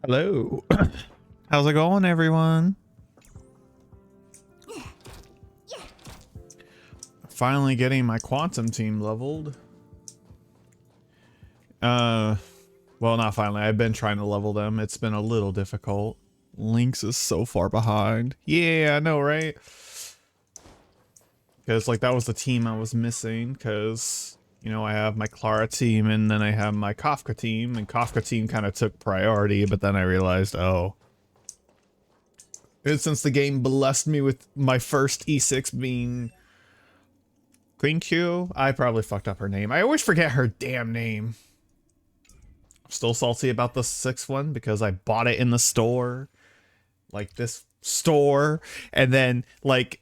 Hello. How's it going, everyone? Finally getting my quantum team leveled. Well, not finally. I've been trying to level them. It's been a little difficult. Lynx is so far behind. Yeah, I know, right? Because, like, that was the team I was missing. Because, you know, I have my Clara team and then I have my Kafka team. And Kafka team kind of took priority, but then I realized, oh. And since the game blessed me with my first E6 being Queen Q, I probably fucked up her name. I always forget her damn name. I'm still salty about the 6th one because I bought it in the store. Like this store. And then like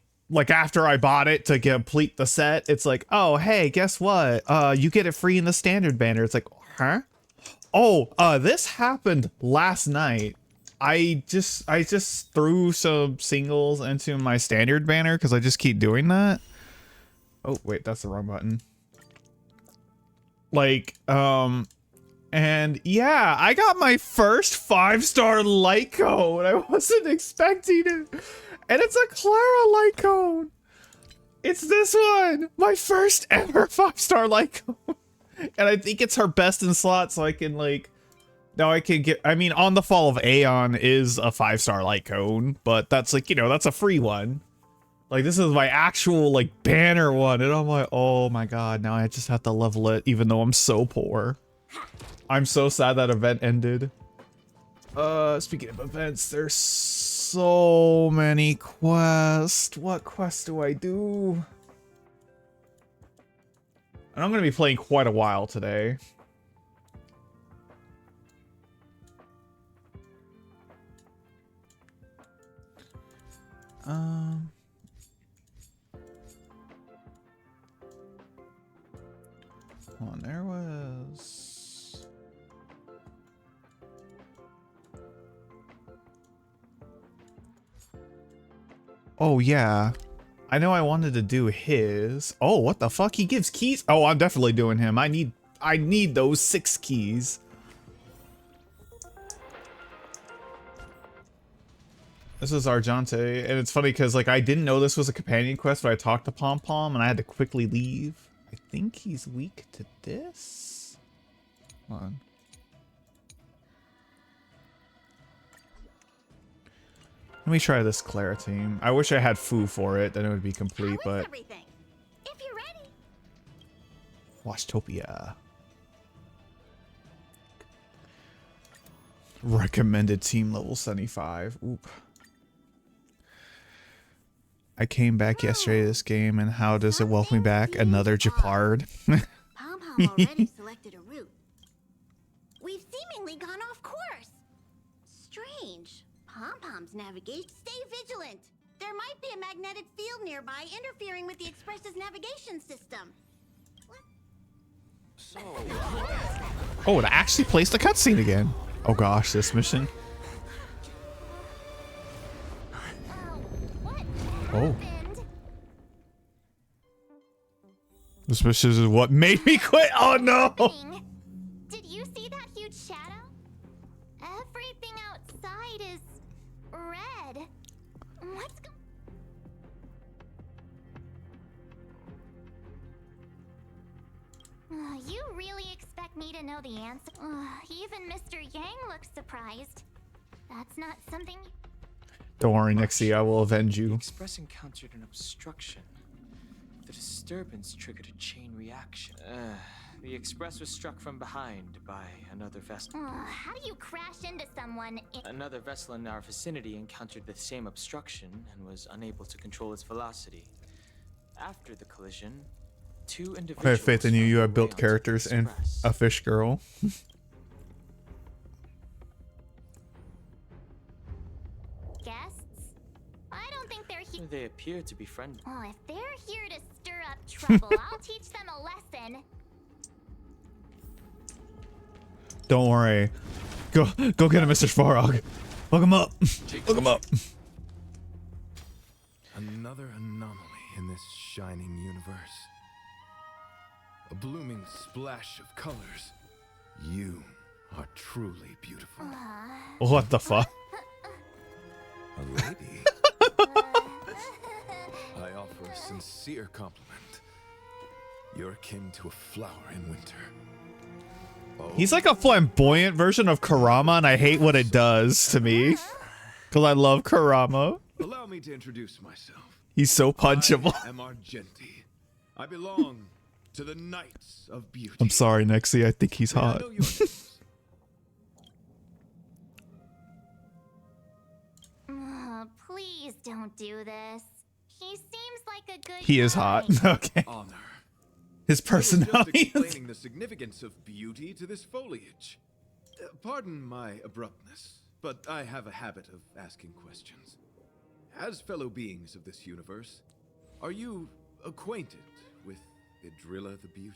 after I bought it to complete the set, it's like, oh, hey, guess what? You get it free in the standard banner. It's like, huh? Oh, this happened last night. I just threw some singles into my standard banner because I just keep doing that. Oh, wait, that's the wrong button. Like, and yeah, I got my first 5-star light cone. I wasn't expecting it. And it's a Clara light cone. It's this one. My first ever 5-star light cone. And I think it's her best in slot, so I can, like, now I can get, I mean, On the Fall of Aeon is a 5-star light cone, but that's like, you know, that's a free one. Like, this is my actual, like, banner one, and I'm like, oh my god, now I just have to level it, even though I'm so poor. I'm so sad that event ended. Speaking of events, there's so many quests. What quests do I do? And I'm gonna be playing quite a while today. Hold on, there was... Oh, yeah. I know I wanted to do his. Oh, what the fuck? He gives keys? Oh, I'm definitely doing him. I need those 6 keys. This is Argenti, and it's funny because, like, I didn't know this was a companion quest, but I talked to Pom Pom, and I had to quickly leave. I think he's weak to this? Hold on. Let me try this Clara team. I wish I had Fu for it, then it would be complete, but... Everything? If you're ready. Washtopia. Recommended team level 75. Oop. I came back yesterday to this game, and how does it welcome me back? Another Japard. Pom Pom already selected a route. We've seemingly gone off course. Strange. Pom Pom's navigate. Stay vigilant. There might be a magnetic field nearby interfering with the Express's navigation system. So. Oh, it actually placed the cutscene again. Oh gosh, this mission. Oh. This mission is what made me quit. Oh no! Did you see that huge shadow? Everything outside is red. What's going on? You really expect me to know the answer? Even Mr. Yang looks surprised. That's not something... Don't worry, Nixie, I will avenge you. The Express encountered an obstruction. The disturbance triggered a chain reaction. The Express was struck from behind by another vessel. How do you crash into someone Another vessel in our vicinity encountered the same obstruction and was unable to control its velocity. After the collision, 2 individuals... I have faith in you. You have built found characters their way and onto the Express. a fish girl. guests? I don't think they're here. They appear to be friendly. Well, if they're here to stir up trouble, I'll teach them a lesson. Don't worry. Go get him, Mr. Svarog. Look him up. Look him up. Another anomaly in this shining universe. A blooming splash of colors. You are truly beautiful. What the fuck? A lady? I offer a sincere compliment. You're akin to a flower in winter. Oh, He's like a flamboyant version of Kurama, and I hate what it does to me. Because I love Kurama. allow me to introduce myself. He's so punchable. I am Argenti. I belong to the Knights of Beauty. I'm sorry, Nexie. I think he's May I hot. know your names? Please don't do this. He seems like a good He is guy. hot. Okay. Honor. His I was just personality is... explaining the significance of beauty to this foliage. Pardon my abruptness, but I have a habit of asking questions. As fellow beings of this universe, are you acquainted with Idrilla the Beauty?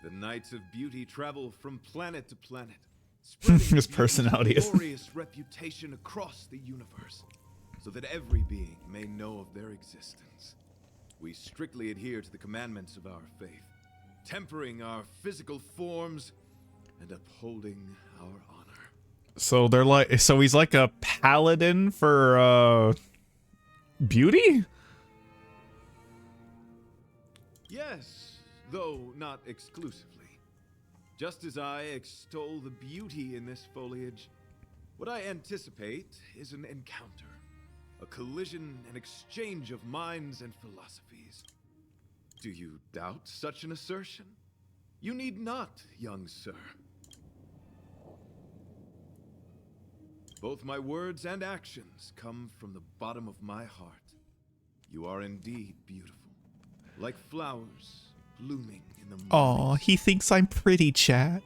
The Knights of Beauty travel from planet to planet, spreading His beauty's personality is- glorious reputation across the universe, so that every being may know of their existence. We strictly adhere to the commandments of our faith, tempering our physical forms and upholding our honor. So they're like... So he's like a paladin for, beauty? Yes, though not exclusively. Just as I extol the beauty in this foliage, what I anticipate is an encounter, a collision and exchange of minds and philosophies. Do you doubt such an assertion? You need not, young sir. Both my words and actions come from the bottom of my heart. You are indeed beautiful, like flowers blooming in the morning. Aw, he thinks I'm pretty, chat.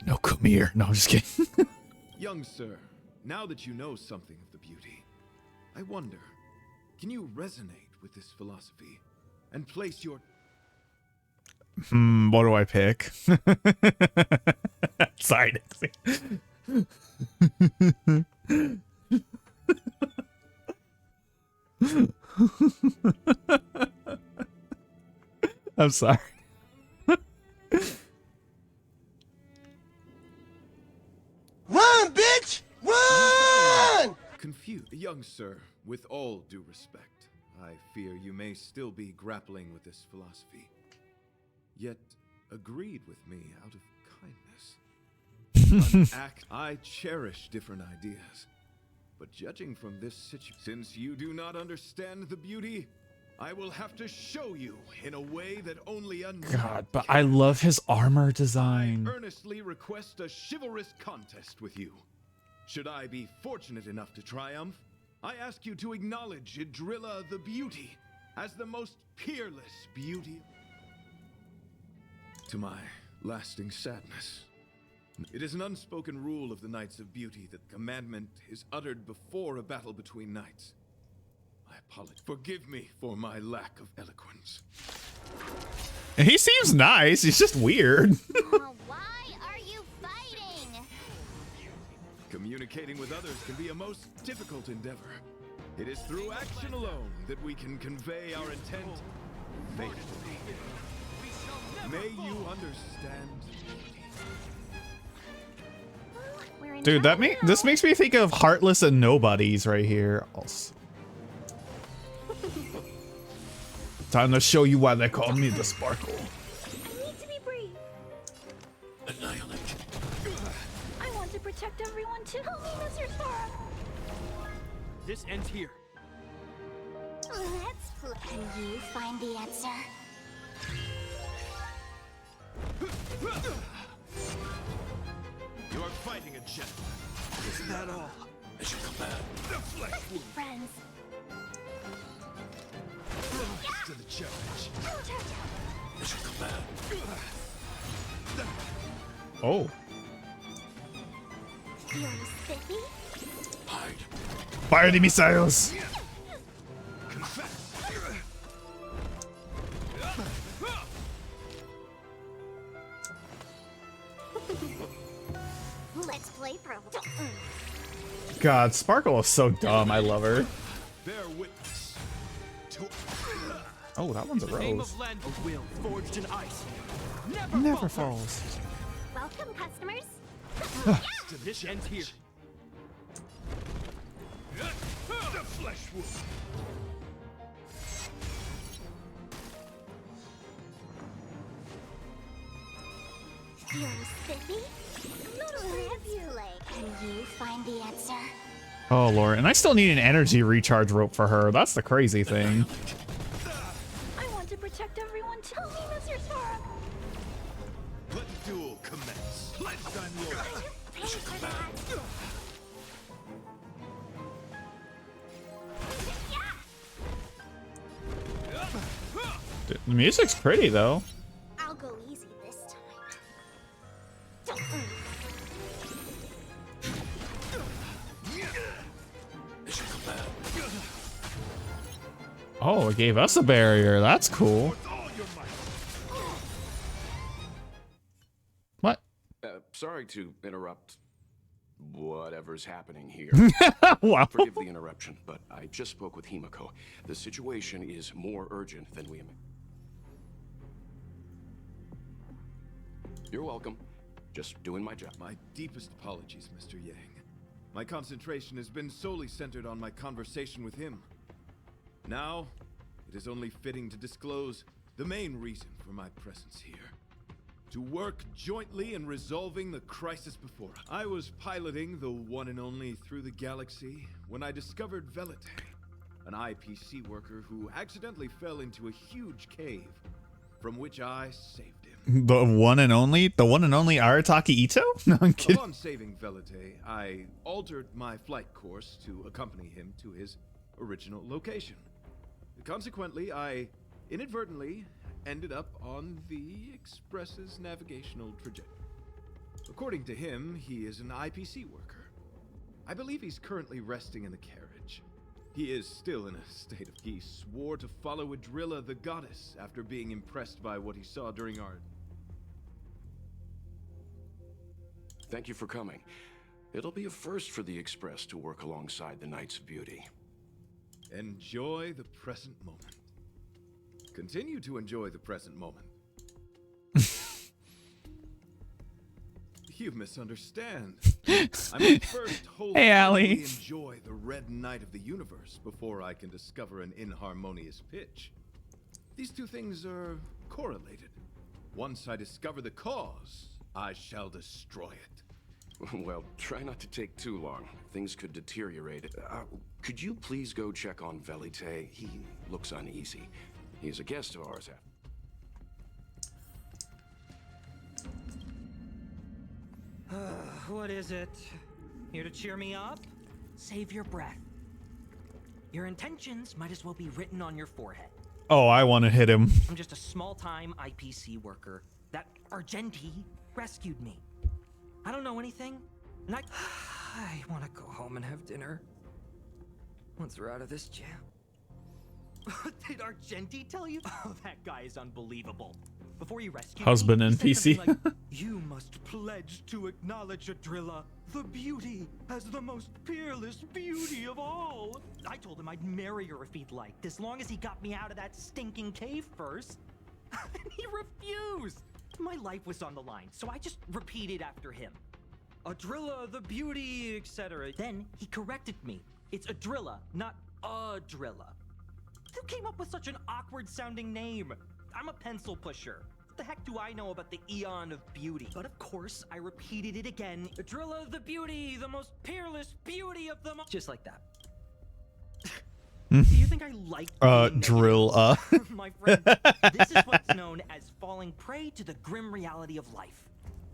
No, come here. No, I'm just kidding. Young sir, now that you know something of the beauty, I wonder, can you resonate with this philosophy and place your... What do I pick? Sorry, Nexie. I'm sorry. Run, bitch! Run! Confused. Young sir, with all due respect, I fear you may still be grappling with this philosophy. Yet, agreed with me out of kindness. I cherish different ideas. But judging from this situation, since you do not understand the beauty, I will have to show you in a way that only a God, but I love his armor design. earnestly request a chivalrous contest with you. Should I be fortunate enough to triumph, I ask you to acknowledge Idrilla the Beauty as the most peerless beauty. To my lasting sadness, it is an unspoken rule of the Knights of Beauty that the commandment is uttered before a battle between knights. I apologize. Forgive me for my lack of eloquence. He seems nice. He's just weird. Why are you fighting? Communicating with others can be a most difficult endeavor. It is through action alone that we can convey our intent faithfully. May you understand. We're in Dude, trouble this makes me think of Heartless and Nobodies right here. Time to show you why they call me the Sparkle. You need to be brave. Annihilate. I want to protect everyone too. Help me, Mr. Sora. This ends here. Let's play. Can you find the answer? You are fighting a gentleman. Isn't that all? As you command, the flesh Let's be wound friends. rise to the challenge. As you command. Oh. You're spiffy? Hide. Fire the missiles. Confess. Let's play pro. God, Sparkle is so dumb. I love her. Bear witness to... Oh, that one's a The name rose. of land, a will forged in ice. Never falls. Welcome, customers. This ends here. The flesh wound. Feeling spiffy? Live your leg. Can you find the answer? Oh, Lord. And I still need an energy recharge rope for her. That's the crazy thing. I want to protect everyone. Tell me, Mr. Sora. Let the duel commence. Lunchtime Lord. Pay for that. The music's pretty, though. I'll go easy this time. Oh, it gave us a barrier. That's cool. What? Sorry to interrupt whatever's happening here. Wow. Forgive the interruption, but I just spoke with Himiko. The situation is more urgent than we... You're welcome. Just doing my job. My deepest apologies, Mr. Yang. My concentration has been solely centered on my conversation with him. Now, it is only fitting to disclose the main reason for my presence here. To work jointly in resolving the crisis before us. I was piloting the one and only through the galaxy when I discovered Velite, an IPC worker who accidentally fell into a huge cave, from which I saved him. The one and only Arataki Ito? No, I'm kidding. Upon saving Velite, I altered my flight course to accompany him to his original location. Consequently, I inadvertently ended up on the Express's navigational trajectory. According to him, he is an IPC worker. I believe he's currently resting in the carriage. He is still in a state of... He swore to follow Adrilla the goddess after being impressed by what he saw during our... Thank you for coming. It'll be a first for the Express to work alongside the Knights of Beauty. Enjoy the present moment. Continue to enjoy the present moment. You misunderstand. I must first wholeheartedly enjoy the red night of the universe before I can discover an inharmonious pitch. These two things are correlated. Once I discover the cause, I shall destroy it. Well, try not to take too long. Things could deteriorate. Could you please go check on Velite? He looks uneasy. He's a guest of ours. What is it? Here to cheer me up? Save your breath. Your intentions might as well be written on your forehead. Oh, I want to hit him. I'm just a small-time IPC worker. That Argenti rescued me. I don't know anything, and I want to go home and have dinner. Once we're out of this jam. Did Argenti tell you? Oh, that guy is unbelievable. Before you rescued Husband me, he said NPC. something like, you must pledge to acknowledge Adrilla, the beauty, as the most peerless beauty of all. I told him I'd marry her if he'd liked, as long as he got me out of that stinking cave first. And he refused. My life was on the line, so I just repeated after him. Adrilla, the beauty, etc. Then he corrected me. It's Adrilla, not Adrilla. Who came up with such an awkward-sounding name? I'm a pencil pusher. What the heck do I know about the Eon of Beauty? But of course, I repeated it again. Adrilla, the beauty, the most peerless beauty of them all. Just like that. Do you think I like drill, My friend, this is what's known as falling prey to the grim reality of life.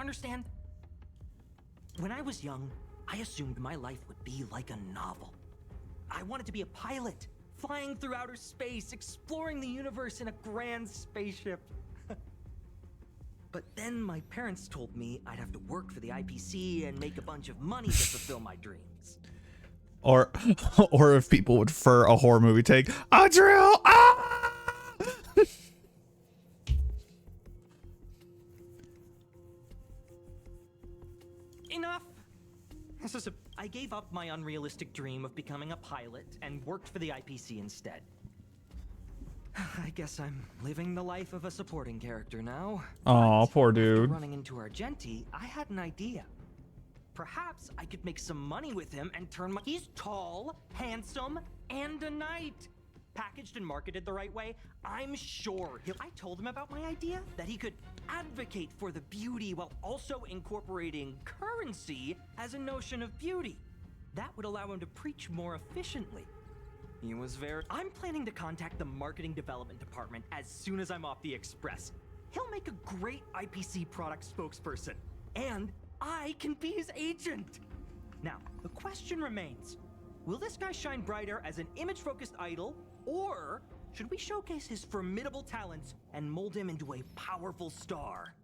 Understand? When I was young, I assumed my life would be like a novel. I wanted to be a pilot, flying through outer space, exploring the universe in a grand spaceship. But then my parents told me I'd have to work for the IPC and make a bunch of money to fulfill my dreams. Or if people would prefer a horror movie take, a drill! Ah! Enough! I gave up my unrealistic dream of becoming a pilot and worked for the IPC instead. I guess I'm living the life of a supporting character now. Aw, poor After dude. running into Argenti, I had an idea. Perhaps I could make some money with him and turn my— He's tall, handsome, and a knight. Packaged and marketed the right way, I'm sure he'll— I told him about my idea, that he could advocate for the beauty while also incorporating currency as a notion of beauty. That would allow him to preach more efficiently. He was very— I'm planning to contact the marketing development department as soon as I'm off the express. He'll make a great IPC product spokesperson, and I can be his agent. Now, the question remains, will this guy shine brighter as an image-focused idol, or should we showcase his formidable talents and mold him into a powerful star?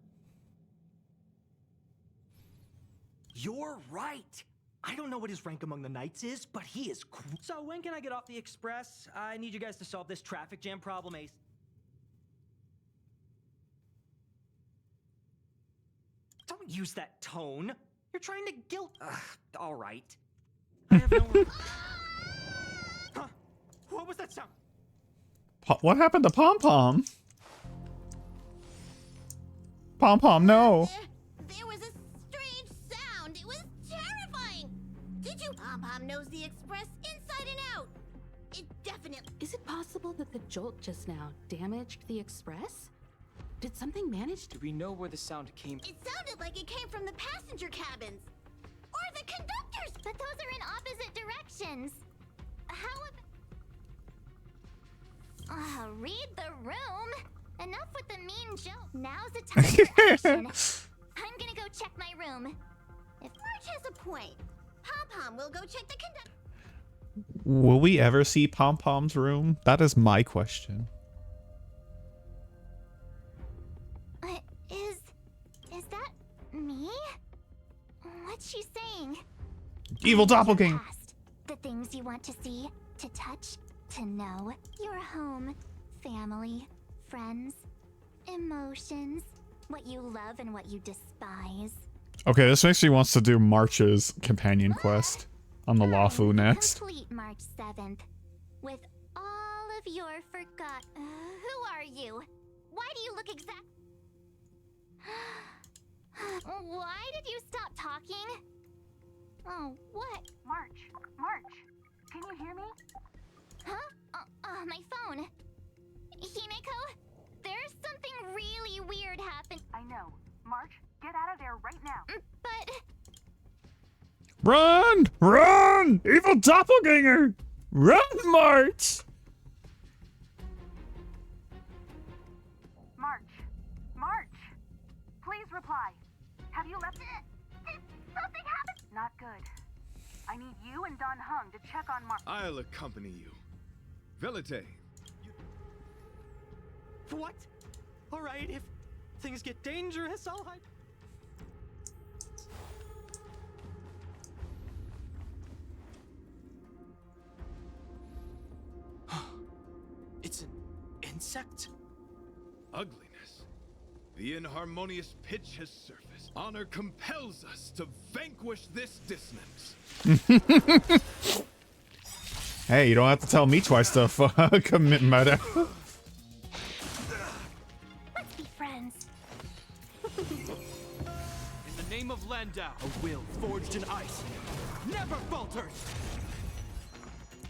You're right. I don't know what his rank among the knights is, but he is cool. So when can I get off the express? I need you guys to solve this traffic jam problem, Ace. Don't use that tone. You're trying to guilt— all right. I have no— Huh? What was that sound? What happened to Pom Pom? Pom Pom, no. There was a strange sound. It was terrifying. Did you? Pom Pom knows the express inside and out. It definitely. Is it possible that the jolt just now damaged the express? Did something manage to— Do we know where the sound came? It sounded like it came from the passenger cabins. Or the conductors. But those are in opposite directions. How read the room. Enough with the mean joke. Now's the time for action. I'm gonna go check my room. If Marge has a point, Pom Pom will go check the conductor. Will we ever see Pom Pom's room? That is my question. Is that me? What's she saying? Evil doppelganger. Past, the things you want to see, to touch, to know. Your home, family, friends, emotions, what you love and what you despise. Okay, this makes me wants to do March's companion quest on the Lafu next. Complete March 7th. With all of your forgot. Who are you? Why do you look exact? Why did you stop talking? Oh, what? March, can you hear me? Huh? My phone. Himeko, there's something really weird happened. I know. March, get out of there right now. But... Run! Run! Evil doppelganger! Run, March! March, please reply. Have you left it? Did something happen? Not good. I need you and Don Hung to check on March. I'll accompany you. Velite. What? All right, if things get dangerous, I'll hide. It's an insect? Ugliness. The inharmonious pitch has surfaced. Honor compels us to vanquish this dissonance. Hey, you don't have to tell me twice to commit murder. Let's be friends. In the name of Landau, a will forged in ice never falters.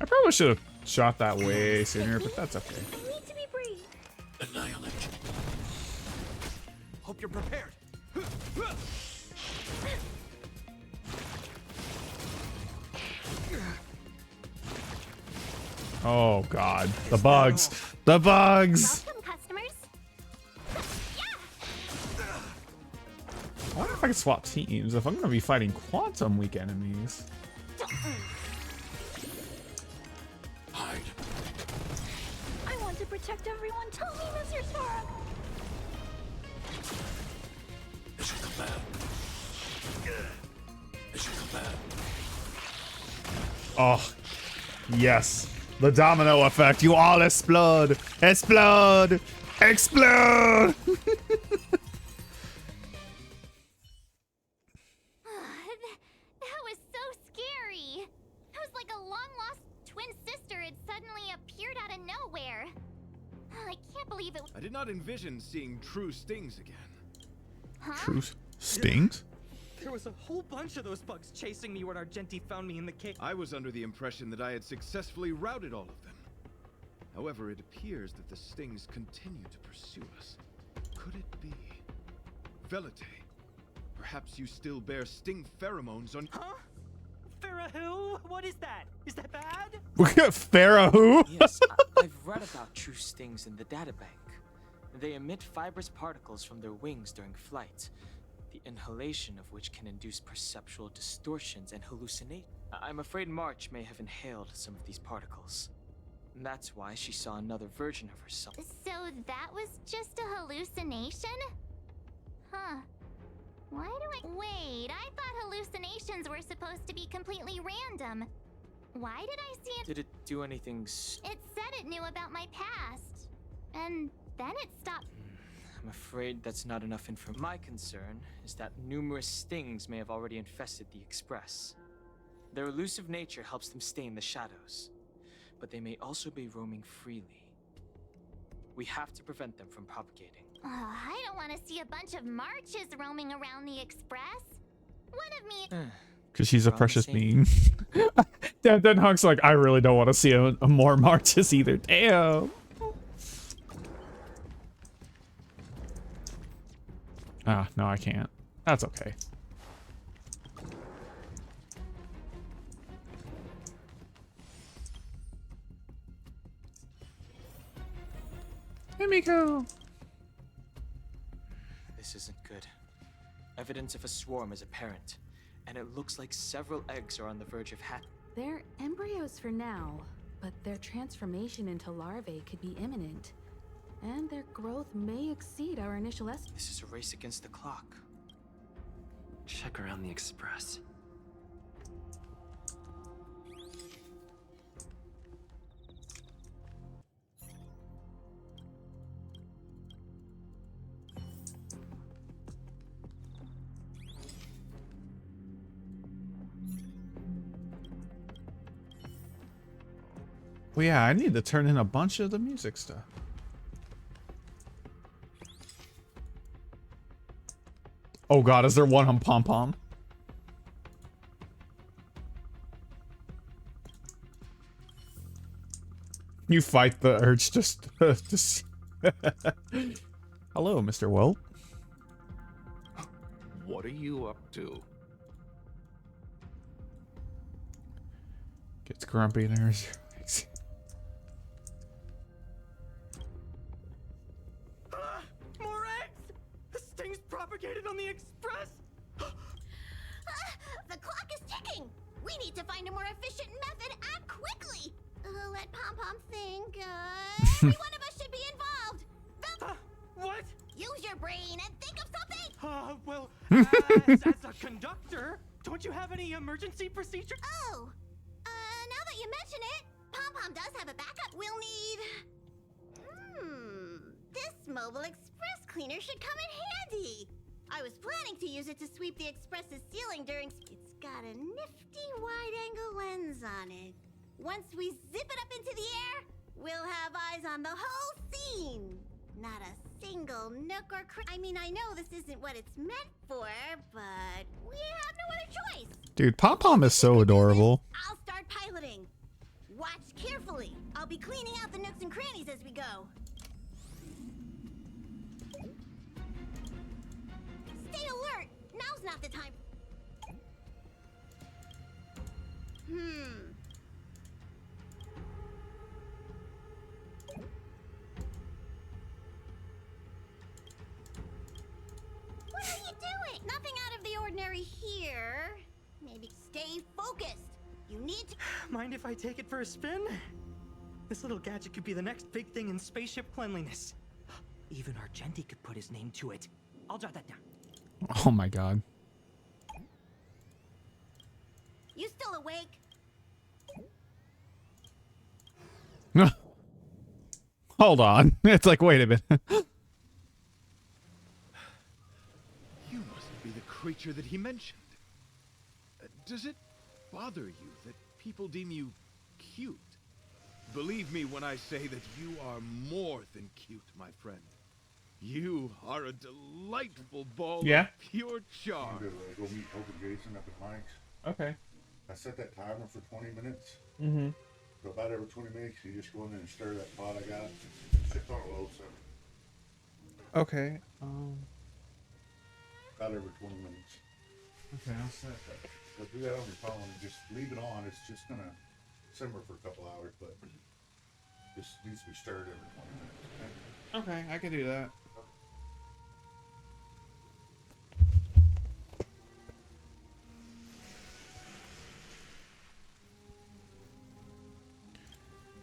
I probably should have shot that way sooner, but that's okay. I need to be brave. Annihilate. Hope you're prepared. Oh god, the bugs. The bugs! Welcome, customers. I wonder if I can swap teams if I'm gonna be fighting Quantum Weak enemies. Hide. I want to protect everyone. Tell me, Mr. Stark. Mission command. Mission command. Oh, yes. The domino effect. You all explode. Explode. Explode. That was so scary. It was like a long-lost twin sister had suddenly appeared out of nowhere. not envision seeing true stings again. True stings? There was a whole bunch of those bugs chasing me when Argenti found me in the cave. I was under the impression that I had successfully routed all of them. However, it appears that the stings continue to pursue us. Could it be? Velite, perhaps you still bear sting pheromones on... Huh? Farah, what is that? Is that bad? Farah who? Yes, I've read about true stings in the databank. They emit fibrous particles from their wings during flight, the inhalation of which can induce perceptual distortions and hallucinate. I'm afraid March may have inhaled some of these particles. And that's why she saw another version of herself. So that was just a hallucination? Huh. Why do I... Wait, I thought hallucinations were supposed to be completely random. Why did I see it? Did it do anything It said it knew about my past. And then it stopped. I'm afraid that's not enough info. My concern is that numerous stings may have already infested the Express. Their elusive nature helps them stay in the shadows, but they may also be roaming freely. We have to prevent them from propagating. I don't want to see a bunch of Marches roaming around the Express. One of me... Because she's a We're on the precious same being. Then Hunk's like, I really don't want to see a more Marches either. Damn. Ah, no, I can't. That's okay. Hey, Miko. This isn't good. Evidence of a swarm is apparent, and it looks like several eggs are on the verge of hatch. They're embryos for now, but their transformation into larvae could be imminent. And their growth may exceed our initial estimate. This is a race against the clock. Check around the Express. Well, yeah, I need to turn in a bunch of the music stuff. Oh god, is there one on Pom Pom? You fight the urge just to see. Hello, Mr. Welt. What are you up to? Gets grumpy and there's More eggs! The sting's propagated on the Express! The clock is ticking! We need to find a more efficient method. Act quickly! Let Pom Pom think. Every one of us should be involved. What? Use your brain and think of something! Well, as a conductor, don't you have any emergency procedure? Oh, now that you mention it, Pom Pom does have a backup. We'll need... This mobile express cleaner should come in handy. I was planning to use it to sweep the express's ceiling during... It's got a nifty wide-angle lens on it. Once we zip it up into the air, we'll have eyes on the whole scene. Not a single nook or I mean, I know this isn't what it's meant for, but we have no other choice. Dude, Pom Pom is so adorable. I'll start piloting. Watch carefully. I'll be cleaning out the nooks and crannies as we go. Stay alert. Now's not the time. What are you doing? Nothing out of the ordinary here. Maybe stay focused. You need to... Mind if I take it for a spin? This little gadget could be the next big thing in spaceship cleanliness. Even Argenti could put his name to it. I'll jot that down. Oh my god. You still awake? Hold on. It's like, wait a minute. You mustn't be the creature that he mentioned. Does it bother you that people deem you cute? Believe me when I say that you are more than cute, my friend. You are a delightful ball Yeah? of pure charm. I'm gonna go meet Hope and Jason up at Lynx. Okay. I set that timer for 20 minutes. Mm-hmm. So about every 20 minutes, you just go in there and stir that pot I got. Sit on a low simmer. Okay. About every 20 minutes. Okay, I'll set that. So do that on your phone and just leave it on. It's just gonna simmer for a couple hours, but this needs to be stirred every 20 minutes. Okay, I can do that.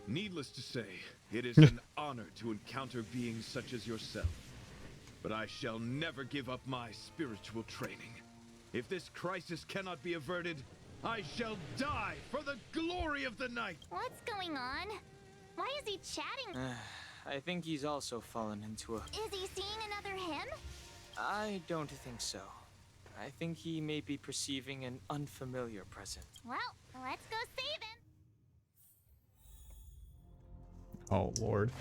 Needless to say, it is an honor to encounter beings such as yourself. But I shall never give up my spiritual training. If this crisis cannot be averted, I shall die for the glory of the night! What's going on? Why is he chatting? I think he's also fallen into a... Is he seeing another him? I don't think so. I think he may be perceiving an unfamiliar presence. Well, let's go save him. Oh, Lord.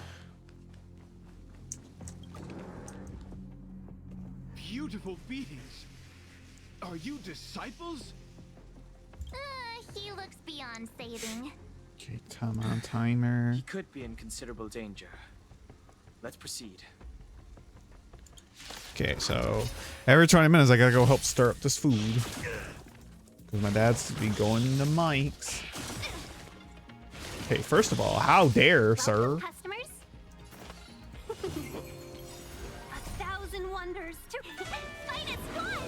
Beautiful beings! Are you disciples? He looks beyond saving. Okay, time on timer. He could be in considerable danger. Let's proceed. Okay, so every 20 minutes I gotta go help stir up this food. Because my dad's to be going to Mike's. Okay, first of all, how dare, sir? Customers? 1,000 wonders to fight is fun!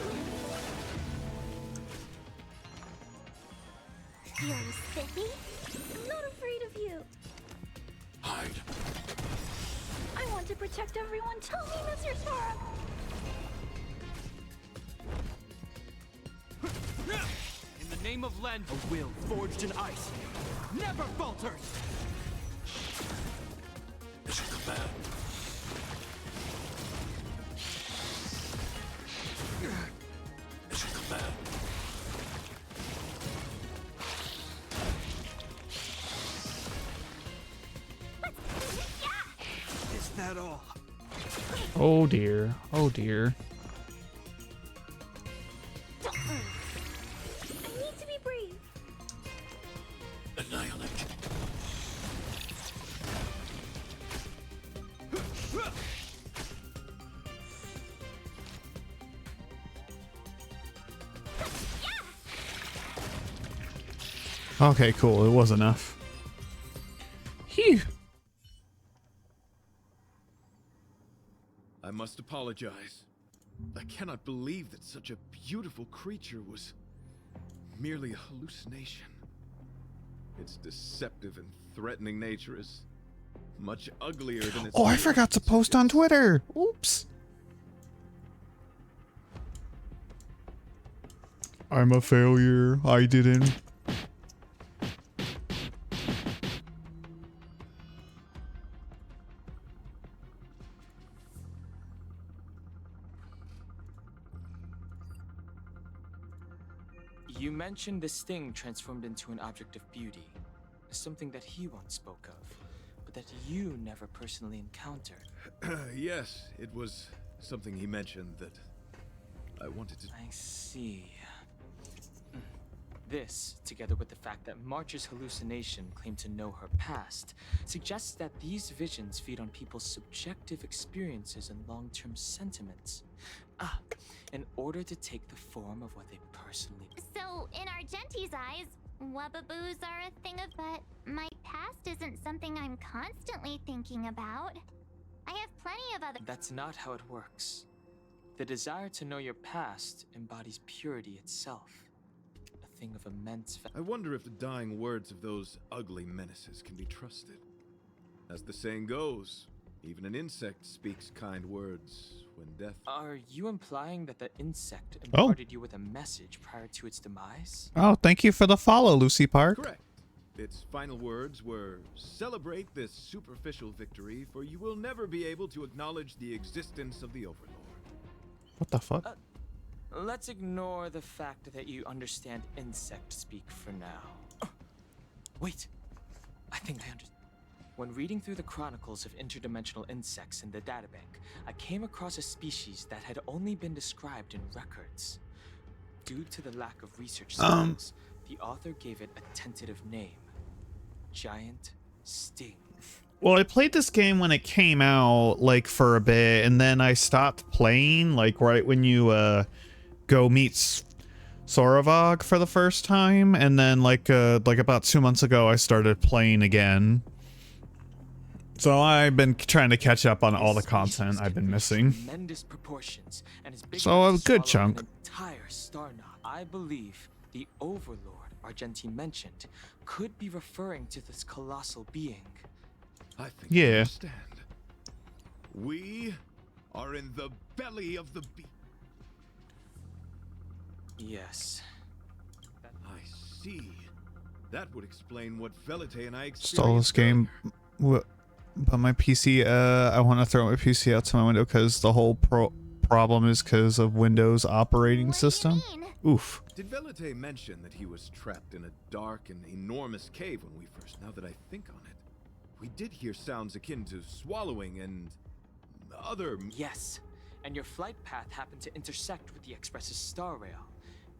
You're spiffy? I'm not afraid of you. Hide. I want to protect everyone. Tell me, Mr. Sora. In the name of Lend, a will forged in ice never falters. Mission command. Mission command. Is that all? Oh dear. Oh dear. Don't move. I need to be brave. Annihilate. Okay, cool. It was enough. Phew. I must apologize. I cannot believe that such a beautiful creature was merely a hallucination. Its deceptive and threatening nature is much uglier than its... Oh, I forgot to post on Twitter. Oops. I'm a failure. I didn't. You mentioned this thing transformed into an object of beauty. Something that he once spoke of, but that you never personally encountered. Yes, it was something he mentioned that I wanted to... I see. This, together with the fact that March's hallucination claimed to know her past, suggests that these visions feed on people's subjective experiences and long-term sentiments. In order to take the form of what they personally... So, in Argenti's eyes, wubbaboos are a thing of... But my past isn't something I'm constantly thinking about. I have plenty of other... That's not how it works. The desire to know your past embodies purity itself. A thing of immense... I wonder if the dying words of those ugly menaces can be trusted. As the saying goes, even an insect speaks kind words when death... Are you implying that the insect imparted you with a message prior to its demise? Oh, thank you for the follow, Lucy Park. Correct. Its final words were, "Celebrate this superficial victory, for you will never be able to acknowledge the existence of the Overlord." What the fuck? Let's ignore the fact that you understand insect speak for now. Wait, I think I understand. When reading through the chronicles of interdimensional insects in the databank, I came across a species that had only been described in records. Due to the lack of research skills, the author gave it a tentative name: Giant Sting. Well, I played this game when it came out, like, for a bit, and then I stopped playing, like, right when you, go meet Soravog for the first time, and then, like about 2 months ago, I started playing again. So I've been trying to catch up on all the content I've been missing. Tremendous proportions and is big So enough a to good swallow chunk. an entire star knot. I believe the Overlord Argenti mentioned could be referring to this colossal being. I think I Yeah. understand. We are in the belly of the beast. Yes. I see. That would explain what Velite and I experienced. Stole this game. But my PC, I want to throw my PC out to my window because the whole problem is because of Windows operating system. Oof. Did Velite mention that he was trapped in a dark and enormous cave when we first? Now that I think on it, we did hear sounds akin to swallowing and other. Yes. And your flight path happened to intersect with the Express's star rail,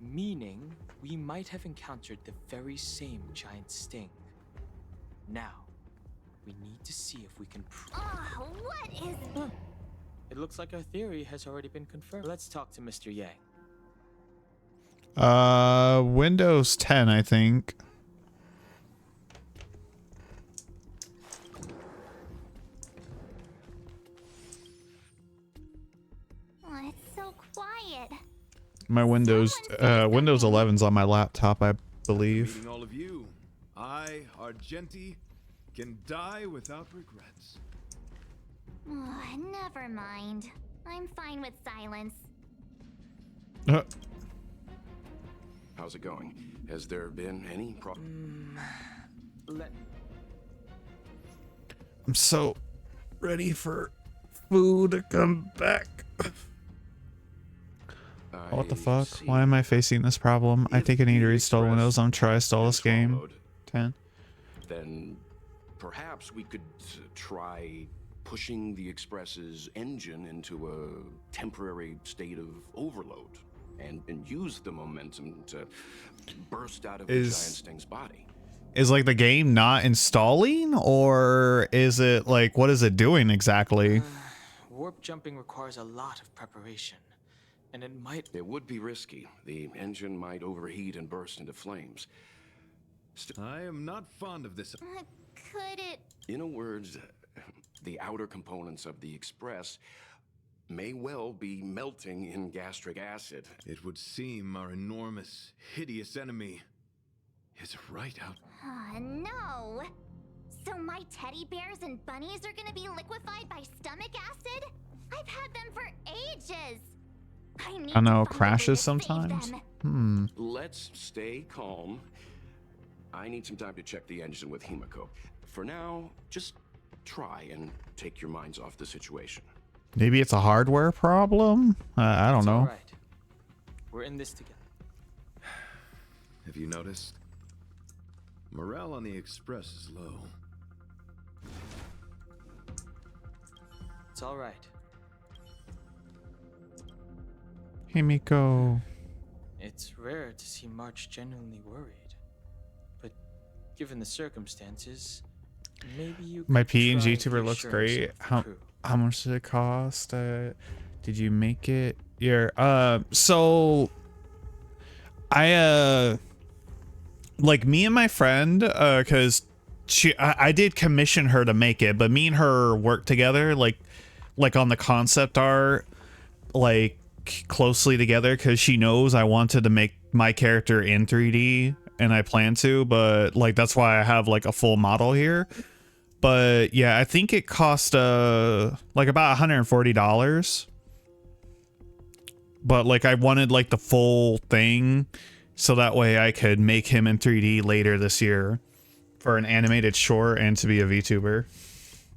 meaning we might have encountered the very same giant sting. Now, we need to see if we can prove. Oh, what is... It looks like our theory has already been confirmed. Let's talk to Mr. Yang. Windows 10, I think. Oh, it's so quiet. My Windows 11's on my laptop, I believe. Meeting all of you, I, Argenti, can die without regrets. Oh, never mind. I'm fine with silence. How's it going? Has there been any problem? I'm so ready for food to come back. Oh, what the fuck? Why am I facing this problem? I think I need to reinstall Windows. I'm trying to install this game. 10. Then perhaps we could try pushing the Express's engine into a temporary state of overload and use the momentum to burst out of the giant sting's body. Is like the game not installing, or is it like, what is it doing exactly? Warp jumping requires a lot of preparation, and it might... It would be risky. The engine might overheat and burst into flames. I am not fond of this. Could it... In a word, the outer components of the Express may well be melting in gastric acid. It would seem our enormous, hideous enemy is right out. No! So my teddy bears and bunnies are gonna be liquefied by stomach acid? I've had them for ages! I know, crashes sometimes. Let's stay calm. I need some time to check the engine with Himiko. For now, just try and take your minds off the situation. Maybe it's a hardware problem? I don't know. All right. We're in this together. Have you noticed? Morale on the Express is low. It's all right. Himiko. It's rare to see March genuinely worried, but given the circumstances, maybe you. My could try PNG tuber looks reassuring great. some of the crew. How much did it cost? Did you make it? Yeah. So I like me and my friend, because I did commission her to make it, but me and her worked together, like on the concept art, like closely together, because she knows I wanted to make my character in 3D, and I plan to, but like that's why I have like a full model here. But yeah, I think it cost like about $140. But like I wanted like the full thing, so that way I could make him in 3D later this year for an animated short and to be a VTuber.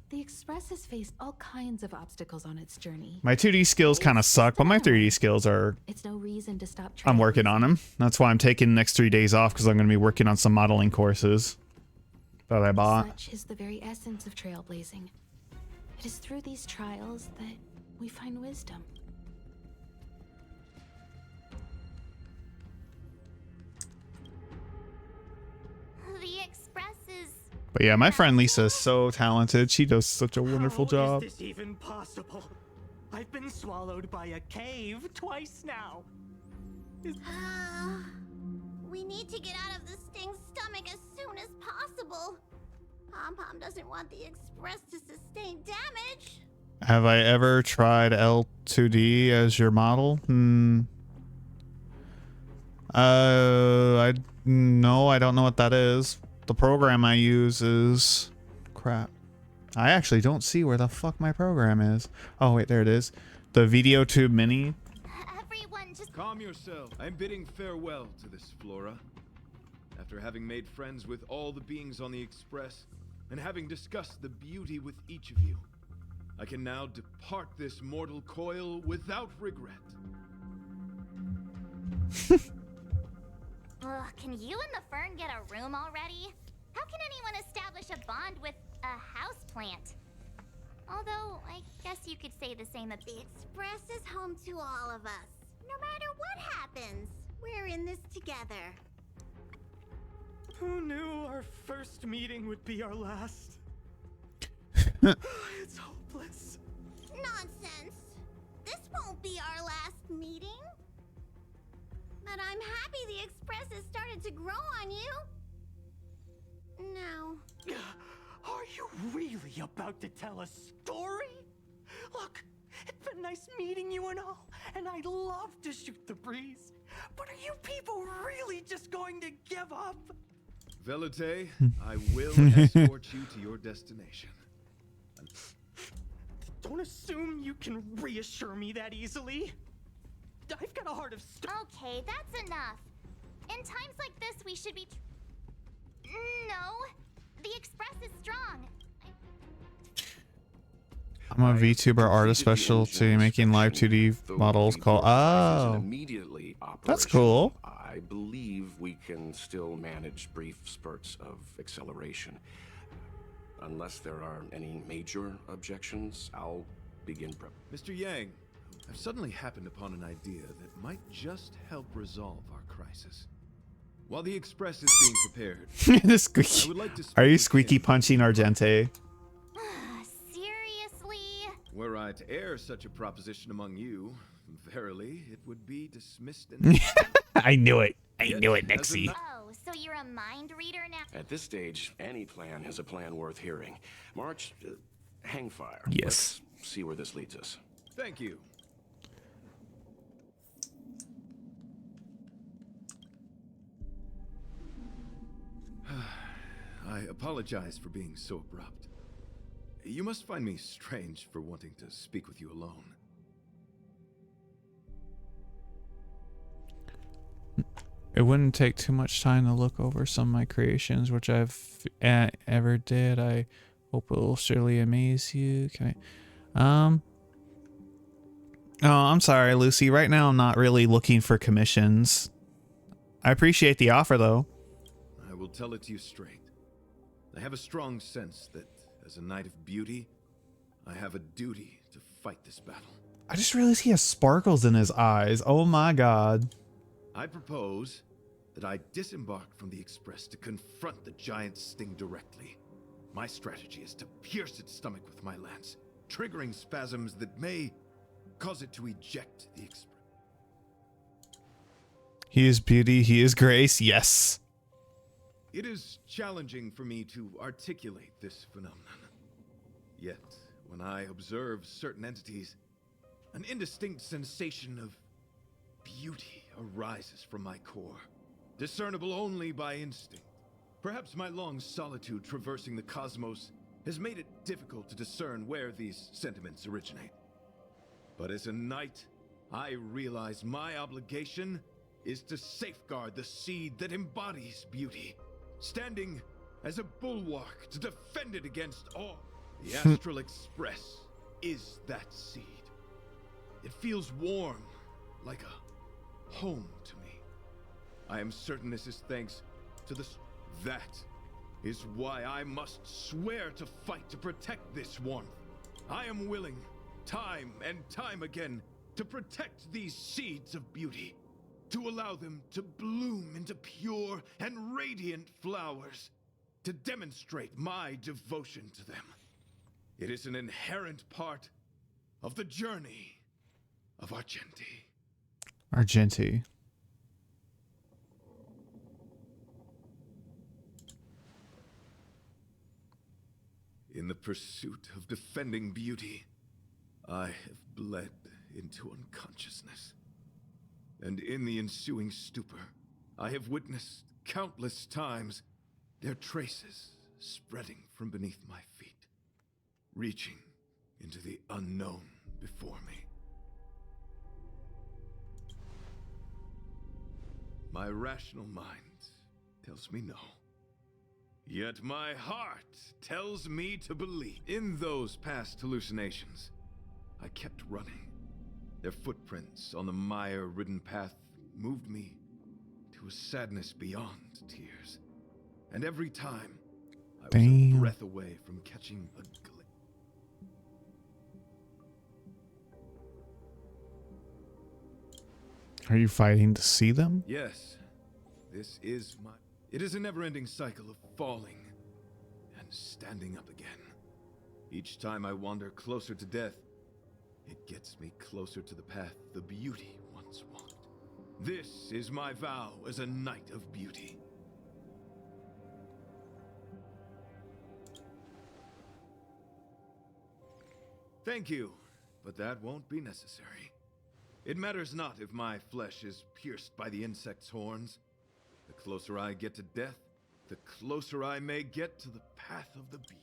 The Express has faced all kinds of obstacles on its journey. My 2D skills kind of suck, but my 3D skills are... It's no reason to stop trying. I'm working on them. That's why I'm taking the next 3 days off, because I'm going to be working on some modeling courses. that I bought. Such is the very essence of trailblazing. It is through these trials that we find wisdom. The Express is... But yeah, my friend Lisa is so talented. She does such a wonderful job. How is this even possible? I've been swallowed by a cave twice now. We need to get out of the Sting's stomach as soon as possible. Pom-Pom doesn't want the Express to sustain damage. Have I ever tried L2D as your model? No, I don't know what that is. The program I use is... Crap. I actually don't see where the fuck my program is. Oh, wait, there it is. The VideoTube Mini. Everyone just... Calm yourself. I'm bidding farewell to this Flora. After having made friends with all the beings on the Express, and having discussed the beauty with each of you, I can now depart this mortal coil without regret. Ugh, can you and the Fern get a room already? How can anyone establish a bond with a houseplant? Although, I guess you could say the same of the Express is home to all of us. No matter what happens, we're in this together. Who knew our first meeting would be our last? It's hopeless. Nonsense. This won't be our last meeting. But I'm happy the Express has started to grow on you. No. Are you really about to tell a story? Look, it's been nice meeting you and all, and I'd love to shoot the breeze. But are you people really just going to give up? Velite, I will escort you to your destination. Don't assume you can reassure me that easily. I've got a heart of stone. Okay, that's enough. In times like this, we should be... No, the Express is strong. I'm a VTuber artist specialty making live 2D models called... Oh, that's cool. I believe we can still manage brief spurts of acceleration. Unless there are any major objections, I'll begin prep. Mr. Yang, I've suddenly happened upon an idea that might just help resolve our crisis. While the Express is being prepared, this squeaky. I would like to Are you speak squeaky with him. punching Argenti? Seriously? Were I to air such a proposition among you, verily, it would be dismissed in... I knew it. I Yet, knew it, as a Nixie. Oh, so you're a mind reader now? At this stage, any plan is a plan worth hearing. March, hang fire. Yes. Let's see where this leads us. Thank you. I apologize for being so abrupt. You must find me strange for wanting to speak with you alone. It wouldn't take too much time to look over some of my creations, which I've ever did. I hope it will surely amaze you. Can I? Oh, I'm sorry, Lucy. Right now, I'm not really looking for commissions. I appreciate the offer, though. I will tell it to you straight. I have a strong sense that, as a knight of beauty, I have a duty to fight this battle. I just realized he has sparkles in his eyes. Oh my god. I propose that I disembark from the Express to confront the giant Sting directly. My strategy is to pierce its stomach with my lance, triggering spasms that may cause it to eject the Express. He is beauty, he is grace, yes. It is challenging for me to articulate this phenomenon. Yet, when I observe certain entities, an indistinct sensation of beauty arises from my core, discernible only by instinct. Perhaps my long solitude traversing the cosmos has made it difficult to discern where these sentiments originate. But as a knight, I realize my obligation is to safeguard the seed that embodies beauty, standing as a bulwark to defend it against all. The Astral Express is that seed. It feels warm, like a home to me. I am certain this is thanks to that is why I must swear to fight to protect this warmth. I am willing, time and time again, to protect these seeds of beauty, to allow them to bloom into pure and radiant flowers, to demonstrate my devotion to them. It is an inherent part of the journey of Argenti. Argenti. In the pursuit of defending beauty, I have bled into unconsciousness. And in the ensuing stupor, I have witnessed countless times their traces spreading from beneath my feet, reaching into the unknown before me. My rational mind tells me no. Yet my heart tells me to believe. In those past hallucinations, I kept running. Their footprints on the mire-ridden path moved me to a sadness beyond tears. And every time, I was a breath away from catching a glimpse. Are you fighting to see them? Yes, this is my... It is a never-ending cycle of falling and standing up again. Each time I wander closer to death, it gets me closer to the path the beauty once walked. This is my vow as a knight of beauty. Thank you, but that won't be necessary. It matters not if my flesh is pierced by the insect's horns. The closer I get to death, the closer I may get to the path of the beauty.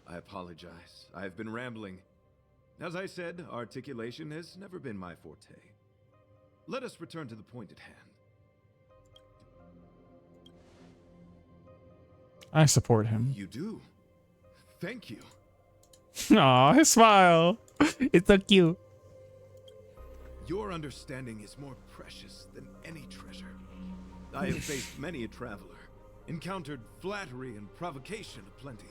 I apologize. I have been rambling. As I said, articulation has never been my forte. Let us return to the point at hand. I support him. You do? Thank you. Aw, his smile. It's so cute. Your understanding is more precious than any treasure. I have faced many a traveler, encountered flattery and provocation aplenty.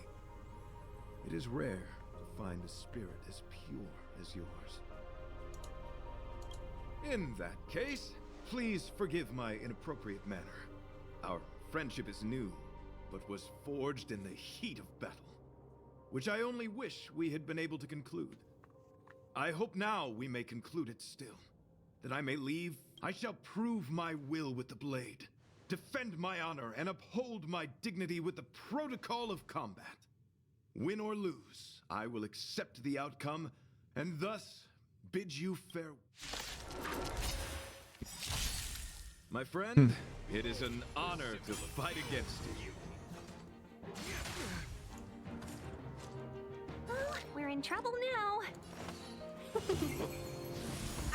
It is rare to find a spirit as pure as yours. In that case, please forgive my inappropriate manner. Our friendship is new, but was forged in the heat of battle, which I only wish we had been able to conclude. I hope now we may conclude it still, that I may leave. I shall prove my will with the blade, defend my honor, and uphold my dignity with the protocol of combat. Win or lose, I will accept the outcome, and thus bid you farewell. My friend, it is an honor to fight against you. Oh, we're in trouble now.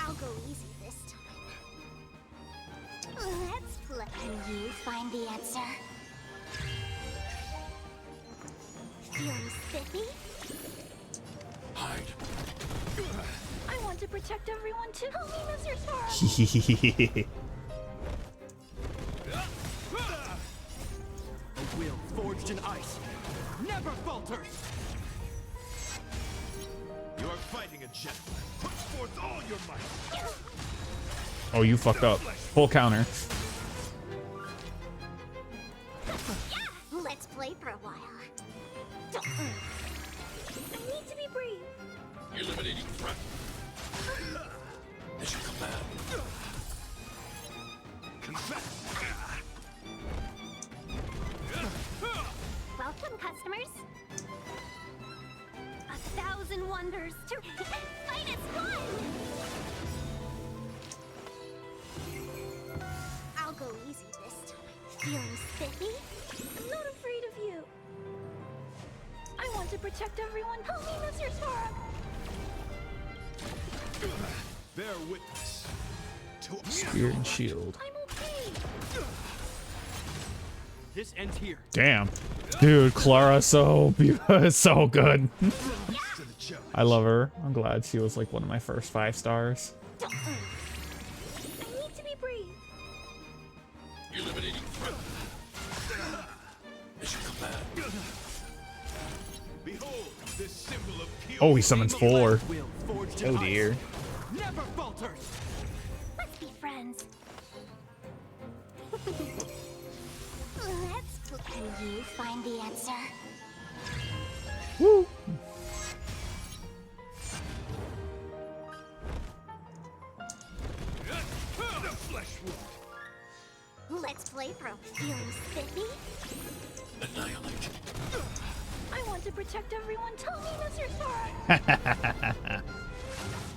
I'll go easy this time. Let's play. Can you find the answer? Feeling spiffy? Hide. I want to protect everyone too. Help me, Mr. Star. A will forged in ice never falters. You are fighting a gentleman. Put forth all your might. Oh, you fucked up. Full counter. Yeah, let's play for a while. I need to be brave. Eliminating threat. As you command. Welcome, customers. 1,000 wonders to fight as one. I'll go easy this time. Feeling spiffy? I'm not afraid of you. I want to protect everyone. Help me, Mr. Star. Bear witness to Spear and shield. I'm okay. This ends here. Damn. Dude, Clara so so good. I love her. I'm glad she was like one of my first 5 stars. I need to be brave. Eliminating threat. As you command. Oh, he summons 4. Will forged in Oh ice dear. never falters. Let's be friends. Can you find the answer? Woo. Let's play pro. Feeling spiffy? Annihilate. I want to protect everyone. Tell me, Mr. Sora.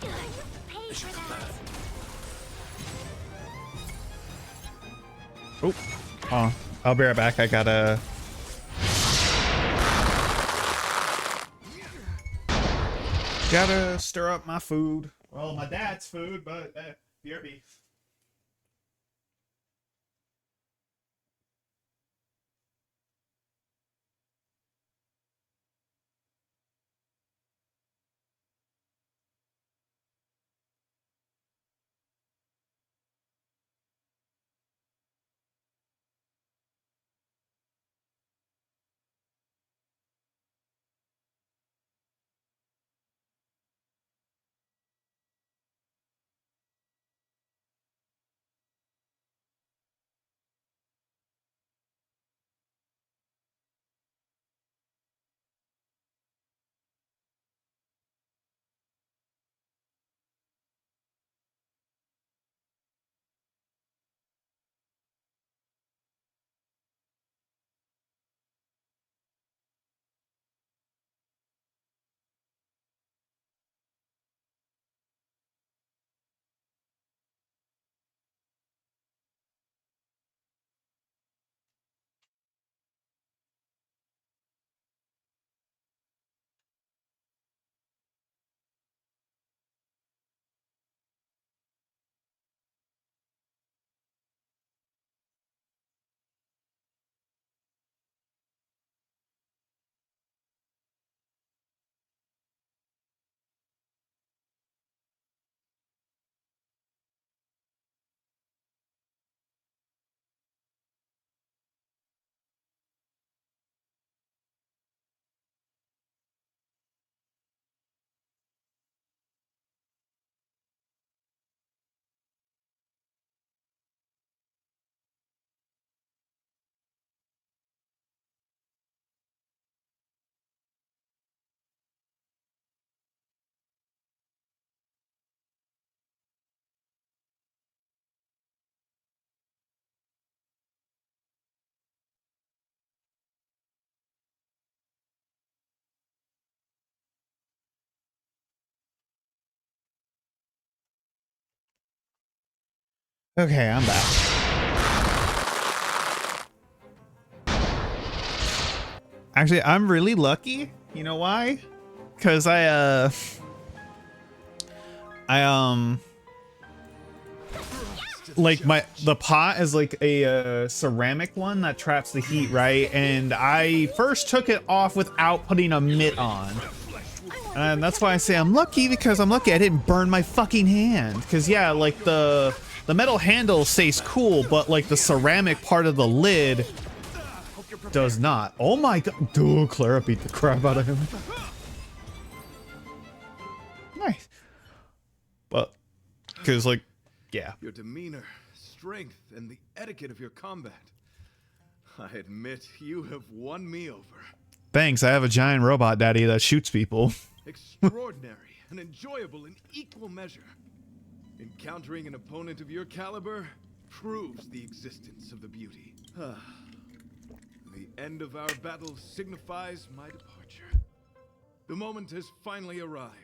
You paid for that. Oh, I'll be right back. I gotta stir up my food. Well, my dad's food, but BRB. Okay, I'm back. Actually, I'm really lucky. You know why? Because like the pot is like a ceramic one that traps the heat, right? And I first took it off without putting a mitt on. And that's why I say I'm lucky, because I'm lucky I didn't burn my fucking hand. Because yeah, like the metal handle stays cool, but like the ceramic part of the lid does not. Oh my god. Dude, Clara beat the crap out of him. Nice. But, because like, yeah. Your demeanor, strength, and the etiquette of your combat. I admit you have won me over. Thanks, I have a giant robot daddy that shoots people. Extraordinary and enjoyable in equal measure. Encountering an opponent of your caliber proves the existence of the beauty. The end of our battle signifies my departure. The moment has finally arrived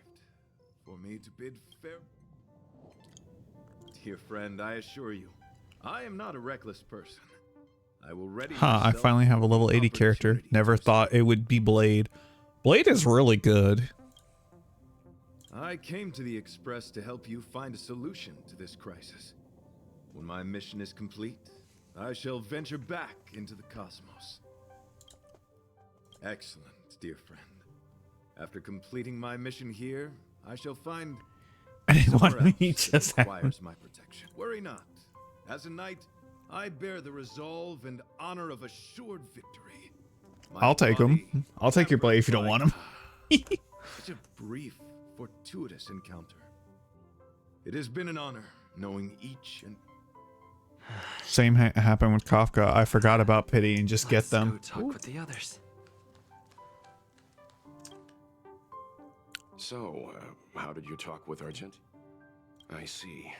for me to bid farewell. Dear friend, I assure you, I am not a reckless person. I will ready I finally have a level 80 character. Never thought it would be Blade. Blade is really good. I came to the Express to help you find a solution to this crisis. When my mission is complete, I shall venture back into the cosmos. Excellent, dear friend. After completing my mission here, I shall find I didn't want somewhere me else just that requires my protection. Worry not. As a knight, I bear the resolve and honor of assured victory. My I'll take body, him. I'll take your blade if you don't want him. Such a brief, fortuitous encounter. It has been an honor knowing each and... Same happened with Kafka. I forgot about pity and just get them. Let's go talk with the others. So, how did you talk with Argenti? I see.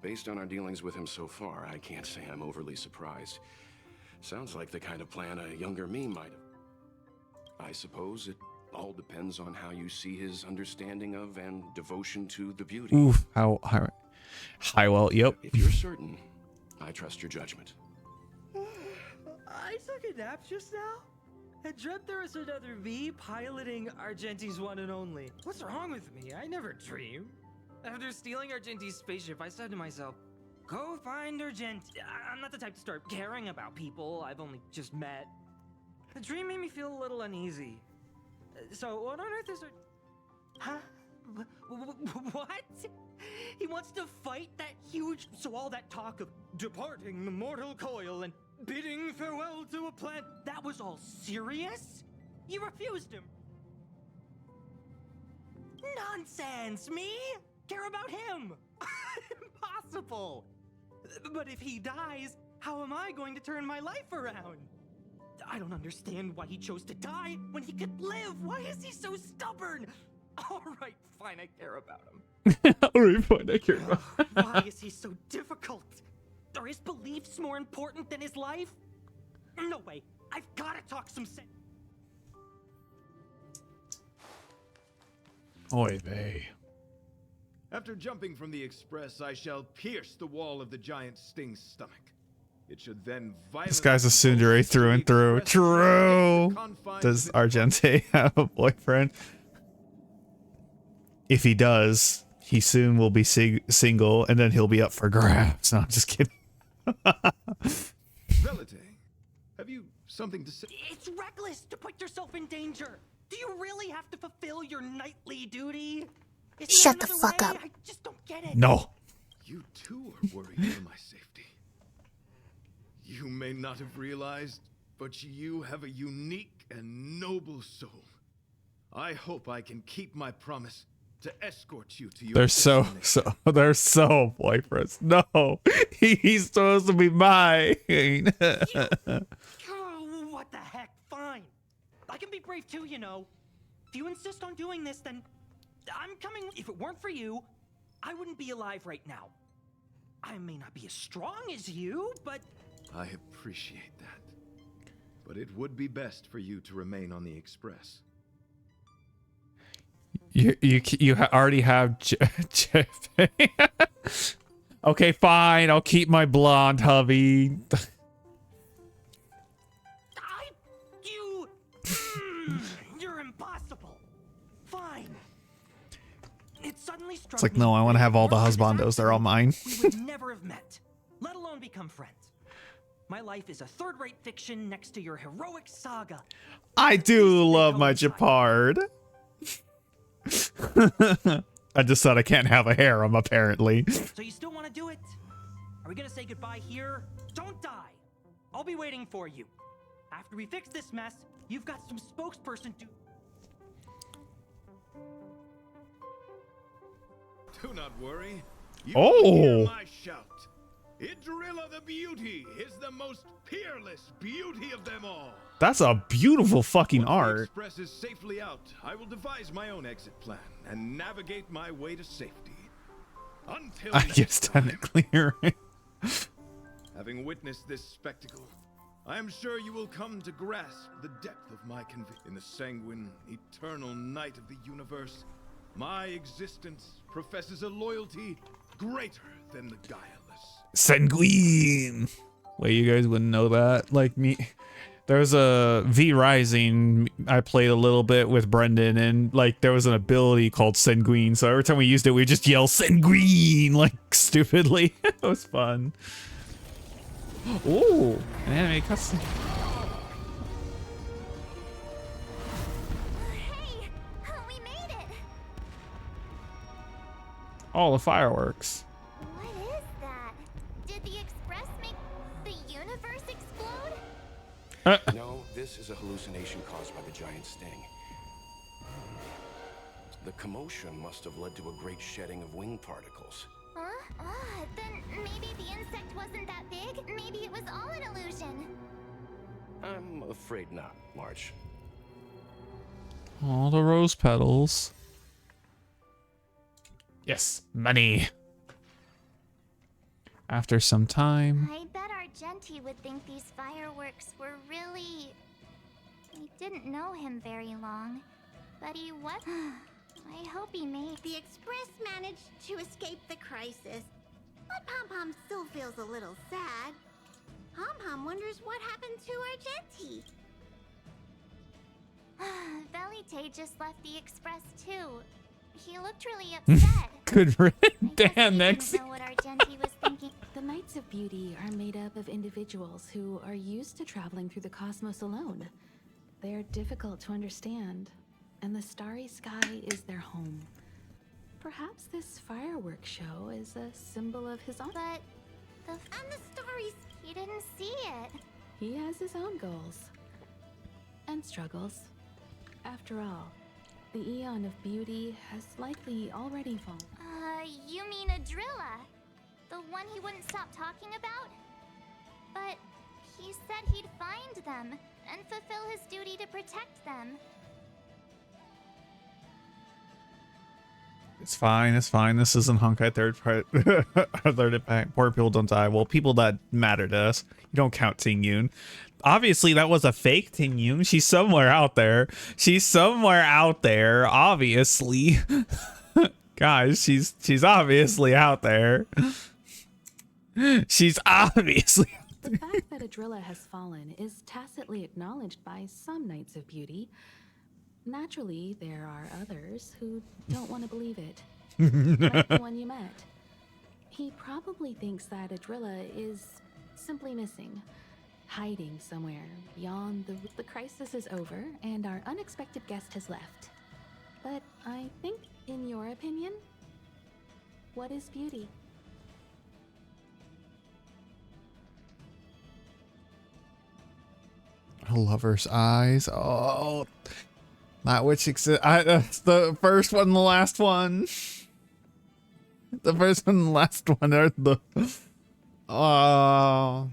Based on our dealings with him so far, I can't say I'm overly surprised. Sounds like the kind of plan a younger me might have. I suppose it all depends on how you see his understanding of and devotion to the beauty. Oof, hi, well, yep. If you're certain, I trust your judgment. I took a nap just now and dreamt there was another me piloting Argenti's one and only. What's wrong with me? I never dream. After stealing Argenti's spaceship, I said to myself, go find Argenti. I'm not the type to start caring about people I've only just met. The dream made me feel a little uneasy. So what on earth is... Huh? What? He wants to fight that huge... So all that talk of departing the mortal coil and bidding farewell to a planet, that was all serious? You refused him. Nonsense, me? Care about him? Impossible. But if he dies, how am I going to turn my life around? I don't understand why he chose to die when he could live. Why is he so stubborn? All right, fine, I care about him. All right, fine, I care about him. Why is he so difficult? Are his beliefs more important than his life? No way. I've got to talk some sense. Oy vey. After jumping from the express, I shall pierce the wall of the giant sting's stomach. It should then violently... This guy's a tsundere through and through. True. Does Argenti have a boyfriend? If he does, he soon will be single, and then he'll be up for grabs. No, I'm just kidding. Velite, have you something to say? It's reckless to put yourself in danger. Do you really have to fulfill your nightly duty? Shut the fuck up. I just don't get it. No. You too are worried for my safety. You may not have realized, but you have a unique and noble soul. I hope I can keep my promise to escort you to your They're so boyfriends. No, he's supposed to be mine. Oh, what the heck? Fine. I can be brave too, you know. If you insist on doing this, then I'm coming. If it weren't for you, I wouldn't be alive right now. I may not be as strong as you, but... I appreciate that. But it would be best for you to remain on the Express. You already have Okay, fine. I'll keep my blonde hubby. You're impossible. Fine. It suddenly struck It's like, no, I want to have all the husbandos. They're all mine. We would never have met, let alone become friends. My life is a third-rate fiction next to your heroic saga. I do love my Japard. I just thought I can't have a harem, apparently. So you still want to do it? Are we gonna say goodbye here? Don't die. I'll be waiting for you. After we fix this mess, you've got some spokesperson to... Do not worry. You will hear my shout. Idrilla the Beauty is the most peerless beauty of them all. That's a beautiful fucking art. The Express is safely out. I will devise my own exit plan and navigate my way to safety. Until I guess technically you're right. Having witnessed this spectacle, I am sure you will come to grasp the depth of my conviction. In the sanguine, eternal night of the universe, my existence professes a loyalty greater than the guileless. Sanguine. Wait, you guys wouldn't know that? Like me. There's a V Rising I played a little bit with Brendan, and like there was an ability called Sanguine, so every time we used it we just yell Sanguine like stupidly. It was fun. Ooh, an anime cutscene. Hey, we made it. Oh, the fireworks. What is that? Did the Express make the universe explode? No, this is a hallucination caused by the giant sting. The commotion must have led to a great shedding of wing particles. Huh? Then maybe the insect wasn't that big. Maybe it was all an illusion. I'm afraid not, March. All the rose petals. Yes, money. After some time. I bet Argenti would think these fireworks were really... I didn't know him very long, but he was... I hope he made... The Express managed to escape the crisis, but Pom-Pom still feels a little sad. Pom-Pom wonders what happened to Argenti. Velite just left the Express too. He looked really upset. Good riddance. Damn, next. Know what Argenti was thinking. The Knights of Beauty are made up of individuals who are used to traveling through the cosmos alone. They're difficult to understand, and the starry sky is their home. Perhaps this fireworks show is a symbol of his own. But the stories, he didn't see it. He has his own goals and struggles. After all, the Eon of Beauty has likely already fallen. You mean Adrilla? The one he wouldn't stop talking about? But he said he'd find them and fulfill his duty to protect them. It's fine, it's fine. This isn't Honkai third part. Third impact. Poor people don't die. Well, people that matter to us. You don't count Ting Yun. Obviously, that was a fake Ting Yun. She's somewhere out there. She's somewhere out there, obviously. Guys, she's obviously out there. She's obviously out there. The fact that Adrilla has fallen is tacitly acknowledged by some Knights of Beauty. Naturally, there are others who don't want to believe it. Like the one you met. He probably thinks that Adrilla is simply missing, hiding somewhere beyond the crisis is over and our unexpected guest has left. But I think, in your opinion, what is beauty? A lover's eyes. Oh, that which exists. That's the first one, the last one. The first one, and the last one are the. Oh.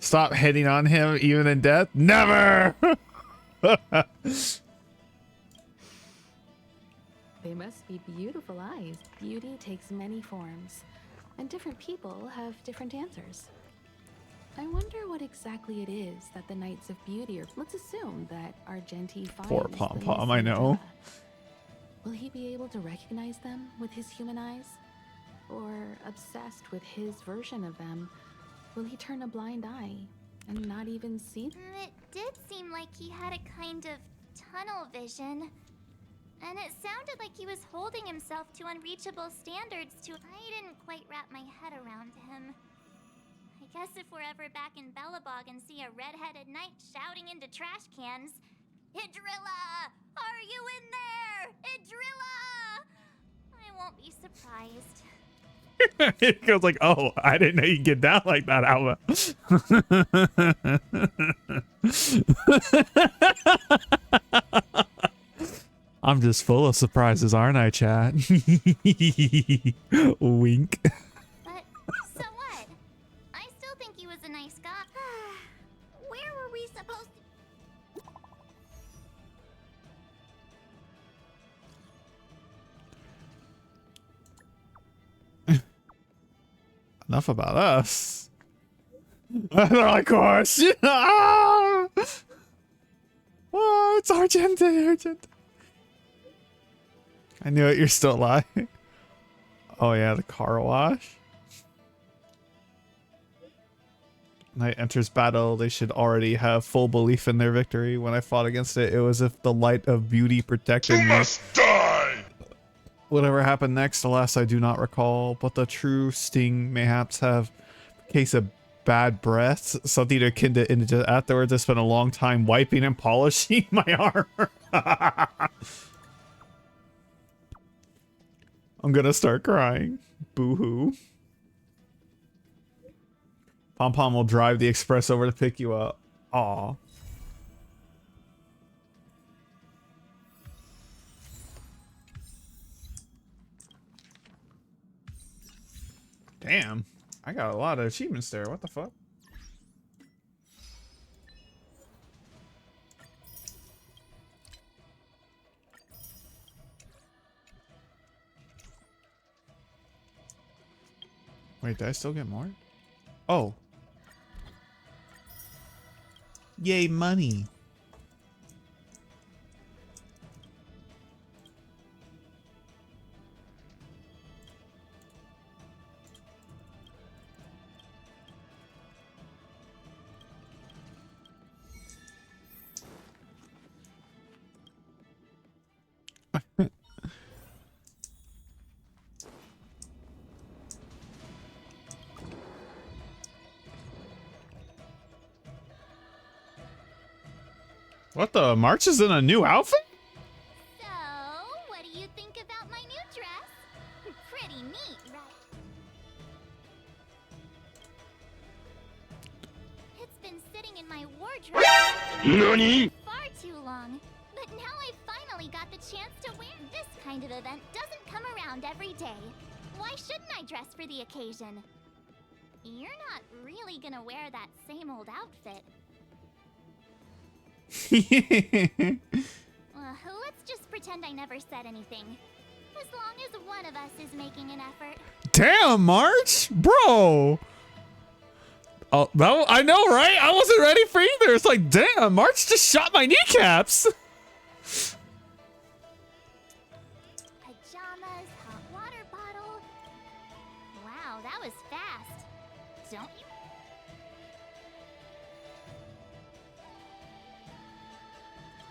Stop hitting on him, even in death. Never. They must be beautiful eyes. Beauty takes many forms, and different people have different answers. I wonder what exactly it is that the Knights of Beauty are. Let's assume that Argenti finds. Poor Pom-Pom, I know. Will he be able to recognize them with his human eyes? Or, obsessed with his version of them, will he turn a blind eye and not even see them? It did seem like he had a kind of tunnel vision. And it sounded like he was holding himself to unreachable standards to... I didn't quite wrap my head around him. I guess if we're ever back in Belabog and see a red-headed knight shouting into trash cans, Idrilla! Are you in there? Idrilla! I won't be surprised. It goes like, oh, I didn't know you could get down like that, Alba. I'm just full of surprises, aren't I, chat? Wink. But so what? I still think he was a nice guy. Where were we supposed to... Enough about us. They're like, course. Oh, it's Argenti. I knew it. You're still alive. Oh yeah, the car wash. Knight enters battle. They should already have full belief in their victory. When I fought against it, it was as if the light of beauty protected me. You must die! Whatever happened next, alas, I do not recall. But the true sting mayhaps have a case of bad breath. Something akin to indigent. Afterwards, I spent a long time wiping and polishing my armor. I'm gonna start crying. Boo-hoo. Pom-Pom will drive the express over to pick you up. Aw. Damn. I got a lot of achievements there. What the fuck? Wait, did I still get more? Oh. Yay, money. What the? March is in a new outfit? So, what do you think about my new dress? Pretty neat, right? It's been sitting in my wardrobe NANI? far too long. But now I finally got the chance to wear this kind of event. Doesn't come around every day. Why shouldn't I dress for the occasion? You're not really gonna wear that same old outfit. Let's just pretend I never said anything. As long as one of us is making an effort. Damn, March, bro. Oh, that, I know, right? I wasn't ready for either. It's like, damn, March just shot my kneecaps. Pajamas, hot water bottle. Wow, that was fast. Don't you?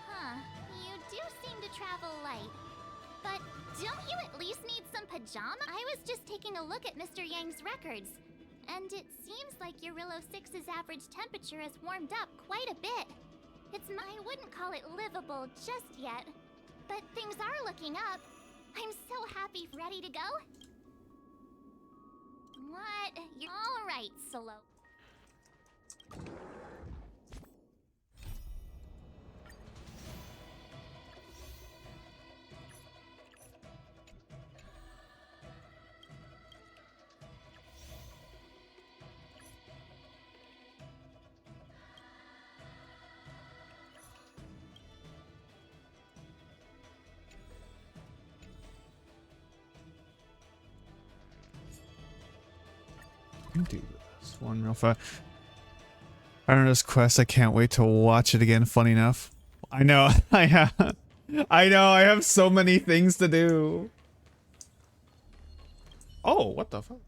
Huh, you do seem to travel light. But don't you at least need some pajamas? I was just taking a look at Mr. Yang's records. And it seems like your Rillo 6's average temperature has warmed up quite a bit. I wouldn't call it livable just yet. But things are looking up. I'm so happy. Ready to go? What? You're all right, Solo. Do this one real fast. I don't know this quest. I can't wait to watch it again. Funny enough, I know I have so many things to do. Oh, what the fuck?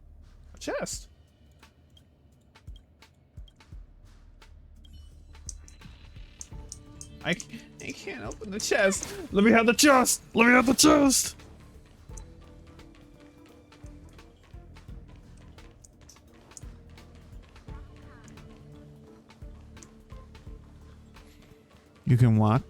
A chest. I can't open the chest. Let me have the chest. Let me have the chest. You can walk.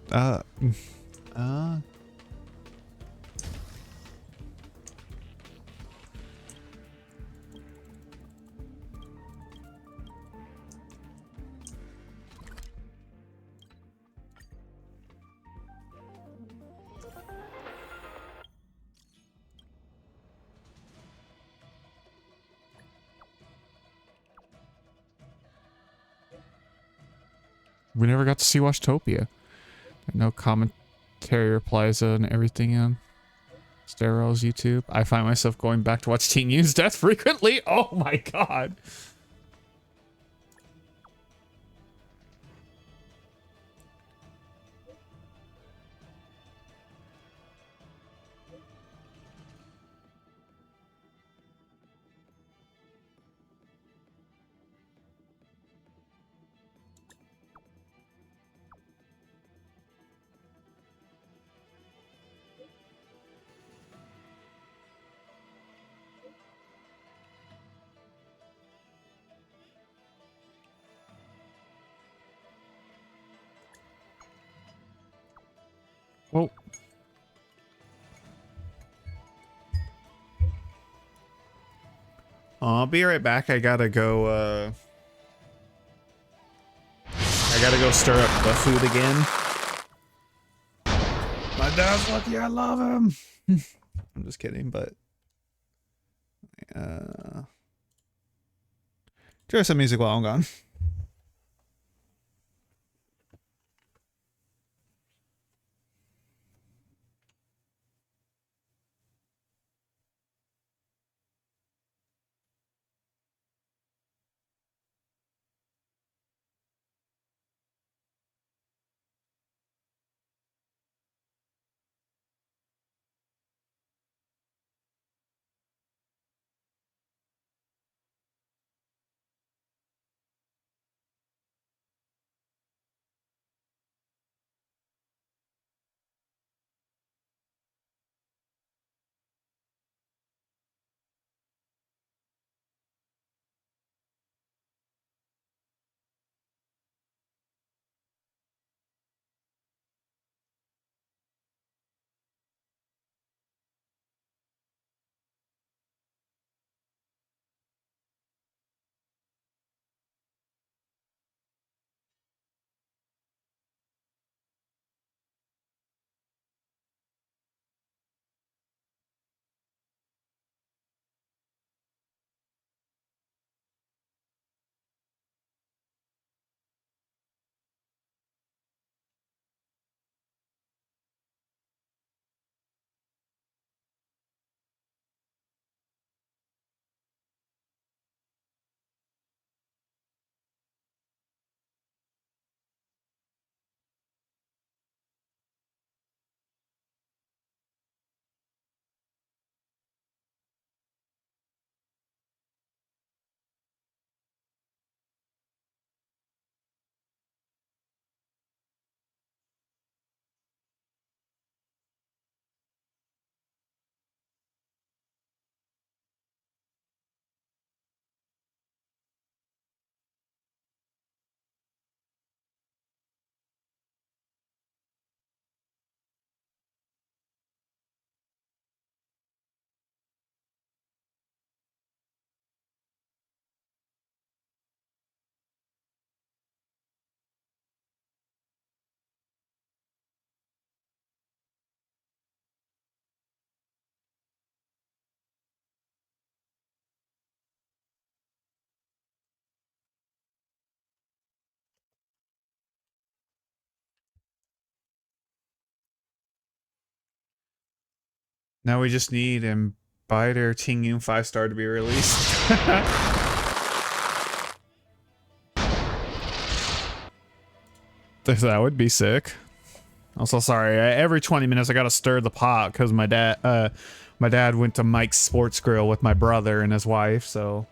We never got to see Washtopia. No commentary replies and everything on Stero's YouTube. I find myself going back to watch Teen Yun's death frequently. Oh my god. Whoa. I'll be right back. I gotta go gotta go stir up the food again. My dad's lucky I love him. I'm just kidding, but try some music while I'm gone. Now we just need Biter Tingyun 5-star to be released. That would be sick. Also, sorry, every 20 minutes I gotta stir the pot because my dad went to Mike's Sports Grill with my brother and his wife, so.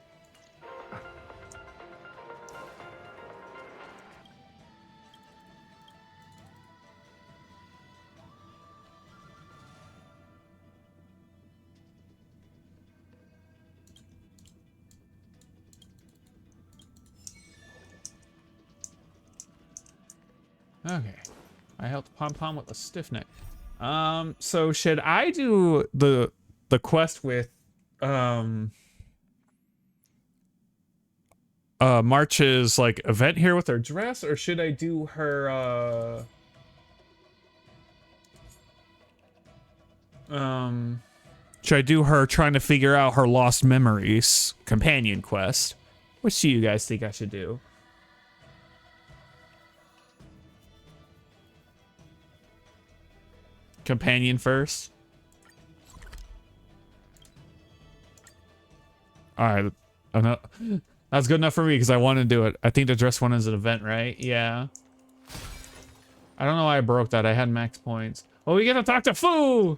Okay, I helped Pom Pom with a stiff neck. So should I do the quest with March's like event here with her dress, or should I do her should I do her trying to figure out her lost memories companion quest? Which do you guys think I should do? Companion first. All right, that's good enough for me because I want to do it. I think the dress one is an event, right? Yeah. I don't know why I broke that. I had max points. Oh, we get to talk to Fu.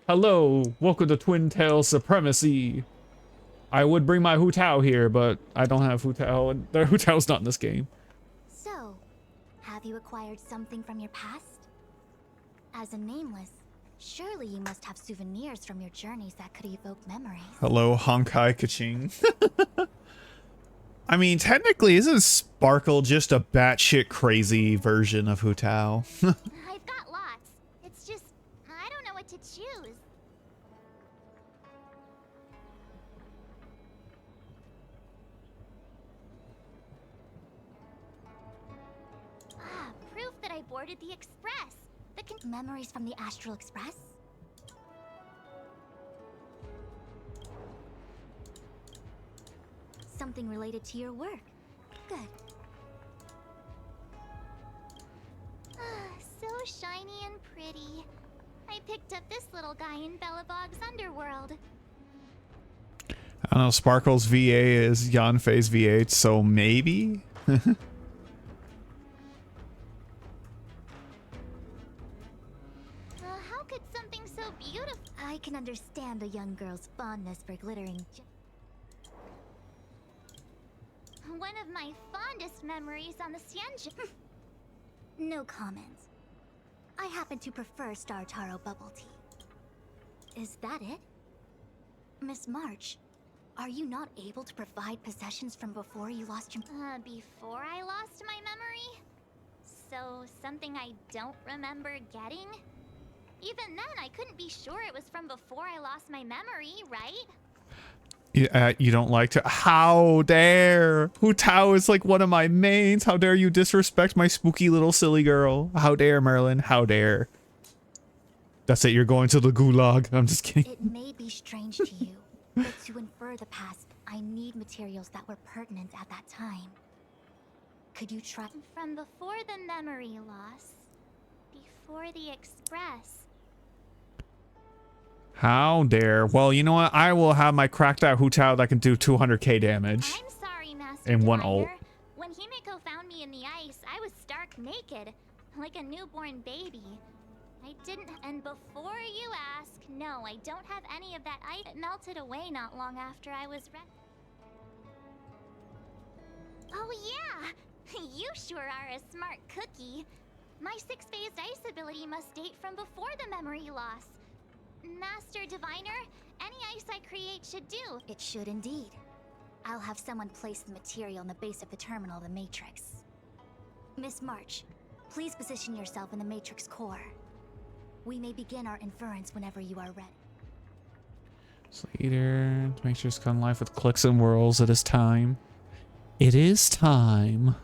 Hello, welcome to Twin Tail Supremacy. I would bring my Hu Tao here, but I don't have Hu Tao, and the Hu Tao's not in this game. So, have you acquired something from your past? As a nameless, surely you must have souvenirs from your journeys that could evoke memories. Hello, Honkai Kaching. I mean, technically, isn't Sparkle just a batshit crazy version of Hu Tao? I've got lots. It's just, I don't know what to choose. boarded the Express. The memories from the Astral Express? Something related to your work. Good. So shiny and pretty. I picked up this little guy in Belabog's underworld. I don't know, Sparkle's VA is Yanfei's V8, so maybe? How could something so beautiful... I can understand a young girl's fondness for glittering. One of my fondest memories on the Xianzhen. No comment. I happen to prefer Star Taro bubble tea. Is that it? Miss March, are you not able to provide possessions from before you lost your... before I lost my memory? So, something I don't remember getting? Even then, I couldn't be sure it was from before I lost my memory, right? You don't like to... How dare! Hu Tao is like one of my mains. How dare you disrespect my spooky little silly girl. How dare, Merlin. How dare. That's it, you're going to the gulag. I'm just kidding. It may be strange to you, but to infer the past, I need materials that were pertinent at that time. Could you try... From before the memory loss, before the Express. How dare. Well, you know what? I will have my cracked out Hu Tao that can do 200k damage. I'm sorry, Master in one Diviner. ult. When Himeko found me in the ice, I was stark naked, like a newborn baby. I didn't... And before you ask, no, I don't have any of that ice. It melted away not long after I was Oh yeah! You sure are a smart cookie. My 6-phased ice ability must date from before the memory loss. Master Diviner, any ice I create should do. It should indeed. I'll have someone place the material in the base of the terminal of the Matrix. Miss March, please position yourself in the Matrix core. We may begin our inference whenever you are ready. Later, make sure it's come live with clicks and whirls. It is time. It is time.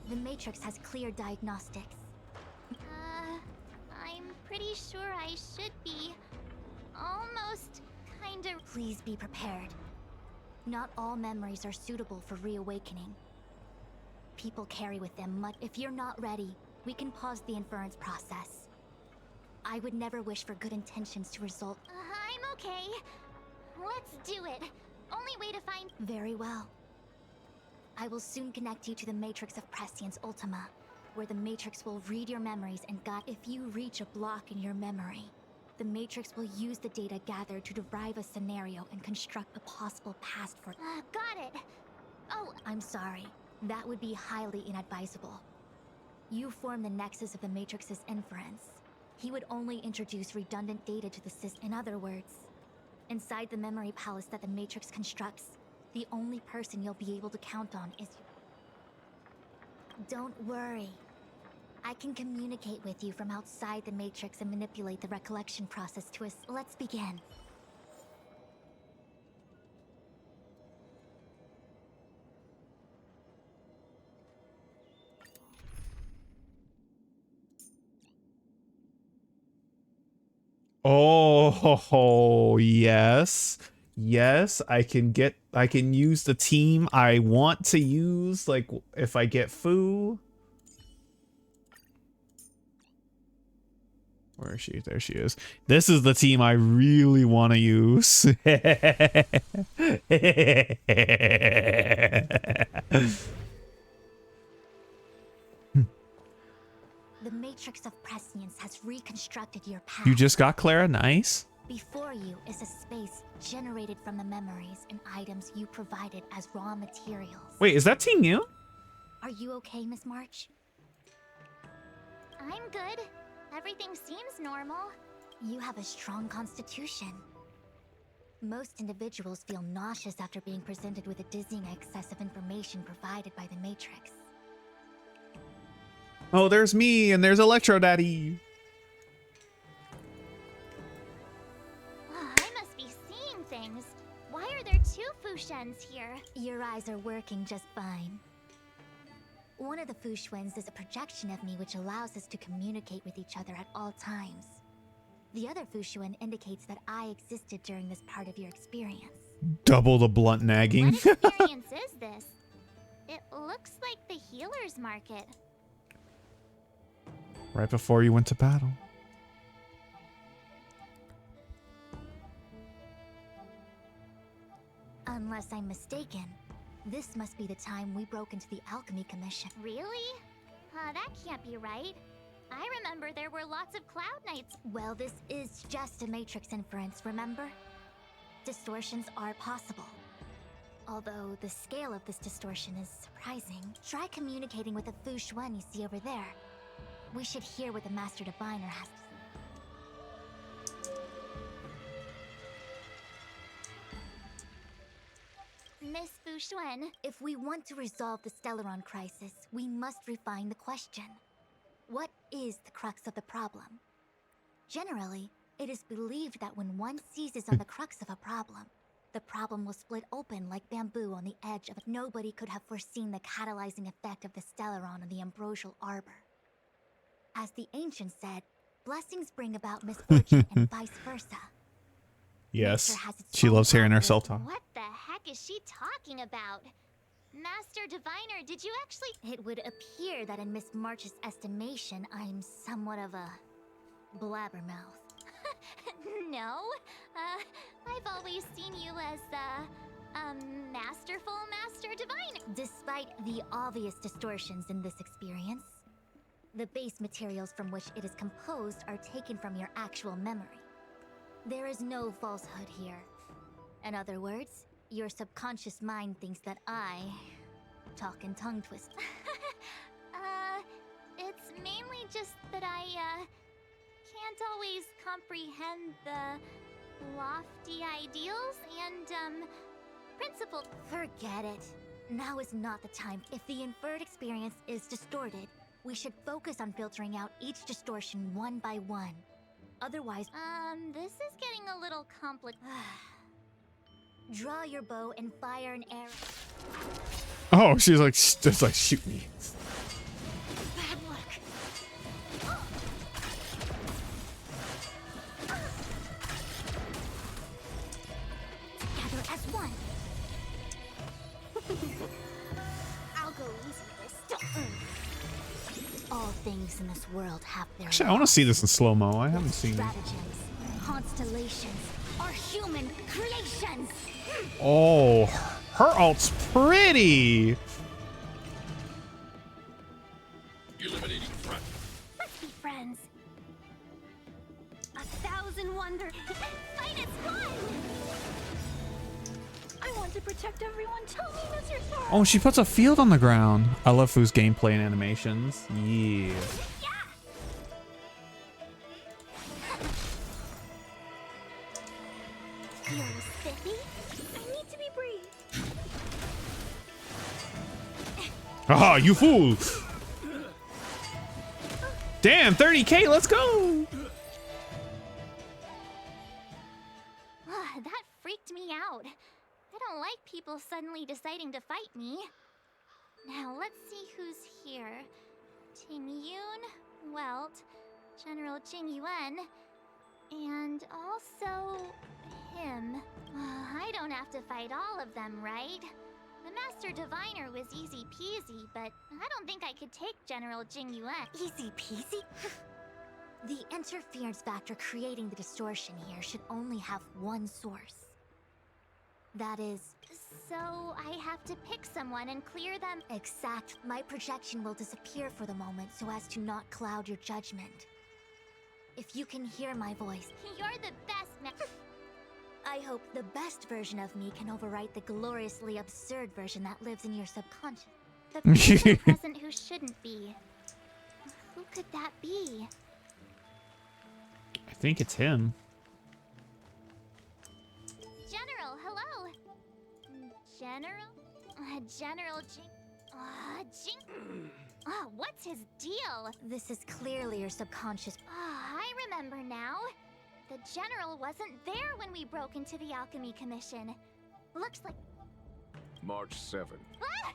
The Matrix has clear diagnostics. I'm pretty sure I should be. Almost, kinda... Please be prepared. Not all memories are suitable for reawakening. People carry with them much... If you're not ready, we can pause the inference process. I would never wish for good intentions to result... I'm okay. Let's do it. Only way to find... Very well. I will soon connect you to the Matrix of Prescience Ultima, where the Matrix will read your memories and guide. If you reach a block in your memory, the Matrix will use the data gathered to derive a scenario and construct a possible past for... got it! Oh, I'm sorry. That would be highly inadvisable. You form the nexus of the Matrix's inference. He would only introduce redundant data to the system. In other words, inside the memory palace that the Matrix constructs, the only person you'll be able to count on is... Don't worry. I can communicate with you from outside the Matrix and manipulate the recollection process to us. Let's begin. Oh, yes. Yes, I can use the team I want to use, like, if I get Fu. Where is she? There she is. This is the team I really want to use. The Matrix of Prescience has reconstructed your past. You just got Clara? Nice. Before you is a space generated from the memories and items you provided as raw materials. Wait, is that Team New? Are you okay, Miss March? I'm good. Everything seems normal. You have a strong constitution. Most individuals feel nauseous after being presented with a dizzying excess of information provided by the Matrix. Oh, there's me, and there's Electro Daddy. I must be seeing things. Why are there two Fu Fushens here. Your eyes are working just fine. One of the Fushens is a projection of me which allows us to communicate with each other at all times. The other Fushuen indicates that I existed during this part of your experience. Double the blunt nagging. What experience is this? It looks like the healer's market. Right before you went to battle. Unless I'm mistaken, this must be the time we broke into the Alchemy Commission. Really? That can't be right. I remember there were lots of Cloud Knights. Well, this is just a Matrix inference, remember? Distortions are possible. Although the scale of this distortion is surprising. Try communicating with the Fushuen you see over there. We should hear what the Master Diviner has to say. Miss Fushuen. If we want to resolve the Stellaron crisis, we must refine the question. What is the crux of the problem? Generally, it is believed that when one seizes on the crux of a problem, the problem will split open like bamboo on the edge of it. Nobody could have foreseen the catalyzing effect of the Stellaron on the ambrosial arbor. As the ancients said, blessings bring about misfortune and vice versa. Yes, she loves hearing herself talk. What the heck is she talking about? Master Diviner, did you actually... It would appear that in Miss March's estimation, I'm somewhat of a blabbermouth. No, I've always seen you as masterful Master Diviner. Despite the obvious distortions in this experience, the base materials from which it is composed are taken from your actual memory. There is no falsehood here. In other words, your subconscious mind thinks that I talk in tongue twist. It's mainly just that I, can't always comprehend the lofty ideals and, principles. Forget it. Now is not the time. If the inferred experience is distorted, we should focus on filtering out each distortion one by one. Otherwise, this is getting a little complicated. Draw your bow and fire an arrow. Oh, she's like, just like, shoot me. Bad luck. Together as one. I'll go easy this time. All things in this world have their Actually, I want to see this in slow-mo. I haven't seen it. stratagems, constellations, or human creations. Oh, her alt's pretty. Eliminating front. Let's be friends. 1,000 wonders. Fight as one. I want to protect everyone. Tell me, Mr. Star. Oh, she puts a field on the ground. I love Fu's gameplay and animations. Yeah. You're spiffy. I need to be brief. Ah, you fool. Damn, 30K, let's go. That freaked me out. I don't like people suddenly deciding to fight me. Now let's see who's here. Ting Yun, Welt, General Jing Yuan, and also him. I don't have to fight all of them, right? The Master Diviner was easy peasy, but I don't think I could take General Jing Yuan. Easy peasy? The interference factor creating the distortion here should only have one source. That is... So I have to pick someone and clear them. Exact. My projection will disappear for the moment so as to not cloud your judgment. If you can hear my voice... You're the best, I hope the best version of me can overwrite the gloriously absurd version that lives in your subconscious. The person present who shouldn't be. Who could that be? I think it's him. General, hello. General? General Jing... what's his deal? This is clearly your subconscious... I remember now. The General wasn't there when we broke into the Alchemy Commission. Looks like... March 7th. What?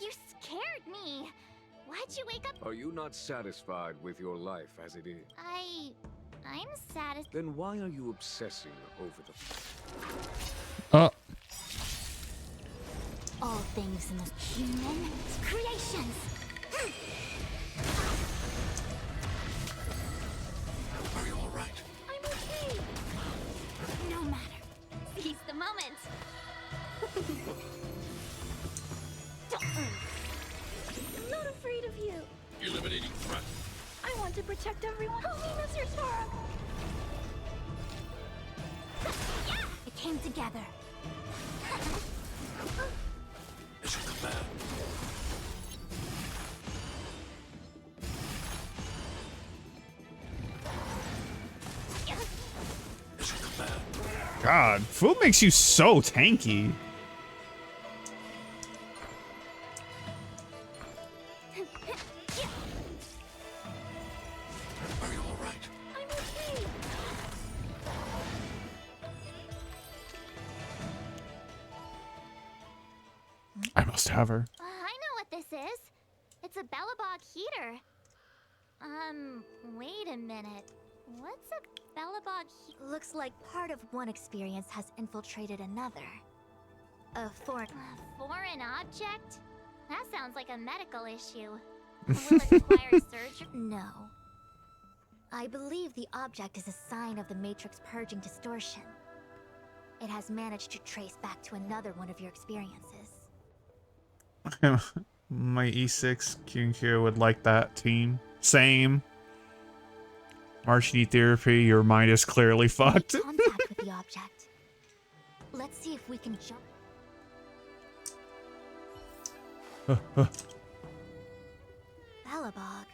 You scared me. Why'd you wake up? Are you not satisfied with your life as it is? I'm satisfied. Then why are you obsessing over the... All things in the human creations. Are you alright? I'm okay. No matter. Seize the moment. I'm not afraid of you. Eliminating threat. I want to protect everyone. Help me, Mr. Storm. Yeah! It came together. Is your command? Is your command? God, food makes you so tanky. Are you alright? I'm okay. I must have her. I know what this is. It's a belabog heater. Wait a minute. What's a belabog heater? Looks like part of one experience has infiltrated another. A foreign object? That sounds like a medical issue. Will it require surgery? No. I believe the object is a sign of the Matrix purging distortion. It has managed to trace back to another one of your experiences. My E6 Q would like that team. Same. Martian therapy, your mind is clearly fucked. Contact with the object. Let's see if we can jump. Belabog.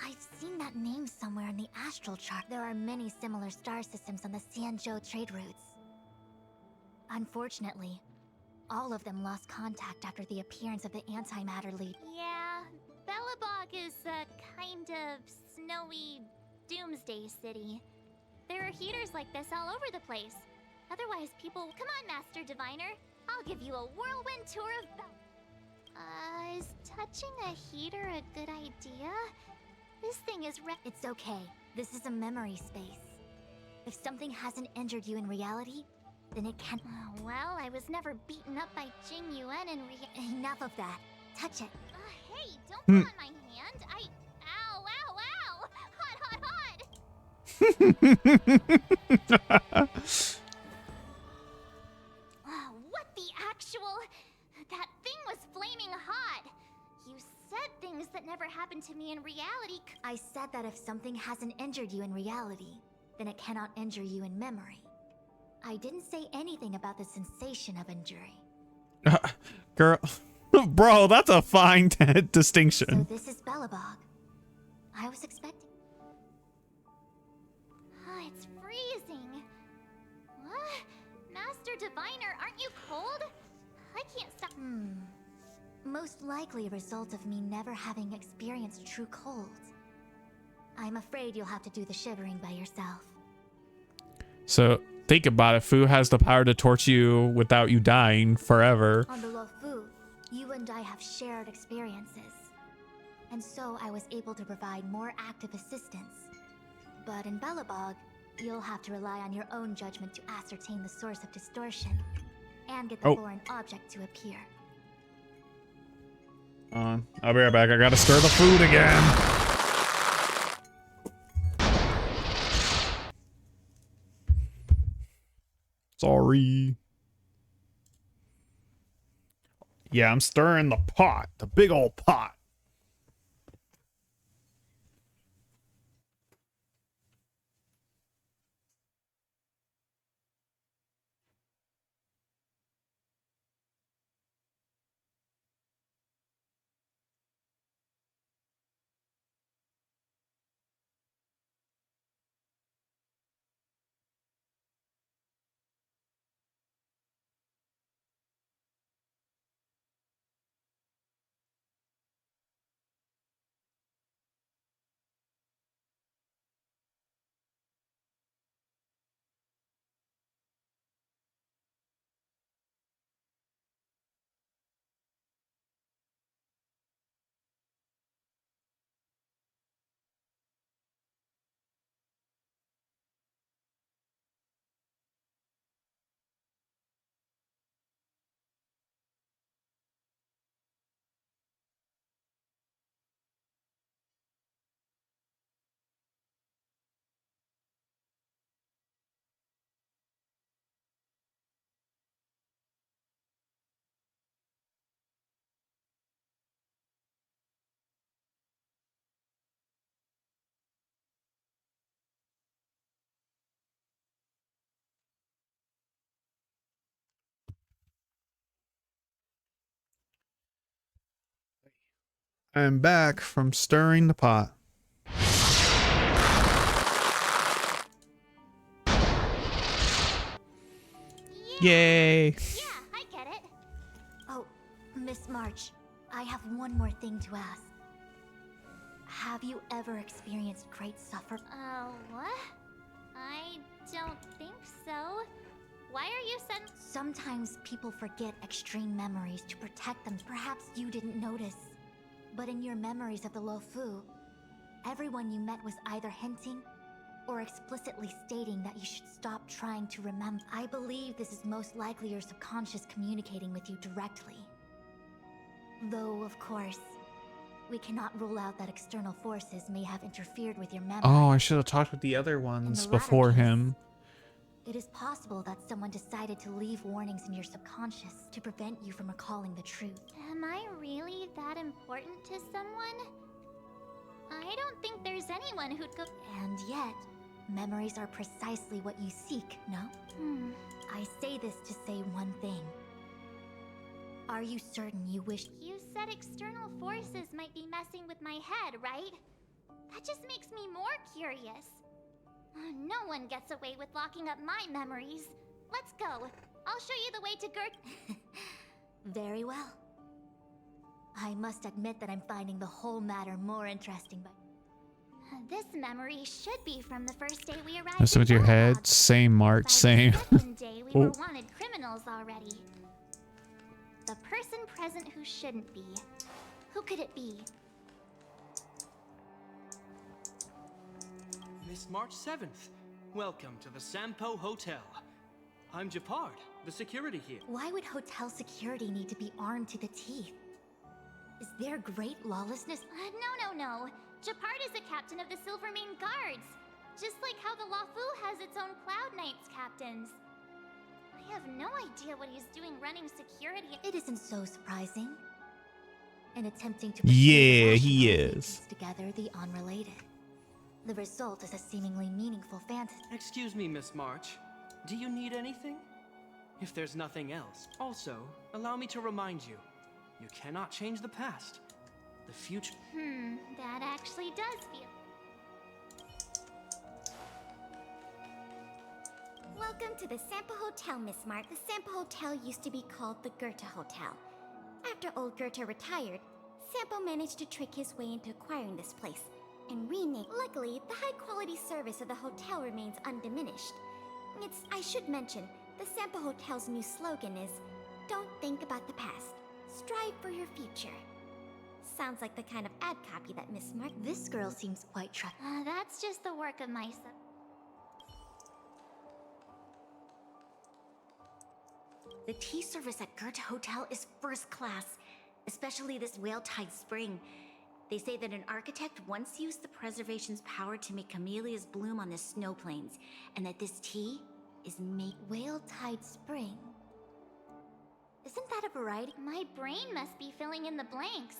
I've seen that name somewhere in the astral chart. There are many similar star systems on the Xianzhou trade routes. Unfortunately, all of them lost contact after the appearance of the antimatter lead. Yeah, Belabog is a kind of snowy doomsday city. There are heaters like this all over the place. Otherwise, people... Come on, Master Diviner. I'll give you a whirlwind tour of is touching a heater a good idea? This thing is It's okay. This is a memory space. If something hasn't injured you in reality, then it can... well, I was never beaten up by Jing Yuan in Enough of that. Touch it. Hey, don't pull on my hand. Ow, ow, ow! Hot, hot, hot! What the actual... That thing was flaming hot! You said things that never happened to me in reality. I said that if something hasn't injured you in reality, then it cannot injure you in memory. I didn't say anything about the sensation of injury. Girl. Bro, that's a fine distinction. So this is Belabog. I was expecting... it's freezing. What? Master Diviner, aren't you cold? I can't stop... Most likely a result of me never having experienced true cold. I'm afraid you'll have to do the shivering by yourself. So, think about it. Fu has the power to torture you without you dying forever. On the Luofu, you and I have shared experiences. And so I was able to provide more active assistance. But in Belabog, you'll have to rely on your own judgment to ascertain the source of distortion. And get the foreign object to appear. I'll be right back. I gotta stir the food again. Sorry. Yeah, I'm stirring the pot. The big old pot. I'm back from stirring the pot. Yay! Yeah, I get it. Oh, Miss March, I have one more thing to ask. Have you ever experienced great suffering? What? I don't think so. Why are you suddenly— Sometimes people forget extreme memories to protect them. Perhaps you didn't notice. But in your memories of the Lofu, everyone you met was either hinting or explicitly stating that you should stop trying to remember. I believe this is most likely your subconscious communicating with you directly. Though, of course, we cannot rule out that external forces may have interfered with your memory. Oh, I should have talked with the other ones before him. It is possible that someone decided to leave warnings in your subconscious to prevent you from recalling the truth. Am I really that important to someone? I don't think there's anyone who'd go— And yet, memories are precisely what you seek, no? I say this to say one thing. Are you certain you wish— You said external forces might be messing with my head, right? That just makes me more curious. No one gets away with locking up my memories. Let's go. I'll show you the way to Gert— Very well. I must admit that I'm finding the whole matter more interesting by— This memory should be from the first day we arrived. Messing with your head? Same, March, same. By the second day, we were wanted criminals already. The person present who shouldn't be. Who could it be? Miss March 7th. Welcome to the Sampo Hotel. I'm Japard, the security here. Why would hotel security need to be armed to the teeth? Is there great lawlessness? No. Japard is the captain of the Silvermane Guards. Just like how the Lafu has its own Cloud Knights captains. I have no idea what he's doing running security. It isn't so surprising. In attempting to Yeah, he is. Together the unrelated. The result is a seemingly meaningful fantasy. Excuse me, Miss March. Do you need anything? If there's nothing else. Also, allow me to remind you, you cannot change the past. The future— That actually does feel— Welcome to the Sampo Hotel, Miss March. The Sampo Hotel used to be called the Goethe Hotel. After old Goethe retired, Sampo managed to trick his way into acquiring this place and rename. Luckily, the high-quality service of the hotel remains undiminished. I should mention, the Sampo Hotel's new slogan is, "Don't think about the past, strive for your future." Sounds like the kind of ad copy that Miss March— This girl seems quite that's just the work of my sub— The tea service at Goethe Hotel is first class, especially this whale-tide spring. They say that an architect once used the preservation's power to make camellias bloom on the snow plains, and that this tea is made— Whale-tide spring? Isn't that a variety? My brain must be filling in the blanks.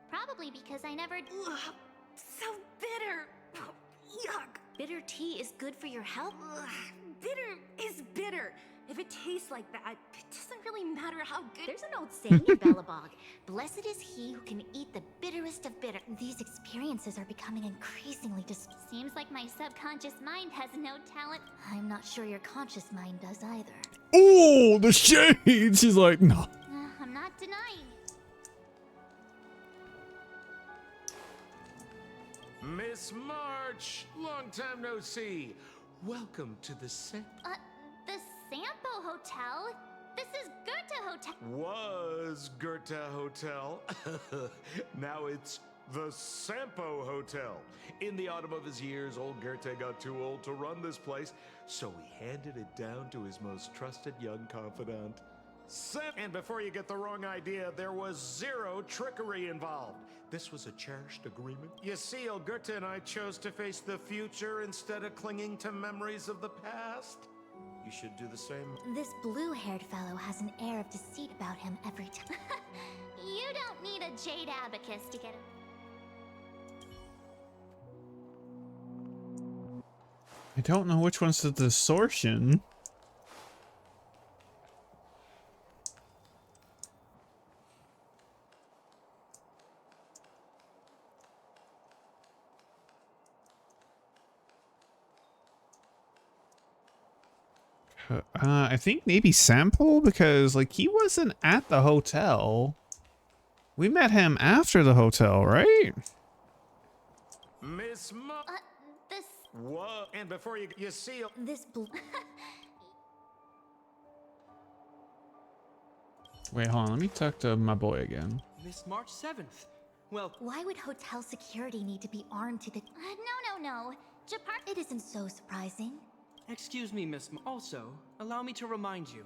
Probably because I never— Ugh, so bitter! Yuck! Bitter tea is good for your health? Ugh, bitter is bitter. If it tastes like that, it doesn't really matter how good— There's an old saying in Belabog, blessed is he who can eat the bitterest of bitter. These experiences are becoming increasingly Seems like my subconscious mind has no talent. I'm not sure your conscious mind does either. Oh, the shades! She's like, no. I'm not denying. Miss March, long time no see. Welcome to the The Sampo Hotel? This is Goethe Hotel. Was Goethe Hotel. Now it's the Sampo Hotel. In the autumn of his years, old Goethe got too old to run this place, so he handed it down to his most trusted young confidant. And before you get the wrong idea, there was zero trickery involved. This was a cherished agreement. You see, old Goethe and I chose to face the future instead of clinging to memories of the past. You should do the same. This blue-haired fellow has an air of deceit about him every time. You don't need a jade abacus to get it. I don't know which one's the distortion. I think maybe Sample, because like he wasn't at the hotel. We met him after the hotel, right? Miss Mo. This. What? And before you seal. This. Wait, hold on. Let me talk to my boy again. Miss March 7th. Well, why would hotel security need to be armed to the? No. Japar. It isn't so surprising. Excuse me, Miss. Also, allow me to remind you.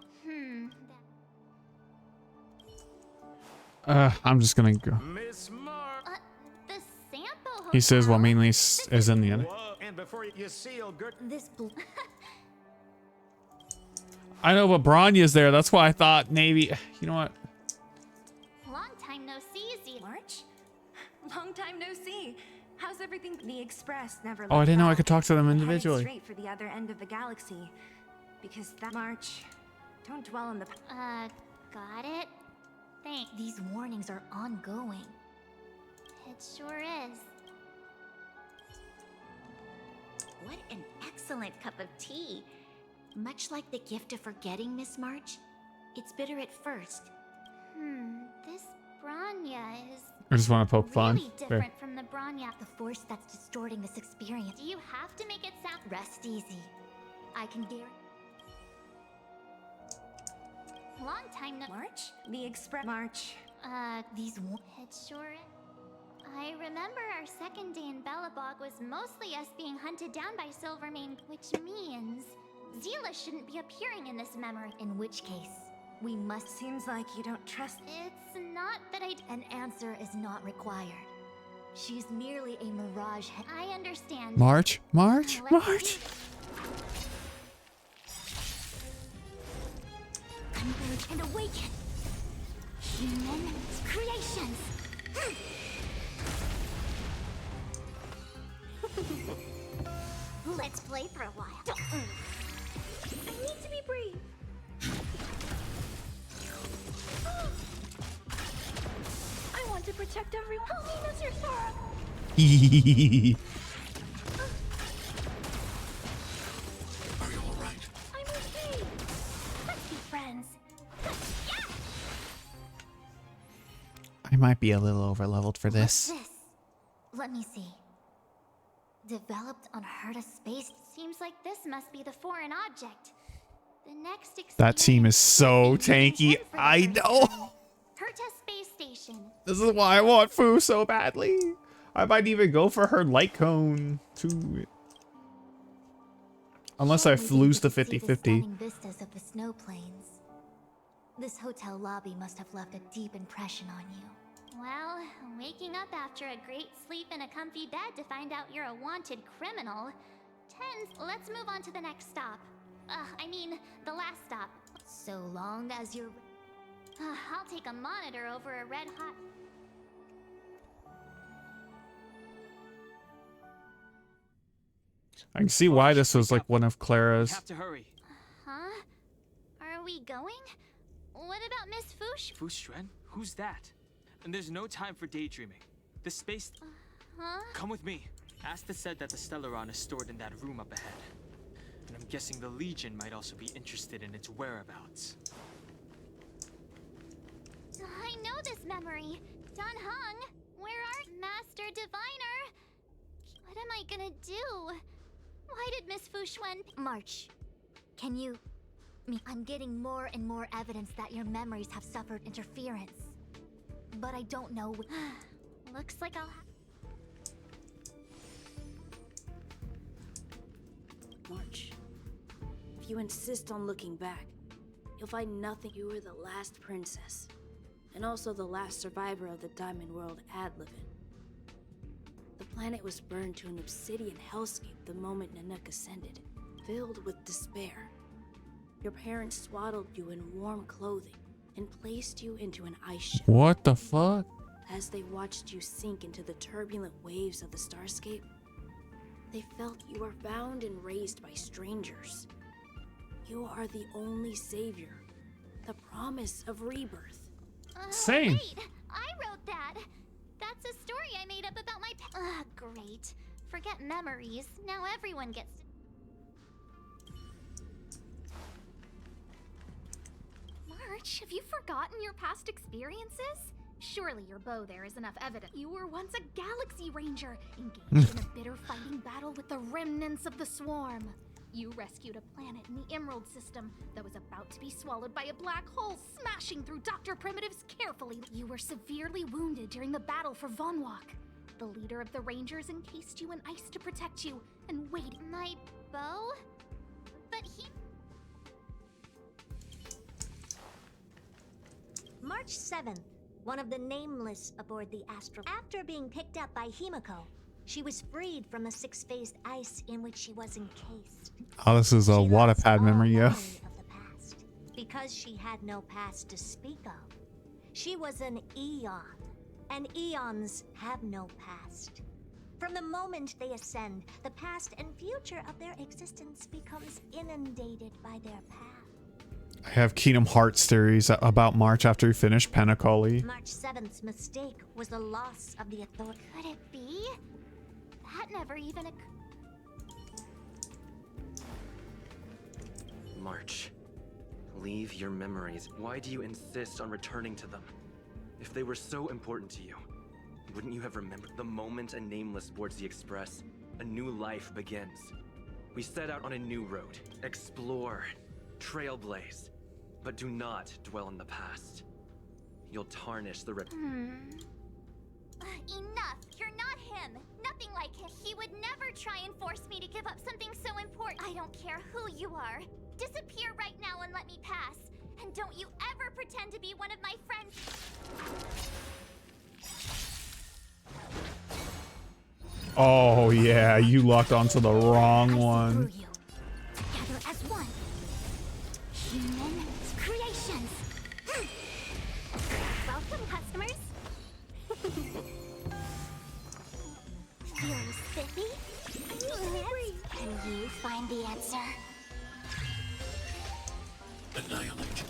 I'm just gonna go. Miss Mar. The Sampo. He says, well, mainly is in the end. And before you seal, this. I know, but Branya's there. That's why I thought maybe. You know what? Long time no see, Z. March? Long time no see. How's everything? The Express never. Oh, I didn't know I could talk to them individually. Straight for the other end of the galaxy, because that March. Don't dwell on the. Got it. Thanks. These warnings are ongoing. It sure is. What an excellent cup of tea. Much like the gift of forgetting, Miss March, it's bitter at first. This Branya is I just want to poke fun. really different from the Branya. The force that's distorting this experience. Do you have to make it sound? Rest easy. I can guarantee. Long time no. March? The Express. March. These. It sure is. I remember our second day in Belabog was mostly us being hunted down by Silvermane, which means Zila shouldn't be appearing in this memory. In which case, we must. Seems like you don't trust. It's not that I. An answer is not required. She's merely a mirage. I understand. March. Converge and awaken. Human creations. Let's play for a while. I need to be brave. I want to protect everyone. Help me, Mr. Sora. Are you all right? I'm okay. Let's be friends. I might be a little over leveled for What's this. this? Let me see. Developed on Herta space. Seems like this must be the foreign object. The next That team is so tanky. I know. Herta space station. This is why I want Fu so badly. I might even go for her light cone too. Unless I lose the 50-50. Vistas of the snow plains. This hotel lobby must have left a deep impression on you. Well, waking up after a great sleep in a comfy bed to find out you're a wanted criminal. Let's move on to the next stop. I mean, the last stop. So long as you're... I'll take a monitor over a red hot... I can see why this was like one of Clara's. We have to hurry. Huh? Are we going? What about Miss Fush? Fushren? Who's that? And there's no time for daydreaming. The space... Huh? Come with me. Asta said that the Stellaron is stored in that room up ahead. And I'm guessing the Legion might also be interested in its whereabouts. I know this memory. Dun Hung, where are Master Diviner? What am I gonna do? Why did Miss Fushwen... March, can you... I'm getting more and more evidence that your memories have suffered interference. But I don't know... Looks like I'll have... March, if you insist on looking back, you'll find nothing. You were the last princess, and also the last survivor of the Diamond World Adlevin. The planet was burned to an obsidian hellscape the moment Nanook ascended, filled with despair. Your parents swaddled you in warm clothing and placed you into an ice ship. What the fuck? As they watched you sink into the turbulent waves of the starscape, they felt you were found and raised by strangers. You are the only savior, the promise of rebirth. Same. Wait, I wrote that. That's a story I made up about my great. Forget memories. Now everyone gets... March, have you forgotten your past experiences? Surely your bow there is enough evidence. You were once a Galaxy Ranger, engaged in a bitter fighting battle with the remnants of the Swarm. You rescued a planet in the Emerald System that was about to be swallowed by a black hole, smashing through Dr. Primitive's carefully. You were severely wounded during the battle for Von Walk. The leader of the Rangers encased you in ice to protect you, and waiting. My bow? But he... March 7th, one of the Nameless aboard the Astro. After being picked up by Himiko, she was freed from the six-phased ice in which she was encased. Oh, this is a Wattpad memory, yeah. Of the past. Because she had no past to speak of, she was an Eon, and Eons have no past. From the moment they ascend, the past and future of their existence becomes inundated by their path. I have Kingdom Hearts theories about March after he finished Pentacoli. March 7th's mistake was the loss of the authority. Could it be? That never even March, leave your memories. Why do you insist on returning to them? If they were so important to you, wouldn't you have remembered the moment a Nameless boards the Express? A new life begins. We set out on a new road. Explore, trailblaze, but do not dwell in the past. You'll tarnish the Enough! You're not him! Nothing like him! He would never try and force me to give up something so important! I don't care who you are! Disappear right now and let me pass! And don't you ever pretend to be one of my friends! Oh yeah, you locked onto the wrong one. Together as one! Human creations! Welcome, customers! Feeling spiffy? Can you find the answer? Annihilate.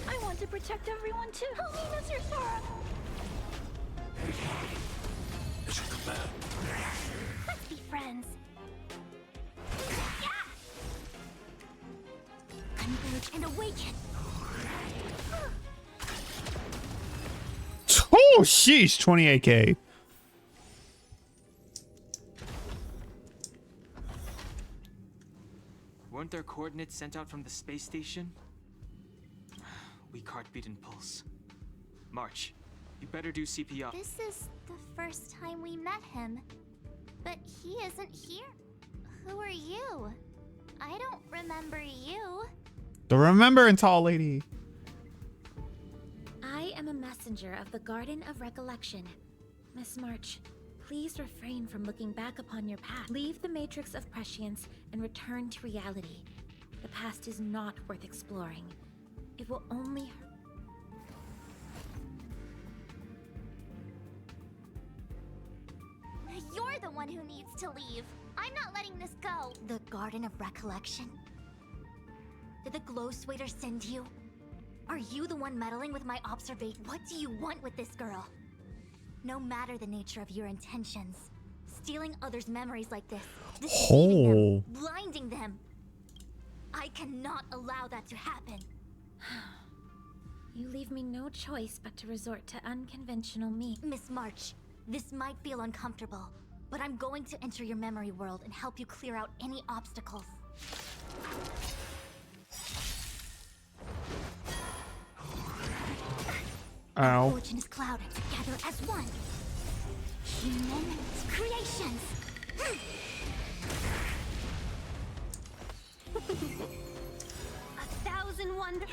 I want to protect everyone too! Help me, Mr. Sora! As you command. Let's be friends. Converge and awaken! Oh sheesh, 28k. Weren't there coordinates sent out from the space station? Weak heartbeat and pulse. March, you better do CPR. This is the first time we met him. But he isn't here. Who are you? I don't remember you. The remembering tall lady. I am a messenger of the Garden of Recollection. Miss March, please refrain from looking back upon your past. Leave the matrix of prescience and return to reality. The past is not worth exploring. It will only... You're the one who needs to leave. I'm not letting this go. The Garden of Recollection? Did the Glow Swader send you? Are you the one meddling with my observation? What do you want with this girl? No matter the nature of your intentions, stealing others' memories like this, deceiving them, blinding them, I cannot allow that to happen. You leave me no choice but to resort to unconventional means. Miss March, this might feel uncomfortable, but I'm going to enter your memory world and help you clear out any obstacles. Ow. Fortune is clouded together as one. Human creations. 1,000 wonders.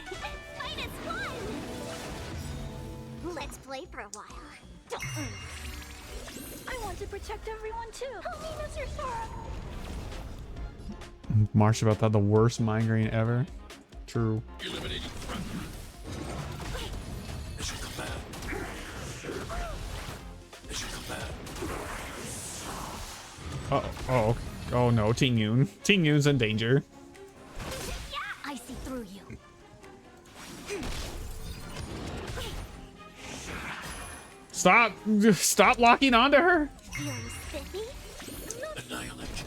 Fight as one. Let's play for a while. I want to protect everyone too. Help me, Mr. Sora. Marsh about that, the worst migraine ever. True. Eliminating threat. As you command. As you command. Oh no, Ting Yun. Ting Yun's in danger. I see through you. Stop locking onto her. Feeling spiffy? Annihilate.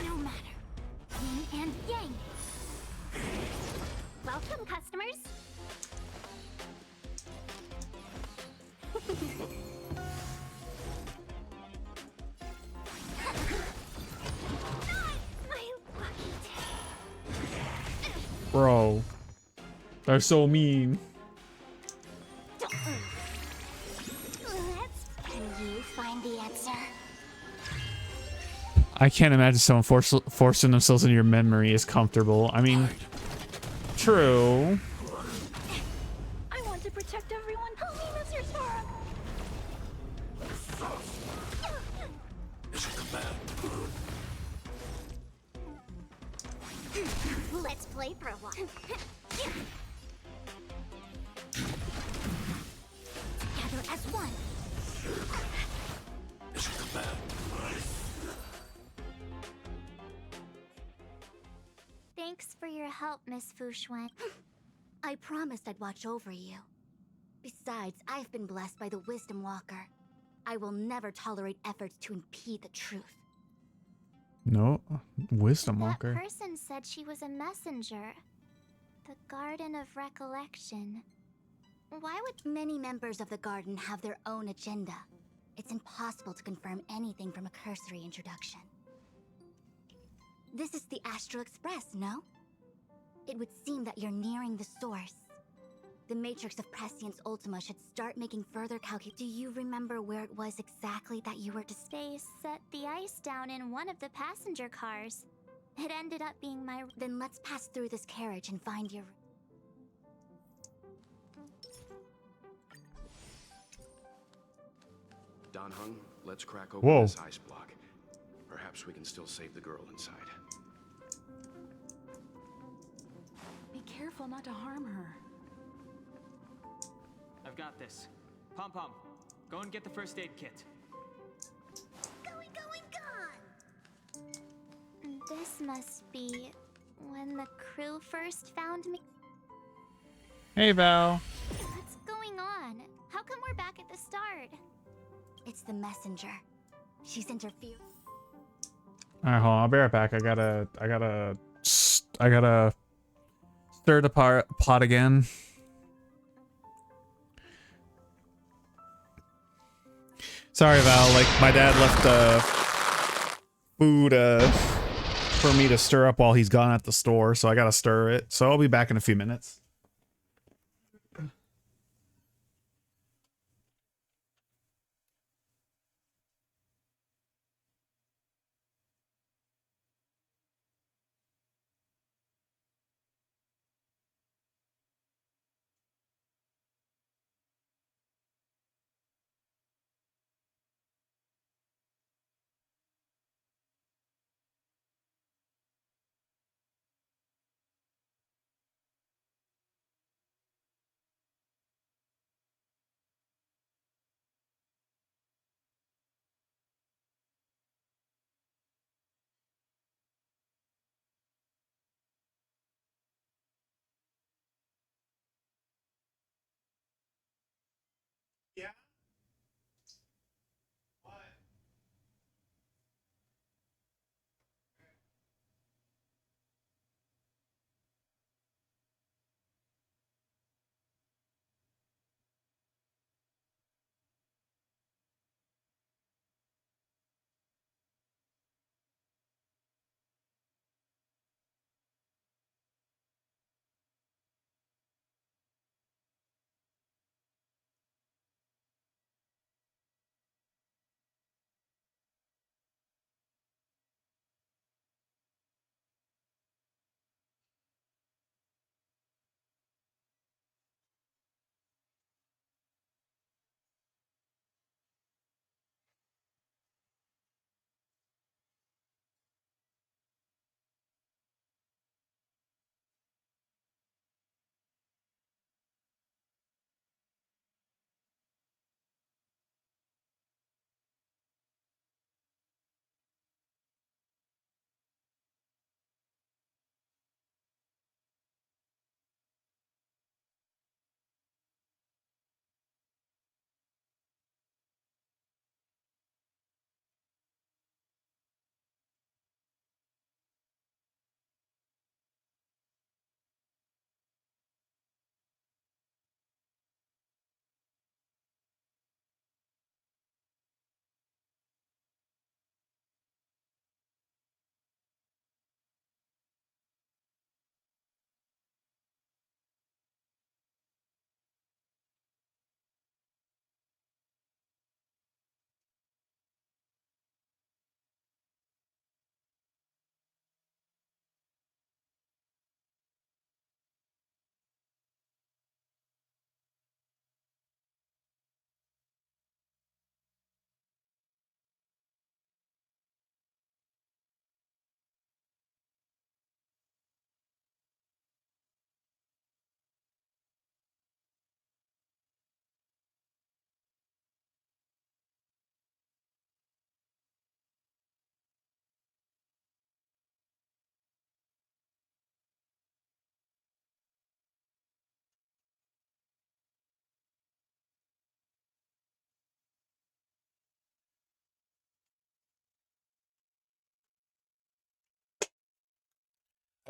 No matter. Welcome, customers. My lucky day. Bro. They're so mean. Can you find the answer? I can't imagine someone forcing themselves into your memory is comfortable. I mean, true. I want to protect everyone. Help me, Mr. Sora. Mission command. Let's play for a while. Together as one. Mission command. Thanks for your help, Miss Fushuen. I promised I'd watch over you. Besides, I've been blessed by the Wisdom Walker. I will never tolerate efforts to impede the truth. No, Wisdom That Walker. person said she was a messenger. The Garden of Recollection. Why would many members of the Garden have their own agenda? It's impossible to confirm anything from a cursory introduction. This is the Astral Express, no? It would seem that you're nearing the source. The matrix of Prescience Ultima should start making further calculations. Do you remember where it was exactly that you were to They set the ice down in one of the passenger cars. It ended up being my... Then let's pass through this carriage and find your... Don Hung, let's crack open Whoa. this ice block. Perhaps we can still save the girl inside. Be careful not to harm her. I've got this. Pom Pom, go and get the first aid kit. Going, gone! This must be when the crew first found me. Hey, Val. What's going on? How come we're back at the start? It's the messenger. She's interfering. All right, hold on. I'll be right back. I gotta stir the pot again. Sorry, Val. Like, my dad left food for me to stir up while he's gone at the store, so I gotta stir it. So I'll be back in a few minutes.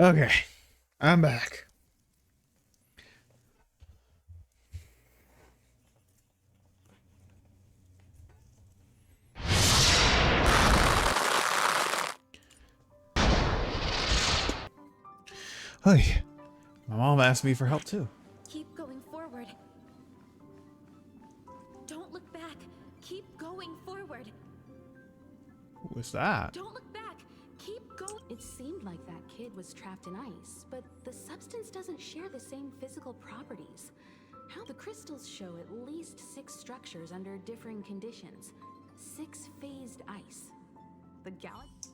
Okay, I'm back. Hey, my mom asked me for help too. Keep going forward. Don't look back. Keep going forward. Who was that? Don't look back. Keep going. It seemed like that kid was trapped in ice, but the substance doesn't share the same physical properties. How the crystals show at least 6 structures under differing conditions. 6-phased ice. The galaxy.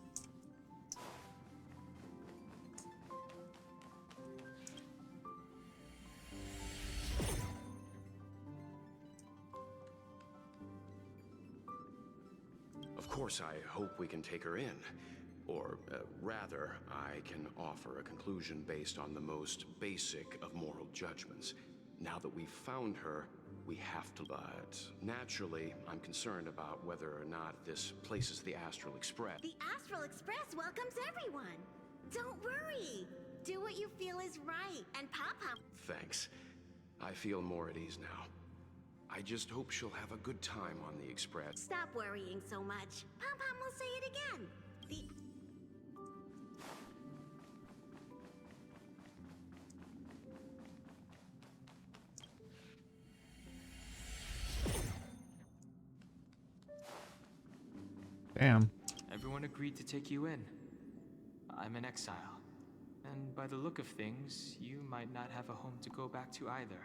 Of course, I hope we can take her in. Or, rather, I can offer a conclusion based on the most basic of moral judgments. Now that we've found her, we have to. But naturally, I'm concerned about whether or not this places the Astral Express. The Astral Express welcomes everyone. Don't worry. Do what you feel is right, and Pop-Pop. Thanks. I feel more at ease now. I just hope she'll have a good time on the Express. Stop worrying so much. Pop-Pop will say it again. Damn. Everyone agreed to take you in. I'm in exile. And by the look of things, you might not have a home to go back to either.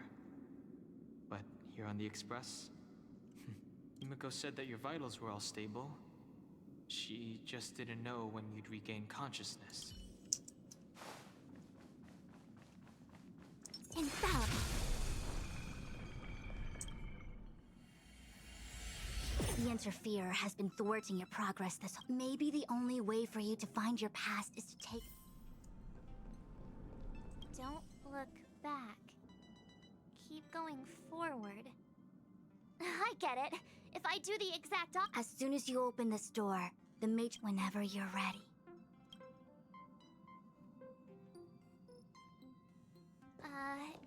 But here on the Express, Yumiko said that your vitals were all stable. She just didn't know when you'd regain consciousness. Infallible. The Interferer has been thwarting your progress this whole. Maybe the only way for you to find your past is to take. Don't look back. Keep going forward. I get it. If I do the exact opposite. As soon as you open this door, the mage. Whenever you're ready.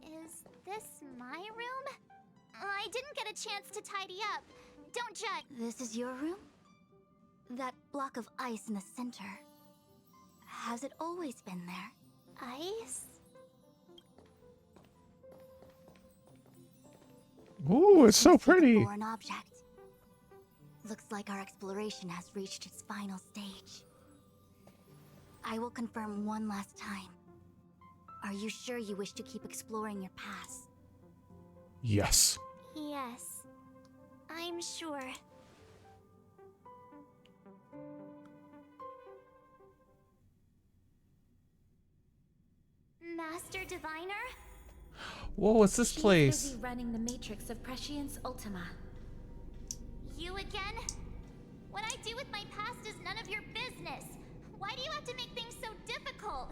Is this my room? I didn't get a chance to tidy up. Don't judge. This is your room? That block of ice in the center. Has it always been there? Ice? Ooh, it's so pretty. Foreign object. Looks like our exploration has reached its final stage. I will confirm one last time. Are you sure you wish to keep exploring your past? Yes. Yes. I'm sure. Master Diviner? Whoa, what's this She's place? busy running the matrix of Prescience Ultima. You again? What I do with my past is none of your business. Why do you have to make things so difficult?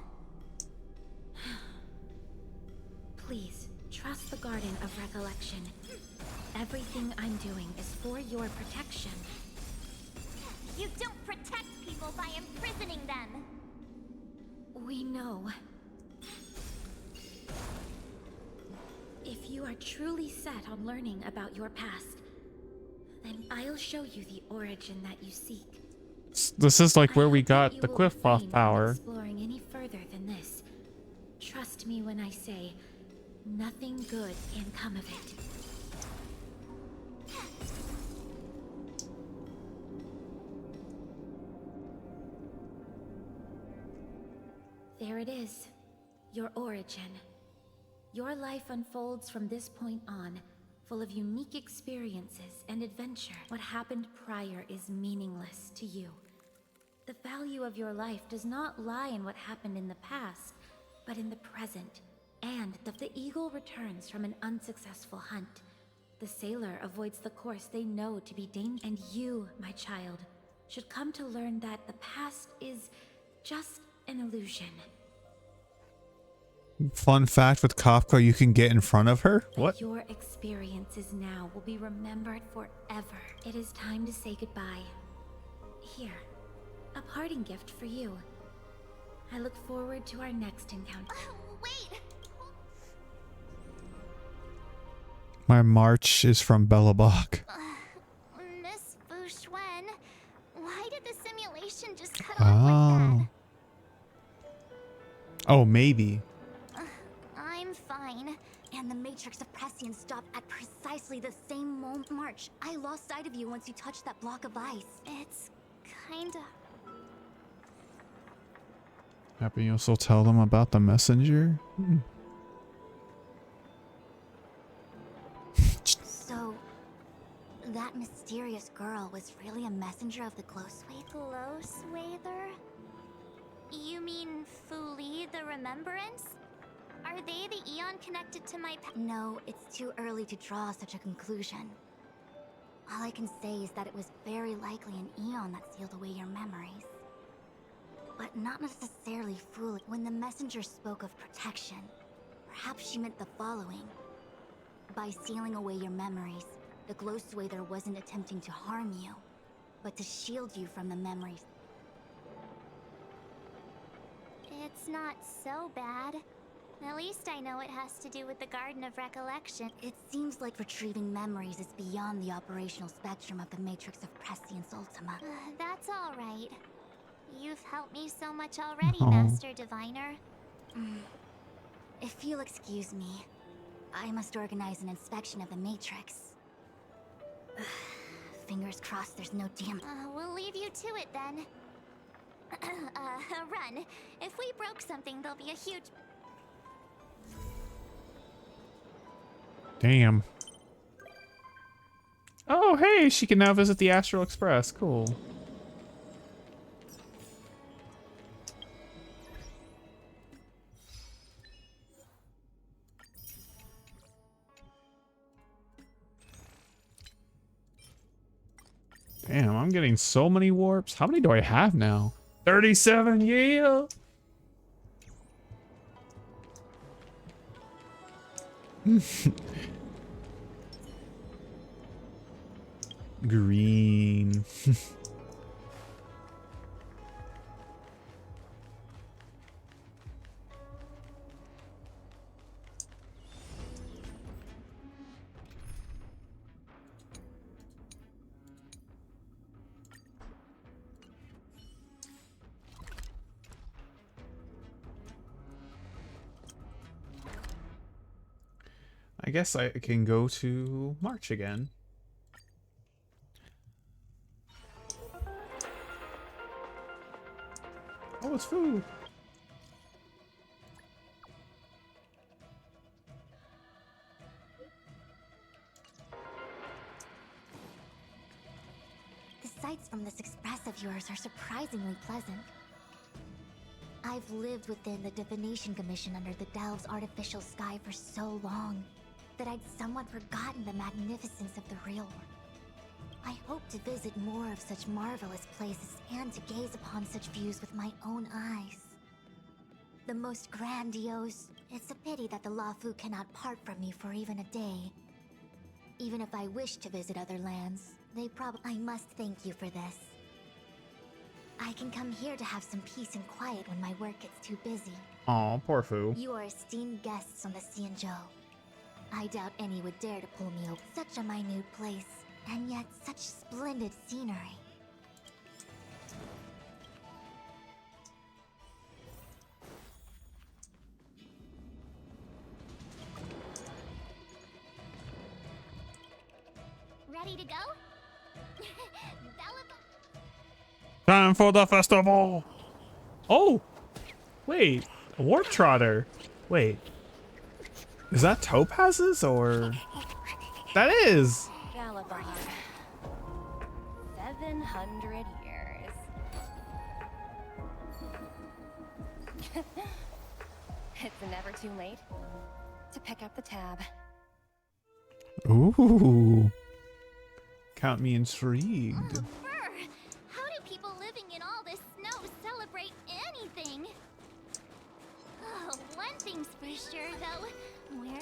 Please, trust the Garden of Recollection. Everything I'm doing is for your protection. You don't protect people by imprisoning them. We know. If you are truly set on learning about your past, then I'll show you the origin that you seek. This is like where we got the quiff off power. Exploring any further than this. Trust me when I say, nothing good can come of it. There it is, your origin. Your life unfolds from this point on, full of unique experiences and adventure. What happened prior is meaningless to you. The value of your life does not lie in what happened in the past, but in the present. And the eagle returns from an unsuccessful hunt. The sailor avoids the course they know to be dangerous. And you, my child, should come to learn that the past is just an illusion. Fun fact with Kafka, you can get in front of her? What? Your experiences now will be remembered forever. It is time to say goodbye. Here, a parting gift for you. I look forward to our next encounter. Wait! My march is from belabog. Miss Fushuen, why did the simulation just cut off like that? Oh, maybe. I'm fine. And the Matrix of Prescience stopped at precisely the same march. I lost sight of you once you touched that block of ice. It's kinda... Happy you also tell them about the messenger? So, that mysterious girl was really a messenger of the Glowswather? Glowswather? You mean Fuli the Remembrance? Are they the Eon connected to my No, it's too early to draw such a conclusion. All I can say is that it was very likely an Eon that sealed away your memories. But not necessarily Fuli. When the messenger spoke of protection, perhaps she meant the following. By sealing away your memories, the Glowswather wasn't attempting to harm you, but to shield you from the memories. It's not so bad. At least I know it has to do with the Garden of Recollection. It seems like retrieving memories is beyond the operational spectrum of the Matrix of Prescience Ultima. That's all right. You've helped me so much already, Oh. Master Diviner. If you'll excuse me, I must organize an inspection of the Matrix. Fingers crossed there's no damn... We'll leave you to it then. Run. If we broke something, there'll be a huge... Damn. Oh, hey, she can now visit the Astral Express. Cool. Damn, I'm getting so many warps. How many do I have now? 37, yeah! Green. I guess I can go to March again. Oh, it's food. The sights from this express of yours are surprisingly pleasant. I've lived within the Divination Commission under the Delves' artificial sky for so long that I'd somewhat forgotten the magnificence of the real world. I hope to visit more of such marvelous places and to gaze upon such views with my own eyes. The most grandiose. It's a pity that the Lafu cannot part from me for even a day. Even if I wish to visit other lands, I must thank you for this. I can come here to have some peace and quiet when my work gets too busy. Aw, poor Fu. You are esteemed guests on the Xianzhou. I doubt any would dare to pull me over. Such a minute place, and yet such splendid scenery. Ready to go? Time for the festival! Oh! Wait, a Warp Trotter. Wait. Is that Topaz's or... That is! Belabog. 700 years. It's never too late to pick up the tab. Ooh. Count me intrigued. How do people living in all this snow celebrate anything? Oh, one thing's for sure, though. Where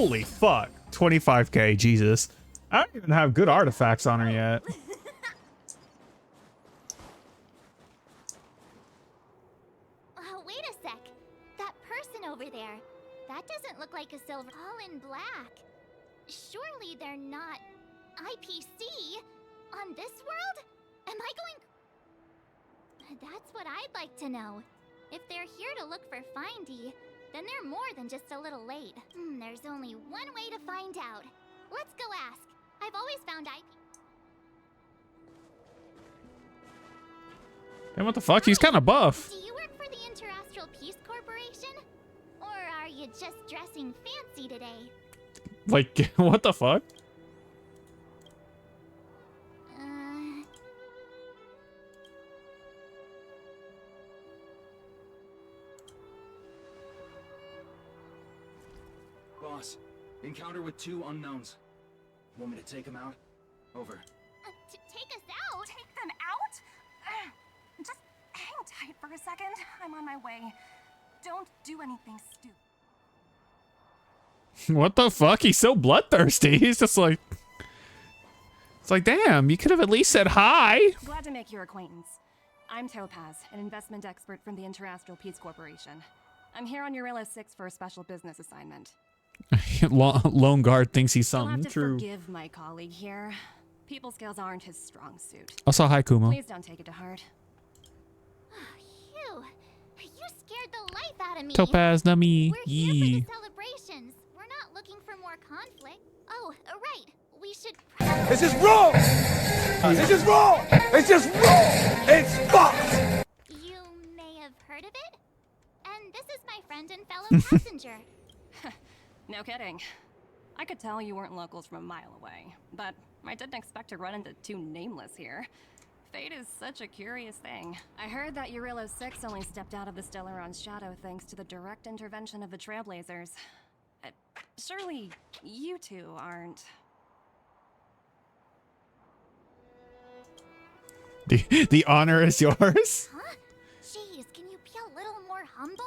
Holy fuck. 25k, Jesus. I don't even have good artifacts on her yet. Wait a sec. That person over there. That doesn't look like a silver. All in black. Surely they're not IPC on this world? Am I going... That's what I'd like to know. If they're here to look for Findy, then they're more than just a little late. There's only one way to find out. Let's go ask. I've always found IP... And what the fuck? He's kind of buff. Do you work for the Interastral Peace Corporation? Or are you just dressing fancy today? Like, what the fuck? Boss, encounter with 2 unknowns. Want me to take them out? Over. Take us out? Take them out? Just hang tight for a second. I'm on my way. Don't do anything stupid. What the fuck? He's so bloodthirsty. He's just like... It's like, damn, you could have at least said hi. Glad to make your acquaintance. I'm Topaz, an investment expert from the Interastral Peace Corporation. I'm here on Eurilla 6 for a special business assignment. Lone Guard thinks he's You'll have something. to True. forgive my colleague here. People skills aren't his strong suit. Also, hi, Kumo. Please don't take it to heart. Phew. You scared the life out of me. Topaz, Nami. We're here for the celebrations. We're not looking for more conflict. Oh, right. We should... This is wrong! This is wrong! It's just wrong! It's fucked! You may have heard of it? And this is my friend and fellow passenger. No kidding. I could tell you weren't locals from a mile away, but I didn't expect to run into 2 nameless here. Fate is such a curious thing. I heard that Eurilla 6 only stepped out of the Stellaron's shadow thanks to the direct intervention of the Trailblazers. Surely you 2 aren't... The honor is yours. Huh? Jeez, can you be a little more humble?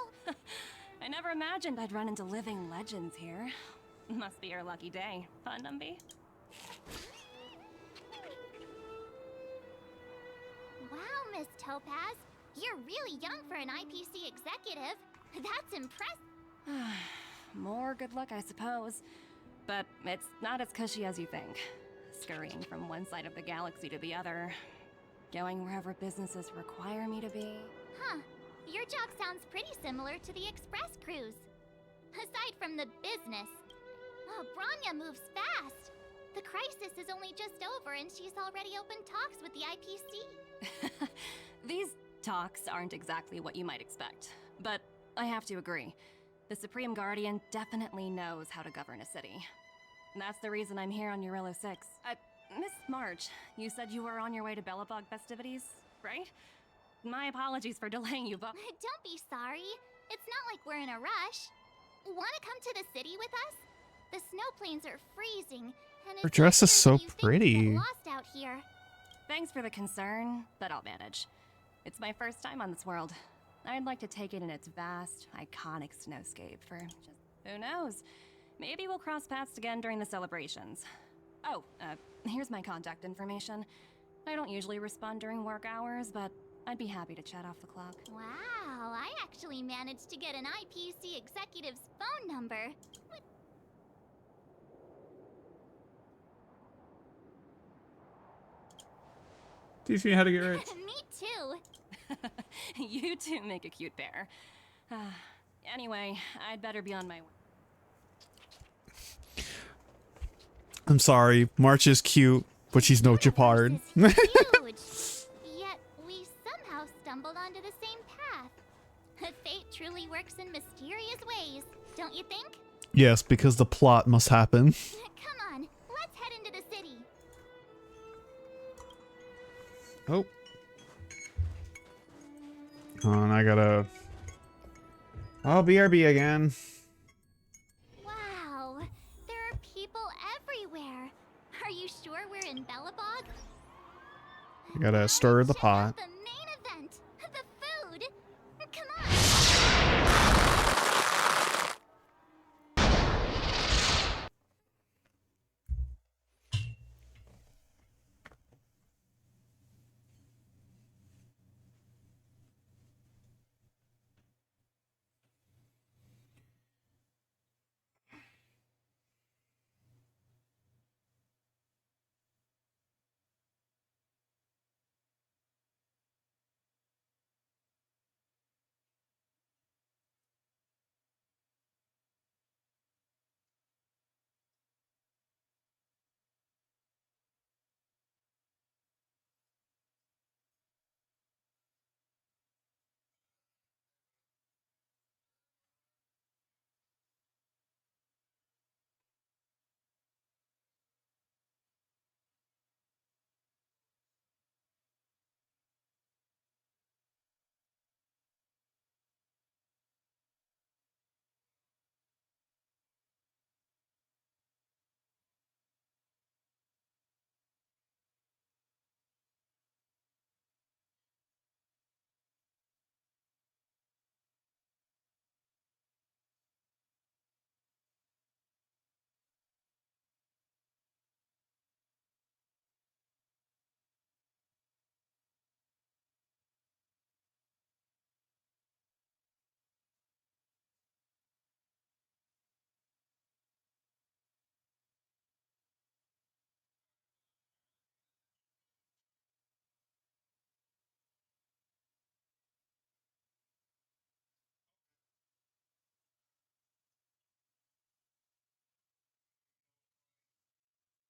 I never imagined I'd run into living legends here. Must be your lucky day, huh, Numby? Wow, Miss Topaz. You're really young for an IPC executive. That's impressive. More good luck, I suppose. But it's not as cushy as you think. Scurrying from one side of the galaxy to the other. Going wherever businesses require me to be. Huh. Your job sounds pretty similar to the express cruise. Aside from the business. Oh, Branya moves fast. The crisis is only just over and she's already opened talks with the IPC. These talks aren't exactly what you might expect. But I have to agree. The Supreme Guardian definitely knows how to govern a city. And that's the reason I'm here on Eurilla 6. Miss March, you said you were on your way to Belabog festivities, right? My apologies for delaying you, but... Don't be sorry. It's not like we're in a rush. Want to come to the city with us? The snow plains are freezing, and Her dress is so pretty. Lost out here. Thanks for the concern, but I'll manage. It's my first time on this world. I'd like to take it in its vast, iconic snowscape for just... who knows? Maybe we'll cross paths again during the celebrations. Oh, here's my contact information. I don't usually respond during work hours, but I'd be happy to chat off the clock. Wow, I actually managed to get an IPC executive's phone number. Teach me how to get rich. Me too. You two make a cute pair. Anyway, I'd better be on my way. I'm sorry. March is cute, but she's no Japard. Huge. Yet we somehow stumbled onto the same path. Fate truly works in mysterious ways, don't you think? Yes, because the plot must happen. Come on, let's head into the city. Oh. Hold on, I gotta... Oh, BRB again. Wow, there are people everywhere. Are you sure we're in Belabog? I gotta stir the pot. The main event, the food. Come on.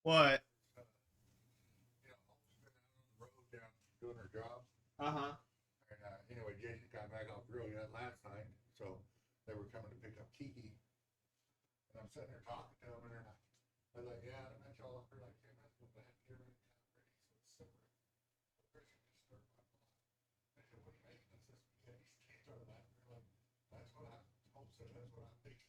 What? Doing her job. Uh-huh. And anyway, Jason got back off real yet last night, so they were coming to pick up Kiki. And I'm sitting there talking to them, and they're like, I was like, yeah, I met y'all up here like 10 minutes ago, but you're ready, so it's separate. So Christian just started my blood. I said, what are you making? This spaghetti skate or that? And they're like, that's what I hope so, that's what I'm thinking.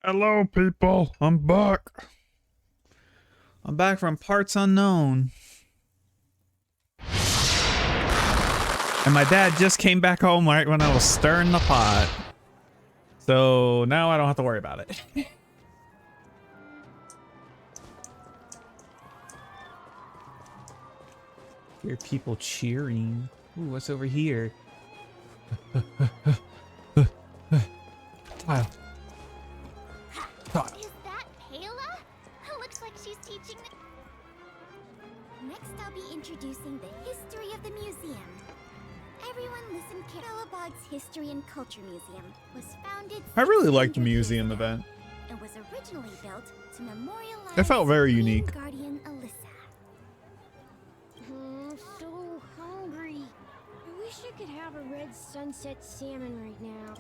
Hello, people. I'm back. I'm back from parts unknown. And my dad just came back home right when I was stirring the pot. So now I don't have to worry about it. Hear people cheering. Ooh, what's over here? Tile. Is that Payla? Looks like she's teaching the... Next, I'll be introducing the history of the museum. Everyone listen carefully. Belabog's History and Culture Museum was founded... I really liked the museum event. It was originally built to memorialize... It felt very unique. Guardian Alyssa. I'm so hungry. I wish I could have a red sunset salmon right now.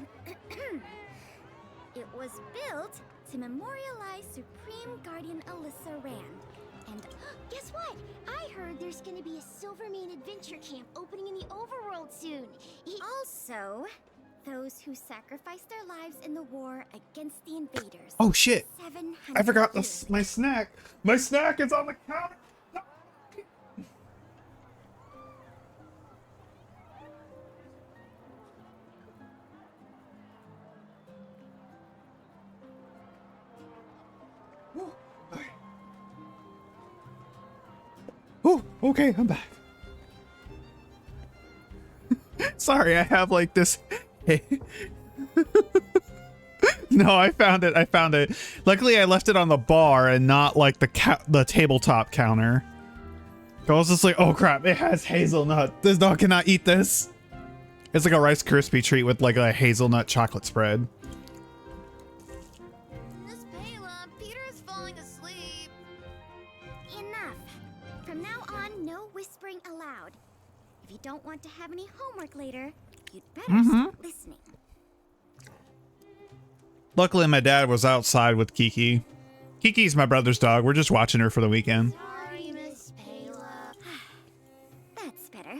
It was built to memorialize Supreme Guardian Alyssa Rand. And guess what? I heard there's gonna be a Silvermane adventure camp opening in the overworld soon. Also, those who sacrificed their lives in the war against the invaders. Oh shit! 700 I forgot years. my snack. My snack is on the counter. Oh, okay, I'm back. Sorry, I have like this. No, I found it. I found it. Luckily, I left it on the bar and not like the tabletop counter. I was just like, oh crap, it has hazelnut. This dog cannot eat this. It's like a Rice Krispie treat with like a hazelnut chocolate spread. Miss Payla, Peter's falling asleep. Enough. From now on, no whispering aloud. If you don't want to have any homework later, you'd better start listening. Luckily, my dad was outside with Kiki. Kiki's my brother's dog. We're just watching her for the weekend. Sorry, Miss Payla. That's better.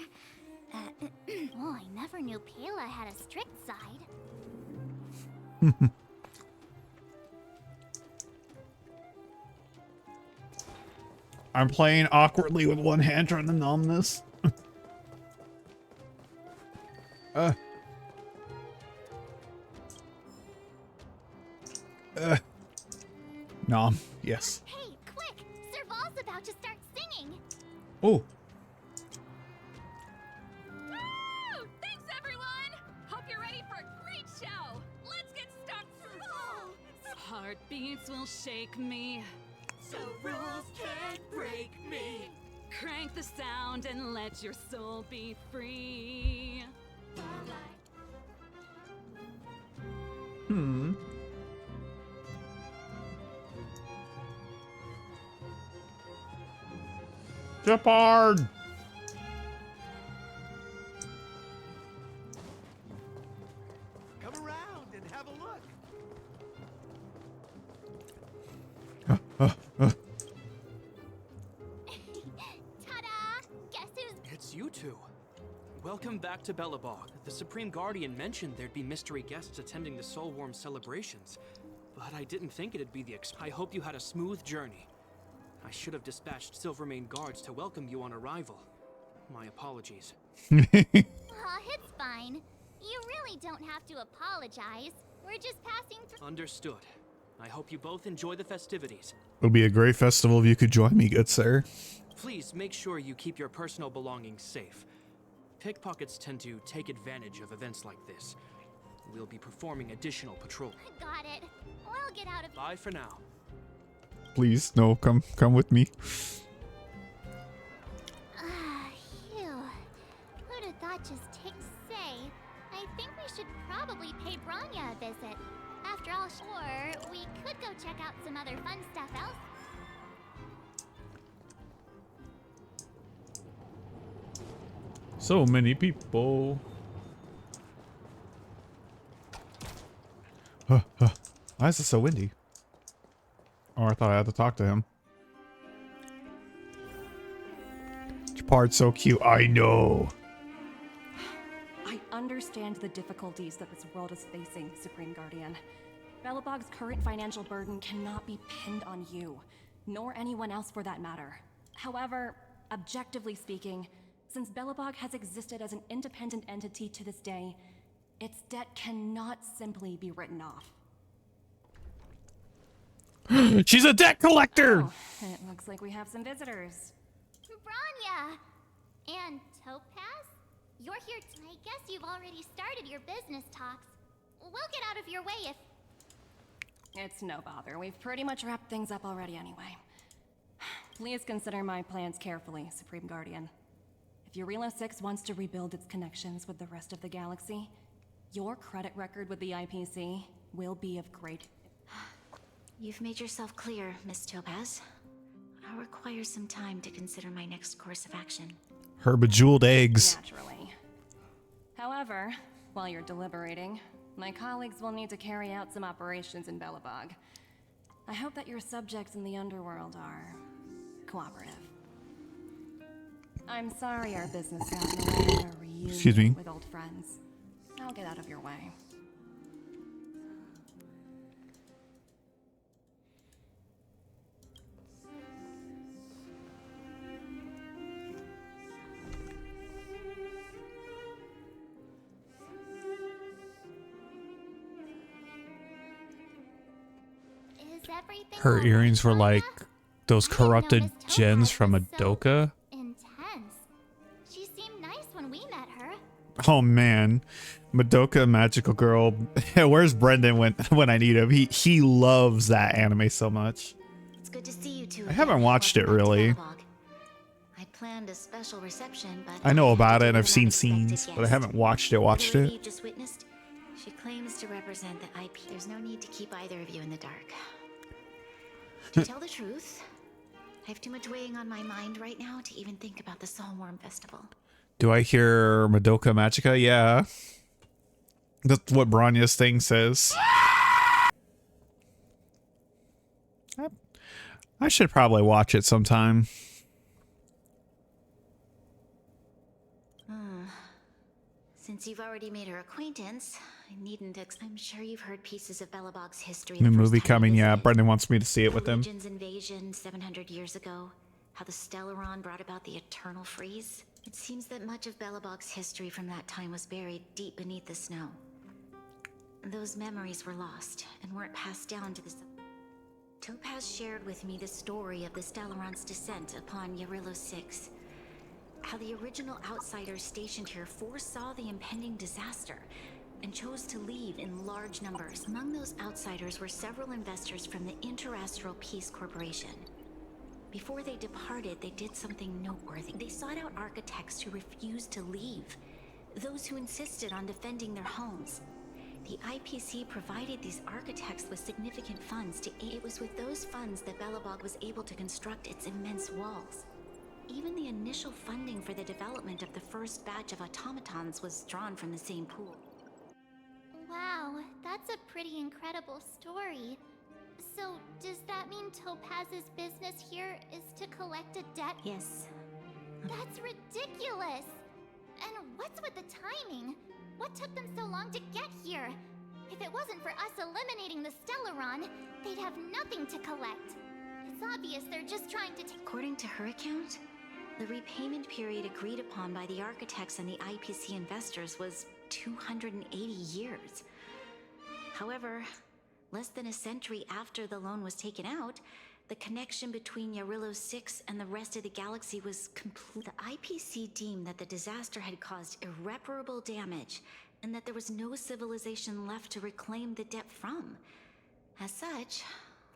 Oh, I never knew Payla had a strict side. I'm playing awkwardly with one hand trying to numb this. Nom, yes. Hey, quick! Serval's about to start singing. Oh. Woo! Thanks, everyone! Hope you're ready for a great show. Let's get started. Heartbeats will shake me, so rules can't break me. Crank the sound and let your soul be free. Jeopard! Come around and have a look. Ta-da! Guess who's... It's you two. Welcome back to Belabog. The Supreme Guardian mentioned there'd be mystery guests attending the Soulworm celebrations, but I didn't think it'd be the I hope you had a smooth journey. I should have dispatched Silvermane guards to welcome you on arrival. My apologies. Aw, it's fine. You really don't have to apologize. We're just passing through. Understood. I hope you both enjoy the festivities. It would be a great festival if you could join me, good sir. Please make sure you keep your personal belongings safe. Pickpockets tend to take advantage of events like this. We'll be performing additional patrol. Got it. We'll get out of... Bye for now. Please, no, come with me. Phew. Who'd have thought just takes say? I think we should probably pay Branya a visit. After all, or we could go check out some other fun stuff else. So many people. Why is it so windy? Oh, I thought I had to talk to him. Your part's so cute. I know. I understand the difficulties that this world is facing, Supreme Guardian. Belabog's current financial burden cannot be pinned on you, nor anyone else for that matter. However, objectively speaking, since Belabog has existed as an independent entity to this day, its debt cannot simply be written off. She's a debt collector! Oh, it looks like we have some visitors. Branya! And Topaz? You're here I guess you've already started your business talks. We'll get out of your way if... It's no bother. We've pretty much wrapped things up already anyway. Please consider my plans carefully, Supreme Guardian. If Eurela 6 wants to rebuild its connections with the rest of the galaxy, your credit record with the IPC will be of great... You've made yourself clear, Miss Topaz. I'll require some time to consider my next course of action. Her bejeweled eggs. Naturally. However, while you're deliberating, my colleagues will need to carry out some operations in Belabog. I hope that your subjects in the underworld are cooperative. I'm sorry our business got in the way of a reunion Excuse me. with old friends. I'll get out of your way. Her earrings were like those corrupted gems from Madoka. Intense. She seemed nice when we met her. Oh man, Madoka Magical Girl. Where's Brendan when I need him? He loves that anime so much. It's good to see you two. I haven't watched it really. I planned a special reception, but I know about it and I've seen scenes, but I haven't watched it. The lady you just witnessed, she claims to represent the IP. There's no need to keep either of you in the dark. To tell the truth, I have too much weighing on my mind right now to even think about the Soulworm Festival. Do I hear Madoka Magica? Yeah. That's what Branya's thing says. I should probably watch it sometime. Since you've already made her acquaintance, I needn't. I'm sure you've heard pieces of Belabog's history. New movie coming, yeah. Brendan wants me to see it with him. Legion's invasion 700 years ago, how the Stellaron brought about the eternal freeze. It seems that much of Belabog's history from that time was buried deep beneath the snow. Those memories were lost and weren't passed down to the... Topaz shared with me the story of the Stellaron's descent upon Eurela 6. How the original outsiders stationed here foresaw the impending disaster and chose to leave in large numbers. Among those outsiders were several investors from the Interastral Peace Corporation. Before they departed, they did something noteworthy. They sought out architects who refused to leave, those who insisted on defending their homes. The IPC provided these architects with significant funds to aid. It was with those funds that Belabog was able to construct its immense walls. Even the initial funding for the development of the first batch of automatons was drawn from the same pool. Wow, that's a pretty incredible story. So, does that mean Topaz's business here is to collect a debt? Yes. That's ridiculous! And what's with the timing? What took them so long to get here? If it wasn't for us eliminating the Stellaron, they'd have nothing to collect. It's obvious they're just trying to take— According to her account, the repayment period agreed upon by the architects and the IPC investors was 280 years. However, less than a century after the loan was taken out, the connection between Yarillo 6 and the rest of the galaxy was complete. The IPC deemed that the disaster had caused irreparable damage and that there was no civilization left to reclaim the debt from. As such,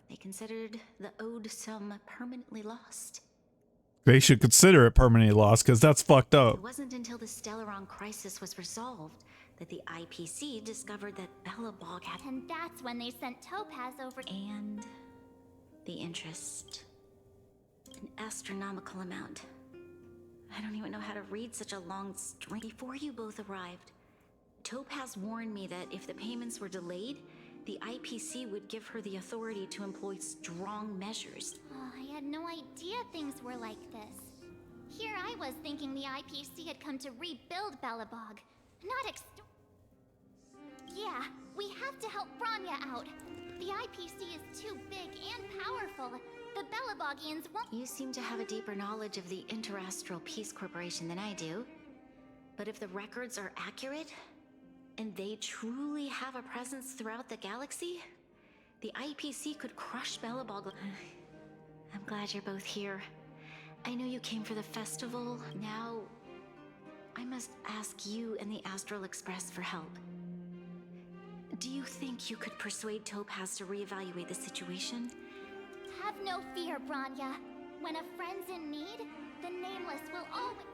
they considered the owed sum permanently lost. They should consider it permanently lost, because that's fucked up. It wasn't until the Stellaron crisis was resolved that the IPC discovered that belabog had— And that's when they sent Topaz over— And the interest. An astronomical amount. I don't even know how to read such a long string. Before you both arrived, Topaz warned me that if the payments were delayed, the IPC would give her the authority to employ strong measures. Oh, I had no idea things were like this. Here I was thinking the IPC had come to rebuild Belabog, not Yeah, we have to help Bronya out. The IPC is too big and powerful. The Belabogians won't— You seem to have a deeper knowledge of the Interastral Peace Corporation than I do. But if the records are accurate, and they truly have a presence throughout the galaxy, the IPC could crush Belabog. I'm glad you're both here. I know you came for the festival. Now, I must ask you and the Astral Express for help. Do you think you could persuade Topaz to reevaluate the situation? Have no fear, Bronya. When a friend's in need, the Nameless will always—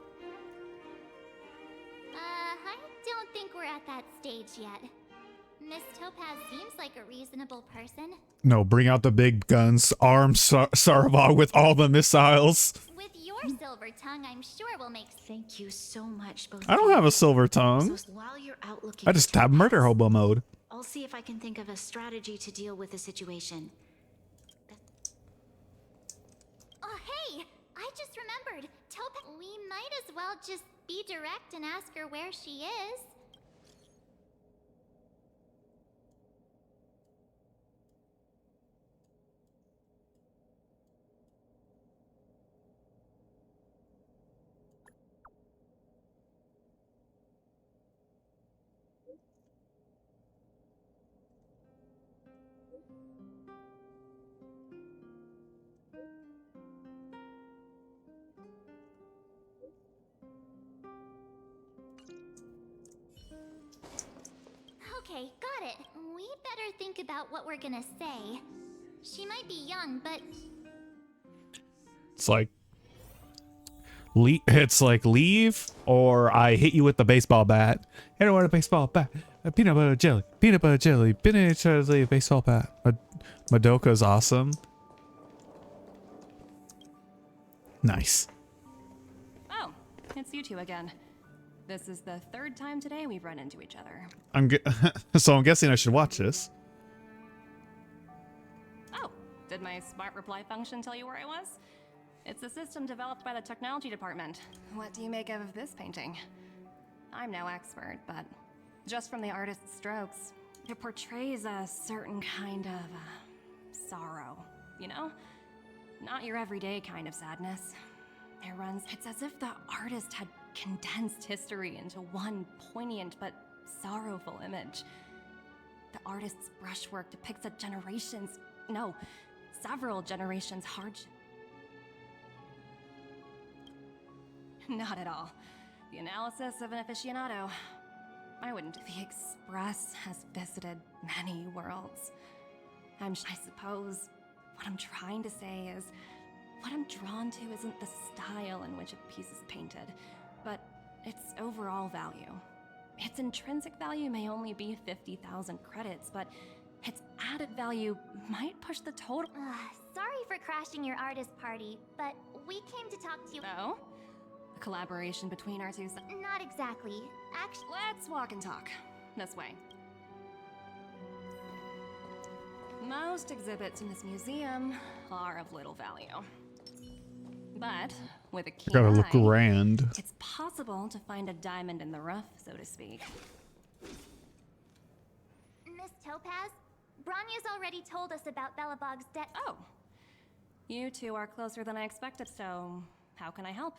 I don't think we're at that stage yet. Miss Topaz seems like a reasonable person. No, bring out the big guns. Arm Sarvog with all the missiles. With your silver tongue, I'm sure we'll make— Thank you so much, both. I don't have a silver tongue. So while you're out looking I just have murder hobo mode. I'll see if I can think of a strategy to deal with the situation. Oh, hey! I just remembered. Topaz— We might as well just be direct and ask her where she is. Okay, got it. We better think about what we're gonna say. She might be young, but— It's like leave, or I hit you with the baseball bat. I don't want a baseball bat. A peanut butter jelly, peanut jelly, baseball bat. Madoka's awesome. Nice. Oh, it's you two again. This is the third time today we've run into each other. So I'm guessing I should watch this. Oh, did my smart reply function tell you where I was? It's a system developed by the technology department. What do you make of this painting? I'm no expert, but just from the artist's strokes, it portrays a certain kind of sorrow, you know? Not your everyday kind of sadness. It's as if the artist had condensed history into one poignant but sorrowful image. The artist's brushwork depicts several generations' hardship. Not at all. The analysis of an aficionado. I wouldn't. The Express has visited many worlds. I suppose what I'm trying to say is, what I'm drawn to isn't the style in which a piece is painted, but its overall value. Its intrinsic value may only be 50,000 credits, but its added value might push the total. Sorry for crashing your artist party, but we came to talk to you— Oh? A collaboration between our two— Not exactly. Actually— Let's walk and talk. This way. Most exhibits in this museum are of little value. But with a keen Gotta look eye, grand. it's possible to find a diamond in the rough, so to speak. Miss Topaz, Bronya's already told us about Belabog's debt. Oh. You two are closer than I expected, so how can I help?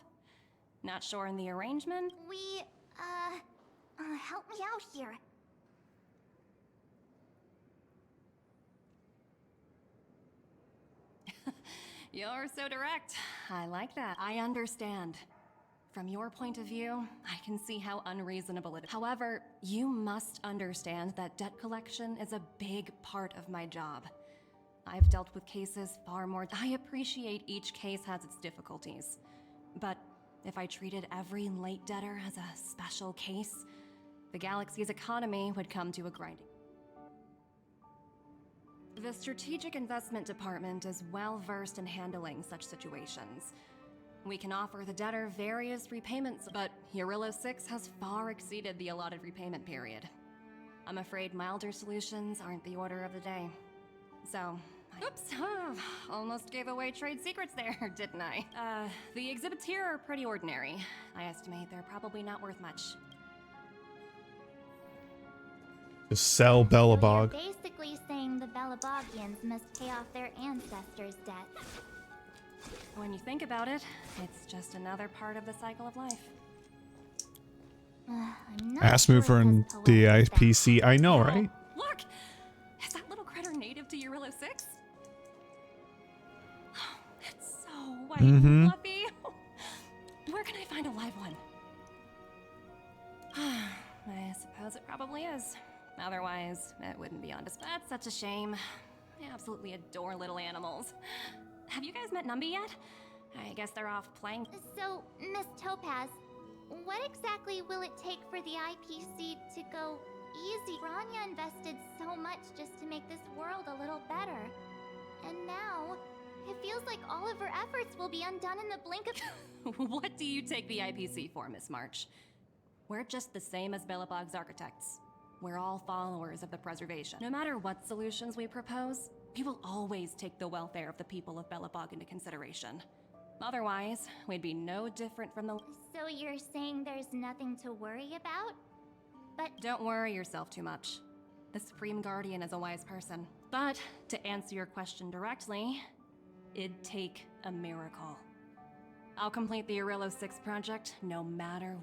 Not sure in the arrangement? We, help me out here. You're so direct. I like that. I understand. From your point of view, I can see how unreasonable it is. However, you must understand that debt collection is a big part of my job. I've dealt with cases far more. I appreciate each case has its difficulties. But if I treated every late debtor as a special case, the galaxy's economy would come to a grinding. The Strategic Investment Department is well versed in handling such situations. We can offer the debtor various repayments, but Eurillo 6 has far exceeded the allotted repayment period. I'm afraid milder solutions aren't the order of the day. So, oops, almost gave away trade secrets there, didn't I? The exhibits here are pretty ordinary. I estimate they're probably not worth much. Just sell Belabog. You're basically saying the Belabogians must pay off their ancestors' debt. When you think about it, it's just another part of the cycle of life. I'm not Ass sure mover it's in as poetic the as that. IPC. I know, right? Look! Is that little critter native to Eurillo 6? It's so white and fluffy. Where can I find a live one? I suppose it probably is. Otherwise, it wouldn't be on display. That's such a shame. I absolutely adore little animals. Have you guys met Numby yet? I guess they're off playing. So, Miss Topaz, what exactly will it take for the IPC to go easy? Bronya invested so much just to make this world a little better. And now, it feels like all of her efforts will be undone in the blink of... What do you take the IPC for, Miss March? We're just the same as Belabog's architects. We're all followers of the preservation. No matter what solutions we propose, we will always take the welfare of the people of Belabog into consideration. Otherwise, we'd be no different from the... So you're saying there's nothing to worry about? But... Don't worry yourself too much. The Supreme Guardian is a wise person. But, to answer your question directly, it'd take a miracle. I'll complete the Eurillo 6 project, no matter...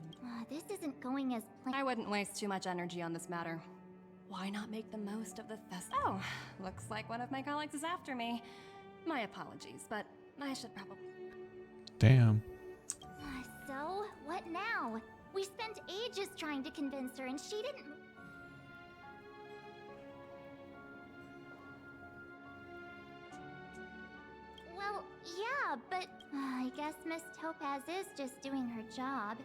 this isn't going as planned. I wouldn't waste too much energy on this matter. Why not make the most of the Oh, looks like one of my colleagues is after me. My apologies, but I should probably... Damn. So, what now? We spent ages trying to convince her and she didn't... Well, yeah, but I guess Miss Topaz is just doing her job.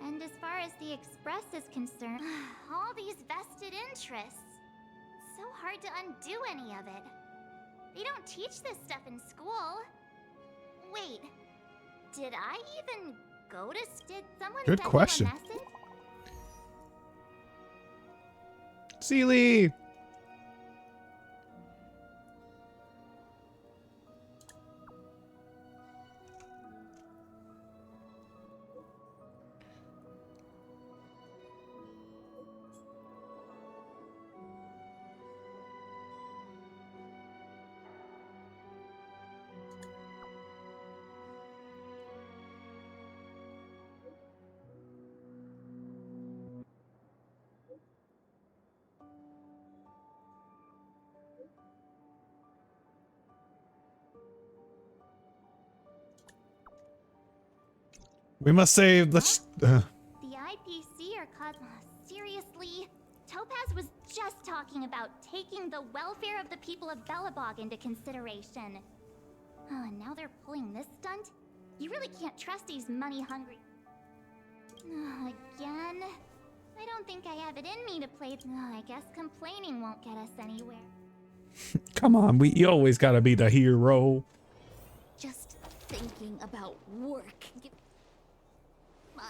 And as far as the Express is concerned, all these vested interests. So hard to undo any of it. They don't teach this stuff in school. Wait, did I even go to... Did someone Good send question. them a message? Sealy! We must save the... The IPC are seriously? Topaz was just talking about taking the welfare of the people of Belabog into consideration. Oh, and now they're pulling this stunt? You really can't trust these money-hungry... Again? I don't think I have it in me to play... I guess complaining won't get us anywhere. Come on, you always gotta be the hero. Just thinking about work.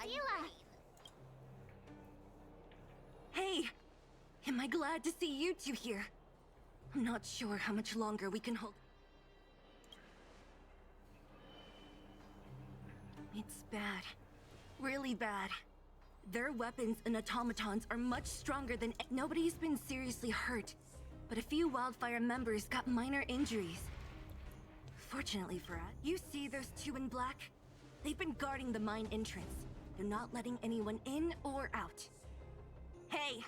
Sheila! Hey! Am I glad to see you two here? I'm not sure how much longer we can hold. It's bad. Really bad. Their weapons and automatons are much stronger than... Nobody's been seriously hurt, but a few Wildfire members got minor injuries. Fortunately for us, you see those two in black? They've been guarding the mine entrance. They're not letting anyone in or out. Hey,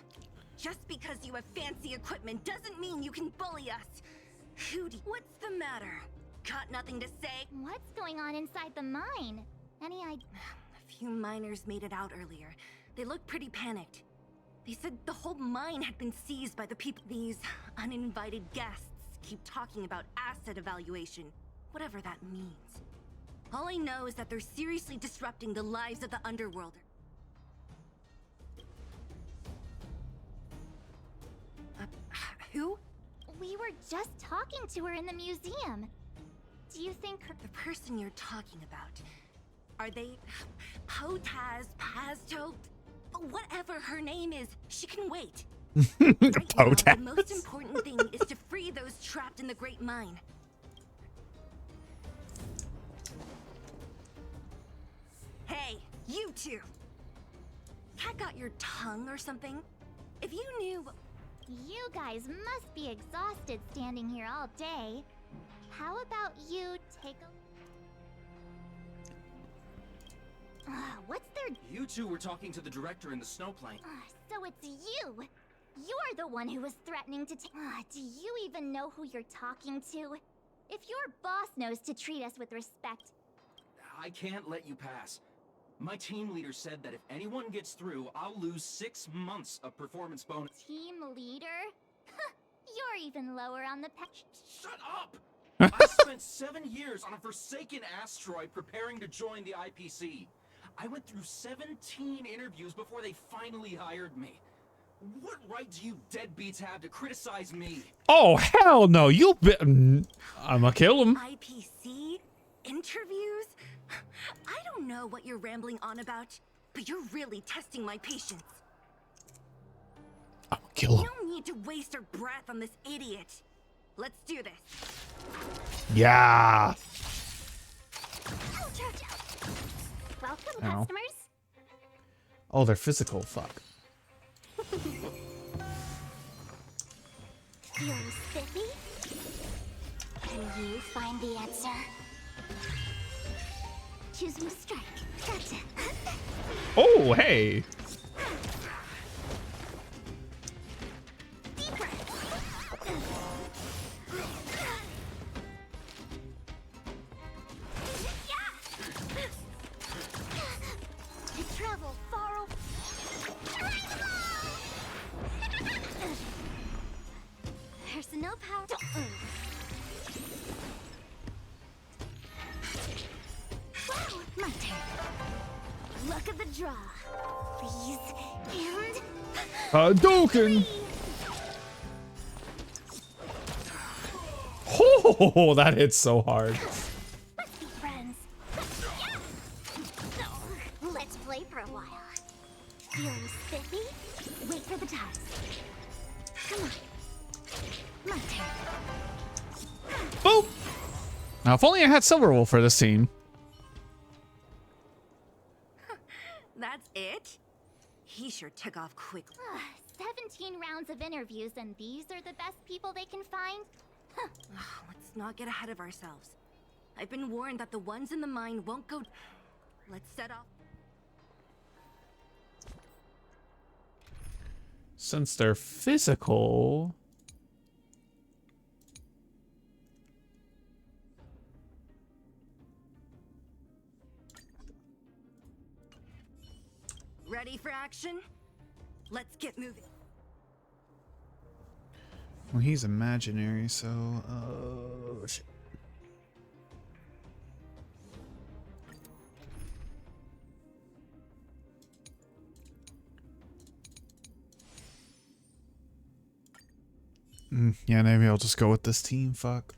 just because you have fancy equipment doesn't mean you can bully us. What's the matter? Got nothing to say? What's going on inside the mine? Any idea? A few miners made it out earlier. They looked pretty panicked. They said the whole mine had been seized by the people. These uninvited guests keep talking about asset evaluation, whatever that means. All I know is that they're seriously disrupting the lives of the underworld. Who? We were just talking to her in the museum. Do you think her... The person you're talking about, are they Topaz, Pazto? Whatever her name is, she can wait. Right now, the most important thing is to free those trapped in the Great Mine. Hey, you two! Cat got your tongue or something? If you knew... You guys must be exhausted standing here all day. How about you take a... what's their... You two were talking to the director in the snowplane. So it's you! You're the one who was threatening to do you even know who you're talking to? If your boss knows to treat us with respect... I can't let you pass. My team leader said that if anyone gets through, I'll lose 6 months of performance bonus. Team leader? You're even lower on the Shut up! I spent 7 years on a forsaken asteroid preparing to join the IPC. I went through 17 interviews before they finally hired me. What right do you deadbeats have to criticize me? Oh, hell no. I'ma kill him. IPC? Interviews? I don't know what you're rambling on about, but you're really testing my patience. I'll kill him. No need to waste our breath on this idiot. Let's do this. Yeah. Welcome, Ow. customers. Oh, they're physical. Fuck. Feeling spiffy? Can you find the answer? Choosing strike. Gotcha. Oh, hey. Deeper. To travel far away. There's no power. Wow, my turn. Luck of the draw. Please, and... Hadouken! Oh, that hits so hard. Let's be friends. No, let's play for a while. Feeling spiffy? Wait for the times. Come on. My turn. Boop! Now, if only I had Silverwolf for this scene. That's it? He sure took off quickly. 17 rounds of interviews, and these are the best people they can find? Let's not get ahead of ourselves. I've been warned that the ones in the mine won't go... Let's set off. Since they're physical... Ready for action? Let's get moving. Well, he's imaginary, so... Oh, shit. Yeah, maybe I'll just go with this team. Fuck.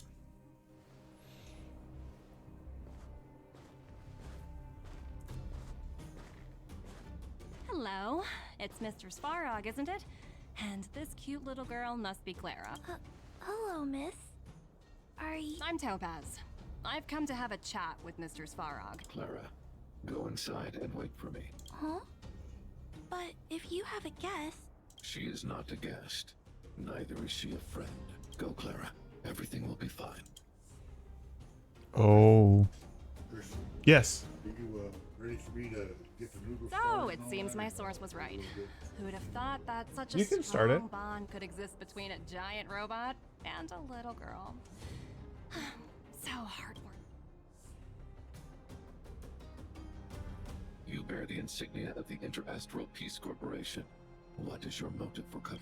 Hello, it's Mr. Svarog, isn't it? And this cute little girl must be Clara. Hello, miss. Are you... I'm Topaz. I've come to have a chat with Mr. Svarog. Clara, go inside and wait for me. Huh? But if you have a guest... She is not a guest. Neither is she a friend. Go, Clara. Everything will be fine. Oh. Yes. Are you ready for me to get the noodles So, started it and all seems that? my source was right. Who'd have thought that such a You can start it. strong bond could exist between a giant robot and a little girl? So heartwarming. You bear the insignia of the Interastral Peace Corporation. What is your motive for coming?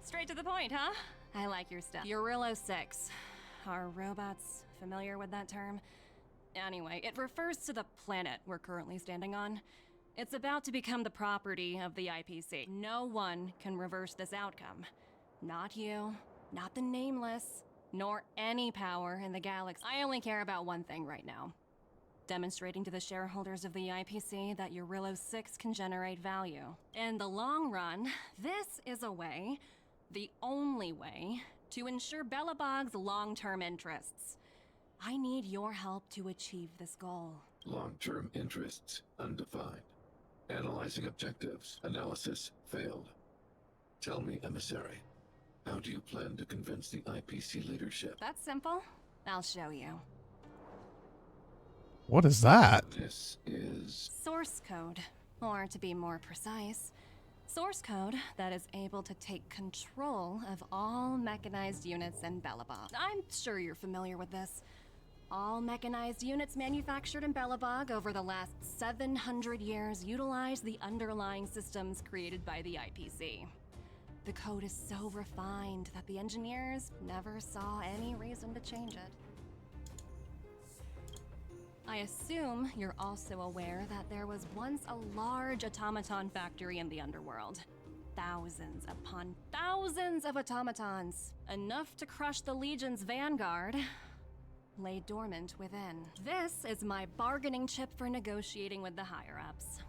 Straight to the point, huh? I like your stuff. Eurillo 6. Are robots familiar with that term? Anyway, it refers to the planet we're currently standing on. It's about to become the property of the IPC. No one can reverse this outcome. Not you, not the Nameless, nor any power in the galaxy. I only care about one thing right now. Demonstrating to the shareholders of the IPC that Eurillo 6 can generate value. In the long run, this is a way, the only way, to ensure Belabog's long-term interests. I need your help to achieve this goal. Long-term interests, undefined. Analyzing objectives, analysis failed. Tell me, emissary, how do you plan to convince the IPC leadership? That's simple. I'll show you. What is that? This is... Source code, or to be more precise, source code that is able to take control of all mechanized units in Belabog. I'm sure you're familiar with this. All mechanized units manufactured in Belabog over the last 700 years utilize the underlying systems created by the IPC. The code is so refined that the engineers never saw any reason to change it. I assume you're also aware that there was once a large automaton factory in the underworld. Thousands upon thousands of automatons, enough to crush the Legion's vanguard, lay dormant within. This is my bargaining chip for negotiating with the higher-ups.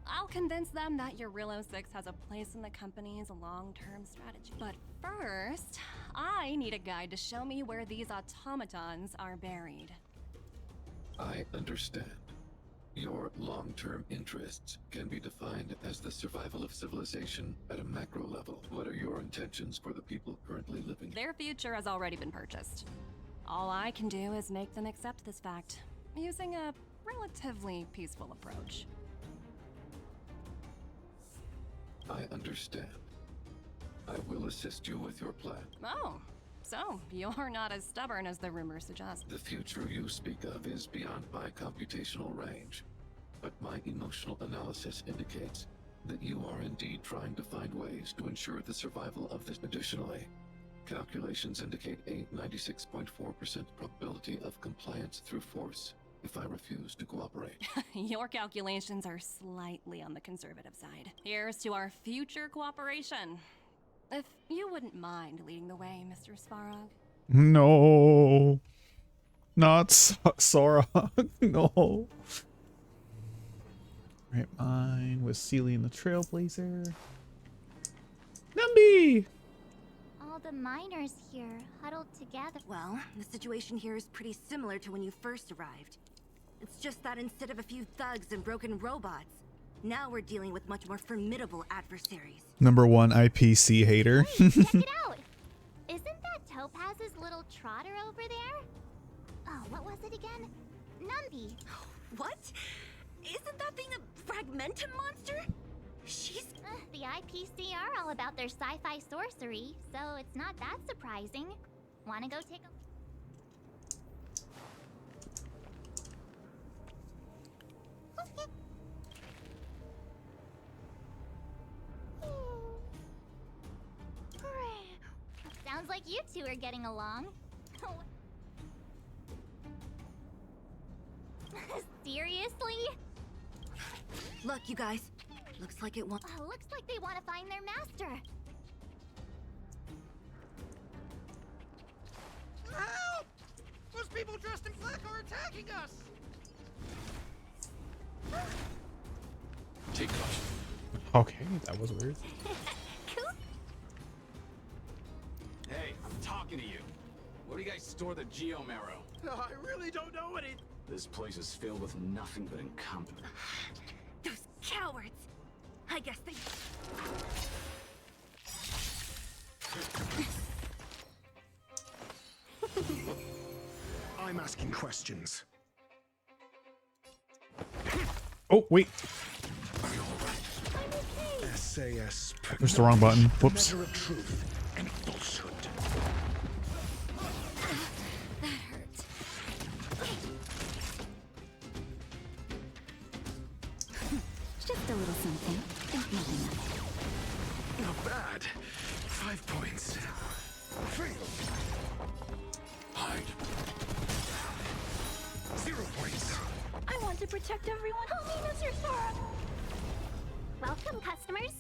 I'll convince them that Eurillo 6 has a place in the company's long-term strategy. But first, I need a guide to show me where these automatons are buried. I understand. Your long-term interests can be defined as the survival of civilization at a macro level. What are your intentions for the people currently living? Their future has already been purchased. All I can do is make them accept this fact, using a relatively peaceful approach. I understand. I will assist you with your plan. Oh, so you're not as stubborn as the rumors suggest. The future you speak of is beyond my computational range, but my emotional analysis indicates that you are indeed trying to find ways to ensure the survival of this. Additionally, calculations indicate a 96.4% probability of compliance through force if I refuse to cooperate. Your calculations are slightly on the conservative side. Here's to our future cooperation. If you wouldn't mind leading the way, Mr. Svarog. No. Not Sora. No. Right, mine was Celine the Trailblazer. Numby! All the miners here huddled together. Well, the situation here is pretty similar to when you first arrived. It's just that instead of a few thugs and broken robots, now we're dealing with much more formidable adversaries. #1 IPC hater. Hey, check it out! Isn't that Topaz's little trotter over there? Oh, what was it again? Numby. What? Isn't that thing a fragmentum monster? She's... The IPC are all about their sci-fi sorcery, so it's not that surprising. Wanna go take a... Sounds like you two are getting along. Seriously? Look, you guys. Looks like it won't... Looks like they want to find their master. Help! Those people dressed in black are attacking us! Take caution. Okay, that was weird. Hey, I'm talking to you. Where do you guys store the geomarrow? I really don't know any. This place is filled with nothing but incompetence. Those cowards! I guess they... I'm asking questions. Oh, wait. SAS. Pushed the wrong button. Whoops. Measure of truth and falsehood. That hurt. Just a little something. Think nothing of it. Not bad. 5 points. Fail. Hide. 0 points. I want to protect everyone. Help me, Mr. Sora. Welcome, customers.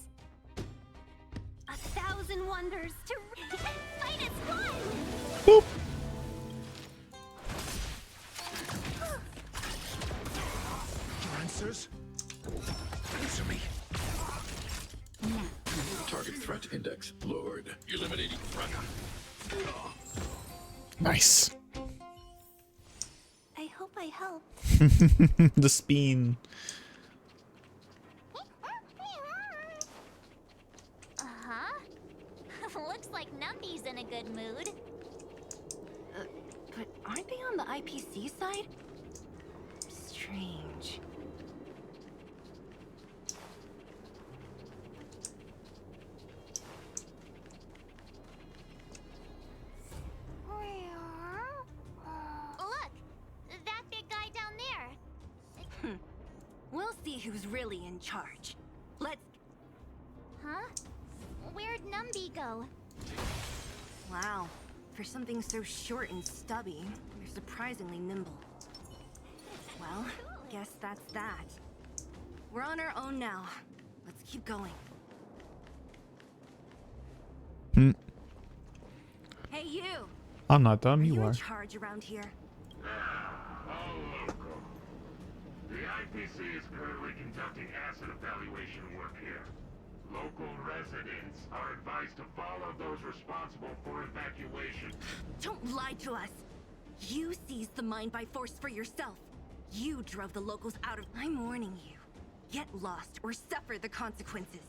1,000 wonders to fight as one. Boop. Your answers? Answer me. Target threat index lowered. Eliminating threat. Nice. I hope I helped. The spin. Uh-huh. Looks like Numby's in a good mood. But aren't they on the IPC side? Strange. Look! That big guy down there! We'll see who's really in charge. Let's... Huh? Where'd Numby go? Wow. For something so short and stubby, you're surprisingly nimble. Well, guess that's that. We're on our own now. Let's keep going. Hmm. Hey, you! I'm not dumb, you You are. in charge around here? All local. The IPC is currently conducting asset evaluation work here. Local residents are advised to follow those responsible for evacuation. Don't lie to us! You seized the mine by force for yourself. You drove the locals out of... I'm warning you. Get lost or suffer the consequences.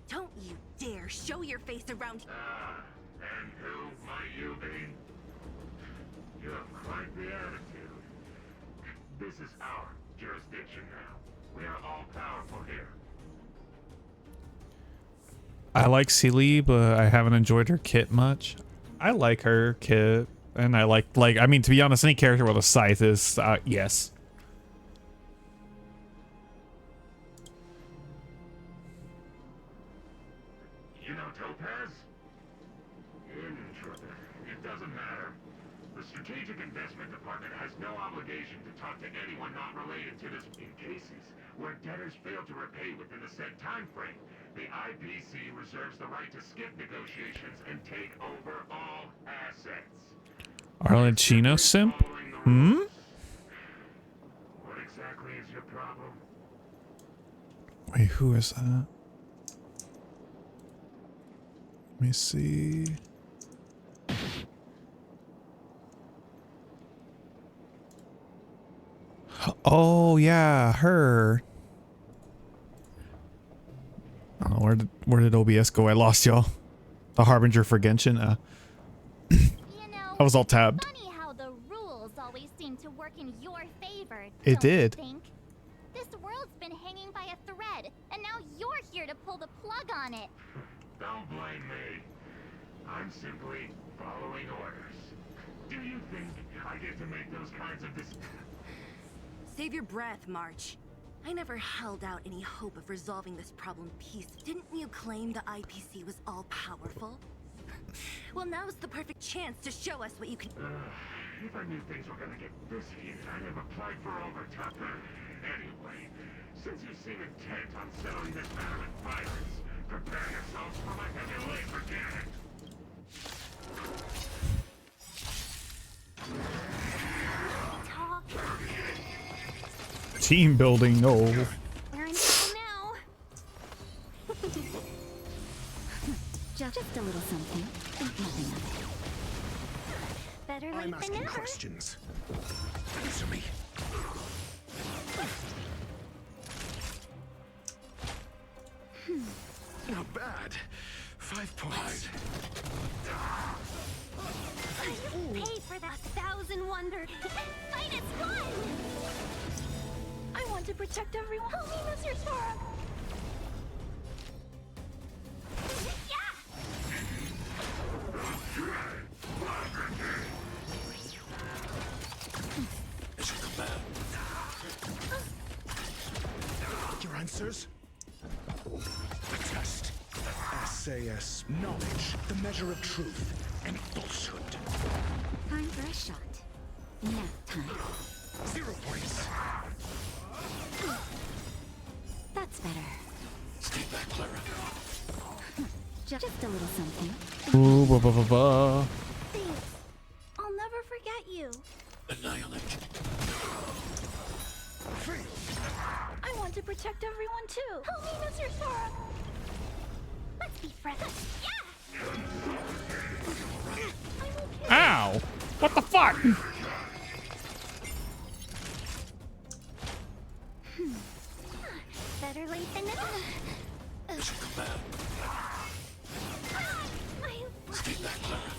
Don't you dare show your face around... And who might you be? You have quite the attitude. This is our jurisdiction now. We are all powerful here. I like Celie, but I haven't enjoyed her kit much. I like her kit, and I like, I mean, to be honest, any character with a scythe is, yes. You know Topaz? Interesting. It doesn't matter. The Strategic Investment Department has no obligation to talk to anyone not related to this. In cases where debtors fail to repay within the said time frame, the IPC reserves the right to skip negotiations and take over all assets. Argentino simp? Hmm? What exactly is your problem? Wait, who is that? Let me see. Oh yeah, her. I don't know, where did OBS go? I lost y'all. The Harbinger for Genshin. I was all tabbed. Funny how the rules always seem to work in your favor. It don't you did. think? This world's been hanging by a thread, and now you're here to pull the plug on it. Don't blame me. I'm simply following orders. Do you think I get to make those kinds of decisions? Save your breath, March. I never held out any hope of resolving this problem peacefully. Didn't you claim the IPC was all-powerful? Well, now's the perfect chance to show us what you can... If I knew things were gonna get this heated, I'd have applied for overtime. Anyway, since you seem intent on settling this matter with violence, prepare yourselves for my heavy laser cannon. Talk. Team building, no. We're in trouble now. Just a little something. Think nothing of it. Better I'm late than asking never. questions. Answer me. Not bad. 5 points. You pay for that 1,000 wonders. Fight is fun! I want to protect everyone. Help me, Mr. Sora! Yeah! Your answers? The test. SAS. Knowledge. The measure of truth and falsehood. Time for a shot. Nap time. 0 points. That's better. Stay back, Clara. Just a little something. Ooh, ba ba ba ba. Thanks. I'll never forget you. Annihilate. I want to protect everyone too. Help me, Mr. Sora! Let's be friends. Yeah! Ow! What the fuck? Better late than never. Stay back, Clara.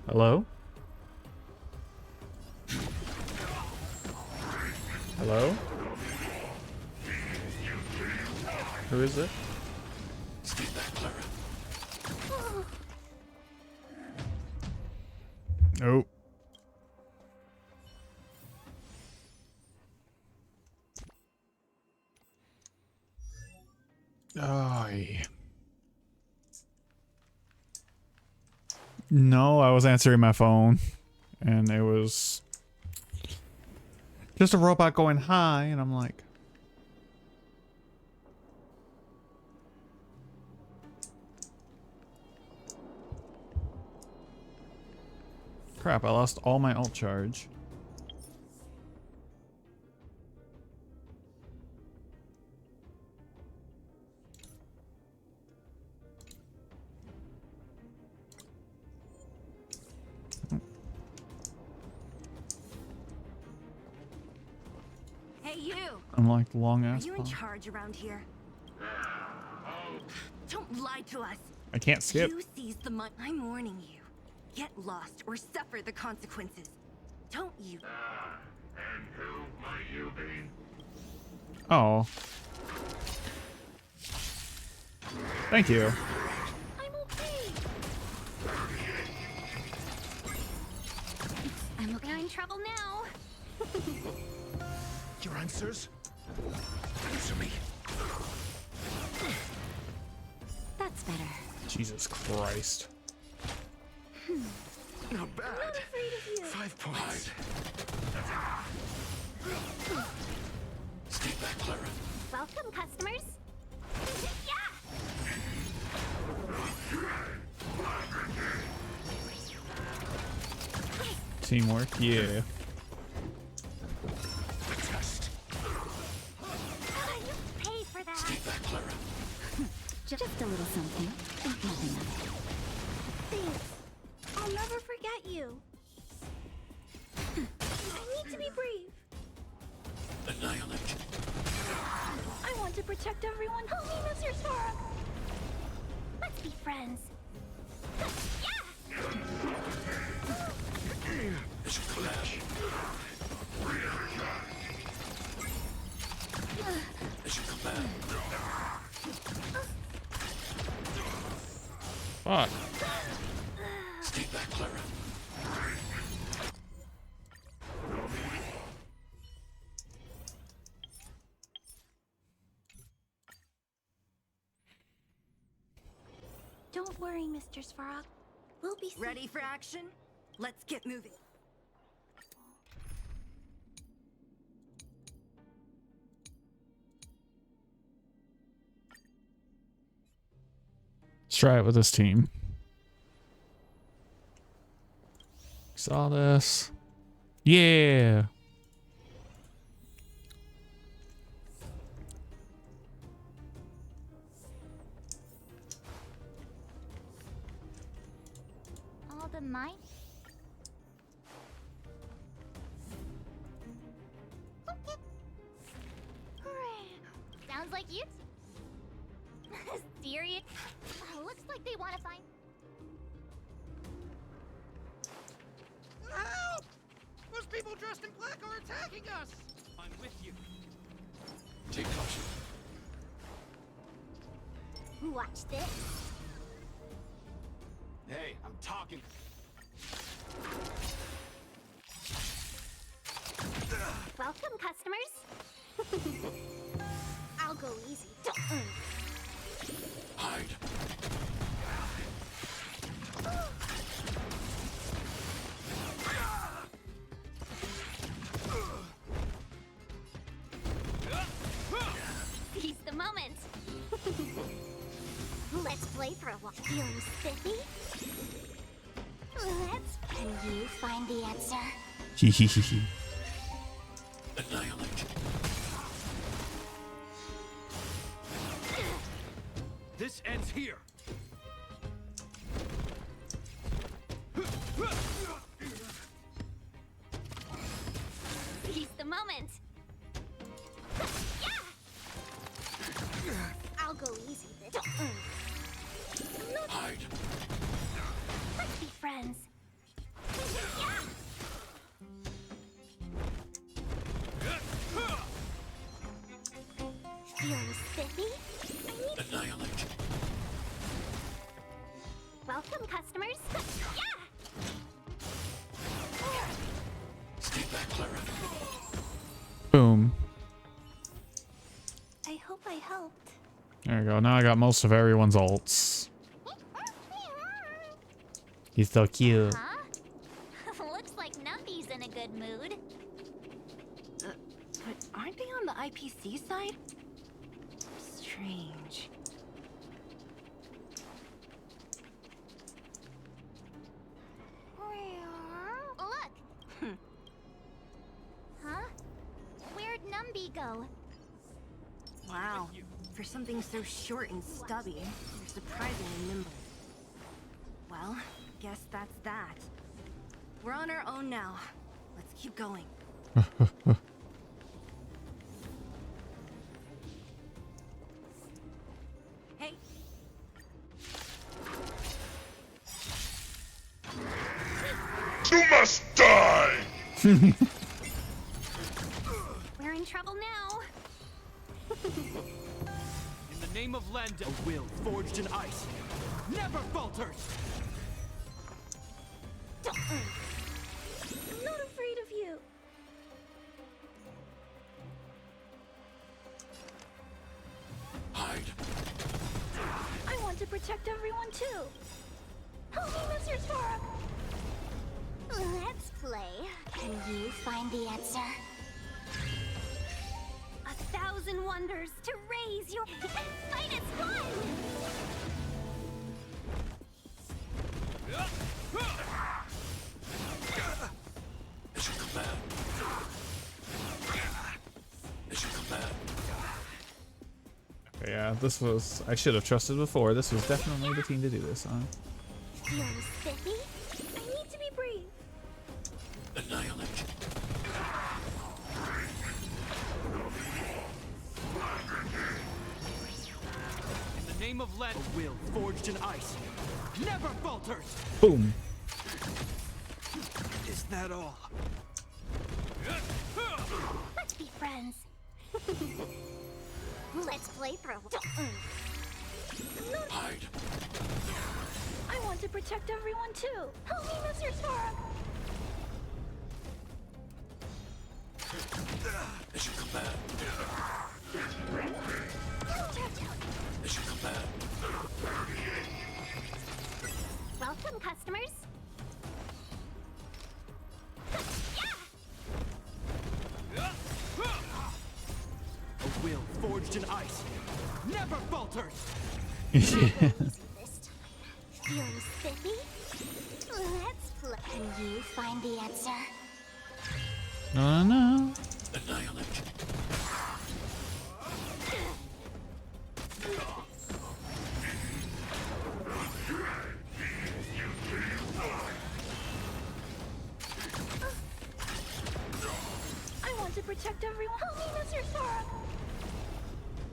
Hello? Hello? Who is it? Stay back, Clara. Nope. Ay. No, I was answering my phone, and it was just a robot going hi, and I'm like, crap, I lost all my alt charge. Hey, you. I'm like long ass. Are you in charge around here? Don't lie to us. I can't skip. You seized the money. I'm warning you. Get lost or suffer the consequences. Don't you? And who might you be? Oh. Thank you. I'm okay. I'm okay. I'm in trouble now. Your answers? Answer me. That's better. Jesus Christ. Not bad. 5 points. Stay back, Clara. Welcome, customers. Yeah! Teamwork, yeah. Test. You pay for that. Stay back, Clara. Just a little something. Think nothing of it. Thanks. I'll never forget you. I need to be brave. Annihilate. I want to protect everyone. Help me, Mr. Sora. Let's be friends. Yeah! It's a clash. It's a command. Fuck. Stay back, Clara. Don't worry, Mr. Svarog. We'll be safe. Ready for action? Let's get moving. Let's try it with this team. Saw this. Yeah. of mine? Sounds like you. Serious? Looks like they want to find. Help! Those people dressed in black are attacking us! I'm with you. Take caution. Watch this. Hey, I'm talking. Welcome, customers. I'll go easy. Hide. Seize the moment. Let's play for a while. Feeling spiffy? Can you find the answer? Annihilate. This ends here. Seize the moment. I'll go easy this time. Hide. Let's be friends. Feeling spiffy? Annihilate. Welcome, customers. Stay back, Clara. Boom. I hope I helped. There we go. Now I got most of everyone's ults. He's so cute. Huh? Looks like Numpy's in a good mood. But aren't they on the IPC side? Strange. Look! Huh? Where'd Numby go? Wow. For something so short and stubby, you're surprisingly nimble. Well, guess that's that. We're on our own now. Let's keep going. Hey. You must die! We're in trouble now. In the name of Lenda, a will forged in ice never falters. I'm not afraid of you. Hide. I want to protect everyone too. Help me, Mr. Sparrow. Let's play. Can you find the answer? 1,000 wonders to raise your and fight as one. As you command. As you command. Okay, yeah, this was... I should have trusted before. This was definitely the team to do this, huh? Feeling spiffy? I need to be brave. Annihilate. In the name of Lenda, a will forged in ice never falters. Boom. Is that all? Let's be friends. Let's play for a Hide. I want to protect everyone too. Help me, Mr. Sparrow. As you command. As you command. Welcome, customers. A will forged in ice never falters. This time. Feeling spiffy? Let's play. Can you find the answer? No. Annihilate. protect everyone. Help me, Mr. Sora.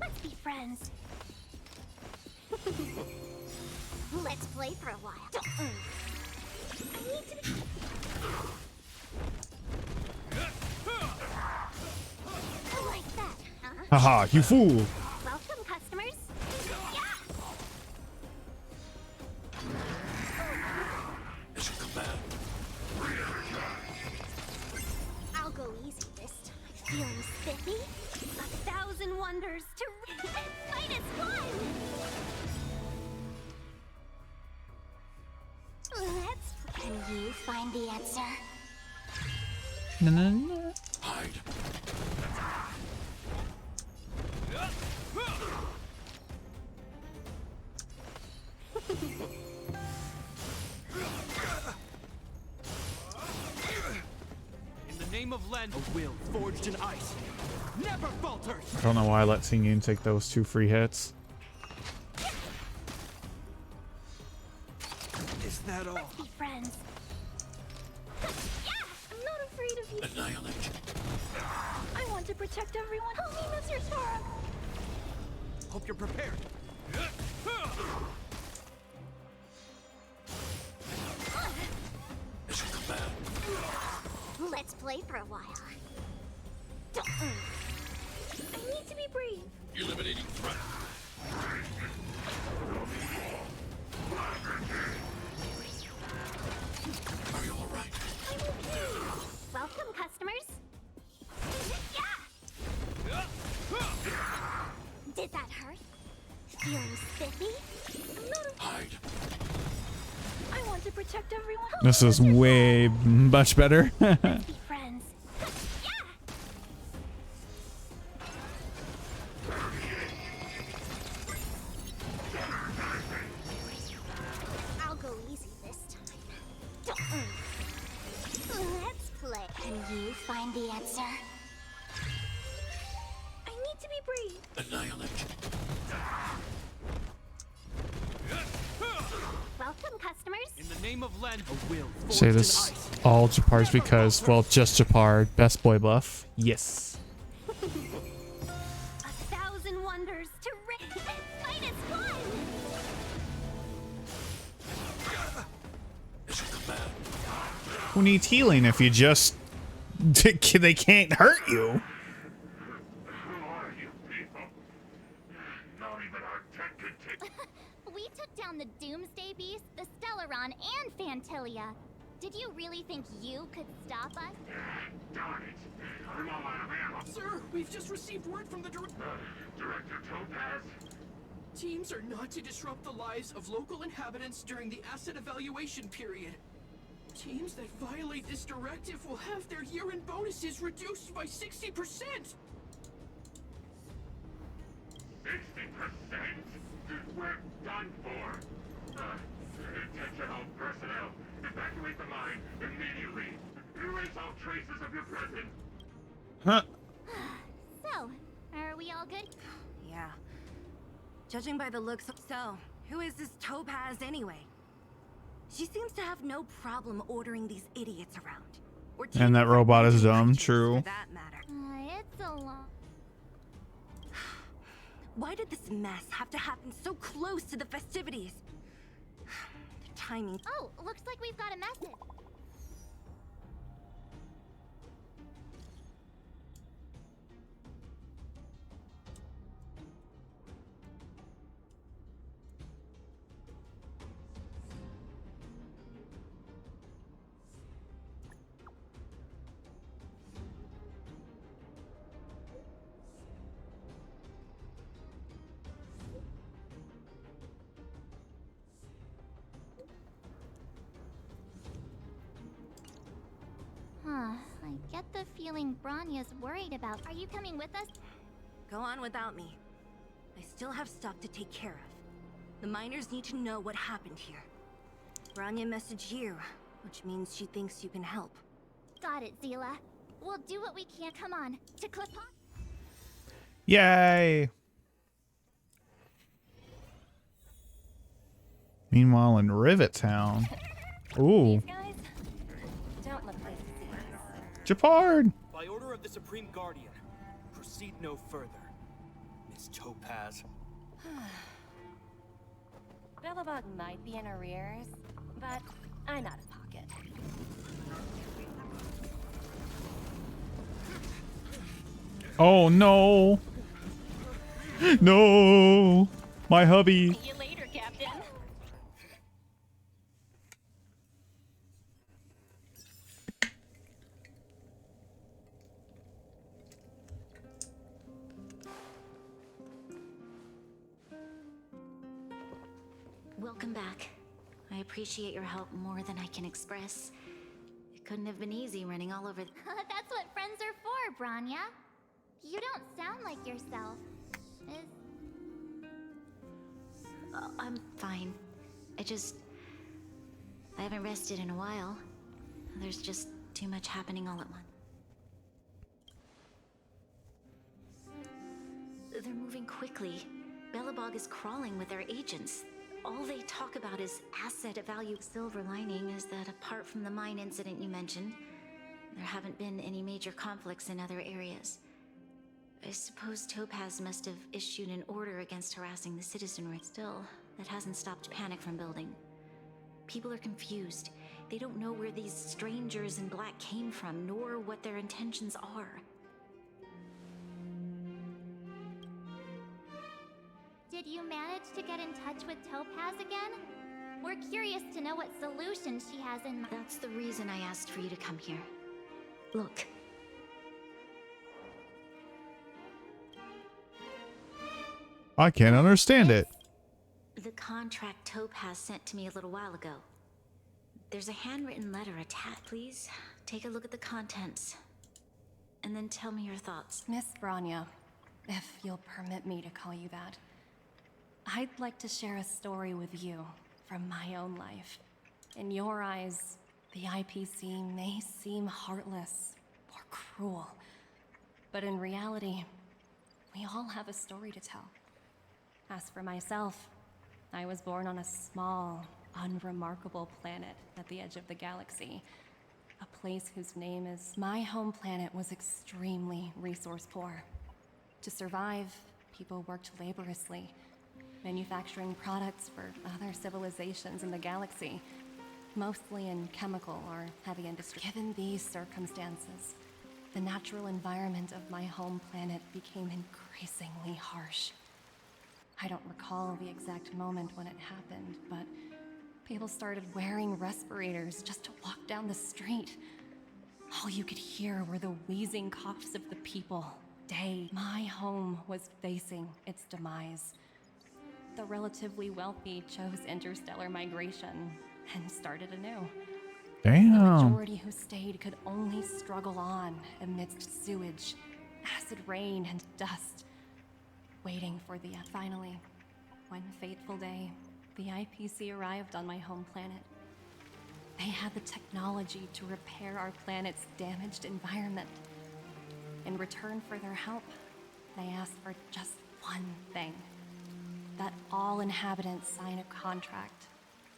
Let's be friends. Let's play for a while. I need to be... Like that, huh? Haha, you fool. Welcome, customers. Yeah. Mission command. I'll go easy this time. Feeling spiffy? 1,000 wonders to fight is fun! Can you find the answer? No, no, no. Hide. In the name of Len, a will forged in ice never falters. I don't know why I let Tingyun take those 2 free hits. Is that all? Let's be friends. Yeah, I'm not afraid of you. Annihilate. I want to protect everyone. Help me, Mr. Sora. Hope you're prepared. Mission command. Let's play for a while. I need to be brave. Eliminating threat. Are you all right? I'm okay. Welcome, customers. Yeah. Did that hurt? Feeling spiffy? I'm not Hide. I want to protect everyone. This is way much better. Let's be friends. Yeah. I'll go easy this time. Let's play. Can you find the answer? I need to be brave. Annihilate. Welcome, customers. In the name of Len, a will forged Say in this ice. all Japar's because, well, just Japar, best boy buff. Yes. 1,000 wonders to fight is fun. Mission command. Who needs healing if you just... they can't hurt you? Who are you people? Not even our tech could take. We took down the Doomsday Beast, the Stellaron, and Fantilia. Did you really think you could stop us? Darn it. I'm all out of ammo. Sir, we've just received word from the Director Topaz? teams are not to disrupt the lives of local inhabitants during the asset evaluation period. Teams that violate this directive will have their year-end bonuses reduced by 60%. 60%? We're done for. Attention all personnel. Evacuate the mine immediately. Erase all traces of your presence. Huh. So, are we all good? Yeah. Judging by the looks of... So, who is this Topaz anyway? She seems to have no problem ordering these idiots around. Or And that robot is dumb, true. for that matter. It's a lot. Why did this mess have to happen so close to the festivities? The timing... Oh, looks like we've got a message. I get the feeling Branya's worried about. Are you coming with us? Go on without me. I still have stuff to take care of. The miners need to know what happened here. Branya messaged you, which means she thinks you can help. Got it, Zila. We'll do what we can. Come on, to Cliff Pond. Yay! Meanwhile, in Rivet Town. Ooh. Guys, don't look like Japard! By order of the Supreme Guardian, proceed no further. Miss Topaz. Belabog might be in arrears, but I'm out of pocket. Oh no. No. My hubby. See you later, Captain. Welcome back. I appreciate your help more than I can express. It couldn't have been easy running all over. That's what friends are for, Branya. You don't sound like yourself. I'm fine. I haven't rested in a while. There's just too much happening all at once. They're moving quickly. Belabog is crawling with their agents. All they talk about is asset value. Silver lining is that apart from the mine incident you mentioned, there haven't been any major conflicts in other areas. I suppose Topaz must have issued an order against harassing the citizenry. Still, that hasn't stopped panic from building. People are confused. They don't know where these strangers in black came from, nor what their intentions are. Did you manage to get in touch with Topaz again? We're curious to know what solution she has in mind. That's the reason I asked for you to come here. Look. I can't understand it. The contract Topaz sent to me a little while ago. There's a handwritten letter attached. Please take a look at the contents, and then tell me your thoughts. Miss Branya, if you'll permit me to call you that, I'd like to share a story with you from my own life. In your eyes, the IPC may seem heartless or cruel, but in reality, we all have a story to tell. As for myself, I was born on a small, unremarkable planet at the edge of the galaxy. A place whose name is... My home planet was extremely resource poor. To survive, people worked laboriously, manufacturing products for other civilizations in the galaxy, mostly in chemical or heavy industry. Given these circumstances, the natural environment of my home planet became increasingly harsh. I don't recall the exact moment when it happened, but people started wearing respirators just to walk down the street. All you could hear were the wheezing coughs of the people. My home was facing its demise. The relatively wealthy chose interstellar migration and started anew. Damn. The majority who stayed could only struggle on amidst sewage, acid rain, and dust, waiting for the end. Finally, one fateful day, the IPC arrived on my home planet. They had the technology to repair our planet's damaged environment. In return for their help, they asked for just one thing: that all inhabitants sign a contract,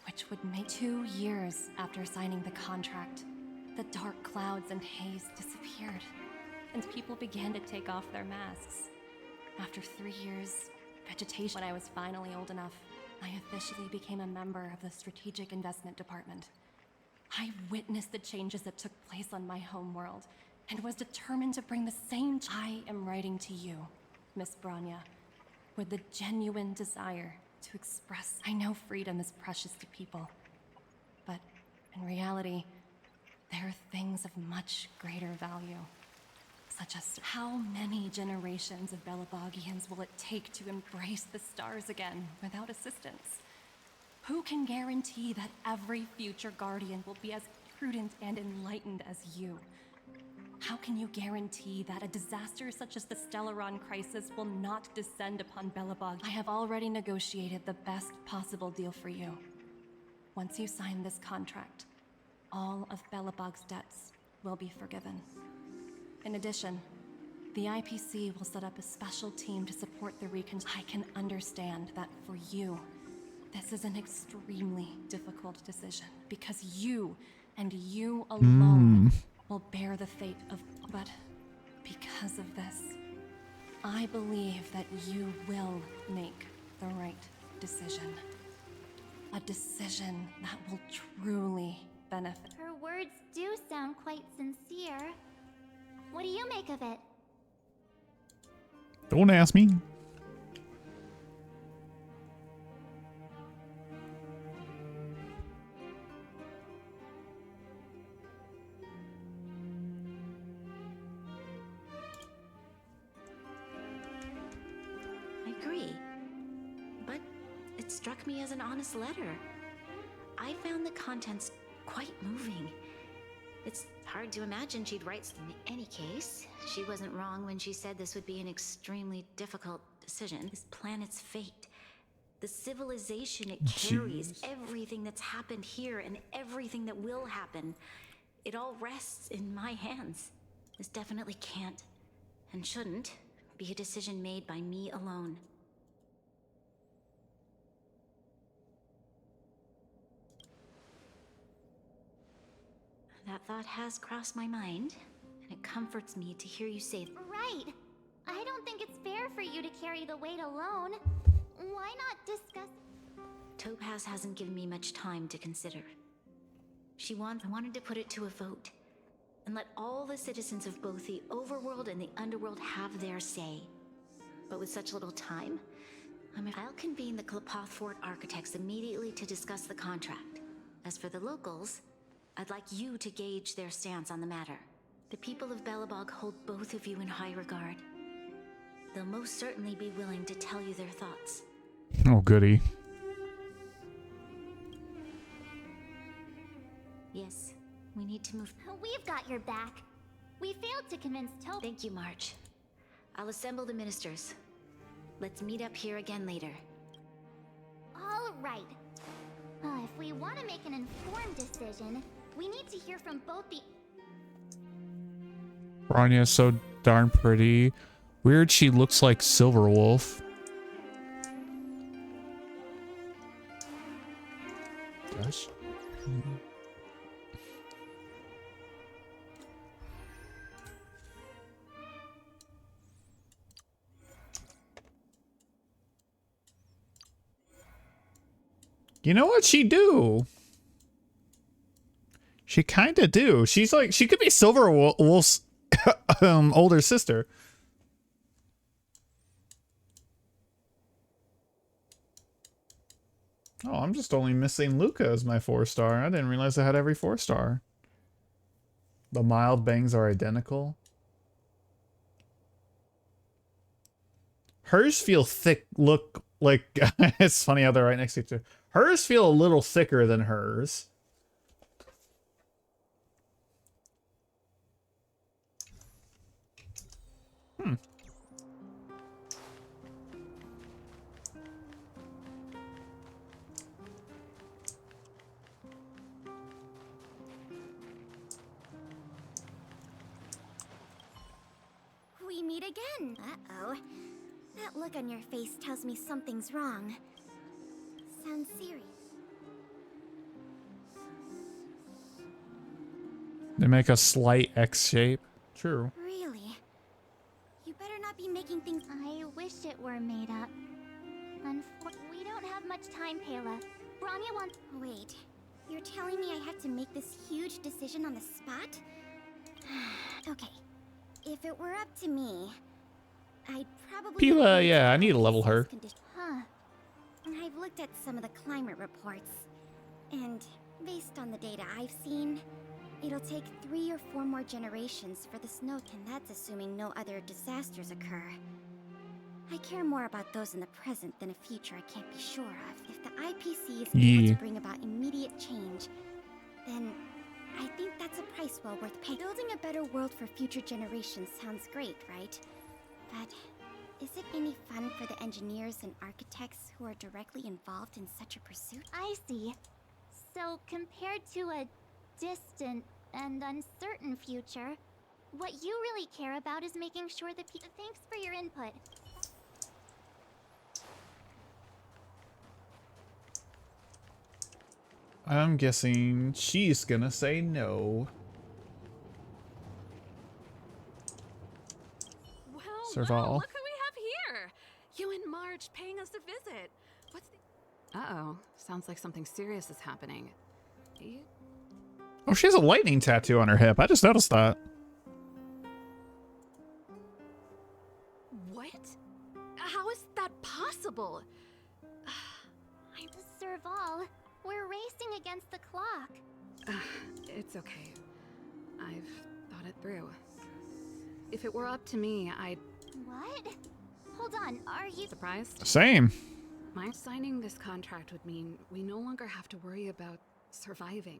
which would make 2 years after signing the contract, the dark clouds and haze disappeared, and people began to take off their masks. After 3 years, vegetation. When I was finally old enough, I officially became a member of the Strategic Investment Department. I witnessed the changes that took place on my homeworld, and was determined to bring the same. I am writing to you, Miss Branya, with the genuine desire to express. I know freedom is precious to people, but in reality, there are things of much greater value. Such as how many generations of Belabogians will it take to embrace the stars again without assistance? Who can guarantee that every future Guardian will be as prudent and enlightened as you? How can you guarantee that a disaster such as the Stellaron crisis will not descend upon Belabog? I have already negotiated the best possible deal for you. Once you sign this contract, all of Belabog's debts will be forgiven. In addition, the IPC will set up a special team to support the I can understand that for you, this is an extremely difficult decision, because you, and you alone, will bear the fate of... But because of this. I believe that you will make the right decision. A decision that will truly benefit. Her words do sound quite sincere. What do you make of it? Don't ask me. I agree. But it struck me as an honest letter. I found the contents quite moving. It's hard to imagine she'd write. In any case, she wasn't wrong when she said this would be an extremely difficult decision. This planet's fate, the civilization it carries, everything that's happened here and everything that will happen, it all rests in my hands. This definitely can't and shouldn't be a decision made by me alone. That thought has crossed my mind, and it comforts me to hear you say. Right. I don't think it's fair for you to carry the weight alone. Why not discuss? Topaz hasn't given me much time to consider. I wanted to put it to a vote, and let all the citizens of both the overworld and the underworld have their say. But with such little time, I'll convene the Klapoth Fort architects immediately to discuss the contract. As for the locals, I'd like you to gauge their stance on the matter. The people of Belabog hold both of you in high regard. They'll most certainly be willing to tell you their thoughts. Oh, goody. Yes, we need to move. We've got your back. We failed to convince Topaz. Thank you, March. I'll assemble the ministers. Let's meet up here again later. All right. If we want to make an informed decision, we need to hear from both the... Ranya's so darn pretty. Weird she looks like Silverwolf. Gosh. You know what she do? She kind of do. She's like, she could be Silverwolf's older sister. Oh, I'm just only missing Luca as my 4-star. I didn't realize I had every 4-star. The mild bangs are identical. Hers feel thick, look like, it's funny how they're right next to each other. Hers feel a little thicker than hers. We meet again. Uh-oh. That look on your face tells me something's wrong. Sounds serious. They make a slight X shape. True. Really? You better not be making things... I wish it were made up. We don't have much time, Pela. Branya wants... Wait, you're telling me I have to make this huge decision on the spot? Okay, if it were up to me, I'd probably... Pela, yeah, I need to level her. Huh. I've looked at some of the climate reports, and based on the data I've seen, it'll take 3 or 4 more generations for the snow, and that's assuming no other disasters occur. I care more about those in the present than a future I can't be sure of. If the IPC is able to bring about immediate change, then I think that's a price well worth paying. Building a better world for future generations sounds great, right? But is it any fun for the engineers and architects who are directly involved in such a pursuit? I see. So compared to a distant and uncertain future, what you really care about is making sure that people... Thanks for your input. I'm guessing she's gonna say no. Serval. Look who we have here! You and Marge paying us a visit. What's the... Uh-oh. Sounds like something serious is happening. You... Oh, she has a lightning tattoo on her hip. I just noticed that. What? How is that possible? Serval, we're racing against the clock. It's okay. I've thought it through. If it were up to me, I'd... What? Hold on, are you... Surprised? Same. My signing this contract would mean we no longer have to worry about surviving.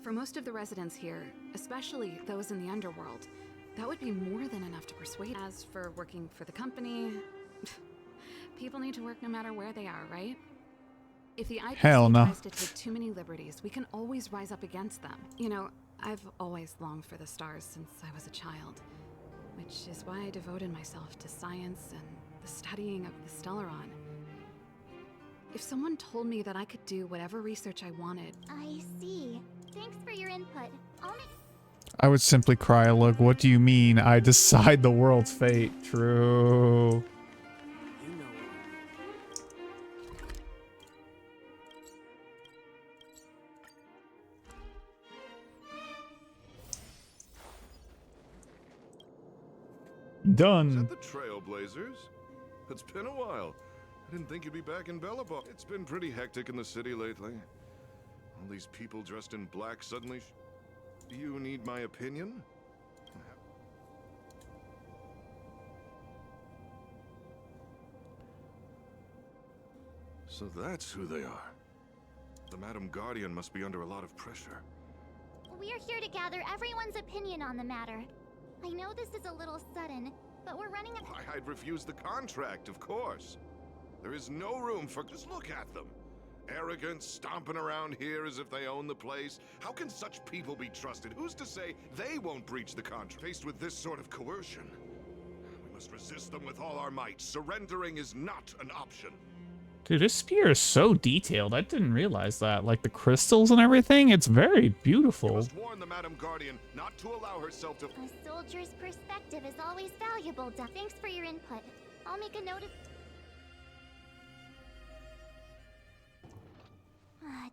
For most of the residents here, especially those in the underworld, that would be more than enough to persuade. As for working for the company, people need to work no matter where they are, right? If the IPC tries to take too many liberties, we can always rise up against them. You know, I've always longed for the stars since I was a child, which is why I devoted myself to science and the studying of the Stellaron. If someone told me that I could do whatever research I wanted... I see. Thanks for your input. I would simply cry, look, what do you mean? I decide the world's fate. True. Done. Is that the Trailblazers? It's been a while. I didn't think you'd be back in Belabog. It's been pretty hectic in the city lately. All these people dressed in black suddenly. Do you need my opinion? So that's who they are. The Madam Guardian must be under a lot of pressure. We're here to gather everyone's opinion on the matter. I know this is a little sudden, but we're running a... I'd refuse the contract, of course. There is no room for... Just look at them. Arrogant, stomping around here as if they own the place. How can such people be trusted? Who's to say they won't breach the contract? Faced with this sort of coercion, we must resist them with all our might. Surrendering is not an option. Dude, this spear is so detailed. I didn't realize that. Like the crystals and everything, it's very beautiful. You must warn the Madam Guardian not to allow herself to... A soldier's perspective is always valuable, Duck. Thanks for your input. I'll make a note of...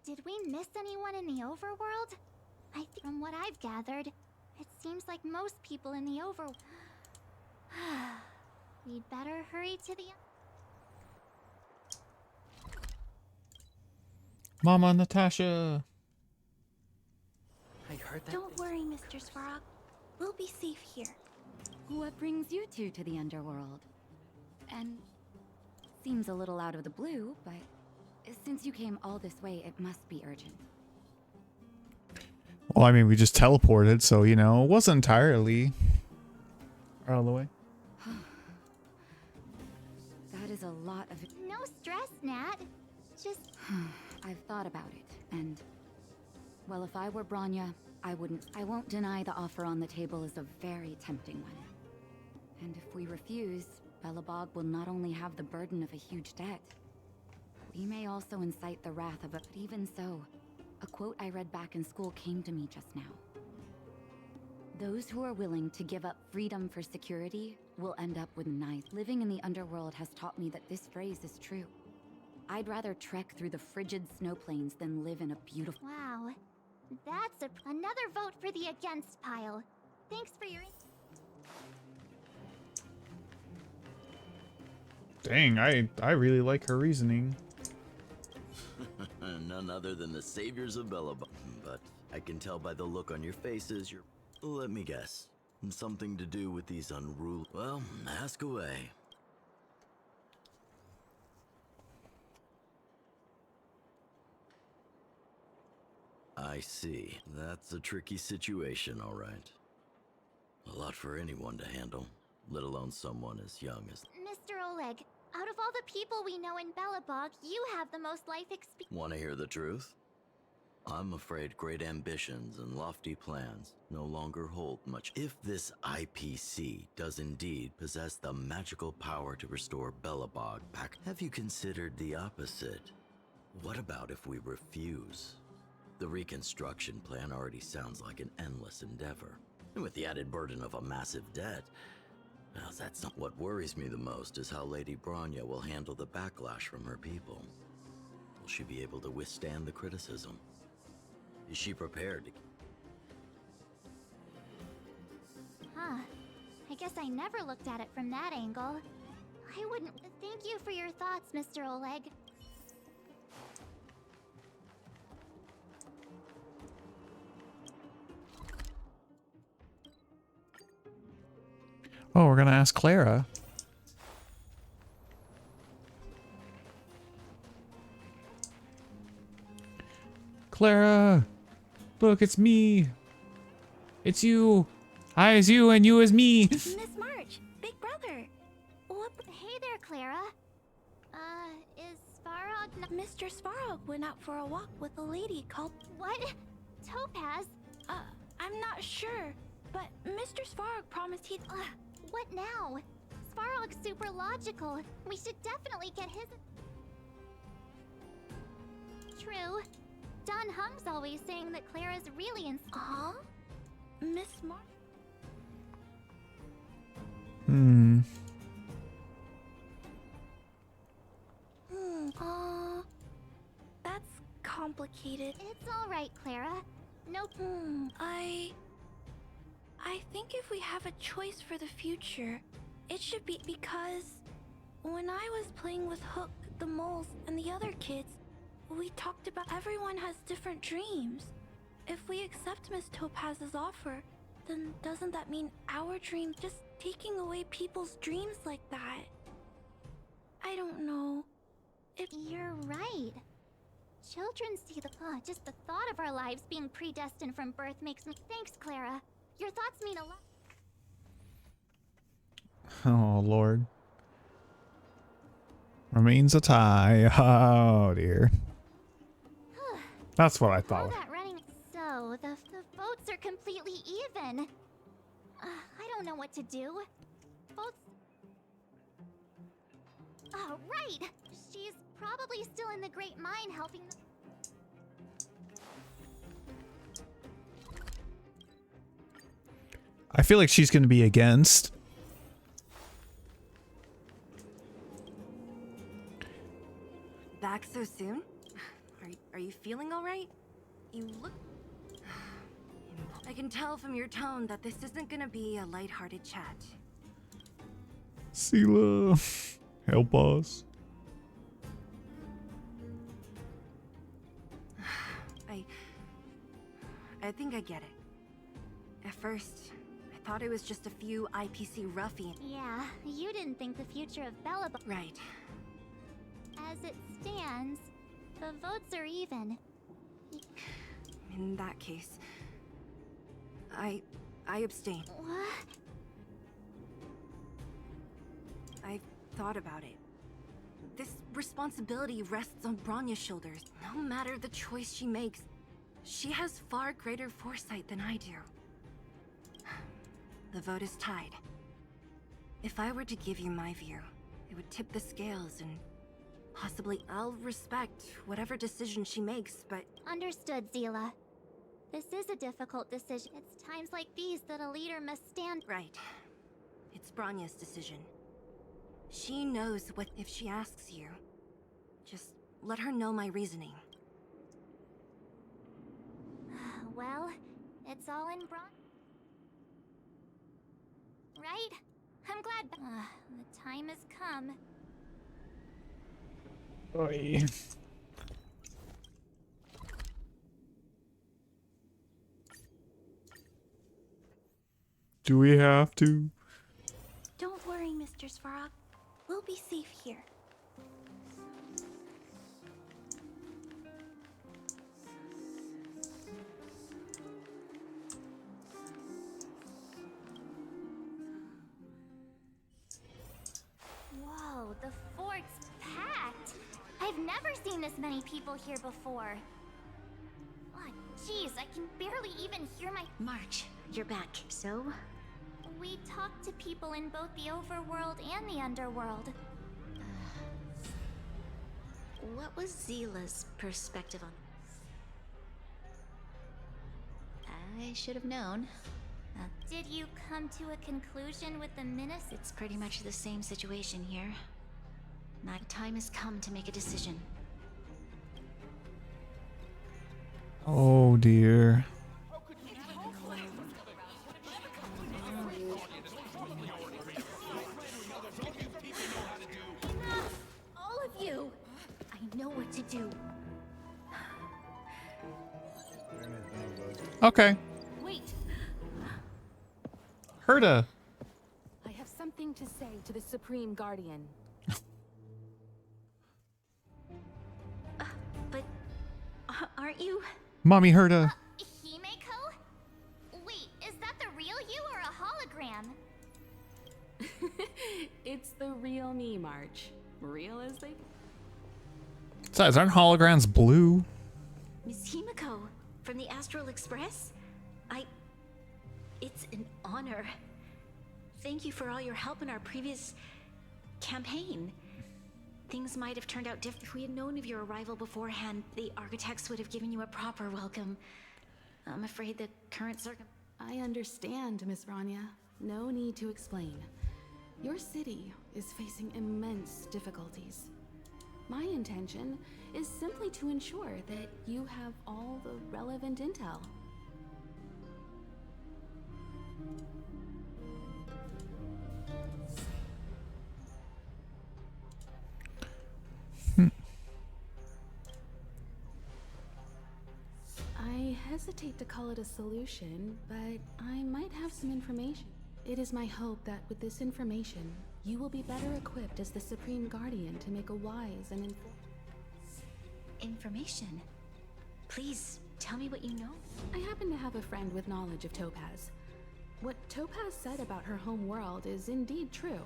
Did we miss anyone in the overworld? I think from what I've gathered, it seems like most people in the overworld... We'd better hurry to the... Mama Natasha. I heard that. Don't worry, Mr. Svarog. We'll be safe here. What brings you two to the underworld? And seems a little out of the blue, but since you came all this way, it must be urgent. Well, I mean, we just teleported, so, you know, it wasn't entirely out of the way. That is a lot of... No stress, Nat. Just... I've thought about it, and... Well, if I were Bronya, I won't deny the offer on the table is a very tempting one. And if we refuse, Belabog will not only have the burden of a huge debt, we may also incite the wrath of a... But even so, a quote I read back in school came to me just now. Those who are willing to give up freedom for security will end up with knives. Living in the underworld has taught me that this phrase is true. I'd rather trek through the frigid snow plains than live in a beautiful... Wow. That's another vote for the against pile. Thanks for your... Dang, I really like her reasoning. None other than the saviors of Belabog. But I can tell by the look on your faces you're... Let me guess. Something to do with these unruly... Well, ask away. I see. That's a tricky situation, all right. A lot for anyone to handle, let alone someone as young as... Mr. Oleg, out of all the people we know in Belabog, you have the most life experience. Want to hear the truth? I'm afraid great ambitions and lofty plans no longer hold much. If this IPC does indeed possess the magical power to restore Belabog back, have you considered the opposite? What about if we refuse? The reconstruction plan already sounds like an endless endeavor. And with the added burden of a massive debt, Now, that's not what worries me the most is how Lady Bronya will handle the backlash from her people. Will she be able to withstand the criticism? Is she prepared to... Huh. I guess I never looked at it from that angle. I wouldn't... Thank you for your thoughts, Mr. Oleg. Oh, we're gonna ask Clara. Clara! Look, it's me! It's you! I is you and you is me! Miss March, big brother. What? Hey there, Clara. Is Svarog not... Mr. Svarog went out for a walk with a lady called... What? Topaz? I'm not sure, but Mr. Svarog promised he'd... What now? Svarog's super logical. We should definitely get his... True. Don Hung's always saying that Clara's really in... Huh? Miss March? That's complicated. It's all right, Clara. No... I think if we have a choice for the future, it should be because when I was playing with Hook, the moles, and the other kids, we talked about everyone has different dreams. If we accept Miss Topaz's offer, then doesn't that mean our dreams just taking away people's dreams like that? I don't know. You're right. Children see the... just the thought of our lives being predestined from birth makes me... Thanks, Clara. Your thoughts mean a lot. Oh, Lord. Remains a tie. Oh, dear. That's what I thought. All that running... So, the votes are completely even. I don't know what to do. Votes... Oh, right! She's probably still in the Great Mine helping the... I feel like she's going to be against. Back so soon? Are you feeling all right? You look... I can tell from your tone that this isn't gonna be a lighthearted chat. Sela, help us. I think I get it. At first, I thought it was just a few IPC ruffians. Yeah, you didn't think the future of belabog... Right. As it stands, the votes are even. In that case, I abstain. What? I've thought about it. This responsibility rests on Bronya's shoulders. No matter the choice she makes, she has far greater foresight than I do. The vote is tied. If I were to give you my view, it would tip the scales and possibly I'll respect whatever decision she makes, but... Understood, Zila. This is a difficult decision. It's times like these that a leader must stand... Right. It's Bronya's decision. She knows what if she asks you. Just let her know my reasoning. Well, it's all in right? I'm glad the time has come. Oy. Do we have to? Don't worry, Mr. Svarog. We'll be safe here. Whoa, the fort's packed. I've never seen this many people here before. Oh, jeez, I can barely even hear my... March, you're back. So? We talked to people in both the overworld and the underworld. What was Zila's perspective on this? I should have known. Did you come to a conclusion with the minister? It's pretty much the same situation here. My time has come to make a decision. Oh dear. All of you! I know what to do. Okay. Wait. Herta. I have something to say to the Supreme Guardian. But aren't you? Mommy Herta. Himeko? Wait, is that the real you or a hologram? It's the real me, March. Real as they. Besides, aren't holograms blue? Miss Himeko from the Astral Express? It's an honor. Thank you for all your help in our previous campaign. Things might have turned out different. If we had known of your arrival beforehand, the architects would have given you a proper welcome. I'm afraid the current I understand, Miss Rania. No need to explain. Your city is facing immense difficulties. My intention is simply to ensure that you have all the relevant intel. I hesitate to call it a solution, but I might have some information. It is my hope that with this information, you will be better equipped as the Supreme Guardian to make a wise and informed information. Please, tell me what you know. I happen to have a friend with knowledge of Topaz. What Topaz said about her home world is indeed true,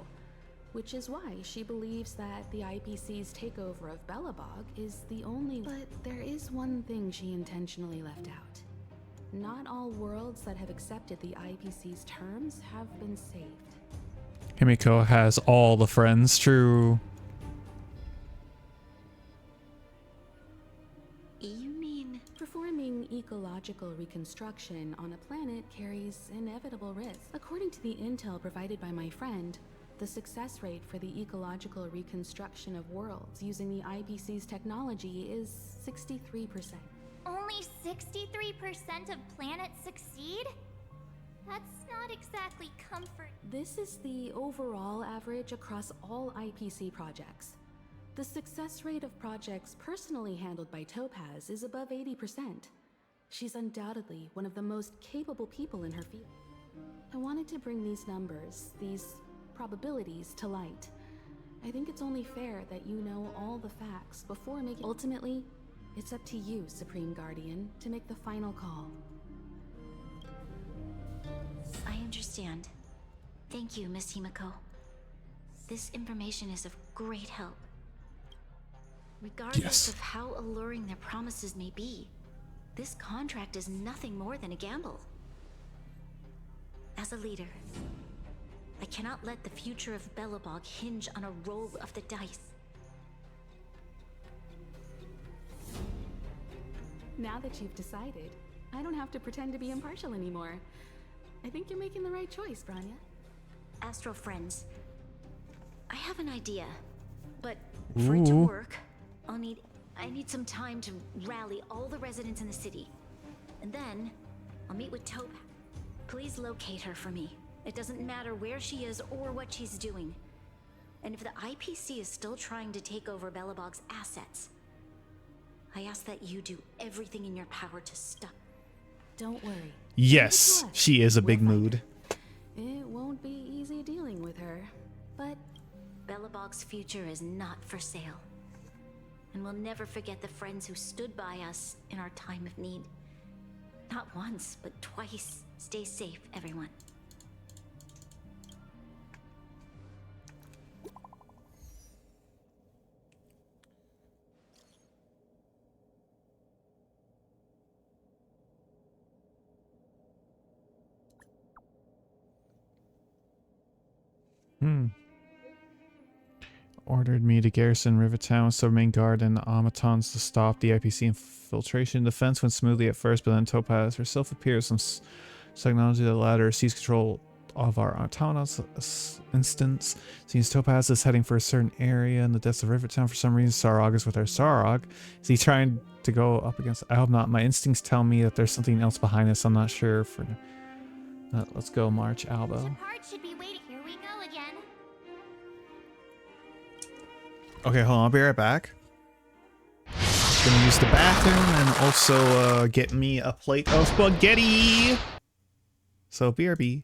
which is why she believes that the IPC's takeover of Belabog is the only. But there is one thing she intentionally left out. Not all worlds that have accepted the IPC's terms have been saved. Himeko has all the friends, true. You mean performing ecological reconstruction on a planet carries inevitable risks? According to the intel provided by my friend, the success rate for the ecological reconstruction of worlds using the IPC's technology is 63%. Only 63% of planets succeed? That's not exactly comfort. This is the overall average across all IPC projects. The success rate of projects personally handled by Topaz is above 80%. She's undoubtedly one of the most capable people in her field. I wanted to bring these numbers, these probabilities, to light. I think it's only fair that you know all the facts before making. Ultimately, it's up to you, Supreme Guardian, to make the final call. I understand. Thank you, Miss Himeko. This information is of great help. Regardless of how alluring their promises may be, this contract is nothing more than a gamble. As a leader, I cannot let the future of Belabog hinge on a roll of the dice. Now that you've decided, I don't have to pretend to be impartial anymore. I think you're making the right choice, Branya. Astro friends, I have an idea, but for it to work, I need some time to rally all the residents in the city. And then, I'll meet with Topaz. Please locate her for me. It doesn't matter where she is or what she's doing. And if the IPC is still trying to take over Belabog's assets, I ask that you do everything in your power to stop. Don't worry. Yes, she is a big mood. It won't be easy dealing with her, but Belabog's future is not for sale. And we'll never forget the friends who stood by us in our time of need. Not once, but twice. Stay safe, everyone. Ordered me to garrison Rivertown, so main guard and automatons to stop the IPC infiltration. Defense went smoothly at first, but then Topaz herself appears some Technology, the latter sees control of our autonomous instance. Seems Topaz is heading for a certain area in the depths of Rivertown. For some reason, Sarog is with our Sarog. Is he trying to go up against... I hope not. My instincts tell me that there's something else behind this. I'm not sure. For let's go march, Albel. Should be waiting. Here we go again. Okay, hold on. I'll be right back. Gonna use the bathroom and also get me a plate of spaghetti. So BRB.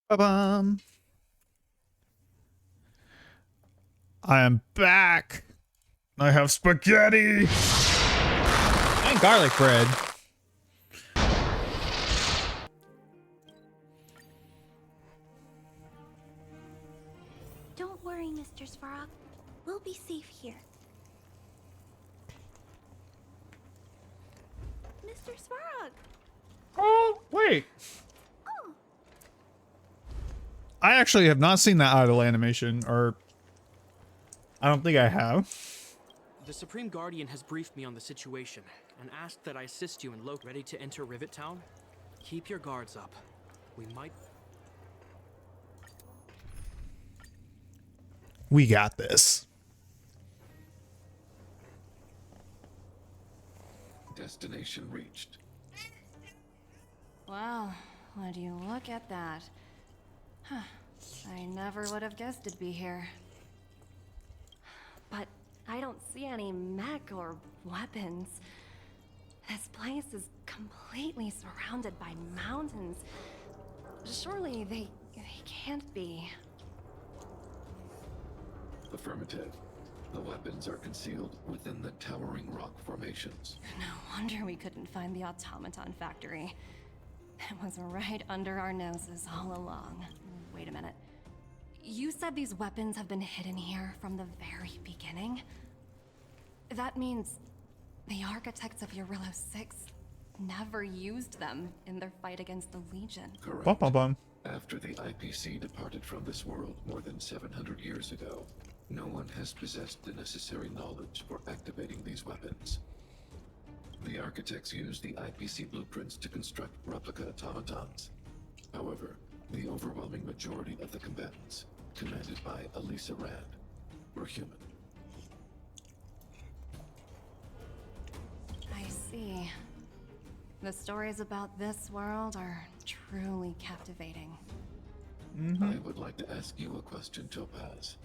Ba-bum. I am back. I have spaghetti and garlic bread. Don't worry, Mr. Svarog. We'll be safe here. Mr. Svarog! Oh, wait. I actually have not seen that idle animation, or I don't think I have. The Supreme Guardian has briefed me on the situation and asked that I assist you in ready to enter Rivet Town. Keep your guards up. We might... We got this. Destination reached. Well, would you look at that? Huh. I never would have guessed it'd be here. But I don't see any mech or weapons. This place is completely surrounded by mountains. Surely they can't be. Affirmative. The weapons are concealed within the towering rock formations. No wonder we couldn't find the automaton factory. It was right under our noses all along. Wait a minute. You said these weapons have been hidden here from the very beginning? That means the architects of Eurillo 6 never used them in their fight against the Legion. Correct. Bum, bum, bum. After the IPC departed from this world more than 700 years ago, no one has possessed the necessary knowledge for activating these weapons. The architects used the IPC blueprints to construct replica automatons. However, the overwhelming majority of the combatants, commanded by Elisa Rand, were human. I see. The stories about this world are truly captivating. I would like to ask you a question, Topaz.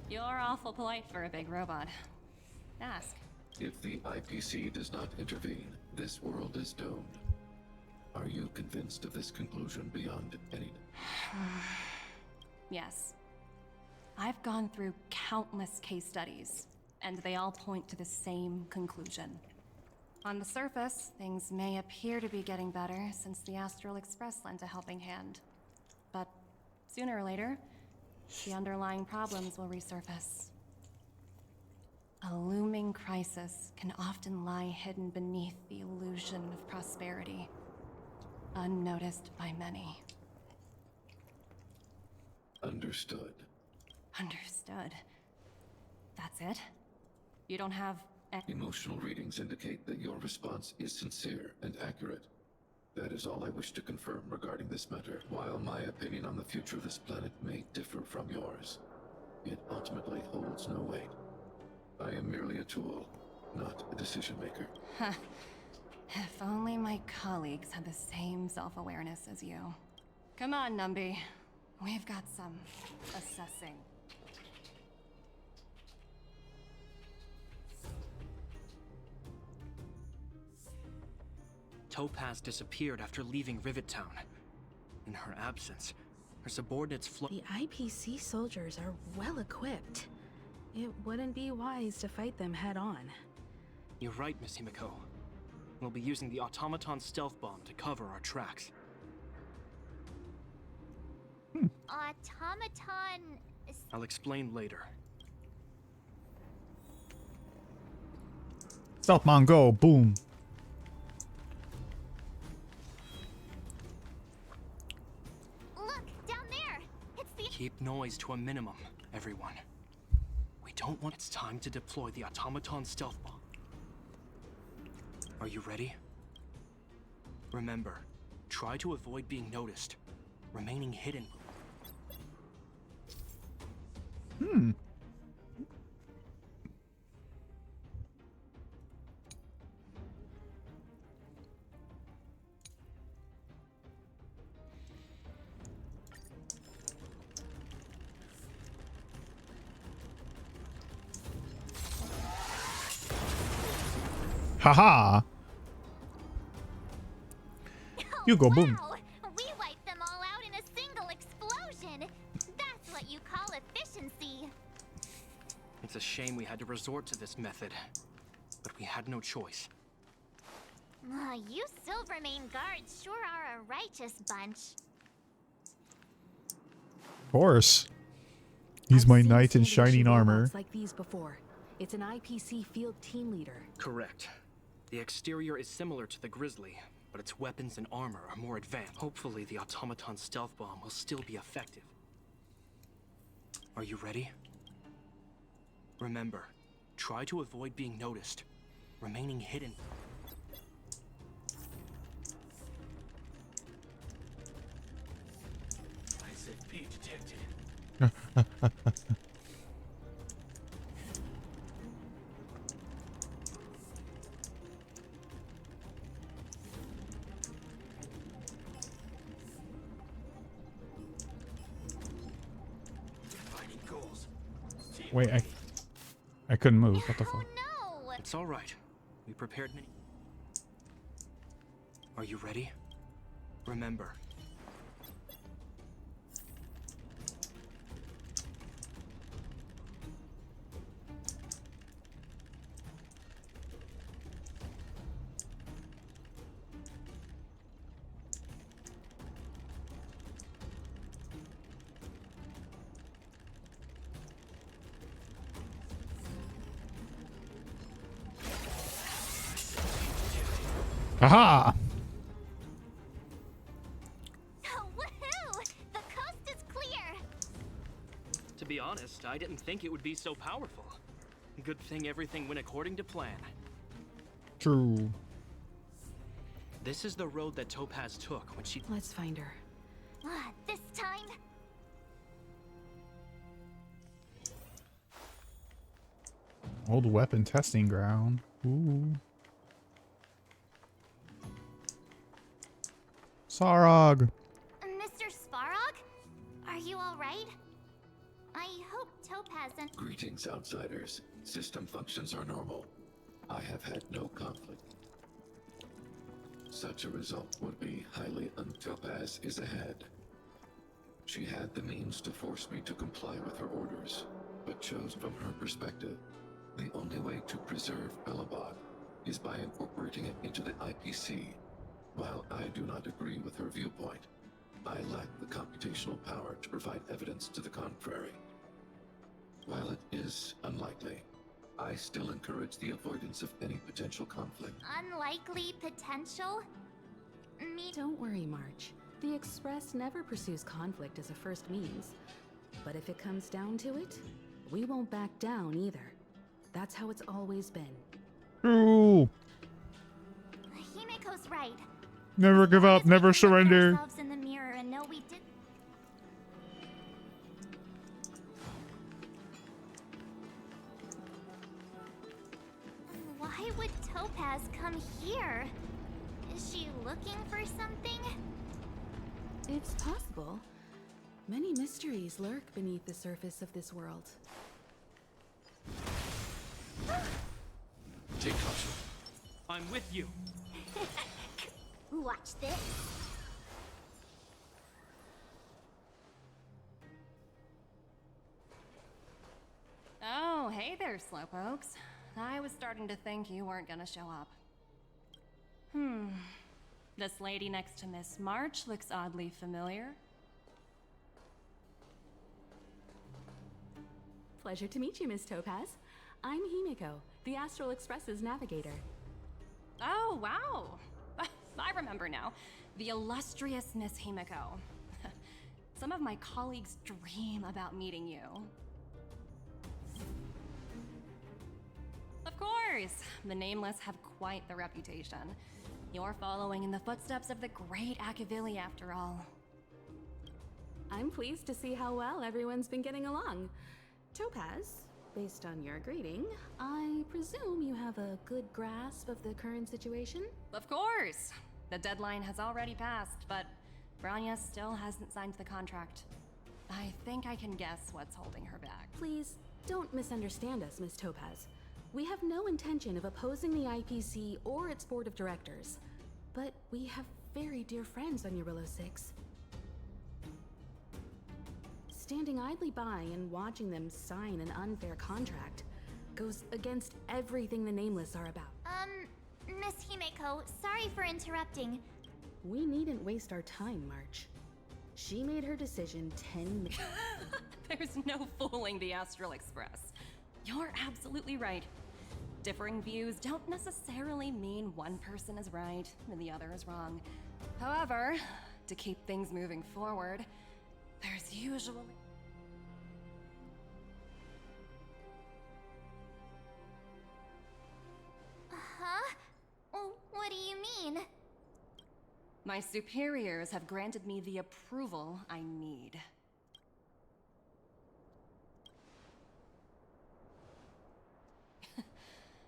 You're awful polite for a big robot. Ask. If the IPC does not intervene, this world is doomed. Are you convinced of this conclusion beyond any... Yes. I've gone through countless case studies, and they all point to the same conclusion. On the surface, things may appear to be getting better since the Astral Express lent a helping hand. But sooner or later, the underlying problems will resurface. A looming crisis can often lie hidden beneath the illusion of prosperity, unnoticed by many. Understood. Understood. That's it? You don't have... Emotional readings indicate that your response is sincere and accurate. That is all I wish to confirm regarding this matter. While my opinion on the future of this planet may differ from yours, it ultimately holds no weight. I am merely a tool, not a decision maker. If only my colleagues had the same self-awareness as you. Come on, Numby. We've got some assessing. Topaz disappeared after leaving Rivet Town. In her absence, her subordinates The IPC soldiers are well equipped. It wouldn't be wise to fight them head on. You're right, Miss Himiko. We'll be using the automaton stealth bomb to cover our tracks. Automaton... I'll explain later. Stealth Mongo, boom. Look, down there! It's the... Keep noise to a minimum, everyone. We don't want... It's time to deploy the automaton stealth bomb. Are you ready? Remember, try to avoid being noticed, remaining hidden. Haha. You go boom. Wow! We wiped them all out in a single explosion. That's what you call efficiency. It's a shame we had to resort to this method, but we had no choice. You Silvermane guards sure are a righteous bunch. Of course. He's my knight in shining armor. Like these before. It's an IPC field team leader. Correct. The exterior is similar to the Grizzly, but its weapons and armor are more advanced. Hopefully the automaton stealth bomb will still be effective. Are you ready? Remember, try to avoid being noticed, remaining hidden. F2P detected. Finding goals. Wait, I couldn't move. What the fuck? No! It's all right. We prepared many. Are you ready? Remember. Aha! Woohoo! The coast is clear. To be honest, I didn't think it would be so powerful. Good thing everything went according to plan. True. This is the road that Topaz took when she... Let's find her. This time... Old weapon testing ground. Ooh. Sarog. Mr. Svarog? Are you alright? I hope Topaz and... Greetings, outsiders. System functions are normal. I have had no conflict. Such a result would be highly Topaz is ahead. She had the means to force me to comply with her orders, but chose from her perspective. The only way to preserve belabog is by incorporating it into the IPC. While I do not agree with her viewpoint, I lack the computational power to provide evidence to the contrary. While it is unlikely, I still encourage the avoidance of any potential conflict. Unlikely potential? Don't worry, March. The Express never pursues conflict as a first means. But if it comes down to it, we won't back down either. That's how it's always been. True. Himiko's right. Never give up, never surrender. Look ourselves in the mirror and know we did. Why would Topaz come here? Is she looking for something? It's possible. Many mysteries lurk beneath the surface of this world. Take caution. I'm with you. Watch this. Oh, hey there, Slowpokes. I was starting to think you weren't gonna show up. This lady next to Miss March looks oddly familiar. Pleasure to meet you, Miss Topaz. I'm Himiko, the Astral Express's navigator. Oh, wow. I remember now. The illustrious Miss Himiko. Some of my colleagues dream about meeting you. Of course, the Nameless have quite the reputation. You're following in the footsteps of the great Akavili, after all. I'm pleased to see how well everyone's been getting along. Topaz, based on your greeting, I presume you have a good grasp of the current situation? Of course! The deadline has already passed, but Branya still hasn't signed the contract. I think I can guess what's holding her back. Please, don't misunderstand us, Miss Topaz. We have no intention of opposing the IPC or its board of directors, but we have very dear friends on Eurillo 6. Standing idly by and watching them sign an unfair contract goes against everything the Nameless are about. Miss Himeko, sorry for interrupting. We needn't waste our time, March. She made her decision 10 minutes. There's no fooling the Astral Express. You're absolutely right. Differing views don't necessarily mean one person is right and the other is wrong. However, to keep things moving forward, there's usually... Huh? What do you mean? My superiors have granted me the approval I need.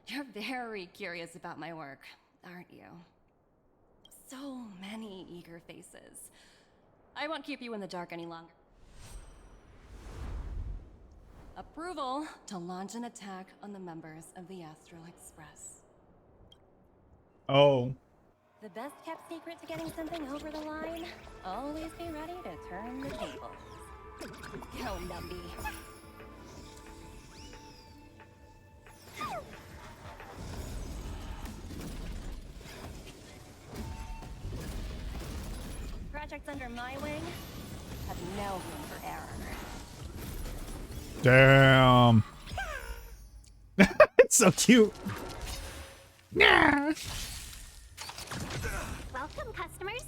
You're very curious about my work, aren't you? So many eager faces. I won't keep you in the dark any longer. Approval to launch an attack on the members of the Astral Express. Oh. The best kept secret to getting something over the line? Always be ready to turn the tables. Go, Numby. Projects under my wing have no room for error. Damn. It's so cute. Yeah. Welcome, customers.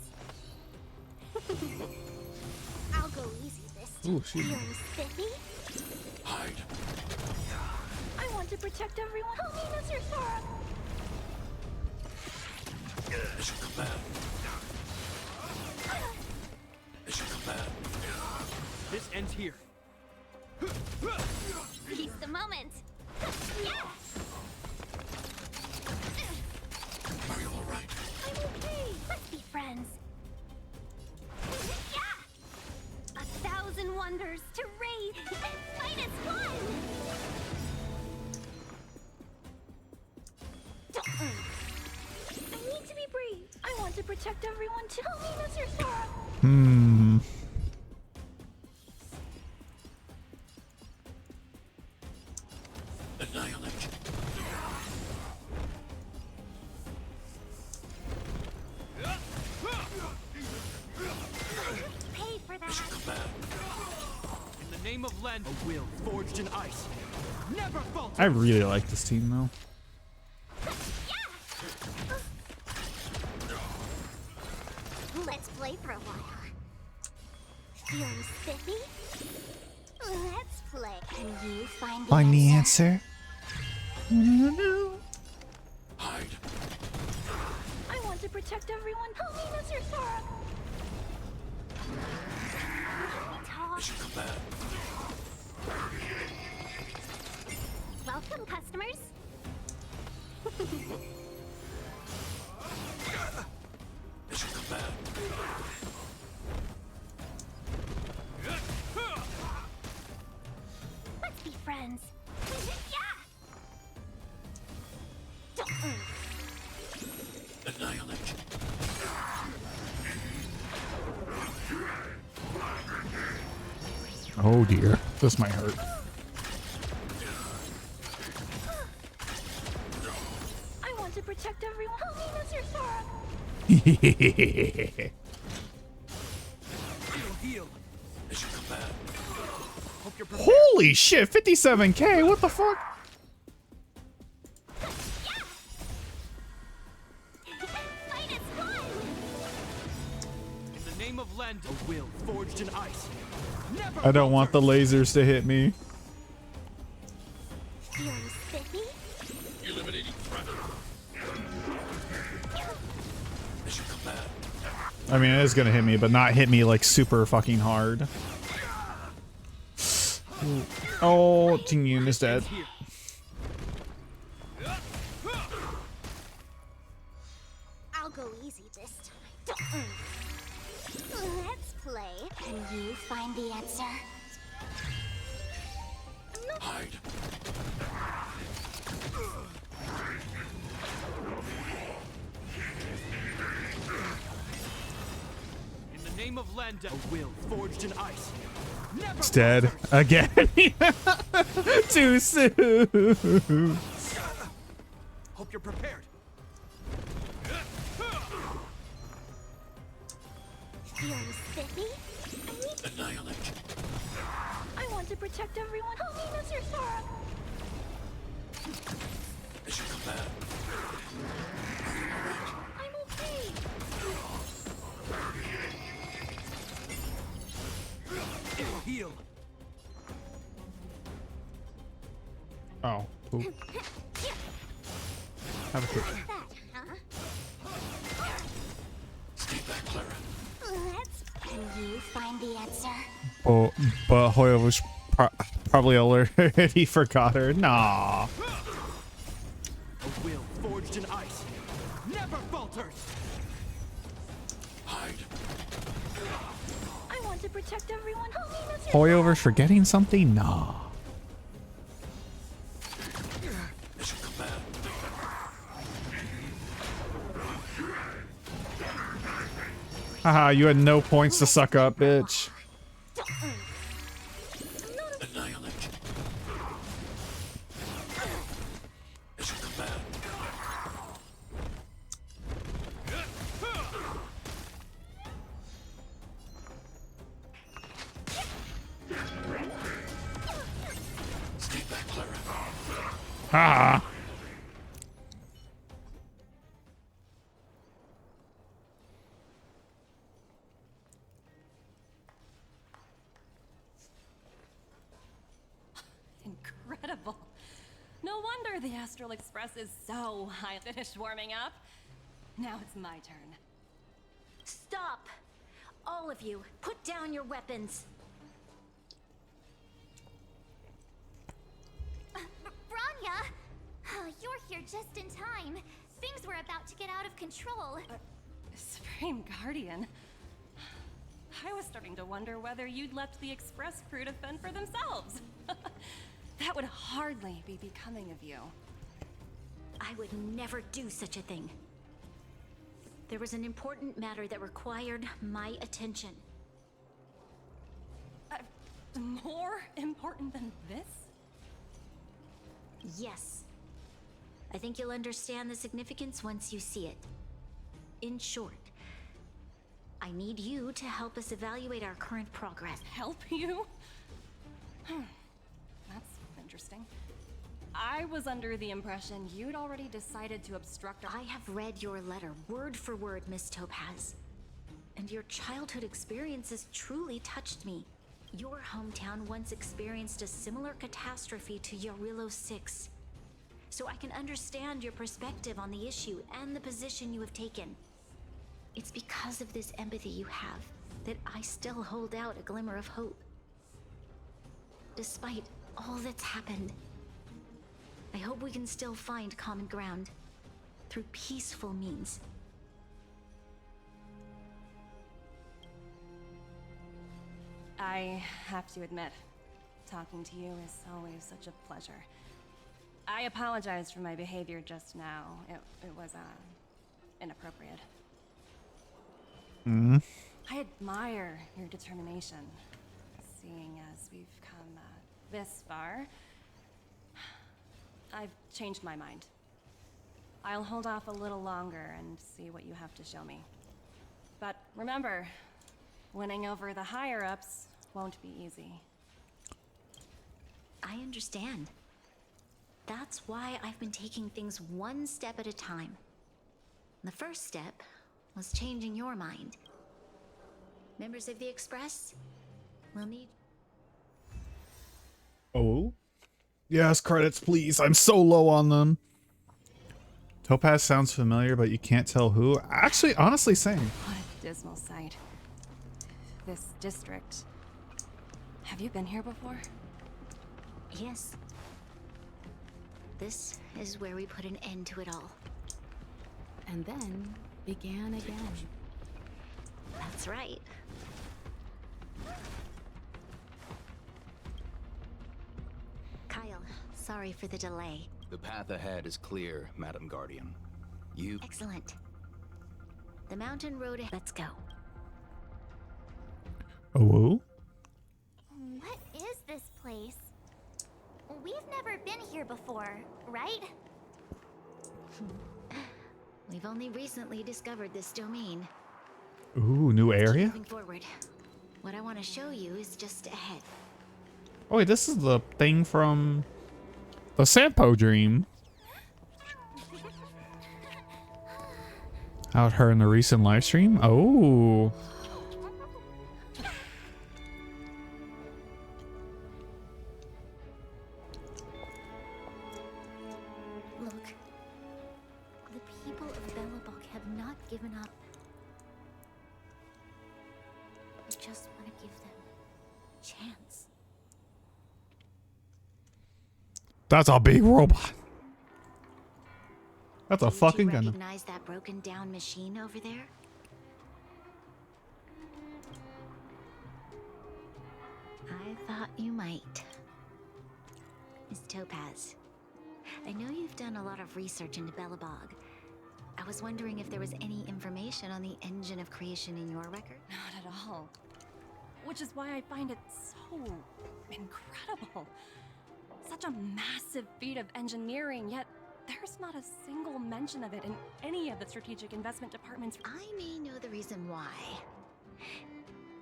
I'll go easy this time. Ooh, shoot. Feeling spiffy? Hide. I want to protect everyone. Help me, Mr. Sora. Mission command. Mission command. This ends here. Seize the moment. Yeah. Are you alright? I'm okay. Let's be friends. Yeah. 1,000 wonders to raid -1. I need to be brave. I want to protect everyone too. Help me, Mr. Sora. Annihilate. Pay for that. Mission command. In the name of Len, a will forged in ice. Never falter. I really like this team though. Let's play for a while. Feeling spiffy? Let's play. Can you find the answer? Hide. I want to protect everyone. Help me, Mr. Sora. Mission command. Welcome, customers. Mission command. Let's be friends. Annihilate. Oh dear, this might hurt. I want to protect everyone. Help me, Mr. Sora. Heal. Mission command. Hope you're prepared. Holy shit, 57K, what the fuck? In the name of Len, a will forged in ice. Never I don't want the lasers to hit me. Feeling spiffy? Eliminating threat. Mission command. I mean, it is gonna hit me, but not hit me like super fucking hard. Oh, Tingyun is dead. I'll go easy this time. Let's play. Can you find the answer? Hide. In the name of Landa, a will forged in ice. Never It's dead again. Too soon. Hope you're prepared. Feeling spiffy? Annihilate. I want to protect everyone. Help me, Mr. Sora. Mission command. I'm okay. It'll heal. Oh, poop. Have a kick. Stay back, Clara. Can you find the answer? Oh, but Hoyo was probably alerted. He forgot her. Nah. A will forged in ice. Never falters. Hide. I want to protect everyone. Help me, Mr. Hoyover's forgetting something? Nah. Mission command. Haha, you had no points to suck up, bitch. Annihilate. Mission command. Stay back, Clara. Haha. Incredible. No wonder the Astral Express is so high. Finished warming up. Now it's my turn. Stop! All of you, put down your weapons. Branya! Oh, you're here just in time. Things were about to get out of control. Supreme Guardian. I was starting to wonder whether you'd left the Express crew to fend for themselves. That would hardly be becoming of you. I would never do such a thing. There was an important matter that required my attention. More important than this? Yes. I think you'll understand the significance once you see it. In short, I need you to help us evaluate our current progress. Help you? That's interesting. I was under the impression you'd already decided to obstruct our— I have read your letter word for word, Miss Topaz. And your childhood experiences truly touched me. Your hometown once experienced a similar catastrophe to Yarillo 6. So I can understand your perspective on the issue and the position you have taken. It's because of this empathy you have that I still hold out a glimmer of hope. Despite all that's happened, I hope we can still find common ground through peaceful means. I have to admit, talking to you is always such a pleasure. I apologize for my behavior just now. It was, inappropriate. I admire your determination. Seeing as we've come this far, I've changed my mind. I'll hold off a little longer and see what you have to show me. But remember, winning over the higher-ups won't be easy. I understand. That's why I've been taking things one step at a time. The first step was changing your mind. Members of the Express will need... Oh? Yes, credits, please. I'm so low on them. Topaz sounds familiar, but you can't tell who. Actually, honestly, same. What a dismal sight. This district. Have you been here before? Yes. This is where we put an end to it all. And then began again. That's right. Kyle, sorry for the delay. The path ahead is clear, Madam Guardian. You... Excellent. The mountain road. Let's go. Oh? What is this place? We've never been here before, right? We've only recently discovered this domain. Ooh, new area? Moving forward. What I want to show you is just ahead. Oh wait, this is the thing from the Sampo dream. Out her in the recent live stream? Oh. Look. The people of Belabog have not given up. We just want to give them a chance. That's a big robot. That's a fucking gun. Recognize that broken down machine over there? I thought you might. Miss Topaz, I know you've done a lot of research into Belabog. I was wondering if there was any information on the engine of creation in your record? Not at all. Which is why I find it so incredible. Such a massive feat of engineering, yet there's not a single mention of it in any of the strategic investment departments. I may know the reason why.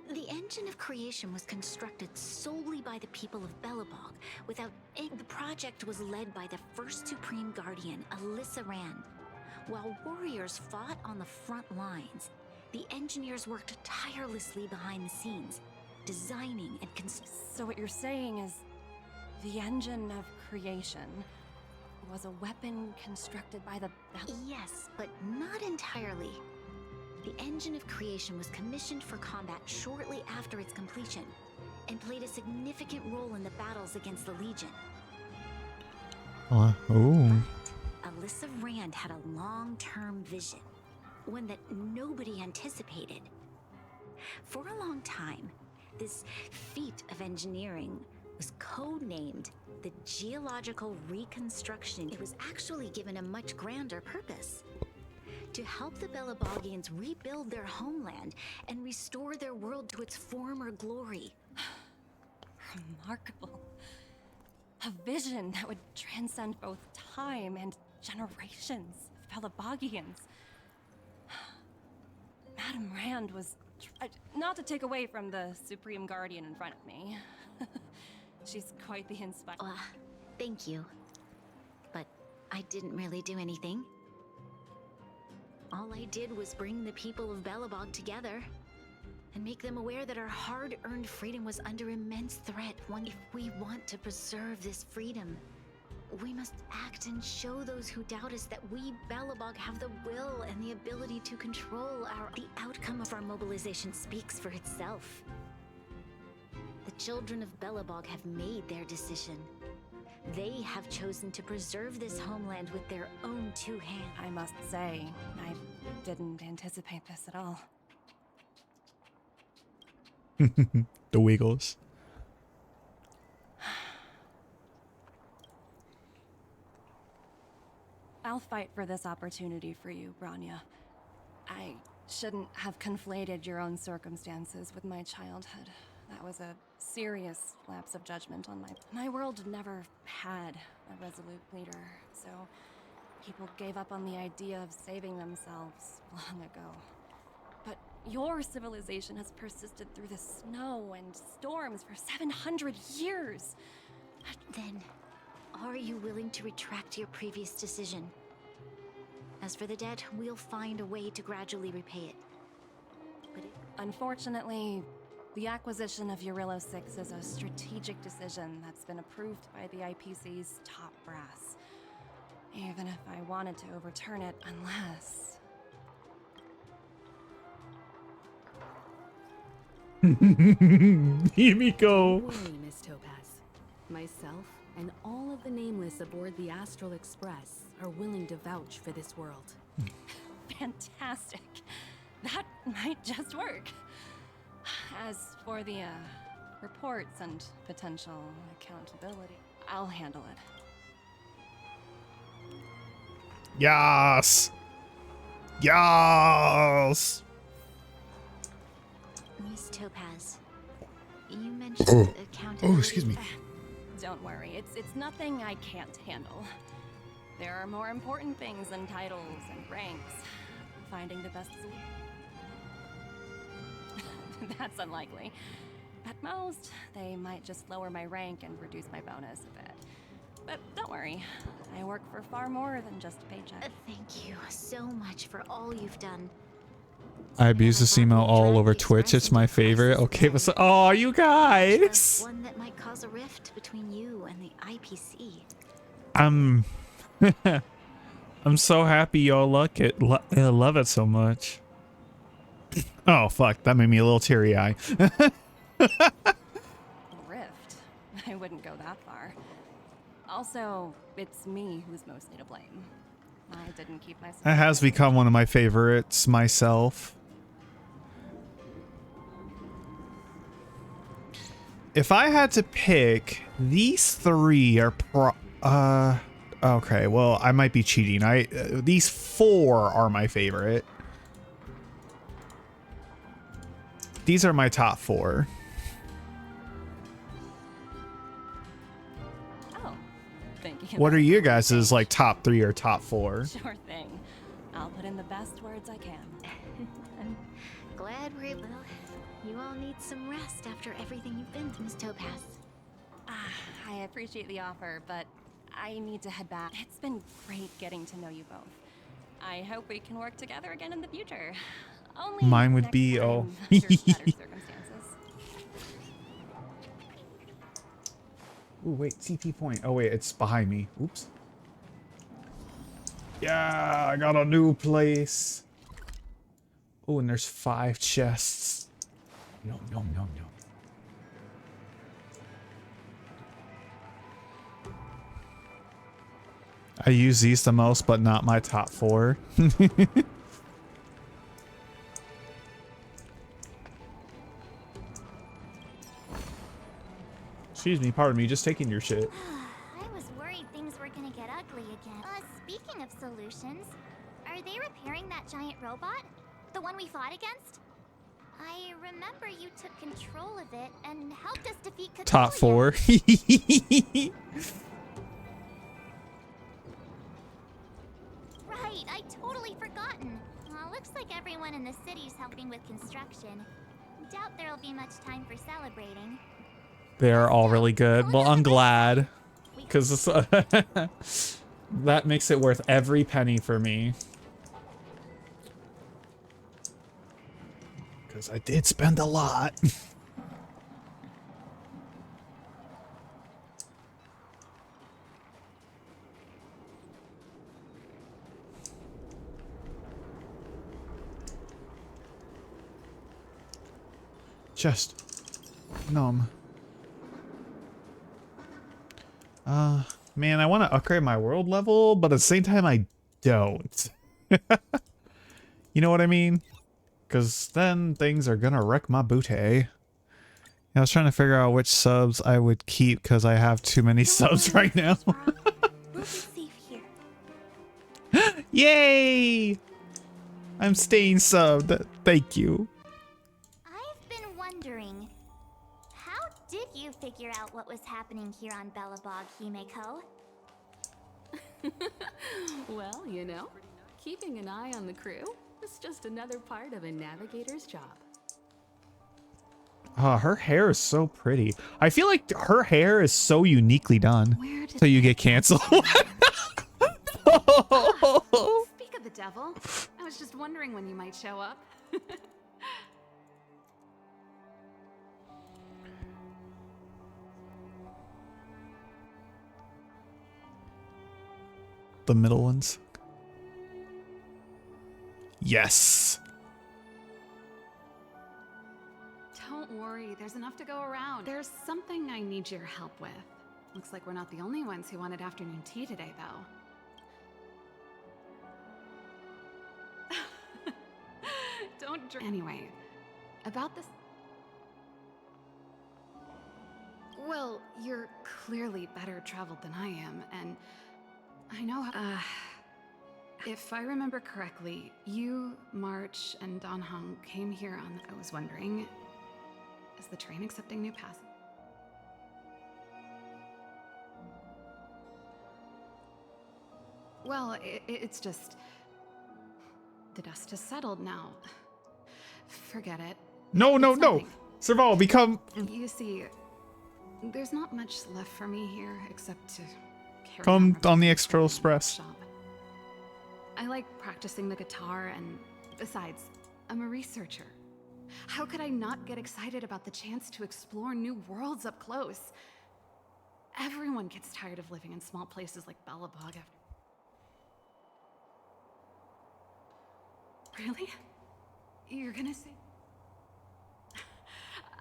The engine of creation was constructed solely by the people of Belabog. The project was led by the first Supreme Guardian, Alyssa Rand. While warriors fought on the front lines, the engineers worked tirelessly behind the scenes, designing and So what you're saying is the engine of creation was a weapon constructed by the... Yes, but not entirely. The engine of creation was commissioned for combat shortly after its completion, and played a significant role in the battles against the Legion. Oh. Alyssa Rand had a long-term vision, one that nobody anticipated. For a long time, this feat of engineering was codenamed the Geological Reconstruction. It was actually given a much grander purpose: to help the Belabogians rebuild their homeland and restore their world to its former glory. Remarkable. A vision that would transcend both time and generations of Belabogians. Madam Rand was... not to take away from the Supreme Guardian in front of me. She's quite the inspiration. Thank you. But I didn't really do anything. All I did was bring the people of Belabog together and make them aware that our hard-earned freedom was under immense threat. If we want to preserve this freedom, we must act and show those who doubt us that we, Belabog, have the will and the ability to control the outcome of our mobilization speaks for itself. The children of Belabog have made their decision. They have chosen to preserve this homeland with their own two hands. I must say, I didn't anticipate this at all. The Wiggles. I'll fight for this opportunity for you, Branya. I shouldn't have conflated your own circumstances with my childhood. That was a serious lapse of judgment on my world never had a resolute leader, so people gave up on the idea of saving themselves long ago. But your civilization has persisted through the snow and storms for 700 years. Then, are you willing to retract your previous decision? As for the debt, we'll find a way to gradually repay it. But unfortunately, the acquisition of Urilla 6 is a strategic decision that's been approved by the IPC's top brass. Even if I wanted to overturn it, unless... Himiko. Don't worry, Miss Topaz. Myself and all of the nameless aboard the Astral Express are willing to vouch for this world. Fantastic. That might just work. As for the reports and potential accountability, I'll handle it. Yes. Yes. Miss Topaz, you mentioned accountability. Oh, excuse me. Don't worry, it's nothing I can't handle. There are more important things than titles and ranks. Finding the best solution. That's unlikely. At most, they might just lower my rank and reduce my bonus a bit. But don't worry, I work for far more than just a paycheck. Thank you so much for all you've done. I abuse this emo all over Twitch. It's my favorite. Okay, but oh, you guys. One that might cause a rift between you and the IPC. I'm so happy y'all like it. Love it so much. Oh fuck, that made me a little teary-eyed. Rift? I wouldn't go that far. Also, it's me who's mostly to blame. I didn't keep myself. That has become one of my favorites myself. If I had to pick, these three are okay, well, I might be cheating. These four are my favorite. These are my top four. Oh, thank you. What are you guys' like top three or top four? Sure thing. I'll put in the best words I can. I'm glad we're able. You all need some rest after everything you've been through, Miss Topaz. I appreciate the offer, but I need to head back. It's been great getting to know you both. I hope we can work together again in the future. Only Mine would next be time, oh. under better circumstances. Ooh, wait, CP point. Oh wait, it's behind me. Oops. Yeah, I got a new place. Oh, and there's 5 chests. No. I use these the most, but not my top 4. Excuse me, pardon me, just taking your shit. I was worried things were gonna get ugly again. Speaking of solutions, are they repairing that giant robot? The one we fought against? I remember you took control of it and helped us defeat Cthulhu. Top 4. Right, I totally forgotten. Well, looks like everyone in the city's helping with construction. Doubt there'll be much time for celebrating. They're all really good. Well, I'm glad. Because that makes it worth every penny for me. Because I did spend a lot. Chest. Numb. Man, I want to upgrade my world level, but at the same time, I don't. You know what I mean? Because then things are gonna wreck my booty. I was trying to figure out which subs I would keep because I have too many subs right now. We'll be safe here. Yay! I'm staying subbed. Thank you. I've been wondering, how did you figure out what was happening here on Belabog, Himeko? Well, you know, keeping an eye on the crew is just another part of a navigator's job. Her hair is so pretty. I feel like her hair is so uniquely done. So you get canceled. Speak of the devil. I was just wondering when you might show up. The middle ones. Yes. Don't worry, there's enough to go around. There's something I need your help with. Looks like we're not the only ones who wanted afternoon tea today, though. Don't drink. Anyway, about this. Well, you're clearly better traveled than I am, and I know how. If I remember correctly, you, March, and Don Hung came here on... I was wondering, is the train accepting new passengers? Well, it's just... the dust has settled now. Forget it. No, no, no! Serval, become... You see, there's not much left for me here except to carry Come on on the Extra Express. shop. I like practicing the guitar, and besides, I'm a researcher. How could I not get excited about the chance to explore new worlds up close? Everyone gets tired of living in small places like Belabog after... Really? You're gonna say...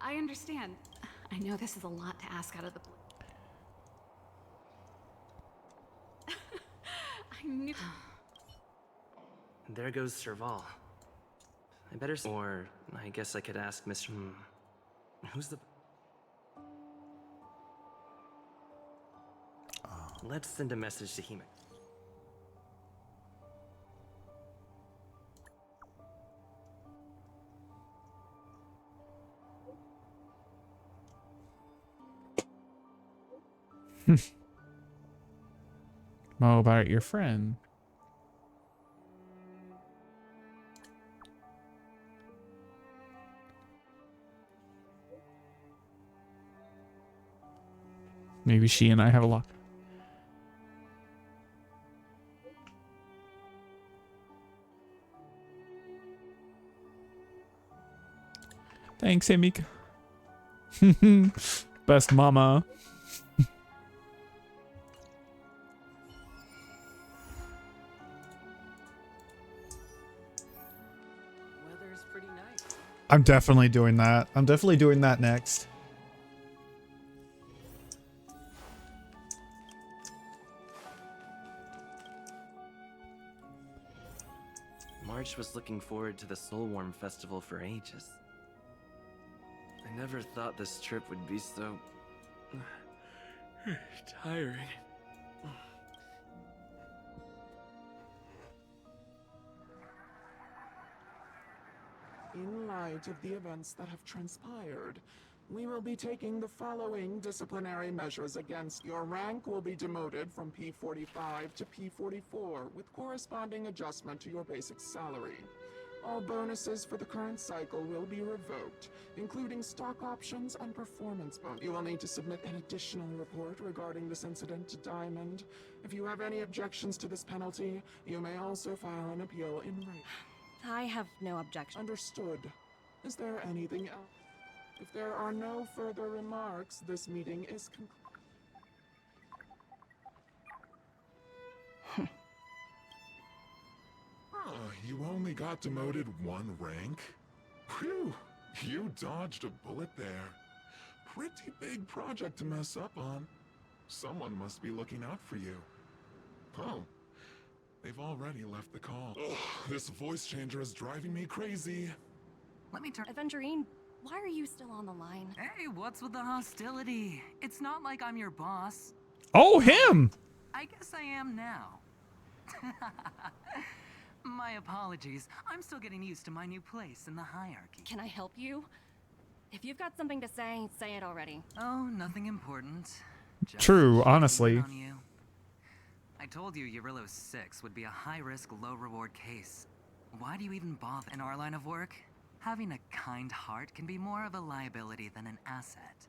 I understand. I know this is a lot to ask out of the blue. I knew... There goes Serval. I better... Or, I guess I could ask Mr. Who's the... Let's send a message to Hime. How about your friend? Maybe she and I have a lot. Thanks, Amika. Best mama. Weather's pretty nice. I'm definitely doing that. I'm definitely doing that next. March was looking forward to the Soulworm Festival for ages. I never thought this trip would be so... tiring. In light of the events that have transpired, we will be taking the following disciplinary measures against your rank will be demoted from P45 to P44 with corresponding adjustment to your basic salary. All bonuses for the current cycle will be revoked, including stock options and performance bonus. You will need to submit an additional report regarding this incident to Diamond. If you have any objections to this penalty, you may also file an appeal in writing. I have no objection. Understood. Is there anything else? If there are no further remarks, this meeting is concluded. You only got demoted one rank? Phew, you dodged a bullet there. Pretty big project to mess up on. Someone must be looking out for you. Oh, they've already left the call. Ugh, this voice changer is driving me crazy. Let me turn... Aventurine, why are you still on the line? Hey, what's with the hostility? It's not like I'm your boss. Oh, him! I guess I am now. My apologies. I'm still getting used to my new place in the hierarchy. Can I help you? If you've got something to say it already. Oh, nothing important. Just True, checking honestly. on you. I told you Eurillo 6 would be a high-risk, low-reward case. Why do you even bother in our line of work? Having a kind heart can be more of a liability than an asset.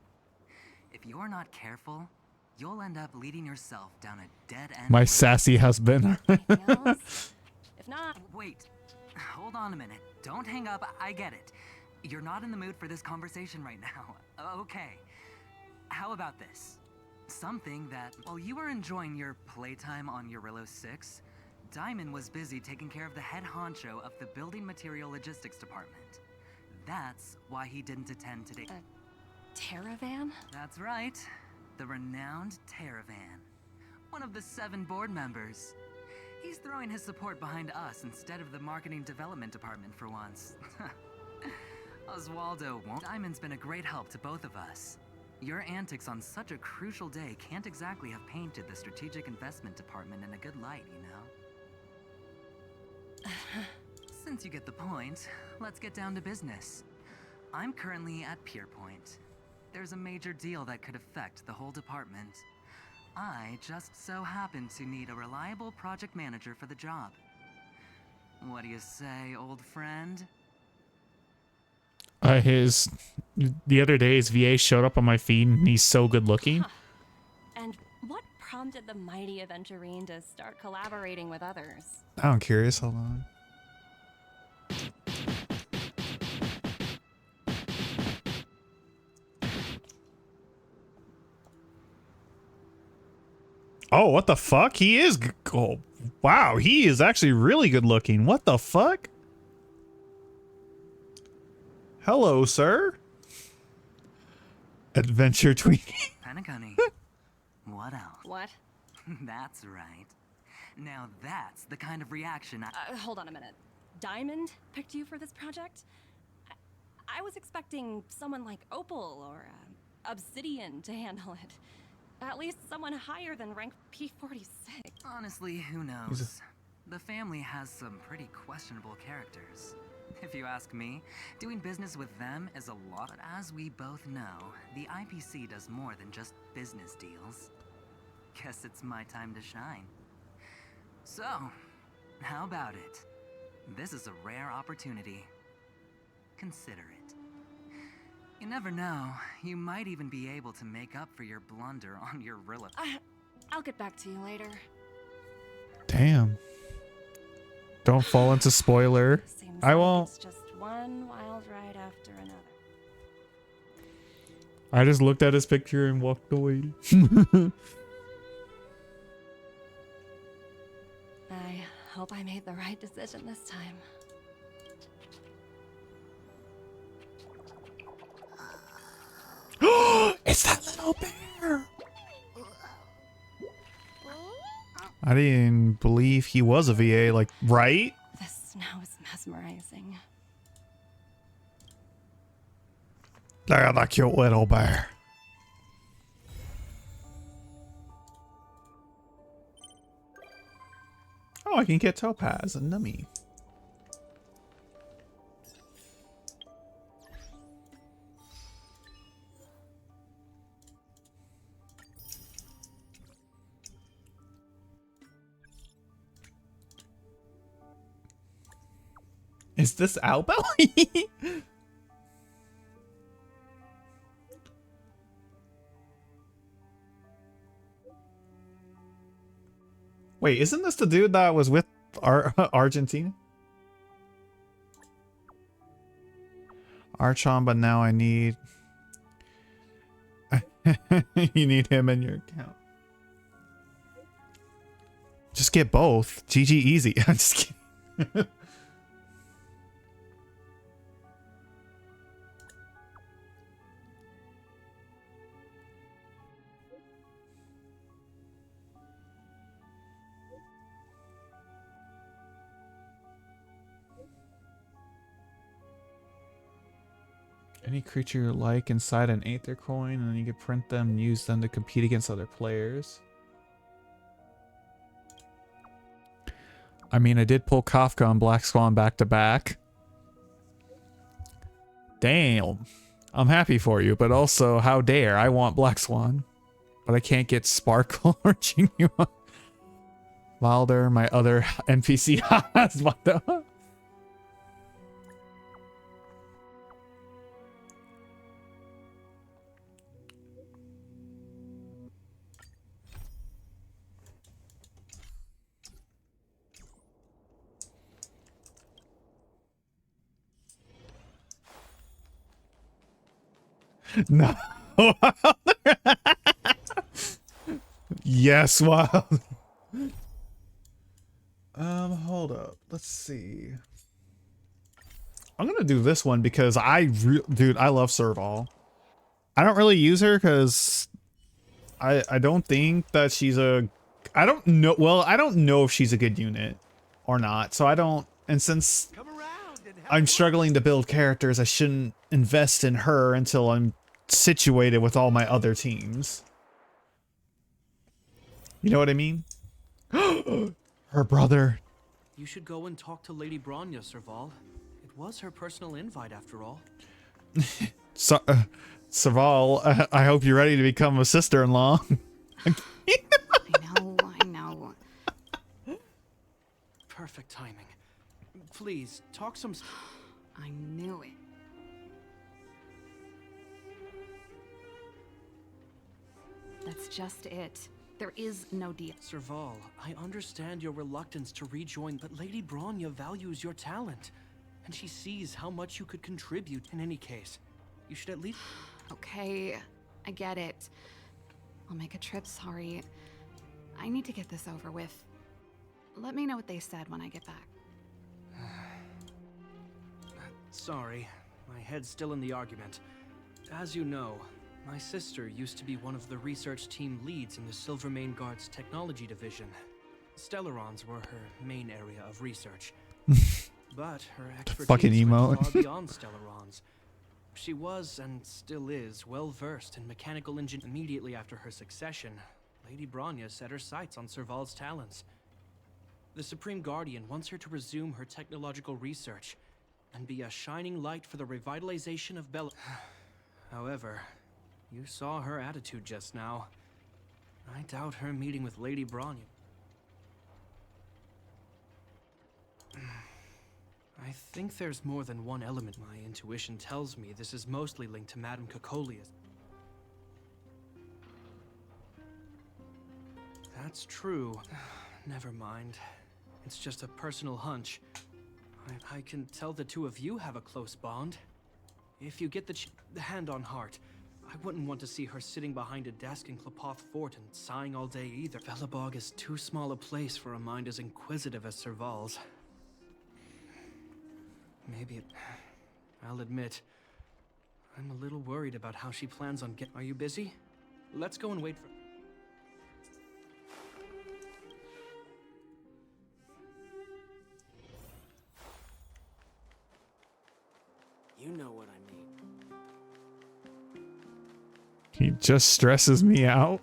If you're not careful, you'll end up leading yourself down a dead end. My sassy husband. If not, wait. Hold on a minute. Don't hang up. I get it. You're not in the mood for this conversation right now. Okay. How about this? Something that, while you were enjoying your playtime on Eurillo 6, Diamond was busy taking care of the head honcho of the Building Material Logistics Department. That's why he didn't attend today. Terravan? That's right. The renowned Terravan. One of the 7 board members. He's throwing his support behind us instead of the Marketing Development Department for once. Oswaldo won't. Diamond's been a great help to both of us. Your antics on such a crucial day can't exactly have painted the Strategic Investment Department in a good light, you know? Since you get the point, let's get down to business. I'm currently at Pier Point. There's a major deal that could affect the whole department. I just so happen to need a reliable project manager for the job. What do you say, old friend? The other day his VA showed up on my feed and he's so good looking. And what prompted the mighty Aventurine to start collaborating with others? I'm curious, hold on. Oh, what the fuck? He is. Oh, wow, he is actually really good looking. What the fuck? Hello, sir. Adventure tweeting. Penacony. What else? What? That's right. Now that's the kind of reaction Hold on a minute. Diamond picked you for this project? I was expecting someone like Opal or Obsidian to handle it. At least someone higher than rank P46. Honestly, who knows? The family has some pretty questionable characters. If you ask me, doing business with them is a lot. But as we both know, the IPC does more than just business deals. Guess it's my time to shine. So, how about it? This is a rare opportunity. Consider it. You never know, you might even be able to make up for your blunder on your Rilla. I'll get back to you later. Damn. Don't fall into spoiler. I won't. It's just one wild ride after another. I just looked at his picture and walked away. I hope I made the right decision this time. It's that little bear. I didn't believe he was a VA, like, right? This snow is mesmerizing. Look at that cute little bear. Oh, I can get Topaz and Nummy. Is this Albel? Wait, isn't this the dude that was with Argentina? Archon, but now I need... You need him in your account. Just get both. GG easy. I'm just kidding. Any creature you like inside an Aether coin, and then you can print them and use them to compete against other players. I mean, I did pull Kafka and Black Swan back to back. Damn. I'm happy for you, but also, how dare. I want Black Swan. But I can't get Sparkle or Genuine. Wilder, my other NPC has Wilder. No. Yes, Wild. Hold up. Let's see. I'm gonna do this one because dude, I love Serval. I don't really use her because I don't think that she's a... I don't know. Well, I don't know if she's a good unit or not. So I don't... And since I'm struggling to build characters, I shouldn't invest in her until I'm situated with all my other teams. You know what I mean? Her brother. You should go and talk to Lady Bronya, Serval. It was her personal invite, after all. So, Serval, I hope you're ready to become a sister-in-law. I know. Perfect timing. Please, talk some... I knew it. That's just it. There is no deal. Serval, I understand your reluctance to rejoin, but Lady Bronya values your talent. And she sees how much you could contribute. In any case, you should at least... Okay, I get it. I'll make a trip, sorry. I need to get this over with. Let me know what they said when I get back. Sorry, my head's still in the argument. As you know, my sister used to be one of the research team leads in the Silvermane Guard's technology division. Stellarons were her main area of research. But her expertise went far beyond Stellarons. She was, and still is, well versed in mechanical engineering. Immediately after her succession, Lady Bronya set her sights on Serval's talents. The Supreme Guardian wants her to resume her technological research and be a shining light for the revitalization of Bella. However, you saw her attitude just now. I doubt her meeting with Lady Bronya. I think there's more than one element. My intuition tells me this is mostly linked to Madame Cocolia's. That's true. Never mind. It's just a personal hunch. I can tell the two of you have a close bond. If you get the hand on heart, I wouldn't want to see her sitting behind a desk in Klapoth Fort and sighing all day either. Belabog is too small a place for a mind as inquisitive as Serval's. I'll admit, I'm a little worried about how she plans on Are you busy? Let's go and wait for... You know what I mean. He just stresses me out.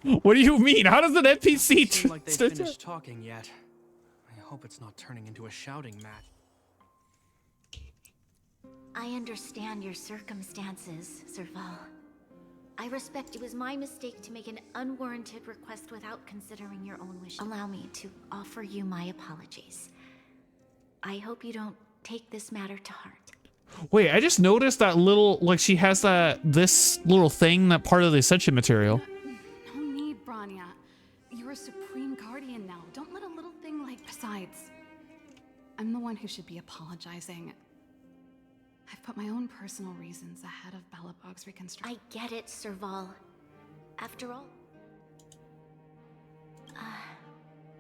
What do you mean? How does an NPC... Doesn't seem like they finished talking yet. I hope it's not turning into a shouting match. I understand your circumstances, Serval. I respect it was my mistake to make an unwarranted request without considering your own wishes. Allow me to offer you my apologies. I hope you don't take this matter to heart. Wait, I just noticed that little, like, she has this little thing, that part of the Ascension material. No need, Bronya. You're a Supreme Guardian now. Don't let a little thing like... Besides, I'm the one who should be apologizing. I've put my own personal reasons ahead of Belabog's reconstruction. I get it, Serval. After all...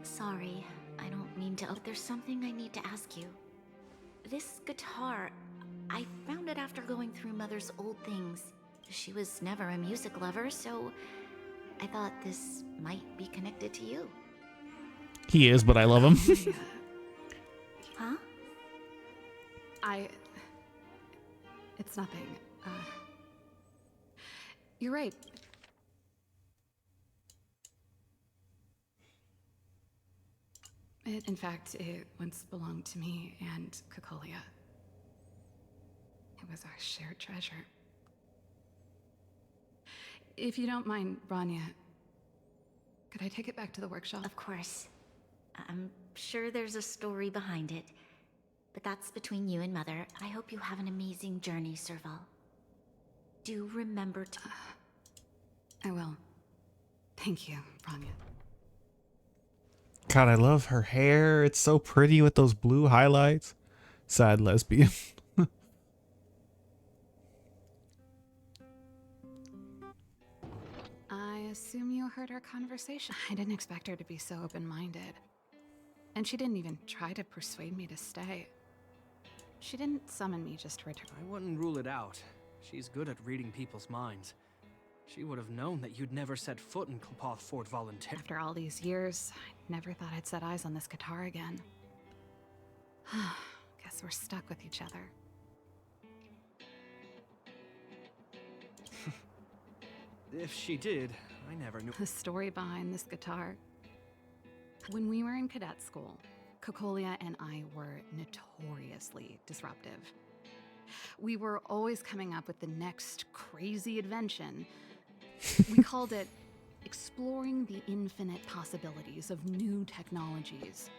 sorry, I don't mean to... There's something I need to ask you. This guitar, I found it after going through Mother's old things. She was never a music lover, so I thought this might be connected to you. He is, but I love him. Huh? It's nothing. You're right. In fact, it once belonged to me and Cocolia. It was our shared treasure. If you don't mind, Bronya, could I take it back to the workshop? Of course. I'm sure there's a story behind it. But that's between you and Mother. I hope you have an amazing journey, Serval. Do remember to... I will. Thank you, Bronya. God, I love her hair. It's so pretty with those blue highlights. Sad lesbian. I assume you heard our conversation. I didn't expect her to be so open-minded. And she didn't even try to persuade me to stay. She didn't summon me just to return. I wouldn't rule it out. She's good at reading people's minds. She would have known that you'd never set foot in Klapoth Fort voluntarily. After all these years, I never thought I'd set eyes on this guitar again. Guess we're stuck with each other. If she did, I never knew. The story behind this guitar. When we were in cadet school, Cocolia and I were notoriously disruptive. We were always coming up with the next crazy invention. We called it exploring the infinite possibilities of new technologies.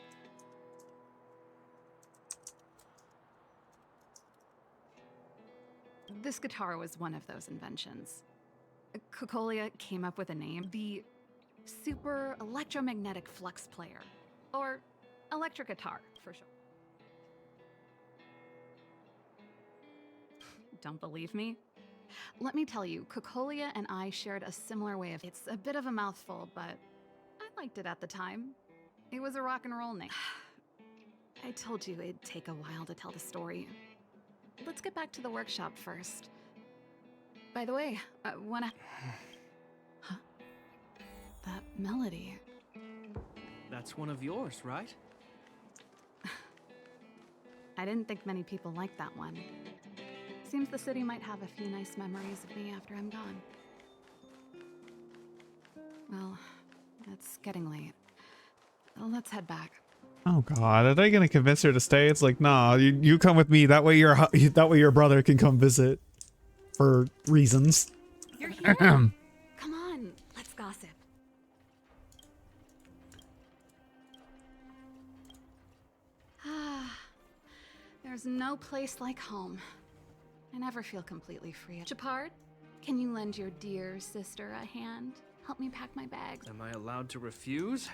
This guitar was one of those inventions. Cocolia came up with a name, the Super Electromagnetic Flux Player, or electric guitar for short. Don't believe me? Let me tell you, Cocolia and I shared a similar way of. It's a bit of a mouthful, but I liked it at the time. It was a rock and roll name. I told you it'd take a while to tell the story. Let's get back to the workshop first. By the way, Huh? That melody. That's one of yours, right? I didn't think many people liked that one. Seems the city might have a few nice memories of me after I'm gone. Well, it's getting late. Let's head back. Oh God, are they gonna convince her to stay? It's like, nah, you come with me. That way your brother can come visit for reasons. You're here. Come on, let's gossip. There's no place like home. I never feel completely free. Chapard, can you lend your dear sister a hand? Help me pack my bags. Am I allowed to refuse?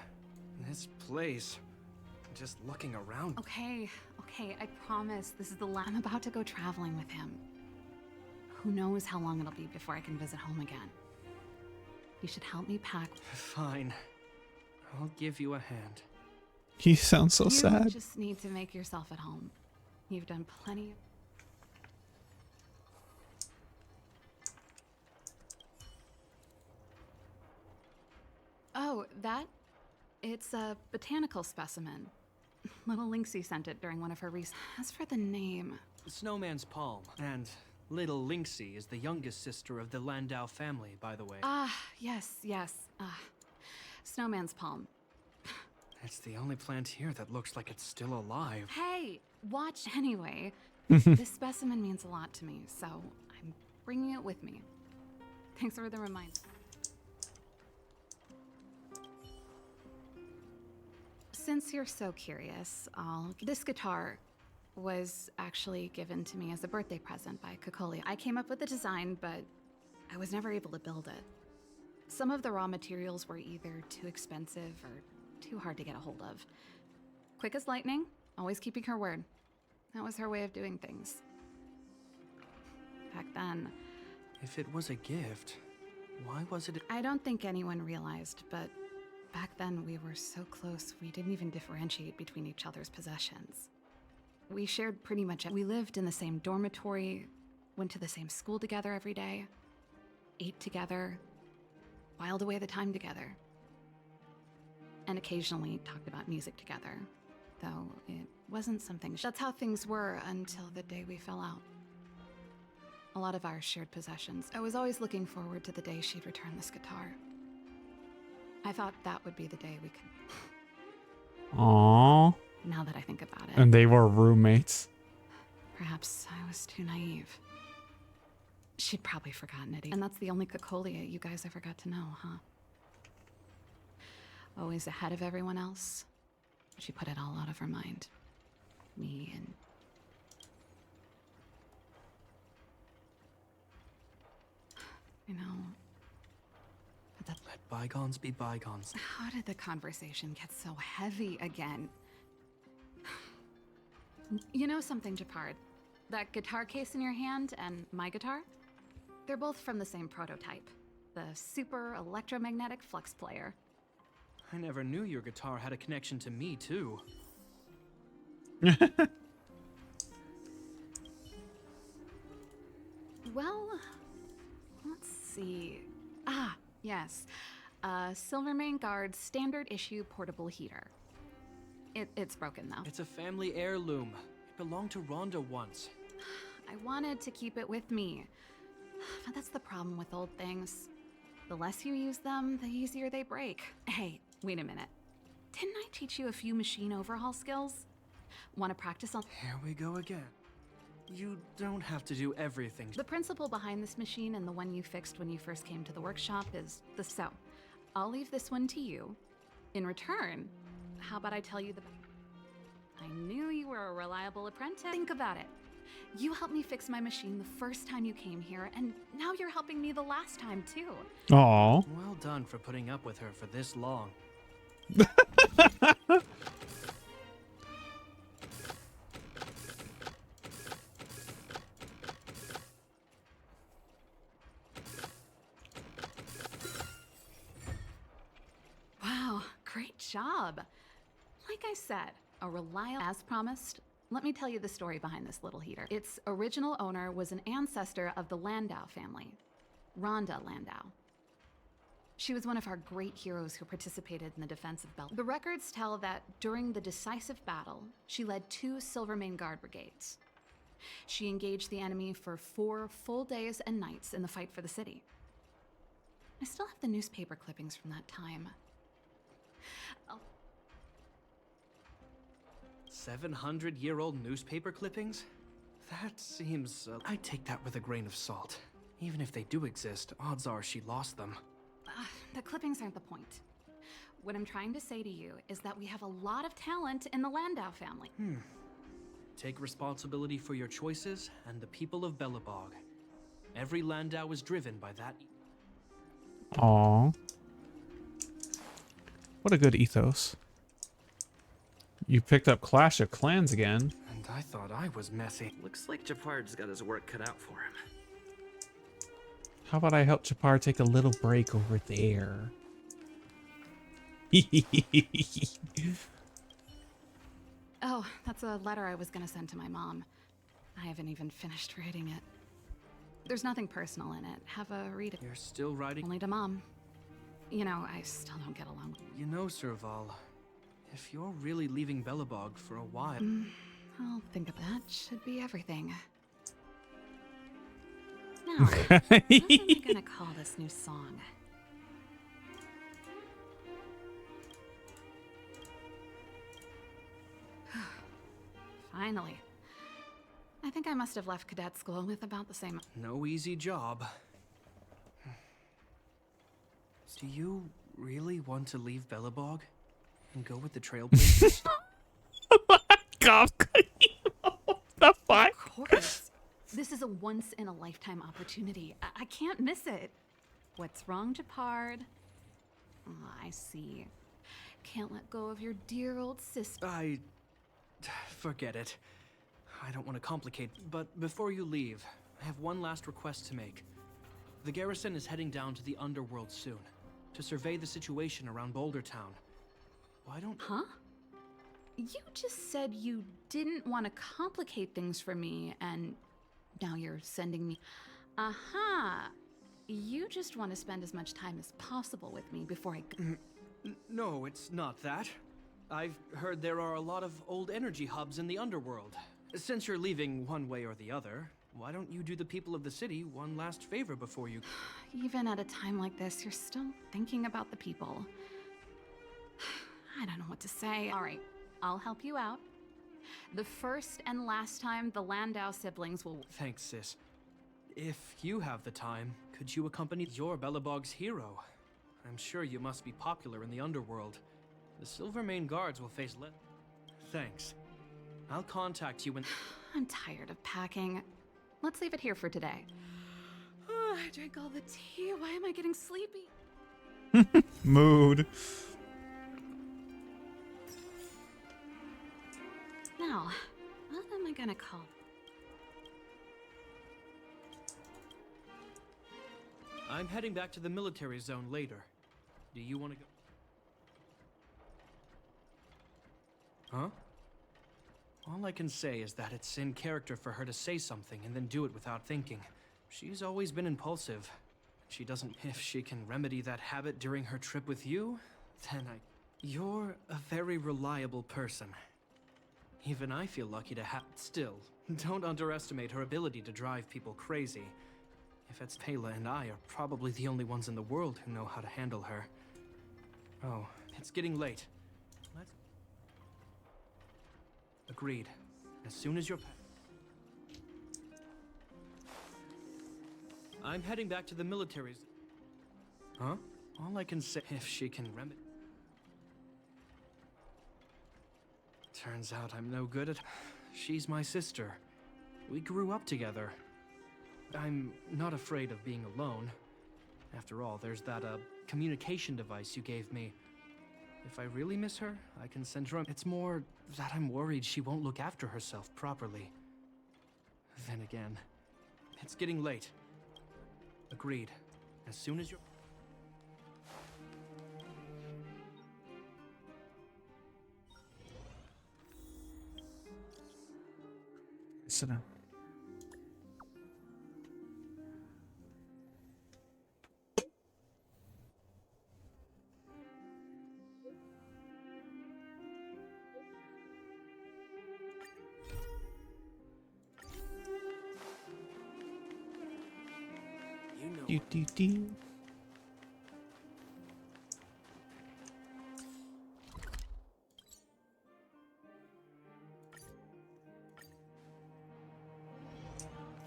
This place. Just looking around. Okay, I promise this is the last. I'm about to go traveling with him. Who knows how long it'll be before I can visit home again. You should help me pack. Fine. I'll give you a hand. He sounds so sad. You just need to make yourself at home. You've done plenty of... Oh, that? It's a botanical specimen. Little Lynxy sent it during one of her As for the name... Snowman's Palm. And Little Lynxy is the youngest sister of the Landau family, by the way. Yes. Snowman's Palm. It's the only plant here that looks like it's still alive. Hey, watch anyway. This specimen means a lot to me, so I'm bringing it with me. Thanks for the reminder. Since you're so curious, this guitar was actually given to me as a birthday present by Cocolia. I came up with the design, but I was never able to build it. Some of the raw materials were either too expensive or too hard to get a hold of. Quick as lightning, always keeping her word. That was her way of doing things. Back then... If it was a gift, why was it... I don't think anyone realized, but back then we were so close we didn't even differentiate between each other's possessions. We shared pretty much... We lived in the same dormitory, went to the same school together every day, ate together, whiled away the time together. And occasionally talked about music together, though it wasn't something... That's how things were until the day we fell out. A lot of our shared possessions. I was always looking forward to the day she'd return this guitar. I thought that would be the day we could... Aww. Now that I think about it. And they were roommates. Perhaps I was too naive. She'd probably forgotten it. And that's the only Cocolia you guys ever got to know, huh? Always ahead of everyone else. She put it all out of her mind. Me and... I know. But that... Let bygones be bygones. How did the conversation get so heavy again? You know something, Japard? That guitar case in your hand and my guitar? They're both from the same prototype. The Super Electromagnetic Flux Player. I never knew your guitar had a connection to me, too. Well, let's see. Yes. Silvermane Guard's standard issue portable heater. It's broken, though. It's a family heirloom. It belonged to Rhonda once. I wanted to keep it with me. But that's the problem with old things. The less you use them, the easier they break. Hey, wait a minute. Didn't I teach you a few machine overhaul skills? Want to practice on? Here we go again. You don't have to do everything. The principle behind this machine and the one you fixed when you first came to the workshop is the so. I'll leave this one to you. In return, how about I tell you the... I knew you were a reliable apprentice. Think about it. You helped me fix my machine the first time you came here, and now you're helping me the last time too. Aww. Well done for putting up with her for this long. Wow, great job. Like I said, a reliable... As promised, let me tell you the story behind this little heater. Its original owner was an ancestor of the Landau family, Rhonda Landau. She was one of our great heroes who participated in the defense of Bel. The records tell that during the decisive battle, she led 2 Silvermane Guard brigades. She engaged the enemy for 4 full days and nights in the fight for the city. I still have the newspaper clippings from that time. 700-year-old newspaper clippings? That seems... I take that with a grain of salt. Even if they do exist, odds are she lost them. The clippings aren't the point. What I'm trying to say to you is that we have a lot of talent in the Landau family. Take responsibility for your choices and the people of Belabog. Every Landau is driven by that... Aww. What a good ethos. You picked up Clash of Clans again. And I thought I was messy. Looks like Japard's got his work cut out for him. How about I help Chapar take a little break over there? Oh, that's a letter I was gonna send to my mom. I haven't even finished reading it. There's nothing personal in it. Have a read it. You're still writing? Only to Mom. You know, I still don't get along. You know, Serval, if you're really leaving Belabog for a while... I'll think of that. Should be everything. Now, what am I gonna call this new song? Finally. I think I must have left cadet school with about the same... No easy job. Do you really want to leave Belabog and go with the Trailblazers? The fuck? Of course. This is a once-in-a-lifetime opportunity. I can't miss it. What's wrong, Japard? Oh, I see. Can't let go of your dear old sister. Forget it. I don't want to complicate, but before you leave, I have one last request to make. The garrison is heading down to the underworld soon, to survey the situation around Boulder Town. Why don't... Huh? You just said you didn't want to complicate things for me, and now you're sending me... Aha! You just want to spend as much time as possible with me before I... No, it's not that. I've heard there are a lot of old energy hubs in the underworld. Since you're leaving one way or the other, why don't you do the people of the city one last favor before you... Even at a time like this, you're still thinking about the people. I don't know what to say. All right, I'll help you out. The first and last time the Landau siblings will... Thanks, sis. If you have the time, could you accompany your Belabog's hero? I'm sure you must be popular in the underworld. The Silvermane Guards will face Thanks. I'll contact you when... I'm tired of packing. Let's leave it here for today. Oh, I drank all the tea. Why am I getting sleepy? Mood. Now, what am I gonna call? I'm heading back to the military zone later. Do you want to go? Huh? All I can say is that it's in character for her to say something and then do it without thinking. She's always been impulsive. She doesn't... If she can remedy that habit during her trip with you, then You're a very reliable person. Even I feel lucky to have... Still, don't underestimate her ability to drive people crazy. If it's Pela and I are probably the only ones in the world who know how to handle her. Oh, it's getting late. Agreed. As soon as you're... I'm heading back to the military's... Huh? All I can say, if she can remedy... Turns out I'm no good at... She's my sister. We grew up together. I'm not afraid of being alone. After all, there's that, communication device you gave me. If I really miss her, I can send her... It's more that I'm worried she won't look after herself properly. Then again, it's getting late. Agreed. As soon as you're... Sit down. Do.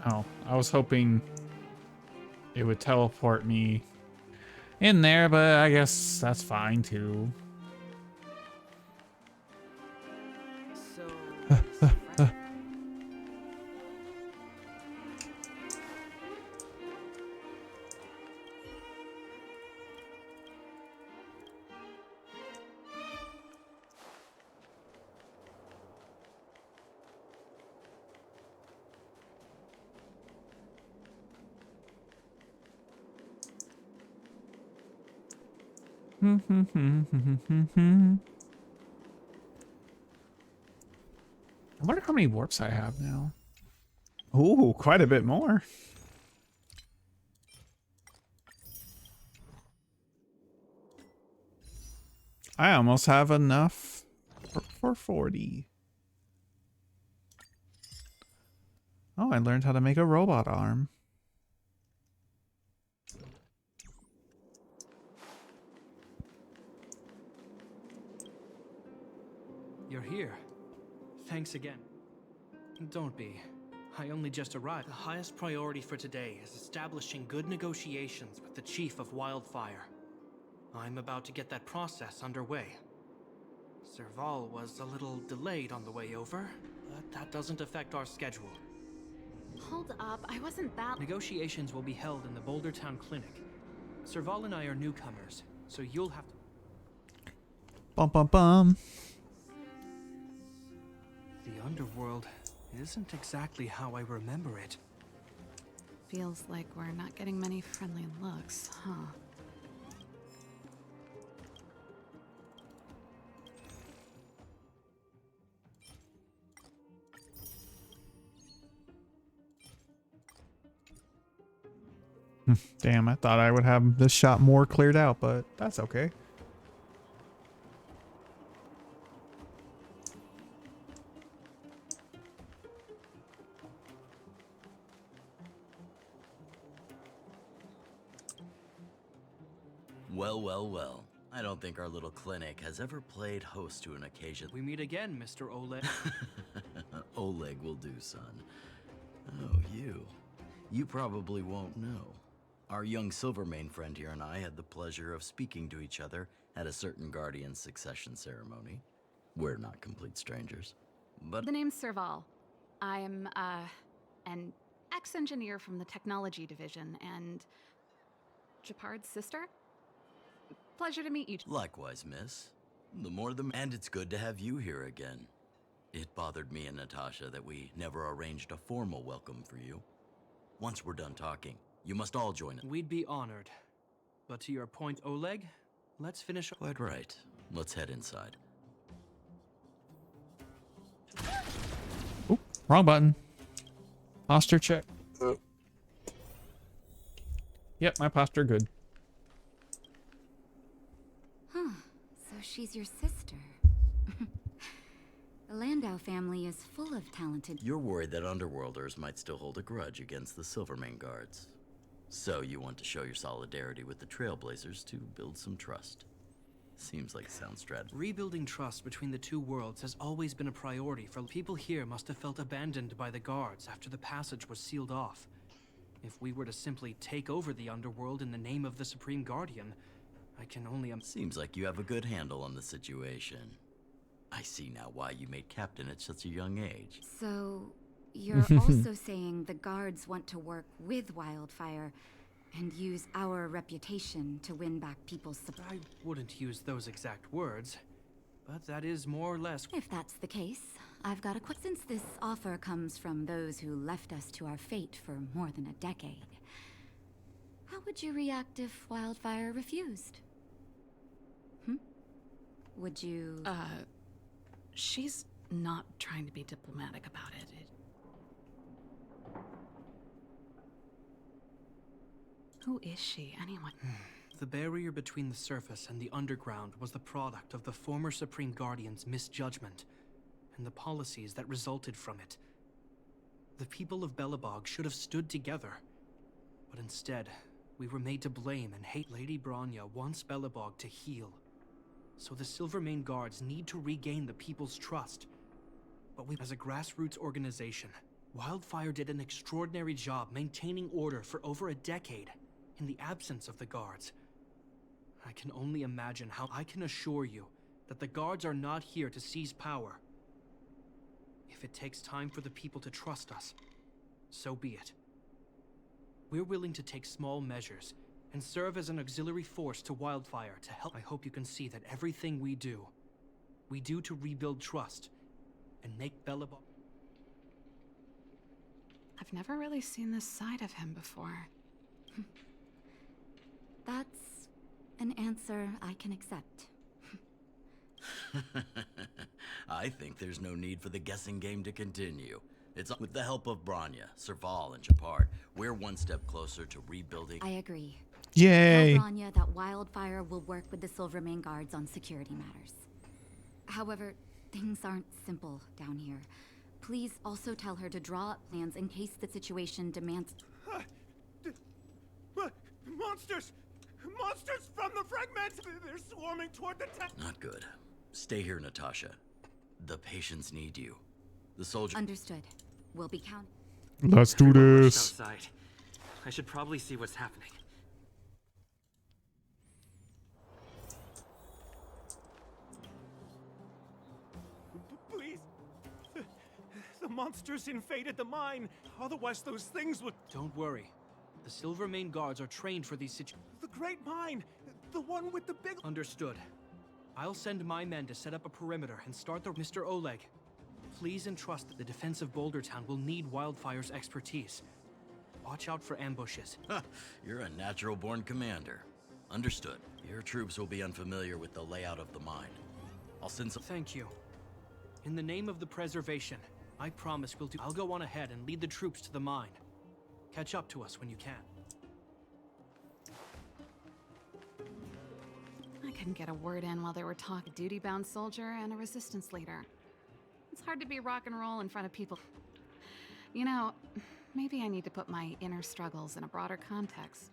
Oh, I was hoping it would teleport me in there, but I guess that's fine too. I wonder how many warps I have now. Ooh, quite a bit more. I almost have enough for 40. Oh, I learned how to make a robot arm. You're here. Thanks again. Don't be. I only just arrived. The highest priority for today is establishing good negotiations with the Chief of Wildfire. I'm about to get that process underway. Serval was a little delayed on the way over, but that doesn't affect our schedule. Hold up, I wasn't that... Negotiations will be held in the Bouldertown Clinic. Serval and I are newcomers, so you'll have to... Bum bum bum. The underworld isn't exactly how I remember it. Feels like we're not getting many friendly looks, huh? Damn, I thought I would have this shot more cleared out, but that's okay. Well. I don't think our little clinic has ever played host to an occasion. We meet again, Mr. Oleg. Oleg will do, son. Oh, you. You probably won't know. Our young Silvermane friend here and I had the pleasure of speaking to each other at a certain Guardian succession ceremony. We're not complete strangers. But The name's Serval. I'm, an ex-engineer from the technology division, and... Japard's sister? Pleasure to meet you. Likewise, miss. The more the... And it's good to have you here again. It bothered me and Natasha that we never arranged a formal welcome for you. Once we're done talking, you must all join us. We'd be honored. But to your point, Oleg, let's finish... Quite right. Let's head inside. Oop, wrong button. Posture check. Yep, my posture good. Huh. So she's your sister. The Landau family is full of talented... You're worried that Underworlders might still hold a grudge against the Silvermane guards. So you want to show your solidarity with the Trailblazers to build some trust. Seems like sound strategy. Rebuilding trust between the two worlds has always been a priority for people here. Must have felt abandoned by the guards after the passage was sealed off. If we were to simply take over the underworld in the name of the Supreme Guardian, I can only Seems like you have a good handle on the situation. I see now why you made captain at such a young age. So, you're also saying the guards want to work with Wildfire and use our reputation to win back people's support? I wouldn't use those exact words, but that is more or less. If that's the case, I've got a question. Since this offer comes from those who left us to our fate for more than a decade, how would you react if Wildfire refused? Would you... She's not trying to be diplomatic about it. Who is she, anyway? The barrier between the surface and the underground was the product of the former Supreme Guardian's misjudgment and the policies that resulted from it. The people of Belabog should have stood together, but instead, we were made to blame and hate. Lady Bronya wants Belabog to heal, so the Silvermane Guards need to regain the people's trust. But we, as a grassroots organization, Wildfire did an extraordinary job maintaining order for over a decade in the absence of the guards. I can only imagine how. I can assure you that the guards are not here to seize power. If it takes time for the people to trust us, so be it. We're willing to take small measures and serve as an auxiliary force to Wildfire to help. I hope you can see that everything we do to rebuild trust and make Belabog. I've never really seen this side of him before. That's an answer I can accept. I think there's no need for the guessing game to continue. It's with the help of Bronya, Serval, and Japard, we're one step closer to rebuilding. I agree. Yay! Tell Bronya that Wildfire will work with the Silvermane Guards on security matters. However, things aren't simple down here. Please also tell her to draw up plans in case the situation demands. Monsters! Monsters from the fragments! They're swarming toward the town! Not good. Stay here, Natasha. The patients need you. The soldier. Understood. We'll be counting. Let's do Everyone rushed this. outside. I should probably see what's happening. Please! The monsters invaded the mine. Otherwise, those things would. Don't worry. The Silvermane Guards are trained for these situations. The Great Mine! The one with the big. Understood. I'll send my men to set up a perimeter and start the. Mr. Oleg, please entrust that the defense of Boulder Town will need Wildfire's expertise. Watch out for ambushes. You're a natural-born commander. Understood. Your troops will be unfamiliar with the layout of the mine. I'll send some. Thank you. In the name of the preservation, I promise we'll do. I'll go on ahead and lead the troops to the mine. Catch up to us when you can. I couldn't get a word in while they were talking. Duty-bound soldier and a resistance leader. It's hard to be rock and roll in front of people. You know, maybe I need to put my inner struggles in a broader context.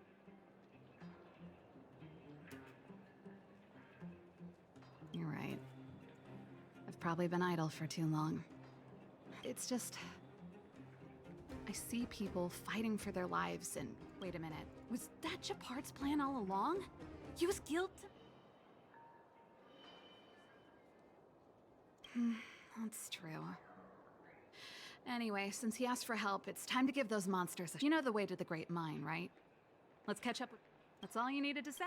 You're right. I've probably been idle for too long. It's just... I see people fighting for their lives and... Wait a minute. Was that Japard's plan all along? He was guilty? That's true. Anyway, since he asked for help, it's time to give those monsters a... You know the way to the Great Mine, right? Let's catch up. That's all you needed to say.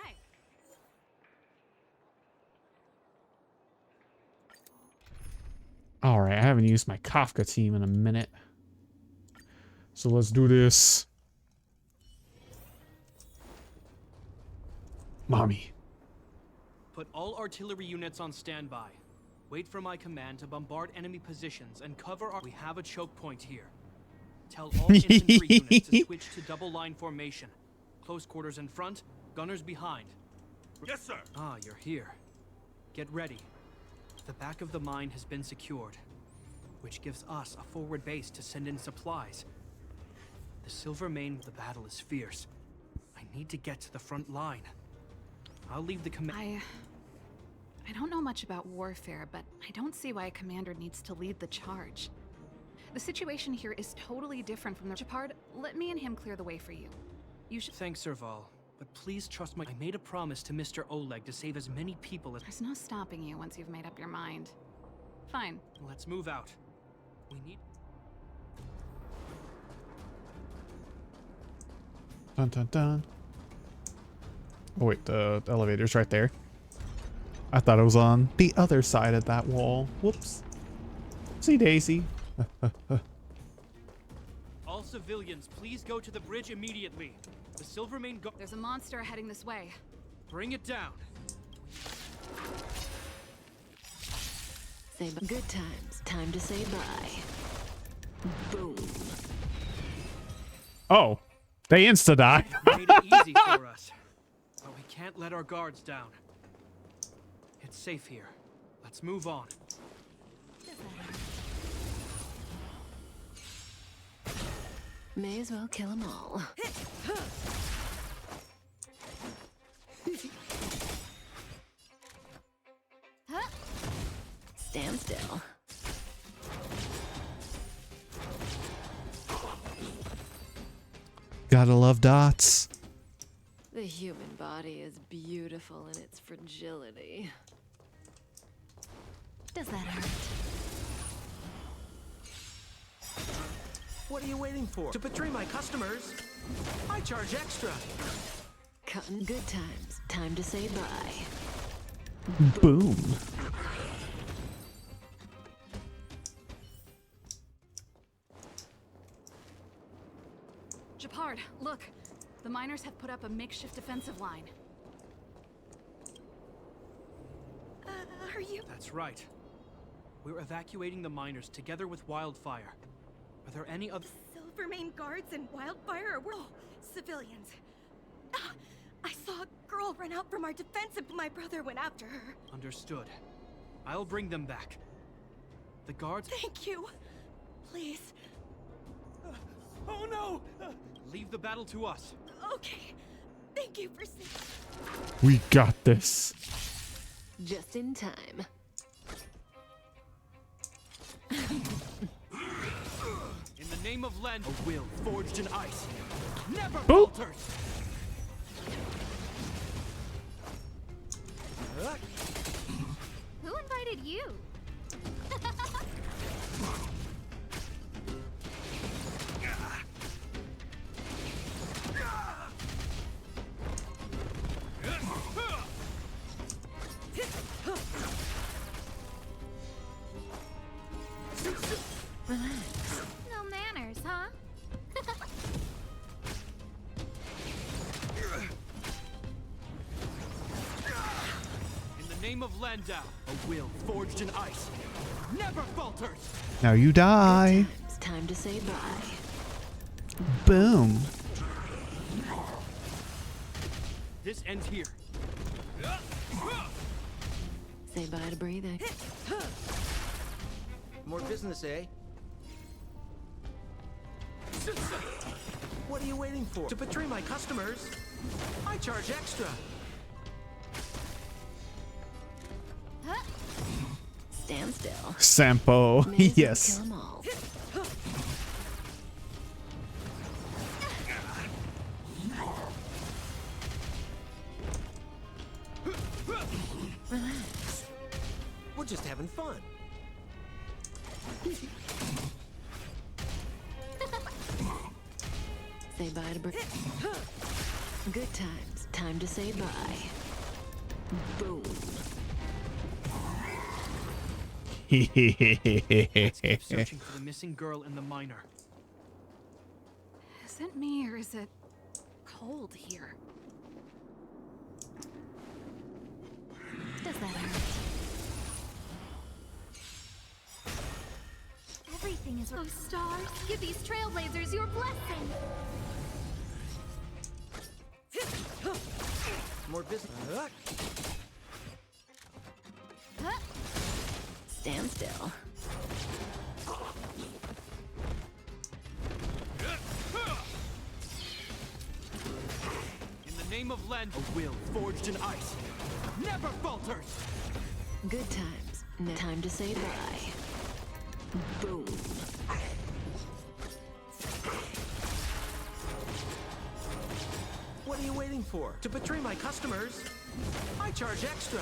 All right, I haven't used my Kafka team in a minute. So let's do this. Mommy. Put all artillery units on standby. Wait for my command to bombard enemy positions and cover our... We have a choke point here. Tell all infantry units to switch to double line formation. Close quarters in front, gunners behind. Yes, sir. Ah, you're here. Get ready. The back of the mine has been secured, which gives us a forward base to send in supplies. The Silvermane, the battle is fierce. I need to get to the front line. I'll leave the command. I don't know much about warfare, but I don't see why a commander needs to lead the charge. The situation here is totally different from the Shepard. Let me and him clear the way for you. You should. Thanks, Serval. But please trust I made a promise to Mr. Oleg to save as many people as. There's no stopping you once you've made up your mind. Fine. Let's move out. We need. Dun dun dun. Oh wait, the elevator's right there. I thought it was on the other side of that wall. Whoops. See Daisy. All civilians, please go to the bridge immediately. The Silvermane go. There's a monster heading this way. Bring it down. Say good times. Time to say bye. Boom. Oh, they insta-die. Made it easy for us. But we can't let our guards down. It's safe here. Let's move on. May as well kill them all. Stand still. Gotta love dots. The human body is beautiful in its fragility. Does that hurt? What are you waiting for? To betray my customers, I charge extra. Cutting good times. Time to say bye. Boom. Shepard, look. The miners have put up a makeshift defensive line. Are you? That's right. We're evacuating the miners together with Wildfire. Are there any other Silvermane guards and Wildfire are civilians. I saw a girl run out from our defense and my brother went after her. Understood. I'll bring them back. The guards. Thank you. Please. Oh no! Leave the battle to us. Okay. Thank you for saying. We got this. Just in time. In the name of Len, a will forged in ice never Boop. falters. Who invited you? Relax. No manners, huh? In the name of Landau, a will forged in ice never falters. Now you die. It's time to say bye. Boom. This ends here. Say bye to breathing. More business, eh? What are you waiting for? To betray my customers, I charge extra. Stand still. Sampo. May as well Yes. kill 'em all. Relax. We're just having fun. Say bye to good times. Time to say bye. Boom. Let's keep searching for the missing girl and the miner. Is it me or is it cold here? Does that hurt? Everything is. Oh, stars, give these trailblazers your blessing. More business. Stand still. In the name of Len, a will forged in ice never falters. Good times. Now time to say bye. Boom. What are you waiting for? To betray my customers? I charge extra.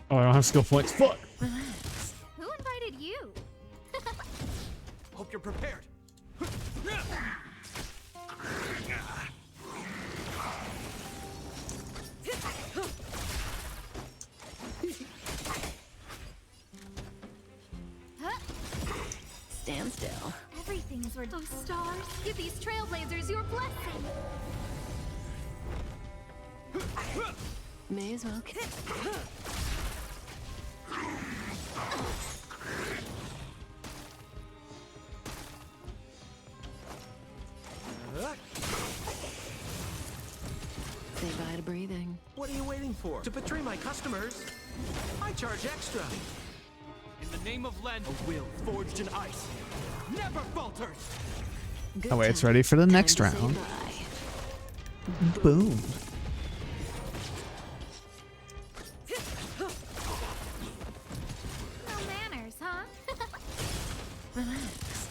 Oh, I don't have skill points. Fuck. Who invited you? Hope you're prepared. Stand still. Everything's where those stars give these trailblazers your blessing. May as well. Say bye to breathing. What are you waiting for? To betray my customers? I charge extra. In the name of Len, a will forged in ice never falters. Oh wait, it's ready for the next round. Boom. No manners, huh? Relax.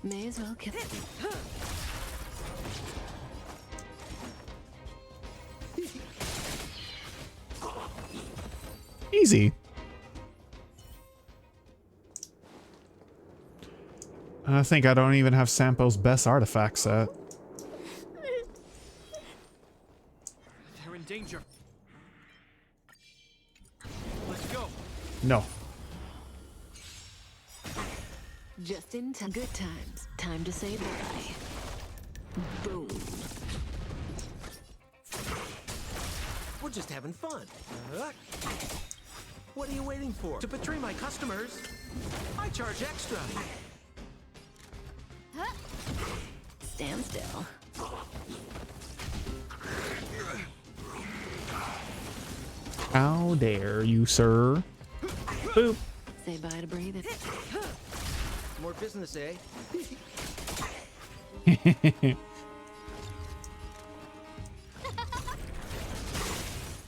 May as well kill. Easy. I think I don't even have Sampo's best artifact set. They're in danger. Let's go. No. Just in time. Good times. Time to say bye. Boom. We're just having fun. What are you waiting for? To betray my customers? I charge extra. Stand still. How dare you, sir? Boop. Say bye to breathing. More business, eh?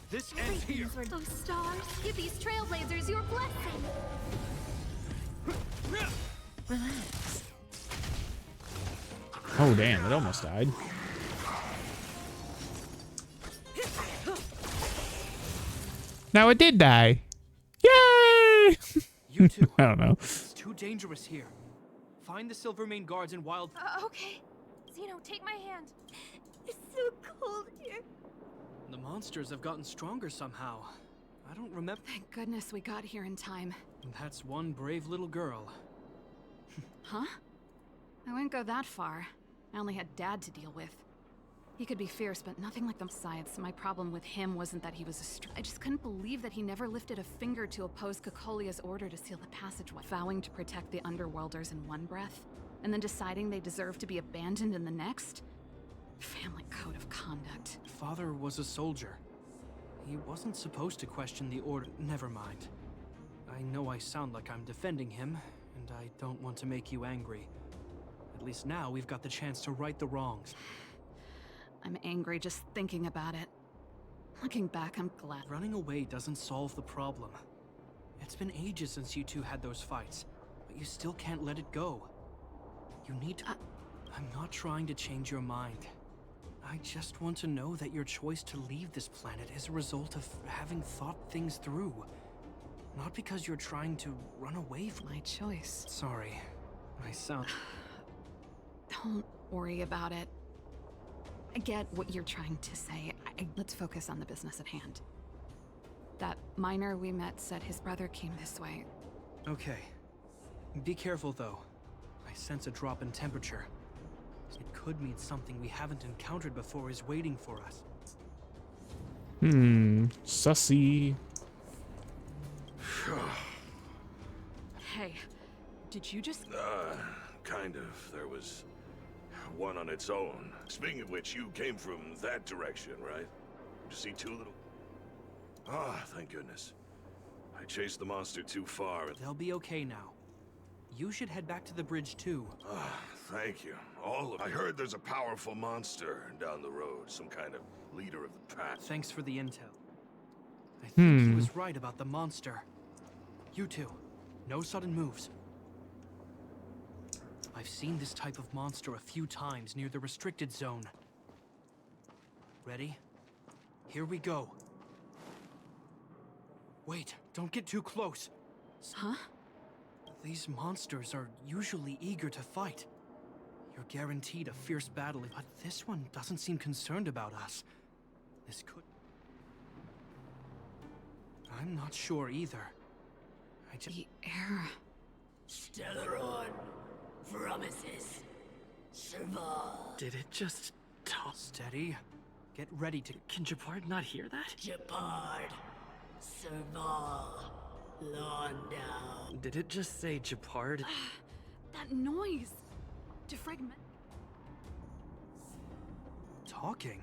This ends here. Everything's where those stars give these trailblazers your blessing. Relax. Oh damn, it almost died. Now it did die. Yay! You two. I don't know. It's too dangerous here. Find the Silvermane guards in Wild. Okay. Zeno, take my hand. It's so cold here. The monsters have gotten stronger somehow. I don't remember. Thank goodness we got here in time. That's one brave little girl. Huh? I wouldn't go that far. I only had Dad to deal with. He could be fierce, but nothing like them. Besides, my problem with him wasn't that he was I just couldn't believe that he never lifted a finger to oppose Cocolia's order to seal the passageway, vowing to protect the Underworlders in one breath, and then deciding they deserve to be abandoned in the next. Family code of conduct. Father was a soldier. He wasn't supposed to question the order. Never mind. I know I sound like I'm defending him, and I don't want to make you angry. At least now we've got the chance to right the wrongs. I'm angry just thinking about it. Looking back, I'm glad. Running away doesn't solve the problem. It's been ages since you two had those fights, but you still can't let it go. You need to... I'm not trying to change your mind. I just want to know that your choice to leave this planet is a result of having thought things through. Not because you're trying to run away from... My choice. Sorry. I sound... Don't worry about it. I get what you're trying to say. Let's focus on the business at hand. That miner we met said his brother came this way. Okay. Be careful, though. I sense a drop in temperature. It could mean something we haven't encountered before is waiting for us. Sussy. Hey, did you just... Kind of. There was one on its own. Speaking of which, you came from that direction, right? Did you see two little... Ah, thank goodness. I chased the monster too far. They'll be okay now. You should head back to the bridge, too. thank you. I heard there's a powerful monster down the road, some kind of leader of the pack. Thanks for the intel. I think he was right about the monster. You two, no sudden moves. I've seen this type of monster a few times near the restricted zone. Ready? Here we go. Wait, don't get too close. Huh? These monsters are usually eager to fight. You're guaranteed a fierce battle, but this one doesn't seem concerned about us. This could... I'm not sure either. The air... Stellaron promises survive. Did it just talk? Steady. Get ready to... Can Japard not hear that? Japard survive. Londo. Did it just say Japard? That noise! Defragment. Talking?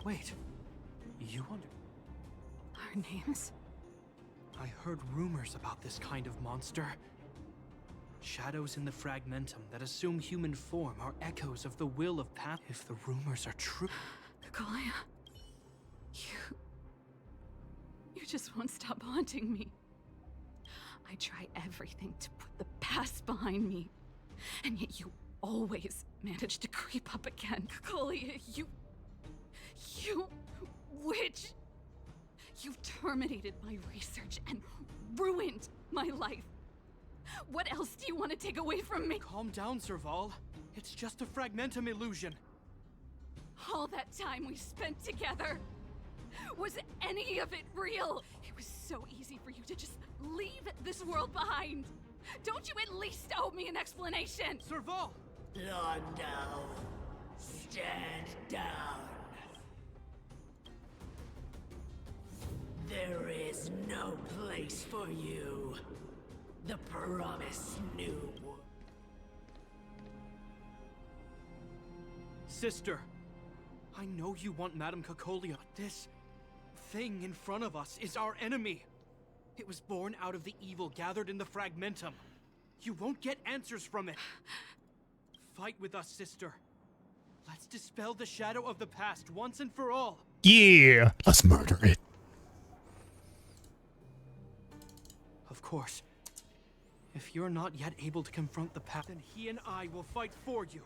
Wait. You under... Our names? I heard rumors about this kind of monster. Shadows in the fragmentum that assume human form are echoes of the will of Path. If the rumors are true... Kakolia. You just won't stop haunting me. I try everything to put the past behind me, and yet you always manage to creep up again. Kakolia, you witch! You've terminated my research and ruined my life. What else do you want to take away from me? Calm down, Serval. It's just a fragmentum illusion. All that time we spent together, was any of it real? It was so easy for you to just leave this world behind. Don't you at least owe me an explanation? Serval! Londo, stand down. There is no place for you. The promised new world. Sister, I know you want Madame Kakolia, but this thing in front of us is our enemy. It was born out of the evil gathered in the fragmentum. You won't get answers from it. Fight with us, sister. Let's dispel the shadow of the past once and for all. Yeah, let's murder it. Of course. If you're not yet able to confront the past, then he and I will fight for you.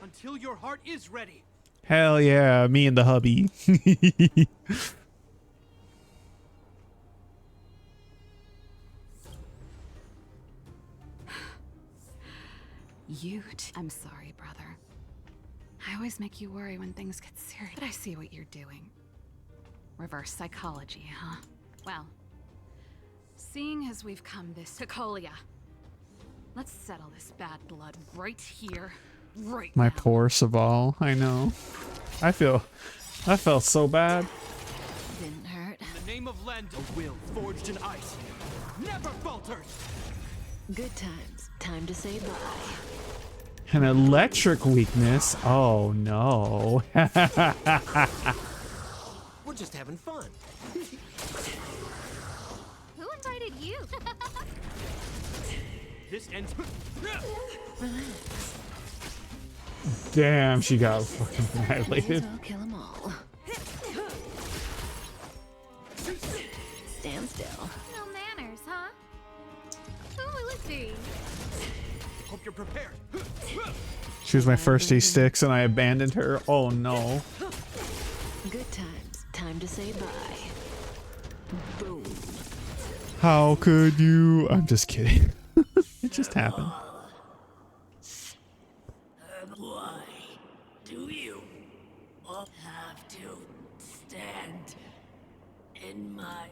Until your heart is ready. Hell yeah, me and the hubby. I'm sorry, brother. I always make you worry when things get serious, but I see what you're doing. Reverse psychology, huh? Well, seeing as we've come this Kakolia, let's settle this bad blood right here, right My now. poor Serval, I know. I felt so bad. Didn't hurt. In the name of Lando, a will forged in ice never falters. Good times. Time to say bye. An electric weakness? Oh no. We're just having fun. Who invited you? This ends. Damn, she got fucking annihilated. Well, kill them all. Stand still. No manners, huh? Who will it be? Hope you're prepared. She was my first D6 and I abandoned her. Oh no. Good times. Time to say bye. Boom. How could you? I'm just kidding. It just happened. Why do you all have to stand in my...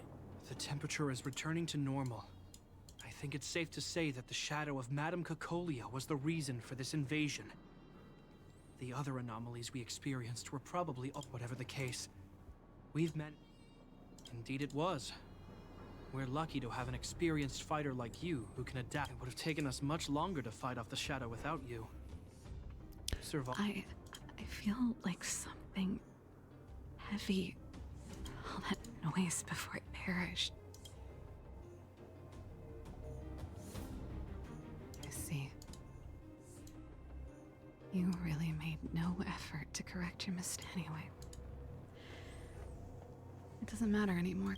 The temperature is returning to normal. I think it's safe to say that the shadow of Madame Kakolia was the reason for this invasion. The other anomalies we experienced were probably, whatever the case, we've met. Indeed it was. We're lucky to have an experienced fighter like you who can adapt. It would have taken us much longer to fight off the shadow without you. Survive. I feel like something heavy. All that noise before it perished. I see. made no effort to correct your mistake anyway. It doesn't matter anymore.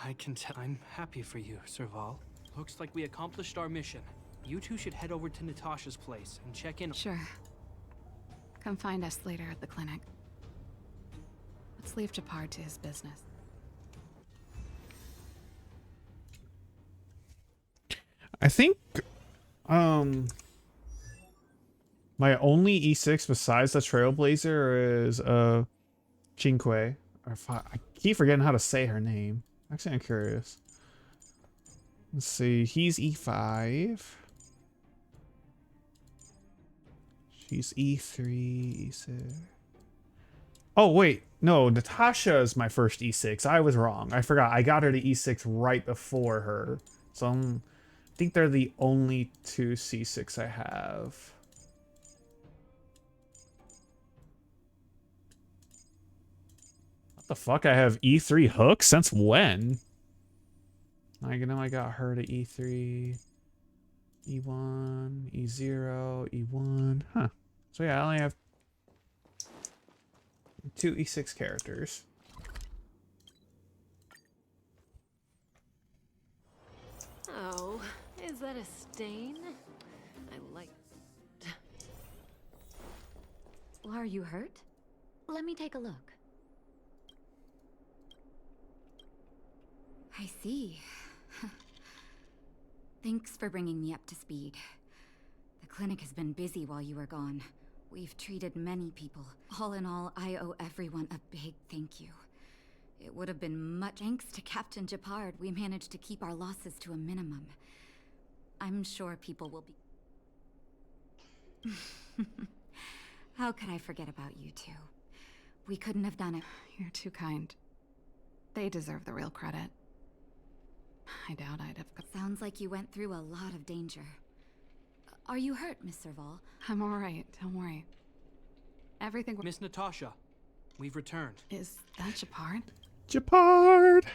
I can tell. I'm happy for you, Serval. Looks like we accomplished our mission. You two should head over to Natasha's place and check in. Sure. Come find us later at the clinic. Let's leave Japar to his business. I think my only E6 besides the Trailblazer is Cinque. I keep forgetting how to say her name. Actually, I'm curious. Let's see. He's E5. She's E3, E6. Oh, wait. No, Natasha is my first E6. I was wrong. I forgot. I got her to E6 right before her. So I think they're the only two C6 I have. What the fuck? I have E3 Hook? Since when? I know I got her to E3, E1, E0, E1. Huh. So yeah, I only have 2 E6 characters. Oh, is that a stain? I like... Are you hurt? Let me take a look. I see. Thanks for bringing me up to speed. The clinic has been busy while you were gone. We've treated many people. All in all, I owe everyone a big thank you. It would have been much thanks to Captain Japard. We managed to keep our losses to a minimum. I'm sure people will be... How could I forget about you two? We couldn't have done it. You're too kind. They deserve the real credit. I doubt I'd have... Sounds like you went through a lot of danger. Are you hurt, Miss Serval? I'm alright, don't worry. Everything... Miss Natasha, we've returned. Is that Japard? Japard!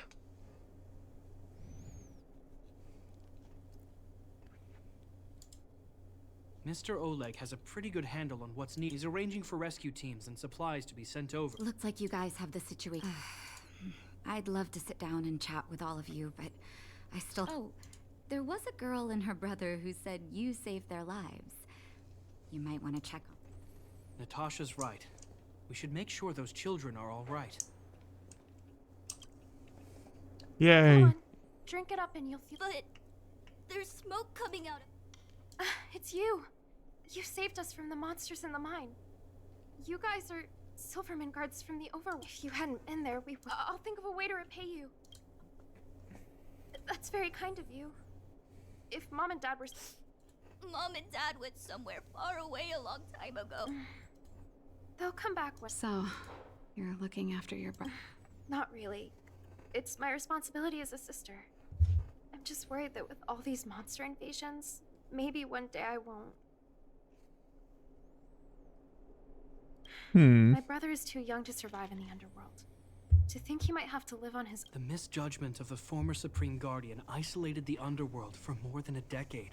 Mr. Oleg has a pretty good handle on what's needed. He's arranging for rescue teams and supplies to be sent over. Looks like you guys have the situation. I'd love to sit down and chat with all of you, but I still... Oh, there was a girl and her brother who said you saved their lives. You might want to check on... Natasha's right. We should make sure those children are all right. Yay. Come on, drink it up and you'll feel... But there's smoke coming out of... It's you! You saved us from the monsters in the mine. You guys are Silverman guards from the Overworld. If you hadn't been there, I'll think of a way to repay you. That's very kind of you. If Mom and Dad were... Mom and Dad went somewhere far away a long time ago. They'll come back when... So, you're looking after your brother? Not really. It's my responsibility as a sister. I'm just worried that with all these monster invasions, maybe one day I won't. My brother is too young to survive in the underworld. To think he might have to live on his... The misjudgment of the former Supreme Guardian isolated the underworld for more than a decade.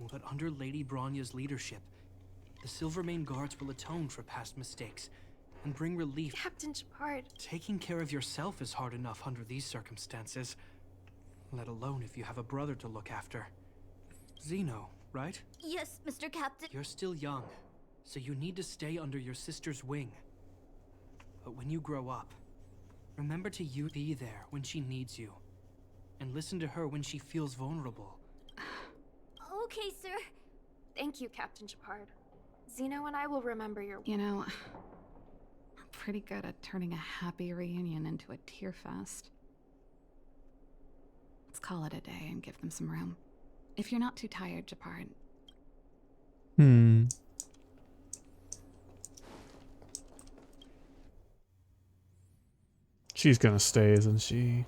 But under Lady Bronya's leadership, the Silvermane Guards will atone for past mistakes and bring relief. Captain Japard. Taking care of yourself is hard enough under these circumstances, let alone if you have a brother to look after. Zeno, right? Yes, Mr. Captain. You're still young, so you need to stay under your sister's wing. But when you grow up, remember to be there when she needs you, and listen to her when she feels vulnerable. Okay, sir. Thank you, Captain Japard. Zeno and I will remember your... You know, we're pretty good at turning a happy reunion into a tear fest. Let's call it a day and give them some room. If you're not too tired, Japard. She's gonna stay, isn't she?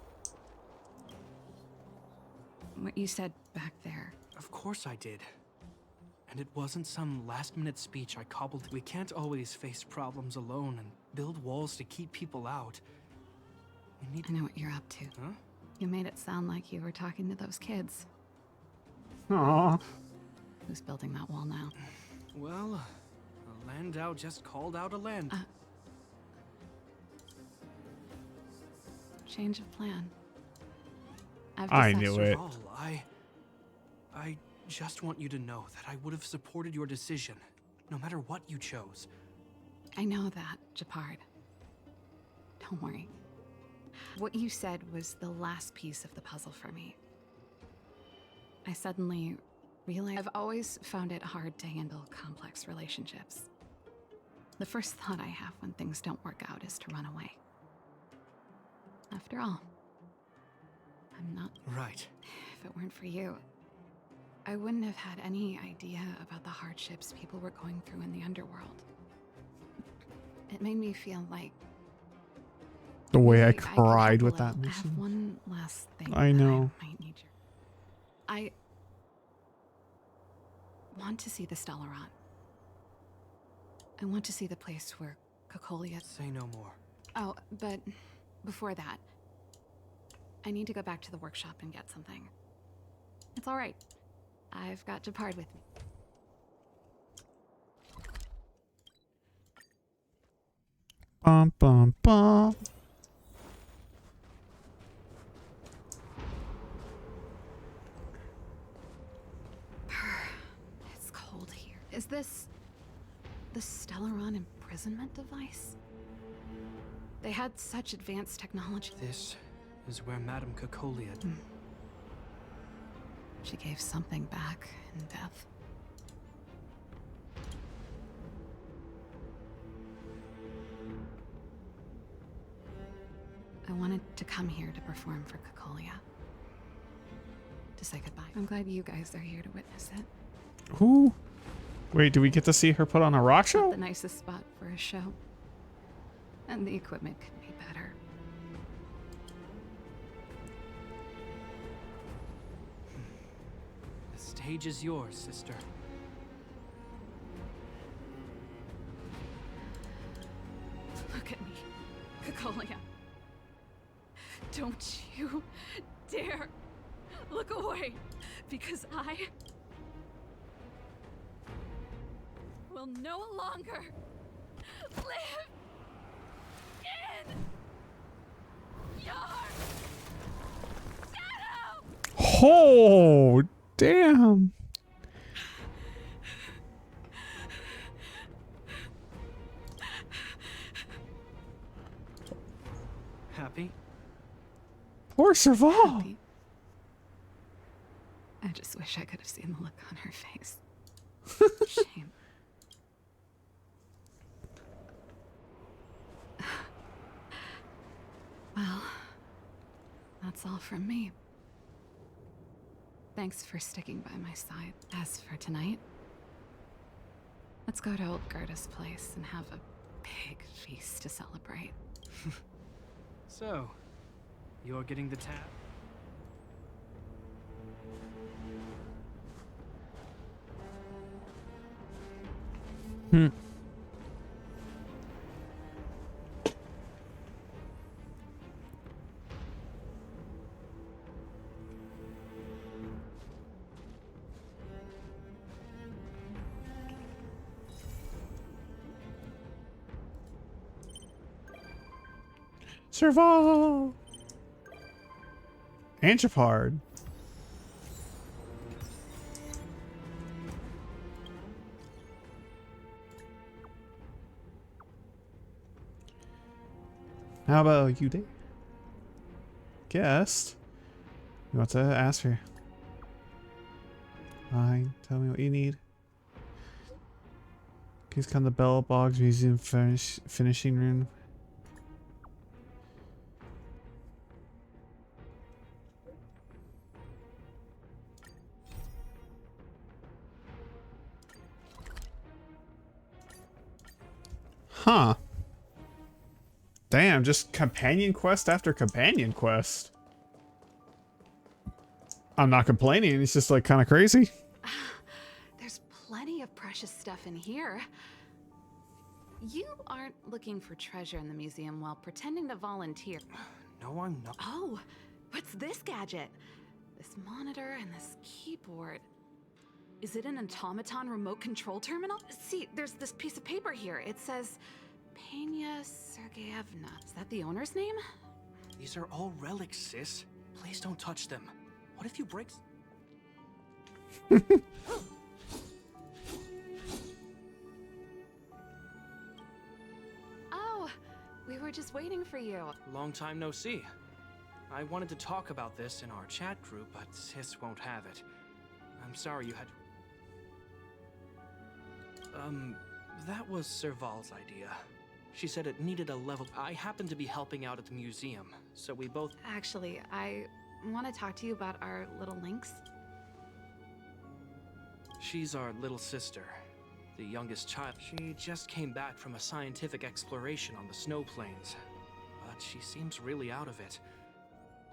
What you said back there. Of course I did. And it wasn't some last-minute speech I cobbled. We can't always face problems alone and build walls to keep people out. We need... I know what you're up to. Huh? You made it sound like you were talking to those kids. Aww. Who's building that wall now? Well, Landau just called out a land. Change of plan. I knew it. Serval, I just want you to know that I would have supported your decision, no matter what you chose. I know that, Japard. Don't worry. What you said was the last piece of the puzzle for me. I suddenly realized I've always found it hard to handle complex relationships. The first thought I have when things don't work out is to run away. After all, I'm not... Right. If it weren't for you, I wouldn't have had any idea about the hardships people were going through in the underworld. It made me feel like... The way I maybe could cried help with a that little. I have mission. one last thing I that know. I might need your... I want to see the Stellaron. I want to see the place where Cocolia... Say no more. Oh, but before that, I need to go back to the workshop and get something. It's all right. I've got Japard with me. Bum bum bum. It's cold here. Is this the Stellaron imprisonment device? They had such advanced technology. This is where Madame Cocolia... She gave something back in death. I wanted to come here to perform for Cocolia. To say goodbye. I'm glad you guys are here to witness it. Who? Wait, do we get to see her put on a rock show? Not the nicest spot for a show. And the equipment could be better. The stage is yours, sister. Look at me, Cocolia. Don't you dare look away, because I will no longer live in your shadow! Oh, damn. Happy? Poor Serval. I just wish I could have seen the look on her face. Shame. Well, that's all from me. Thanks for sticking by my side. As for tonight, let's go to old Gerda's place and have a big feast to celebrate. So, you're getting the tab? Serval. And Japard. How about you, Dave? Guest? You want to ask her? Fine. Tell me what you need. Please come to Belabog's Museum finishing room. Huh. Damn, just companion quest after companion quest. I'm not complaining, it's just like kind of crazy. There's plenty of precious stuff in here. You aren't looking for treasure in the museum while pretending to volunteer. No, I'm not. Oh, what's this gadget? This monitor and this keyboard. Is it an automaton remote control terminal? See, there's this piece of paper here. It says Pena Sergeyevna. Is that the owner's name? These are all relics, sis. Please don't touch them. What if you break... Oh, we were just waiting for you. Long time no see. I wanted to talk about this in our chat group, but sis won't have it. I'm sorry you had... that was Serval's idea. She said it needed a level. I happened to be helping out at the museum, so we both... Actually, I want to talk to you about our little Lynx. She's our little sister, the youngest child. She just came back from a scientific exploration on the snow plains, but she seems really out of it.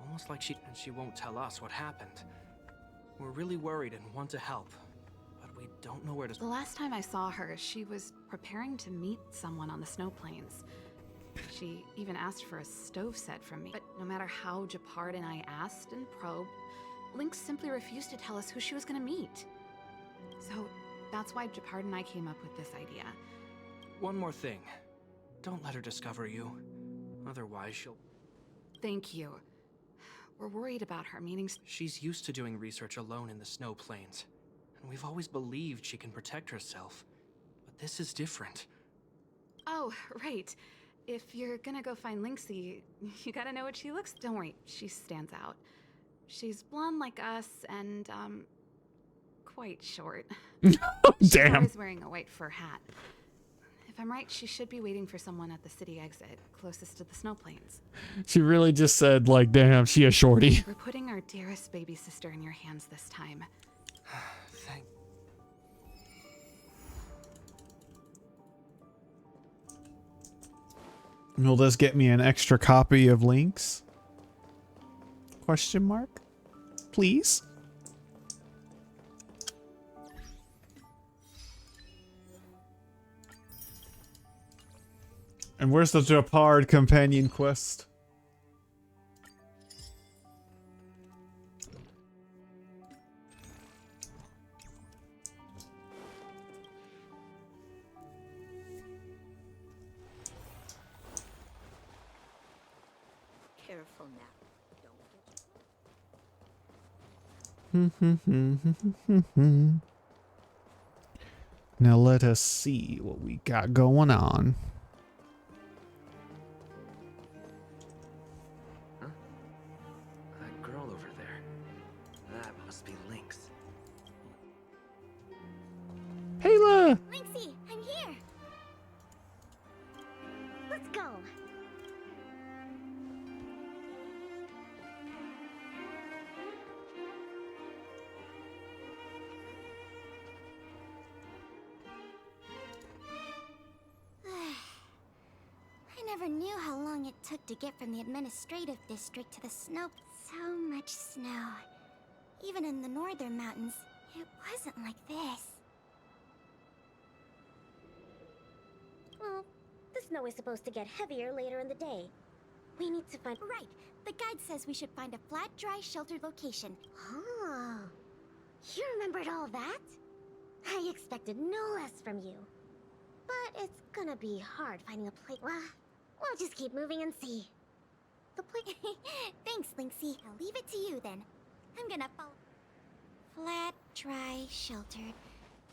Almost like she won't tell us what happened. We're really worried and want to help, but we don't know where to... The last time I saw her, she was preparing to meet someone on the snow plains. She even asked for a stove set from me. But no matter how Japard and I asked and probed, Lynx simply refused to tell us who she was going to meet. So that's why Japard and I came up with this idea. One more thing. Don't let her discover you. Otherwise, she'll... Thank you. We're worried about her, meaning... She's used to doing research alone in the snow plains, and we've always believed she can protect herself. But this is different. Oh, right. If you're gonna go find Lynxie, you gotta know what she looks... Don't worry, she stands out. She's blonde like us and, quite short. Damn. She's always wearing a white fur hat. If I'm right, she should be waiting for someone at the city exit, closest to the snow plains. She really just said, like, damn, she a shorty. We're putting our dearest baby sister in your hands this time. Thank... Will this get me an extra copy of Lynx? Question mark? Please? And where's the Japard companion quest? Careful now. Now let us see what we got going on. That girl over there. That must be Lynx. Hayla! Lynxie, I'm here. Let's go. I never knew how long it took to get from the administrative district to the snow. So much snow. Even in the northern mountains, it wasn't like this. Well, the snow is supposed to get heavier later in the day. We need to find... Right! The guide says we should find a flat, dry, sheltered location. Oh, you remembered all that? I expected no less from you. But it's gonna be hard finding a place... Well, we'll just keep moving and see. The place... Thanks, Lynxie. I'll leave it to you then. I'm gonna follow... Flat, dry, sheltered,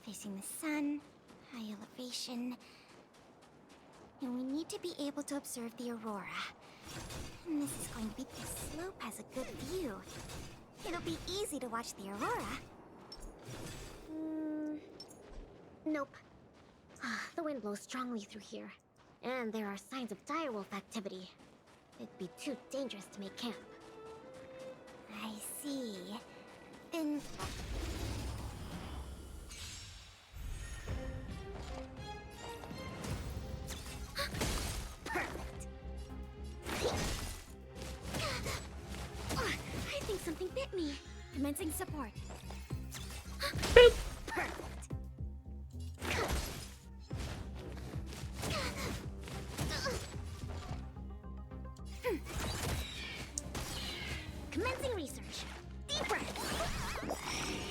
facing the sun, high elevation... And we need to be able to observe the aurora. And this is going to be... The slope has a good view. It'll be easy to watch the aurora. Nope. The wind blows strongly through here. And there are signs of direwolf activity. It'd be too dangerous to make camp. I see. Then... I think something bit me. Commencing support. Perfect. Commencing research. Deep breath.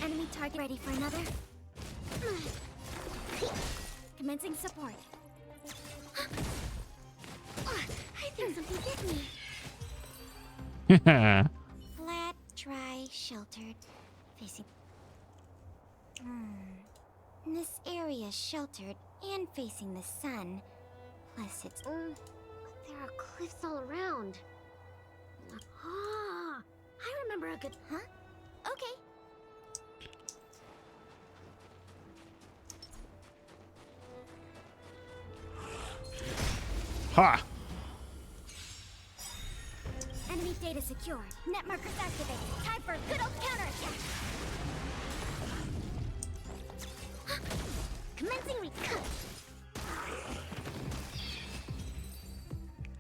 Enemy target ready for another. Commencing support. I think something hit me. Flat, dry, sheltered, facing. This area is sheltered and facing the sun. Plus, it's. There are cliffs all around. Ah, I remember a good. Huh? Okay. Ha! Enemy data secured. Net markers activated. Time for a good old counterattack. Commencing recut.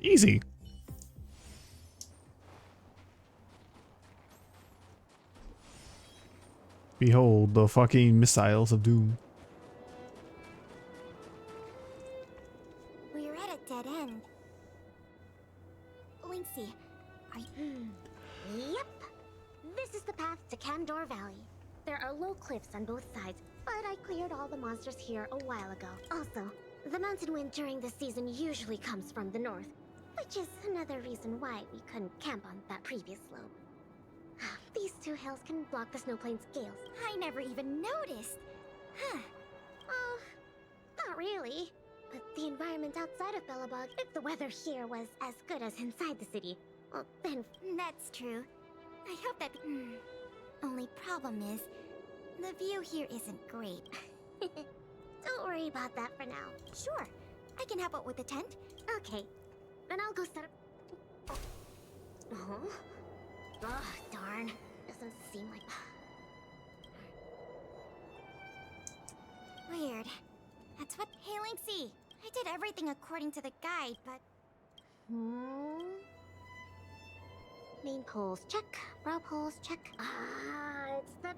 Easy. Behold the fucking missiles of doom. We're at a dead end. Lynxy, are you... Yep. This is the path to Candor Valley. There are low cliffs on both sides, but I cleared all the monsters here a while ago. Also, the mountain wind during this season usually comes from the north, which is another reason why we couldn't camp on that previous slope. These two hills can block the snowplain's gales. I never even noticed. Huh. Oh, not really. But the environment outside of Belabog, if the weather here was as good as inside the city, well, then that's true. I hope that... Only problem is, the view here isn't great. Don't worry about that for now. Sure, I can help out with the tent. Okay, then I'll go set up... Oh? Ugh, darn. Doesn't seem like... Weird. That's what... Hey, Lynxy! I did everything according to the guide, but... Main poles, check. Brow poles, check. Ah, it's the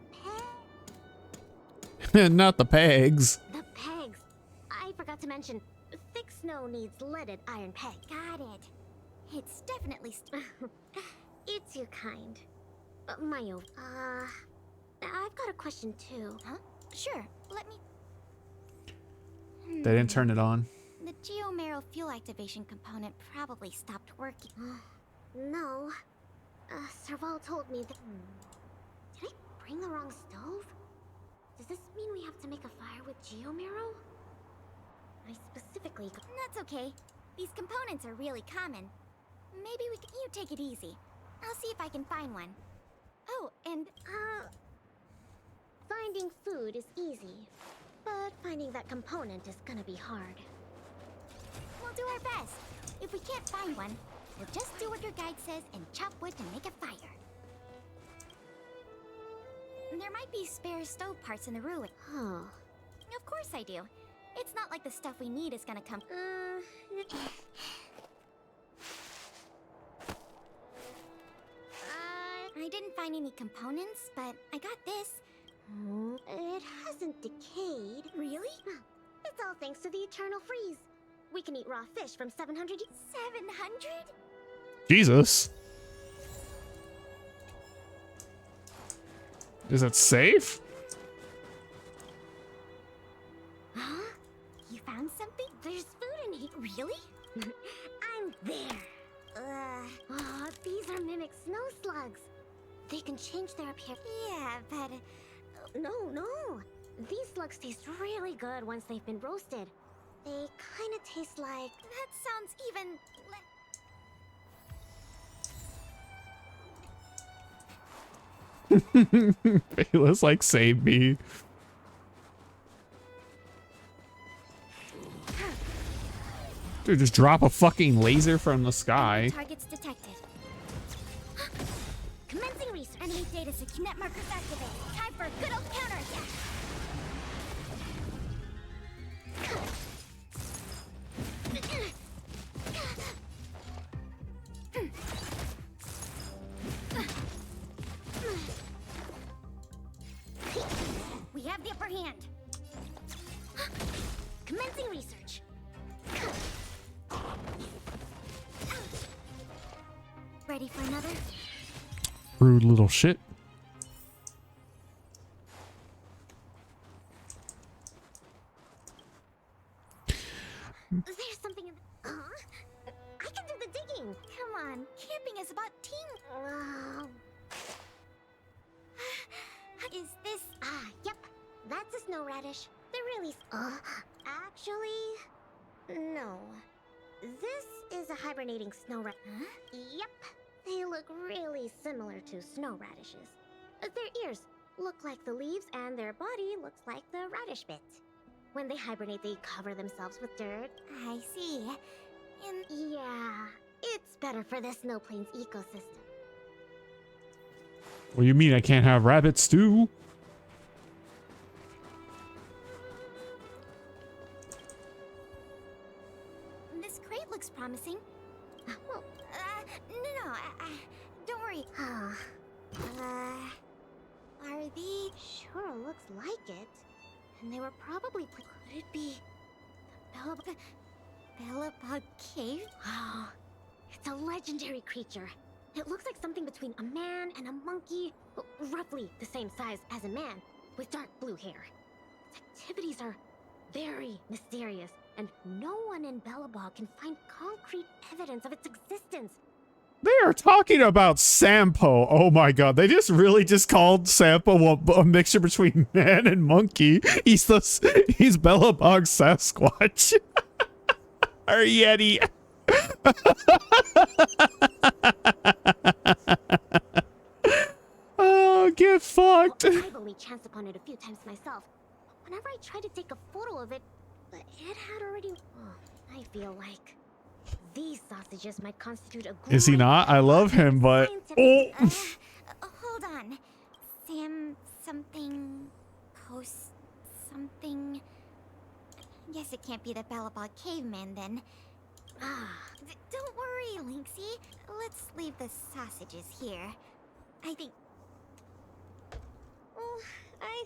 peg. Not the pegs. The pegs. I forgot to mention, thick snow needs leaded iron peg. Got it. It's definitely... It's your kind. Mayo. I've got a question too. Huh? Sure. Let me... They didn't turn it on. The geomarrow fuel activation component probably stopped working. No. Serval told me that... Did I bring the wrong stove? Does this mean we have to make a fire with geomarrow? I specifically... That's okay. These components are really common. Maybe we can... You take it easy. I'll see if I can find one. Oh, and, finding food is easy. But finding that component is gonna be hard. We'll do our best. If we can't find one, we'll just do what your guide says and chop wood to make a fire. There might be spare stove parts in the ruin. Oh. Of course I do. It's not like the stuff we need is gonna come... I didn't find any components, but I got this. It hasn't decayed. Really? It's all thanks to the eternal freeze. We can eat raw fish from 700... 700? Jesus. Is it safe? Huh? You found something? There's food in here. Really? I'm there. These are mimic snow slugs. They can change their appearance. Yeah, but... No. These slugs taste really good once they've been roasted. They kind of taste like... That sounds even... Bayla's like, save me. Dude, just drop a fucking laser from the sky. Targets detected. Commencing research. Enemy data secure. Net markers activated. Time for a good old counterattack. We have the upper hand. Commencing research. Ready for another? Rude little shit. snow radish. They're really. Actually, no. This is a hibernating snow radish. Huh? Yep. They look really similar to snow radishes. Their ears look like the leaves, and their body looks like the radish bit. When they hibernate, they cover themselves with dirt. I see. And yeah, it's better for the snow plains ecosystem. What do you mean I can't have rabbit stew? This crate looks promising. Well, no, don't worry. Are these? Sure looks like it. And they were probably. Could it be the belabog cave? Oh, it's a legendary creature. It looks like something between a man and a monkey, roughly the same size as a man, with dark blue hair. Its activities are very mysterious, and no one in Belabog can find concrete evidence of its existence. They are talking about Sampo. Oh my god, they just called Sampo a mixture between man and monkey. He's Belabog Sasquatch. Or Yeti. Oh, get fucked. Well, I've only chanced upon it a few times myself. Whenever I try to take a photo of it, it had already. Oh, I feel like these sausages might constitute a. Is he not? I love him, but oh. Hold on, Sam something, post something. Guess it can't be the Belabog caveman then. Don't worry, Lynxie. Let's leave the sausages here. I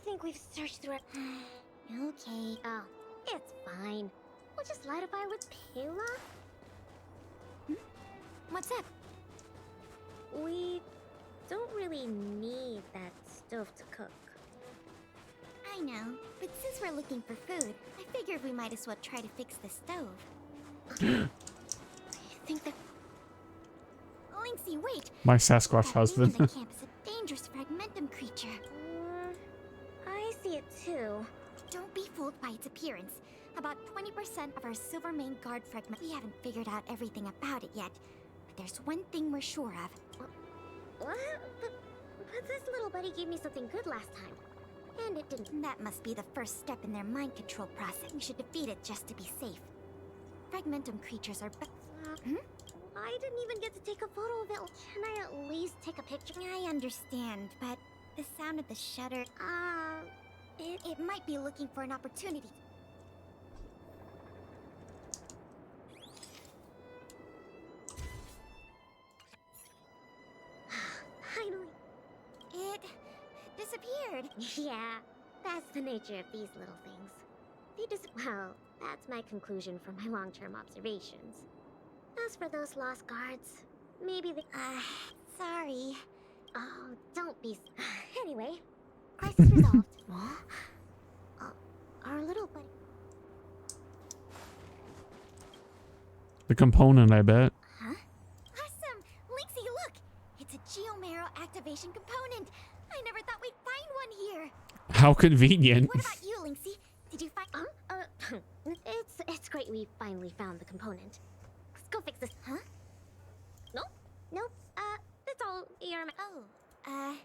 think we've searched through it. Okay. Oh, it's fine. We'll just light a fire with Pela. What's up? We don't really need that stove to cook. I know, but since we're looking for food, I figured we might as well try to fix the stove. I think that. Lynxie, wait! My Sasquatch husband. The camp is a dangerous fragmentum creature. I see it too. Don't be fooled by its appearance. About 20% of our Silvermane Guard fragment. We haven't figured out everything about it yet, but there's one thing we're sure of. What? But this little buddy gave me something good last time. And it didn't. That must be the first step in their mind control process. We should defeat it just to be safe. Fragmentum creatures are I didn't even get to take a photo of it. Can I at least take a picture? I understand, but the sound of the shutter, it might be looking for an opportunity. Finally. It disappeared. Yeah, that's the nature of these little things. Well, that's my conclusion from my long-term observations. As for those lost guards, maybe they... sorry. Oh, don't be... Anyway, crisis resolved. Our little buddy... The component, I bet. Huh? Awesome! Lynxie, look! It's a Geomarrow activation component! I never thought we'd find one here! How convenient. What about you, Lynxie? Did you find... It's great we finally found the component. Let's go fix this. Huh? Nope. Nope. That's all your... Oh,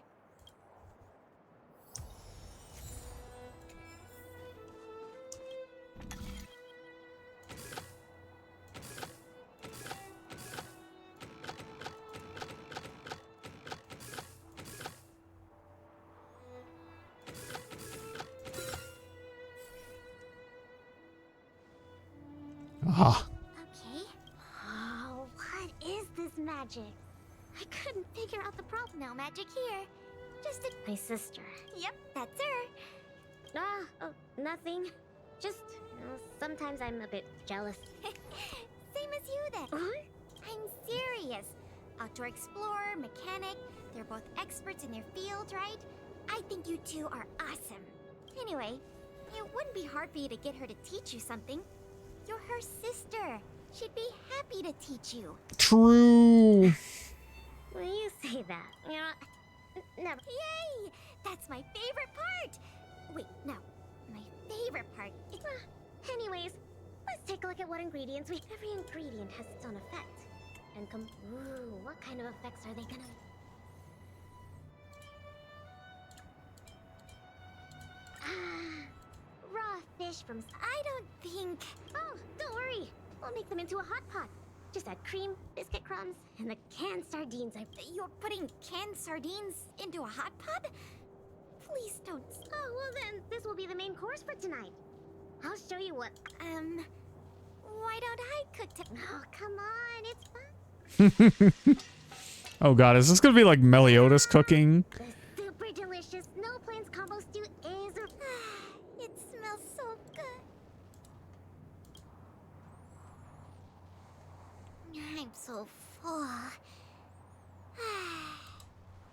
Okay. Oh, what is this magic? I couldn't figure out the problem. No magic here. Just my sister. Yep, that's her. Oh, nothing. Just, sometimes I'm a bit jealous. Same as you then. I'm serious. Outdoor explorer, mechanic. They're both experts in their field, right? I think you two are awesome. Anyway, it wouldn't be hard for you to get her to teach you something. You're her sister. She'd be happy to teach you. True. When you say that, never. Yay! That's my favorite part. Wait, now, My favorite part. Anyways, let's take a look at what ingredients we. Every ingredient has its own effect. And ooh, what kind of effects are they gonna? Raw fish from. I don't think. Oh, don't worry. We'll make them into a hot pot. Just add cream, biscuit crumbs, and the canned sardines. You're putting canned sardines into a hot pot? Please don't. Oh, well then, this will be the main course for tonight. I'll show you what. Why don't I cook Oh, come on, it's fun. Oh god, is this gonna be like Meliodas cooking? The super delicious No Plans combo stew is. It smells so good. I'm so full.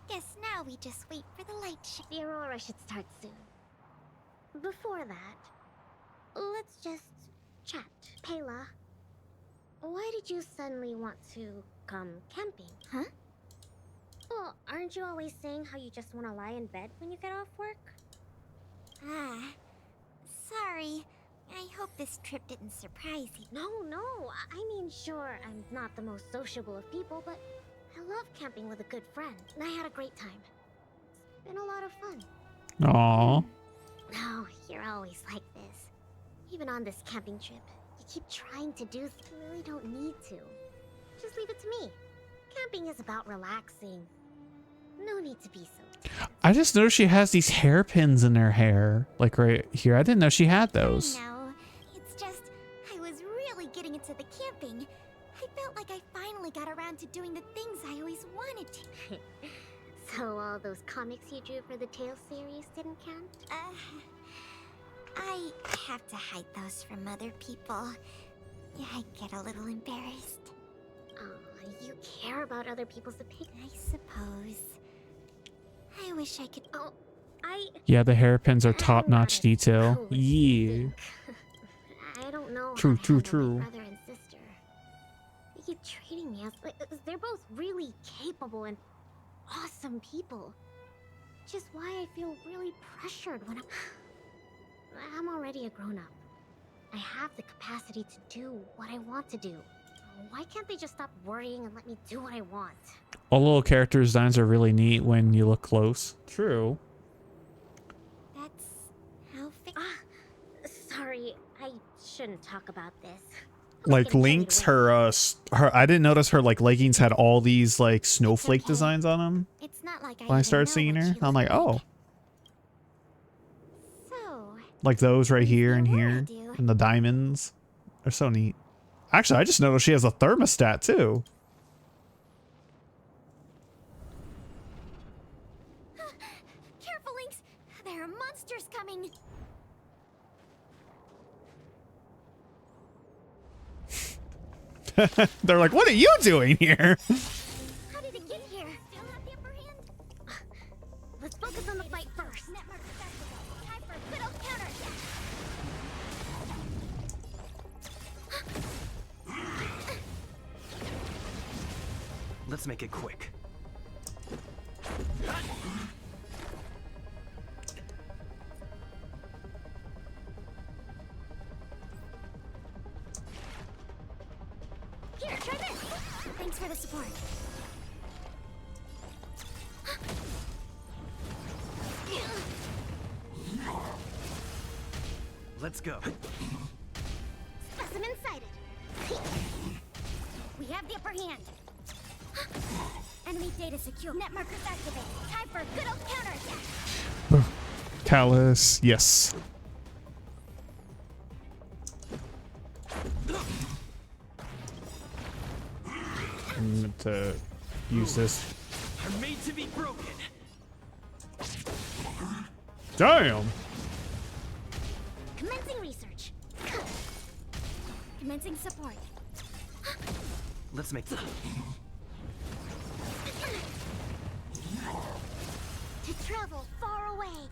Guess now we just wait for the light show. The aurora should start soon. Before that, let's just chat. Pela, why did you suddenly want to come camping? Huh? Well, aren't you always saying how you just want to lie in bed when you get off work? Sorry. I hope this trip didn't surprise you. No. I mean, sure, I'm not the most sociable of people, but I love camping with a good friend. And I had a great time. It's been a lot of fun. Aww. No, you're always like this. Even on this camping trip, you keep trying to do things you really don't need to. Just leave it to me. Camping is about relaxing. No need to be so. I just noticed she has these hairpins in her hair, like right here. I didn't know she had those. No, it's just I was really getting into the camping. I felt like I finally got around to doing the things I always wanted to. So all those comics you drew for the Tales series didn't count? I have to hide those from other people. Yeah, I get a little embarrassed. Oh, you care about other people's opinions, I suppose. I wish I could. Oh, Yeah, the hairpins are top-notch detail. Yeah. I don't know. True. Brother and sister. They keep treating me as they're both really capable and awesome people. Which is why I feel really pressured when I'm already a grown-up. I have the capacity to do what I want to do. Why can't they just stop worrying and let me do what I want? All little character designs are really neat when you look close. True. That's how. Sorry, I shouldn't talk about this. Like Lynx, her I didn't notice her like leggings had all these like snowflake designs on them. It's not like When I started seeing her, I'm like, oh. Like those right here and here, and the diamonds. They're so neat. Actually, I just noticed she has a thermostat too. Careful, Lynx! There are monsters coming! They're like, what are you doing here? How did it get here? Still have the upper hand? Let's focus on the fight first. Time for a good old counter. Let's make it quick. Here, try this. Thanks for the support. Let's go. Specimen sighted. We have the upper hand. Enemy data secure. Net markers activated. Time for a good old counterattack. Callus, yes. I'm going to use this. Are made to be broken. Damn. Commencing research. Commencing support. Let's make this. To travel far away.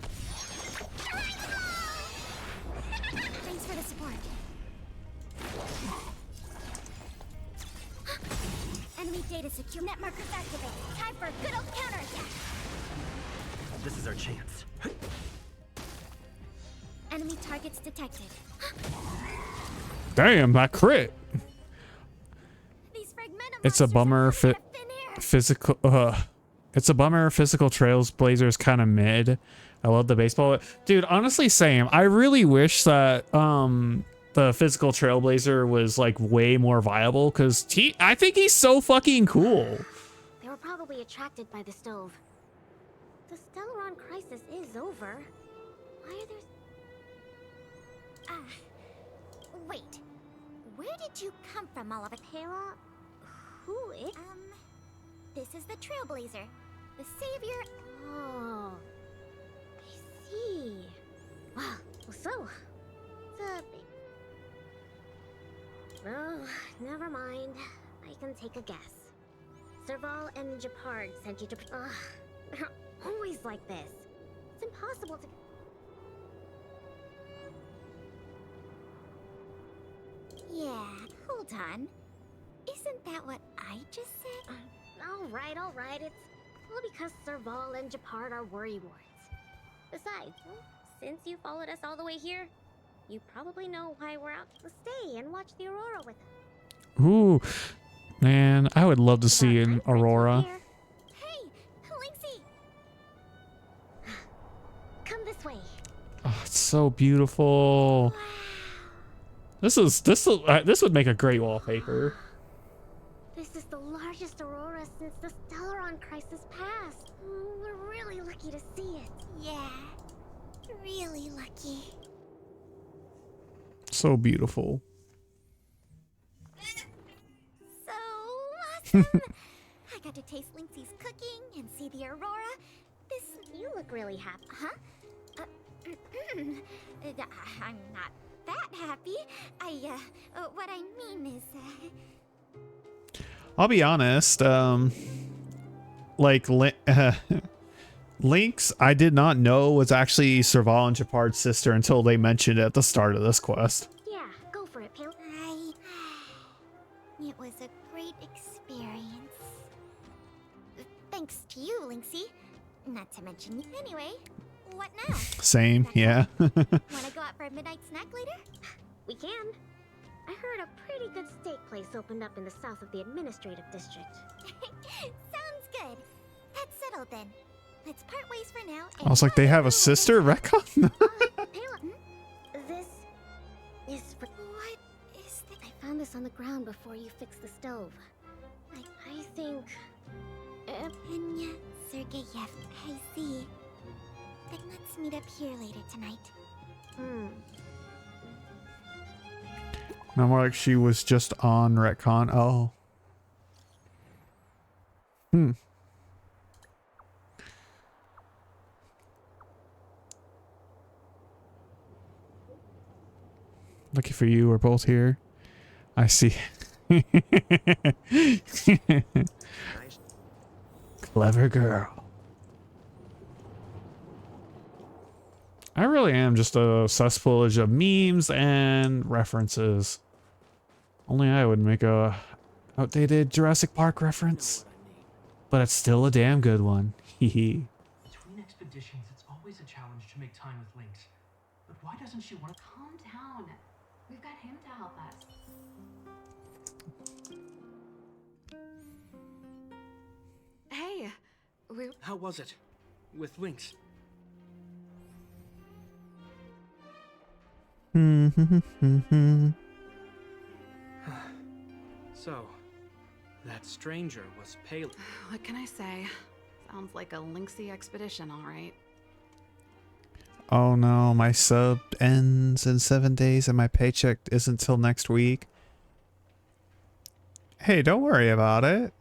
Thanks for the support. Enemy data secure. Net markers activated. Time for a good old counterattack. This is our chance. Enemy targets detected. Damn, that crit. These fragmentum It's a bummer. Physical. It's a bummer. Physical Trailblazers kind of mid. I love the baseball, dude. Honestly, same. I really wish that the physical Trailblazer was like way more viable because I think he's so fucking cool. They were probably attracted by the stove. The Stellaron crisis is over. Why are there... wait. Where did you come from, Oliver? Taylor? Who is... This is the Trailblazer. The savior... Oh... I see. Wow, so... The big... Oh, never mind. I can take a guess. Serval and Japard sent you to... Ugh, they're always like this. It's impossible to... Yeah, hold on. Isn't that what I just said? Alright. It's all because Serval and Japard are worrywarts. Besides, since you followed us all the way here, you probably know why we're out to stay and watch the Aurora with us. Ooh, man, I would love to see an Aurora. Hey, Lynxy! Come this way. Oh, it's so beautiful. This would make a great wallpaper. This is the largest aurora since the Stellaron crisis passed. We're really lucky to see it. Yeah, really lucky. So beautiful. So awesome! I got to taste Lynxy's cooking and see the aurora. You look really happy, huh? I'm not that happy. What I mean is, I'll be honest. Like Lynx, I did not know was actually Serval and Japard's sister until they mentioned it at the start of this quest. Yeah, go for it, Pale. It was a great experience. Thanks to you, Lynxy. Not to mention you. Anyway, what now? Same, yeah. Wanna go out for a midnight snack later? We can. I heard a pretty good steak place opened up in the south of the administrative district. Sounds good. That's settled then. Let's part ways for now. I was like, they have a sister, Recon? This is for... What is this? I found this on the ground before you fixed the stove. I think... Penya Sergeyev, I see. Then let's meet up here later tonight. No, more like she was just on retcon. Oh. Lucky for you, we're both here. I see. Clever girl. I really am just a cesspoolage of memes and references. Only I would make a outdated Jurassic Park reference. But it's still a damn good one. Hehe. Between expeditions, it's always a challenge to make time with Lynx. But why doesn't she want to... Calm down. We've got him to help us. Hey, How was it? With Lynx? So, that stranger was pale. What can I say? Sounds like a Lynxy expedition, all right. Oh no, my sub ends in 7 days and my paycheck isn't till next week. Hey, don't worry about it.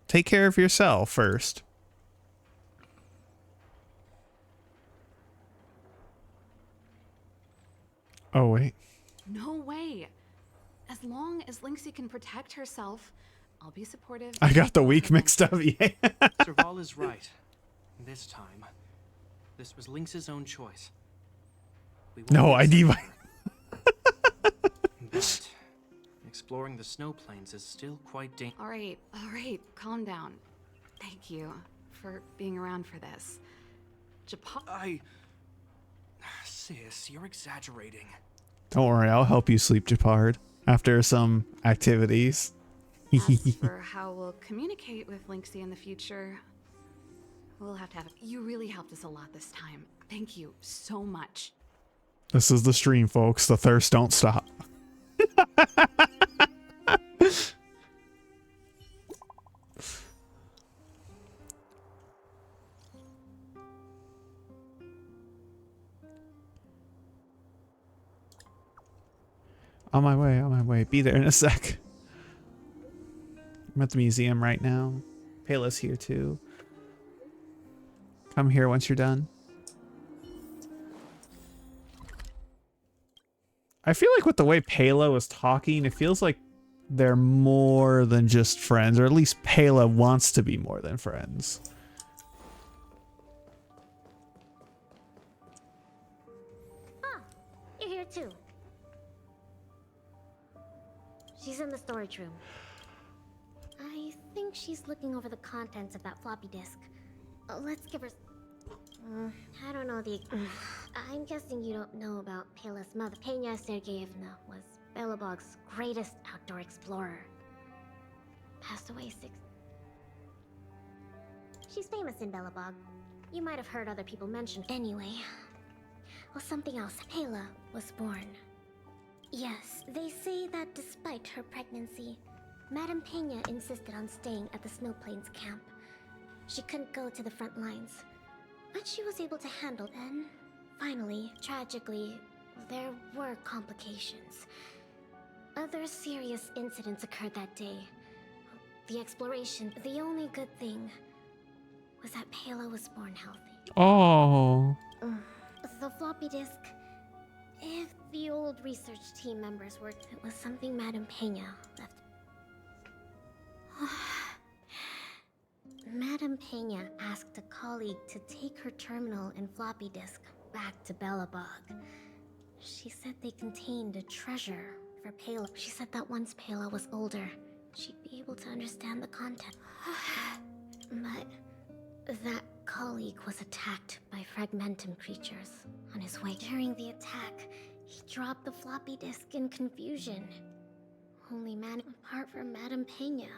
Take care of yourself first. Oh, wait. No way. As long as Lynxy can protect herself, I'll be supportive. I got the week mixed up. Yeah. Serval is right. This time, this was Lynx's own choice. No, I need my... But exploring the snow plains is still quite dangerous. All right, calm down. Thank you for being around for this. Sis, you're exaggerating. Don't worry, I'll help you sleep, Japard, after some activities. As for how we'll communicate with Lynxie in the future, we'll have to have it. You really helped us a lot this time. Thank you so much. This is the stream, folks. The thirst don't stop. On my way, on my way. Be there in a sec. I'm at the museum right now. Payla's here too. Come here once you're done. I feel like with the way Payla was talking, it feels like they're more than just friends, or at least Payla wants to be more than friends. Ah, you're here too. She's in the storage room. I think she's looking over the contents of that floppy disk. Let's give her... I don't know the... I'm guessing you don't know about Payla's mother. Peña Sergeyevna was Belabog's greatest outdoor explorer. Passed away 6... She's famous in Belabog. You might have heard other people mention. Anyway, well, something else. Payla was born. Yes, they say that despite her pregnancy, Madame Peña insisted on staying at the Snow Plains camp. She couldn't go to the front lines, but she was able to handle it. Then, finally, tragically, there were complications. Other serious incidents occurred that day. The exploration, the only good thing was that Payla was born healthy. Oh. The floppy disk, if the old research team members worked, it was something Madame Peña left. Madame Peña asked a colleague to take her terminal and floppy disk back to Belabog. She said they contained a treasure for Payla. She said that once Payla was older, she'd be able to understand the content. But that colleague was attacked by fragmentum creatures on his way. During the attack, he dropped the floppy disk in confusion. Only man, apart from Madame Peña,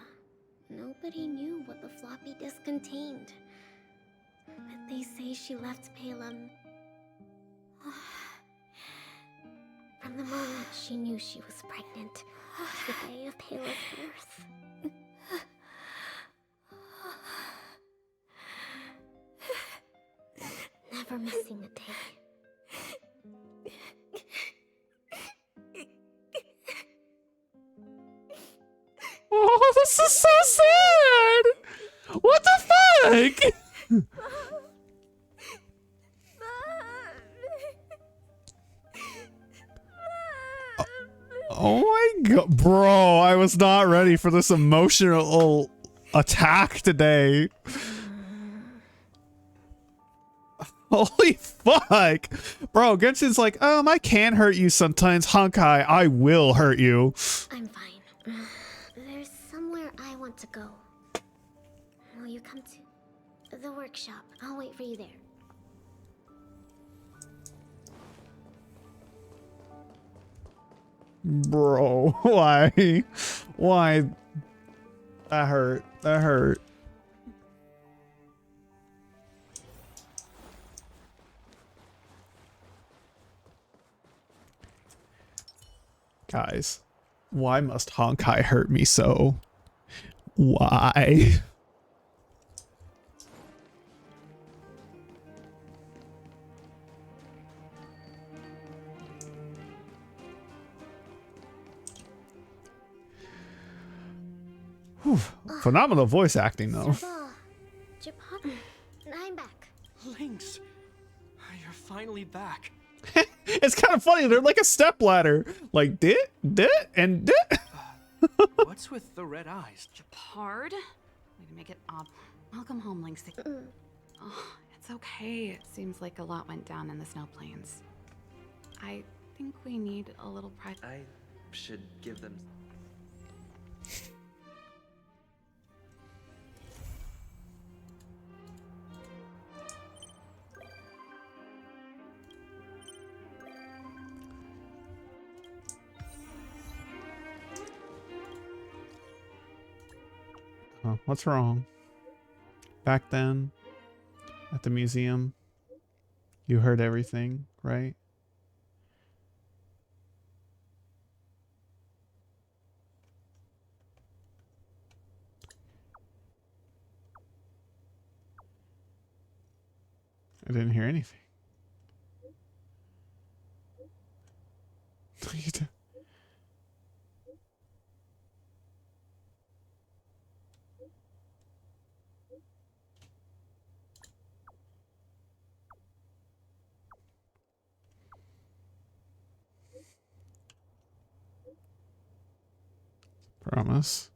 nobody knew what the floppy disk contained. But they say she left Payla from the moment she knew she was pregnant to the day of Payla's birth. Never missing a day. Oh, this is so sad! What the fuck? Oh my god, bro, I was not ready for this emotional attack today. Holy fuck. Bro, Genshin's like, I can hurt you sometimes. Honkai, I will hurt you. I'm fine. There's somewhere I want to go. Will you come to the workshop? I'll wait for you there. Bro, why? Why? That hurt. That hurt. Guys, why must Honkai hurt me so? Why? Whew. Phenomenal voice acting, though. I'm back. Lynx, you're finally back. It's kind of funny. They're like a stepladder. Like, and What's with the red eyes? Japard? Way to make it up. Welcome home, Lynx. Oh, it's okay. It seems like a lot went down in the Snow Plains. I think we need a little private. I should give them... What's wrong? Back then, at the museum, you heard everything, right? I didn't hear anything. Promise.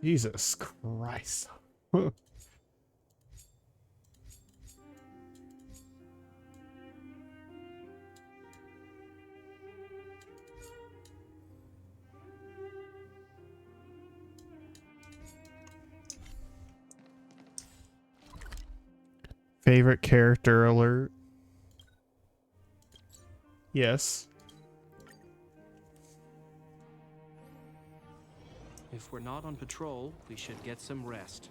Jesus Christ. Favorite character alert? Yes. If we're not on patrol, we should get some rest.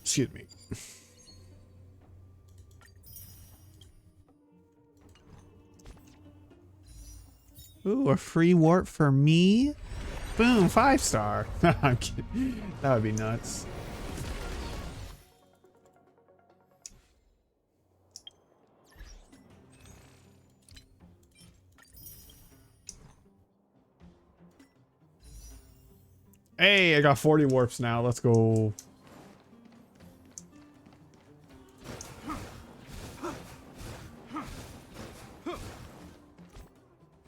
Excuse me. Ooh, a free warp for me? Boom, 5-star. I'm kidding. That would be nuts. Hey, I got 40 warps now. Let's go.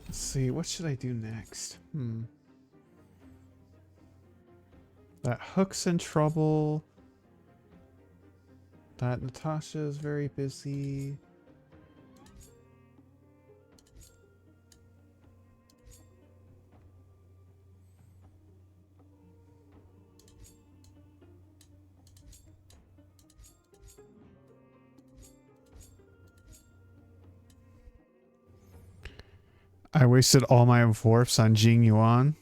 Let's see, what should I do next? That Hook's in trouble. That Natasha is very busy. I wasted all my warps on Jing Yuan.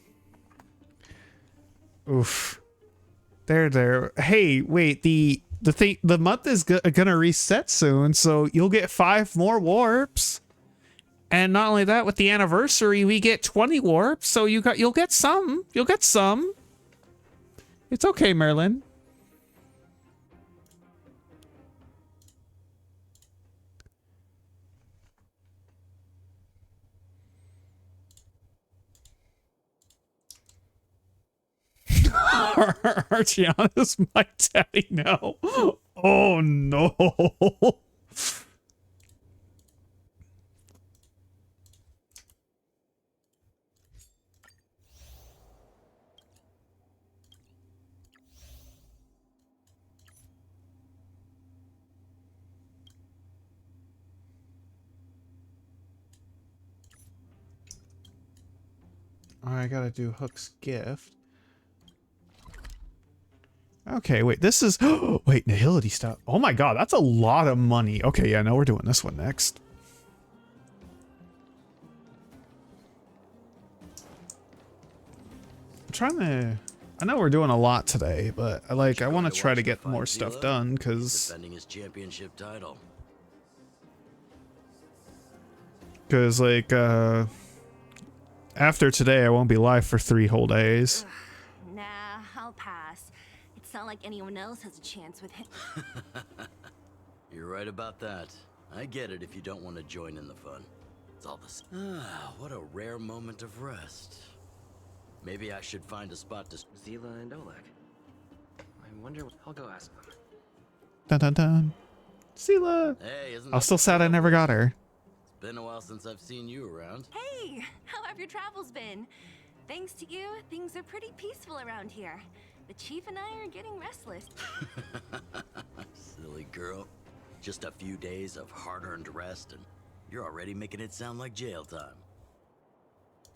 Oof. There. Hey, wait, the month is gonna reset soon, so you'll get 5 more warps. And not only that, with the anniversary, we get 20 warps, so you'll get some. You'll get some. It's okay, Merlin. Archiana's my daddy now. Oh no. I gotta do Hook's gift. Okay, wait, this is... wait, Nihility stuff. Oh my god, that's a lot of money. Okay, yeah, no, we're doing this one next. I'm trying to... I know we're doing a lot today, but I want to try to get more stuff done, because... defending his championship title. Because, like, after today, I won't be live for 3 whole days. Nah, I'll pass. It's not like anyone else has a chance with him. You're right about that. I get it if you don't want to join in the fun. It's all the same. What a rare moment of rest. Maybe I should find a spot to... Zila and Oleg. I wonder... I'll go ask them. Dun dun dun. Zila! Hey, isn't I'm still sad I never got her. been a while since I've seen you around. Hey, how have your travels been? Thanks to you, things are pretty peaceful around here. The chief and I are getting restless. Silly girl. Just a few days of hard-earned rest and you're already making it sound like jail time.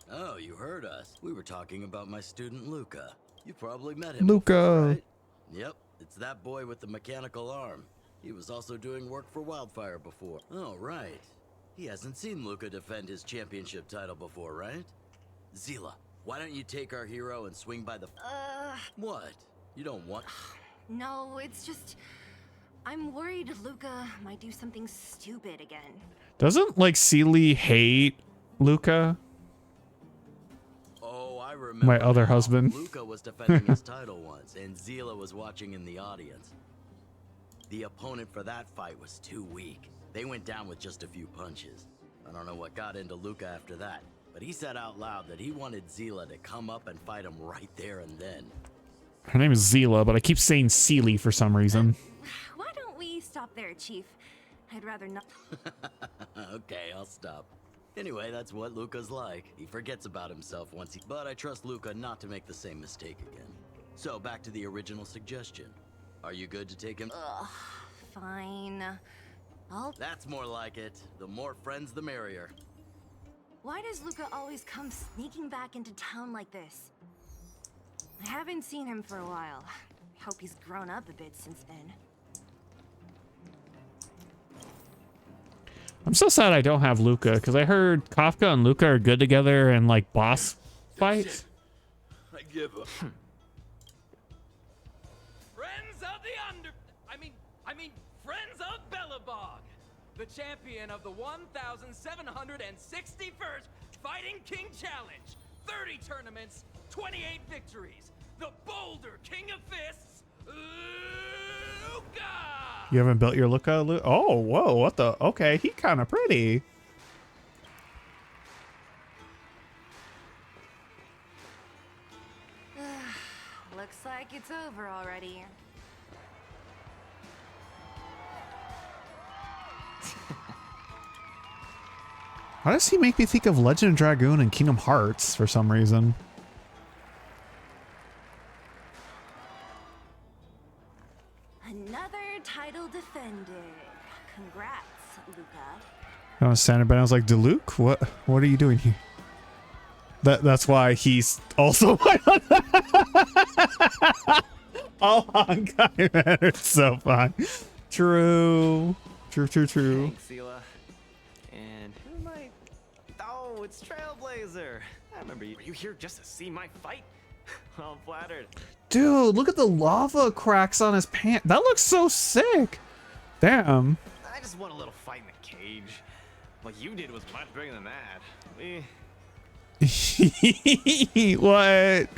Oh, you heard us. We were talking about my student Luca. You probably met him Luca. before, right? Yep, it's that boy with the mechanical arm. He was also doing work for Wildfire before. Oh, right. He hasn't seen Luca defend his championship title before, right? Zila, why don't you take our hero and swing by the... What? You don't want... No, it's just... I'm worried Luca might do something stupid again. Doesn't, like, Seely hate Luca? Oh, I remember. My other husband. Luca was defending his title once, and Zila was watching in the audience. The opponent for that fight was too weak. They went down with just a few punches. I don't know what got into Luca after that, but he said out loud that he wanted Zila to come up and fight him right there and then. Her name is Zila, but I keep saying Seely for some reason. Why don't we stop there, Chief? I'd rather not. Okay, I'll stop. Anyway, that's what Luca's like. He forgets about himself once he... But I trust Luca not to make the same mistake again. So, back to the original suggestion. Are you good to take him? Ugh, fine. That's more like it. The more friends, the merrier. Why does Luca always come sneaking back into town like this? I haven't seen him for a while. I hope he's grown up a bit since then. I'm so sad I don't have Luca, because I heard Kafka and Luca are good together in, like, boss fights. I give up. Friends of the I mean, friends of Belabog, the champion of the 1,761st Fighting King Challenge. 30 tournaments, 28 victories. The Boulder King of Fists, Luca! You haven't built your Luca? Oh, whoa, what the? Okay, he kind of pretty. Looks like it's over already. Why does he make me think of Legend of Dragoon and Kingdom Hearts for some reason? Another title defended. Congrats, Luca. I was standing by and I was like, DeLuke, what are you doing here? That's why he's also all Honkai man. It's so fun. True. True. Thanks, Sela. And who am I? Oh, it's Trailblazer. I remember you. Were you here just to see my fight? Well, flattered. Dude, look at the lava cracks on his pants. That looks so sick. Damn. I just want a little fight in the cage. What you did was much bigger than that. What?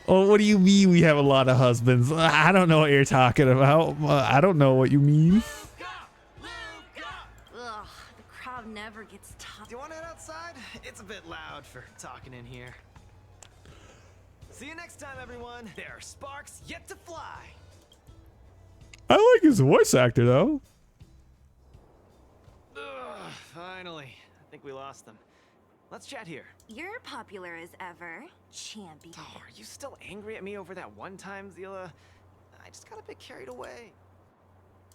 Oh, what do you mean we have a lot of husbands? I don't know what you're talking about. I don't know what you mean. Ugh, the crowd never gets tough. Do you want to head outside? It's a bit loud for talking in here. See you next time, everyone. There are sparks yet to fly. I like his voice actor, though. Ugh, finally. I think we lost them. Let's chat here. You're popular as ever, champion. Oh, are you still angry at me over that one time, Zila? I just got a bit carried away.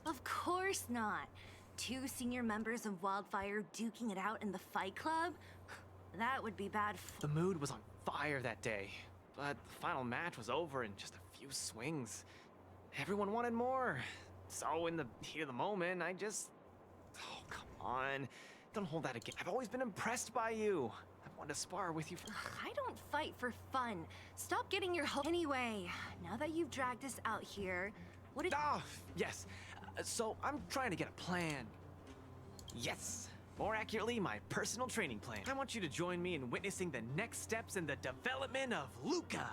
Of course not. 2 senior members of Wildfire duking it out in the Fight Club? That would be bad. The mood was on fire that day, but the final match was over in just a few swings. Everyone wanted more. So in the heat of the moment, I just... Oh, come on. Don't hold that against. I've always been impressed by you. I've wanted to spar with you for... I don't fight for fun. Stop getting your hope. Anyway, now that you've dragged us out here, what did... Oh, yes. So I'm trying to get a plan. Yes. More accurately, my personal training plan. I want you to join me in witnessing the next steps in the development of Luca,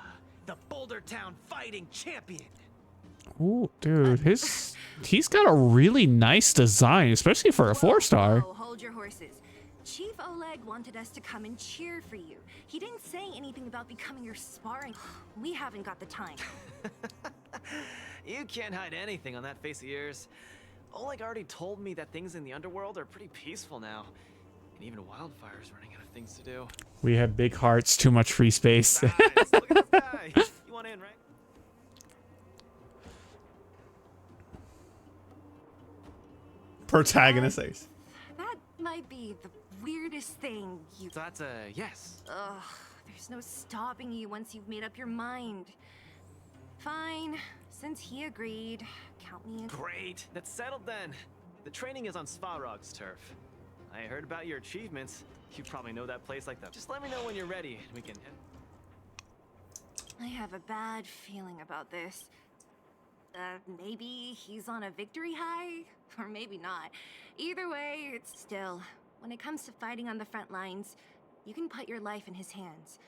the Boulder Town fighting champion. Oh, dude, he's got a really nice design, especially for a 4-star. Whoa, hold your horses. Chief Oleg wanted us to come and cheer for you. He didn't say anything about becoming your sparring. We haven't got the time. You can't hide anything on that face of yours. Oleg already told me that things in the underworld are pretty peaceful now. And even Wildfire's running out of things to do. We have big hearts, too much free space. Look at this guy. You want in, right? Protagonist ace. That might be the weirdest thing you... So that's a yes. Ugh, there's no stopping you once you've made up your mind. Fine, since he agreed, count me in. Great, that's settled then. The training is on Svarog's turf. I heard about your achievements. You probably know that place like that. Just let me know when you're ready and we can... I have a bad feeling about this. Maybe he's on a victory high? Or maybe not. Either way, it's still... When it comes to fighting on the front lines, you can put your life in his hands.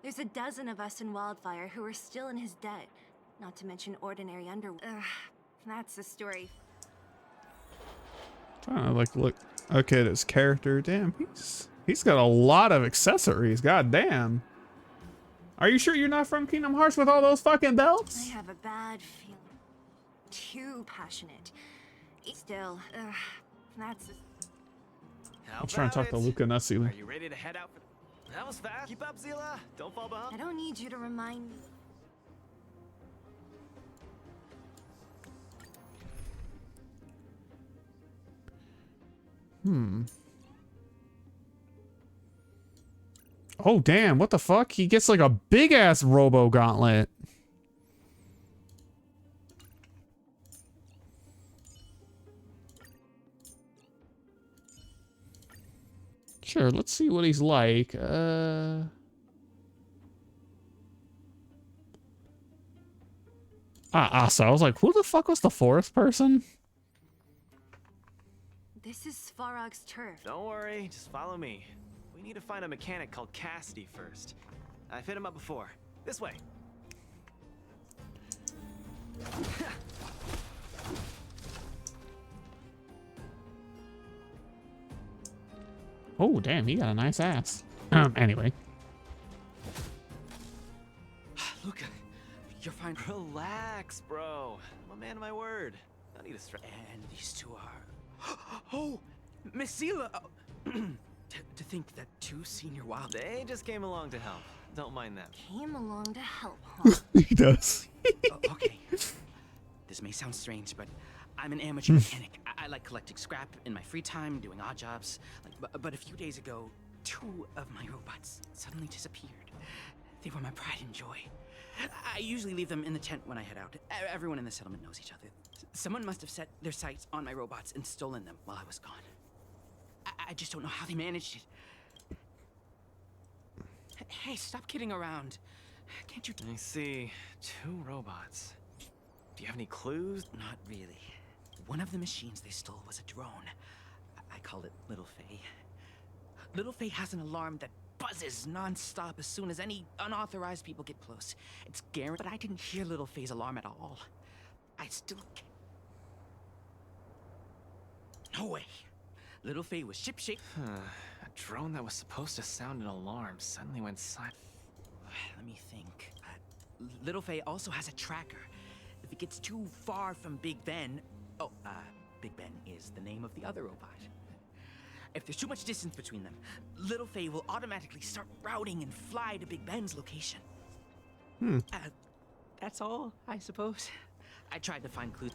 There's a dozen of us in Wildfire who are still in his debt. Not to mention ordinary underworld. That's the story. Trying to look at his character. Damn, he's got a lot of accessories. God damn. Are you sure you're not from Kingdom Hearts with all those fucking belts? I have a bad feeling. Too passionate. Still, that's... I'm trying to talk to Luca Nutsi. Are you ready to head out? That was fast. Keep up, Zila. Don't fall behind. I don't need you to remind me. Oh, damn. What the fuck? He gets like a big ass robo gauntlet. Sure, let's see what he's like. So I was like, who the fuck was the forest person? This is Svarog's turf. Don't worry, just follow me. We need to find a mechanic called Cassidy first. I've hit him up before. This way. Oh, damn, he got a nice ass. Anyway. Luca, you're fine. Relax, bro. I'm a man of my word. I need to stress. And these two are... Oh, Miss Zila. To think that two senior wild... They just came along to help. Don't mind them. Came along to help, huh? He does. Okay. This may sound strange, but I'm an amateur mechanic. I like collecting scrap in my free time, doing odd jobs. But a few days ago, two of my robots suddenly disappeared. They were my pride and joy. I usually leave them in the tent when I head out. Everyone in the settlement knows each other. Someone must have set their sights on my robots and stolen them while I was gone. I just don't know how they managed it. Hey, stop kidding around. Can't you... I see. Two robots. Do you have any clues? Not really. One of the machines they stole was a drone. I call it Little Faye. Little Faye has an alarm that buzzes non-stop as soon as any unauthorized people get close. It's guaranteed, but I didn't hear Little Faye's alarm at all. I still... No way. Little Faye was ship-shape. A drone that was supposed to sound an alarm suddenly went silent. Let me think. Little Faye also has a tracker. If it gets too far from Big Ben... Oh, Big Ben is the name of the other robot. If there's too much distance between them, Little Faye will automatically start routing and fly to Big Ben's location. That's all, I suppose. I tried to find clues.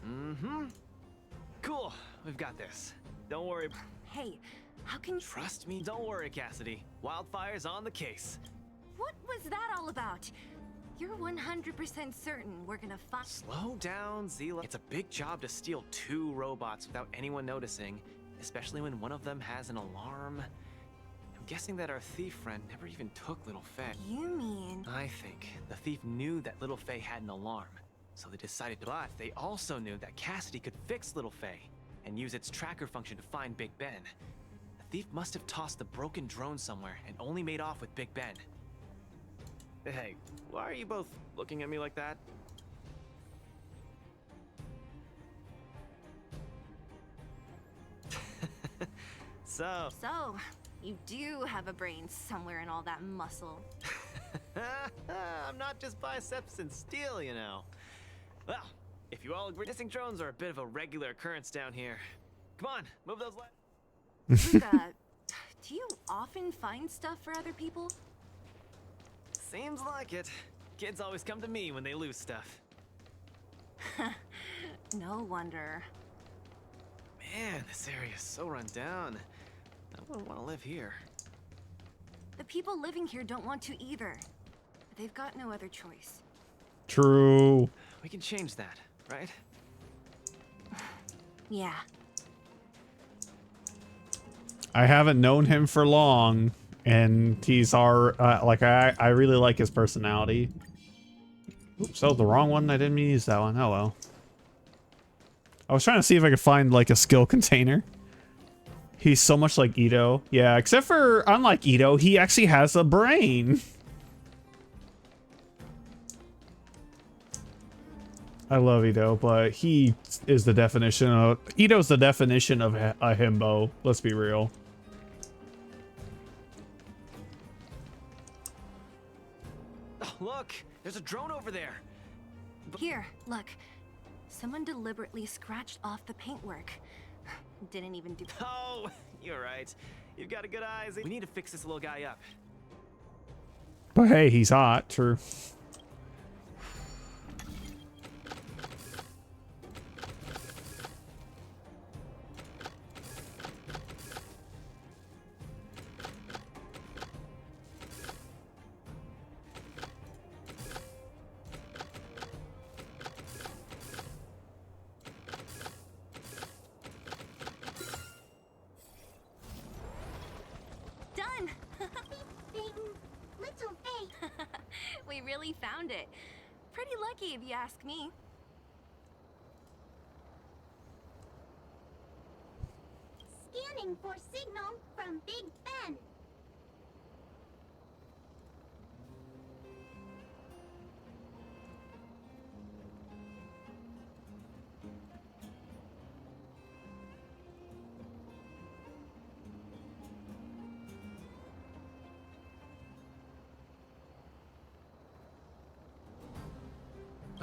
Cool. We've got this. Don't worry. Hey, how can you... Trust me. Don't worry, Cassidy. Wildfire's on the case. What was that all about? You're 100% certain we're gonna find... Slow down, Zila. It's a big job to steal two robots without anyone noticing, especially when one of them has an alarm. I'm guessing that our thief friend never even took Little Faye. You mean... I think the thief knew that Little Faye had an alarm, so they decided to... But they also knew that Cassidy could fix Little Faye and use its tracker function to find Big Ben. The thief must have tossed the broken drone somewhere and only made off with Big Ben. Hey, why are you both looking at me like that? So, you do have a brain somewhere in all that muscle. I'm not just biceps and steel, you know. Well, If you all agree, missing drones are a bit of a regular occurrence down here. Come on, move those legs. Luca, do you often find stuff for other people? Seems like it. Kids always come to me when they lose stuff. No wonder. Man, this area is so run down. I wouldn't want to live here. The people living here don't want to either. They've got no other choice. True. We can change that, right? Yeah. I haven't known him for long, and he's our like I really like his personality. Oops, that was the wrong one. I didn't mean to use that one. Oh well. I was trying to see if I could find like a skill container. He's so much like Ito. Yeah, except for unlike Ito, he actually has a brain. I love Ito, but he is the definition of... Ito's the definition of a himbo. Let's be real. Oh, look! There's a drone over there! Here, look. Someone deliberately scratched off the paintwork. Didn't even do... Oh, you're right. You've got a good eye. We need to fix this little guy up. But hey, he's hot. True. Done! Little Faye. We really found it. Pretty lucky if you ask me. Scanning for signal from Big Ben.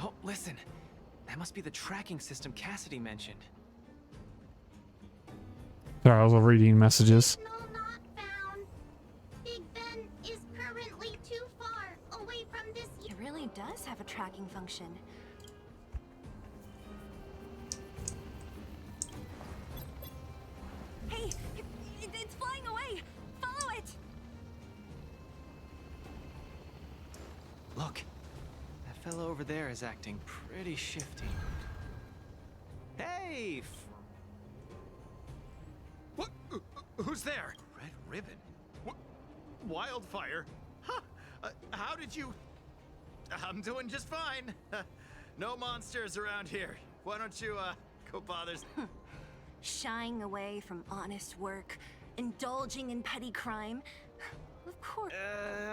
Oh, listen. That must be the tracking system Cassidy mentioned. Sorry, I was reading messages. Big Ben is currently too far away from this. It really does have a tracking function. Hey, it's flying away. Follow it. Look. That fellow over there is acting pretty shifty. Hey! What? Who's there? Red ribbon? What? Wildfire? Huh? How did you... I'm doing just fine. No monsters around here. Why don't you, go bother... Shying away from honest work, indulging in petty crime. Of course.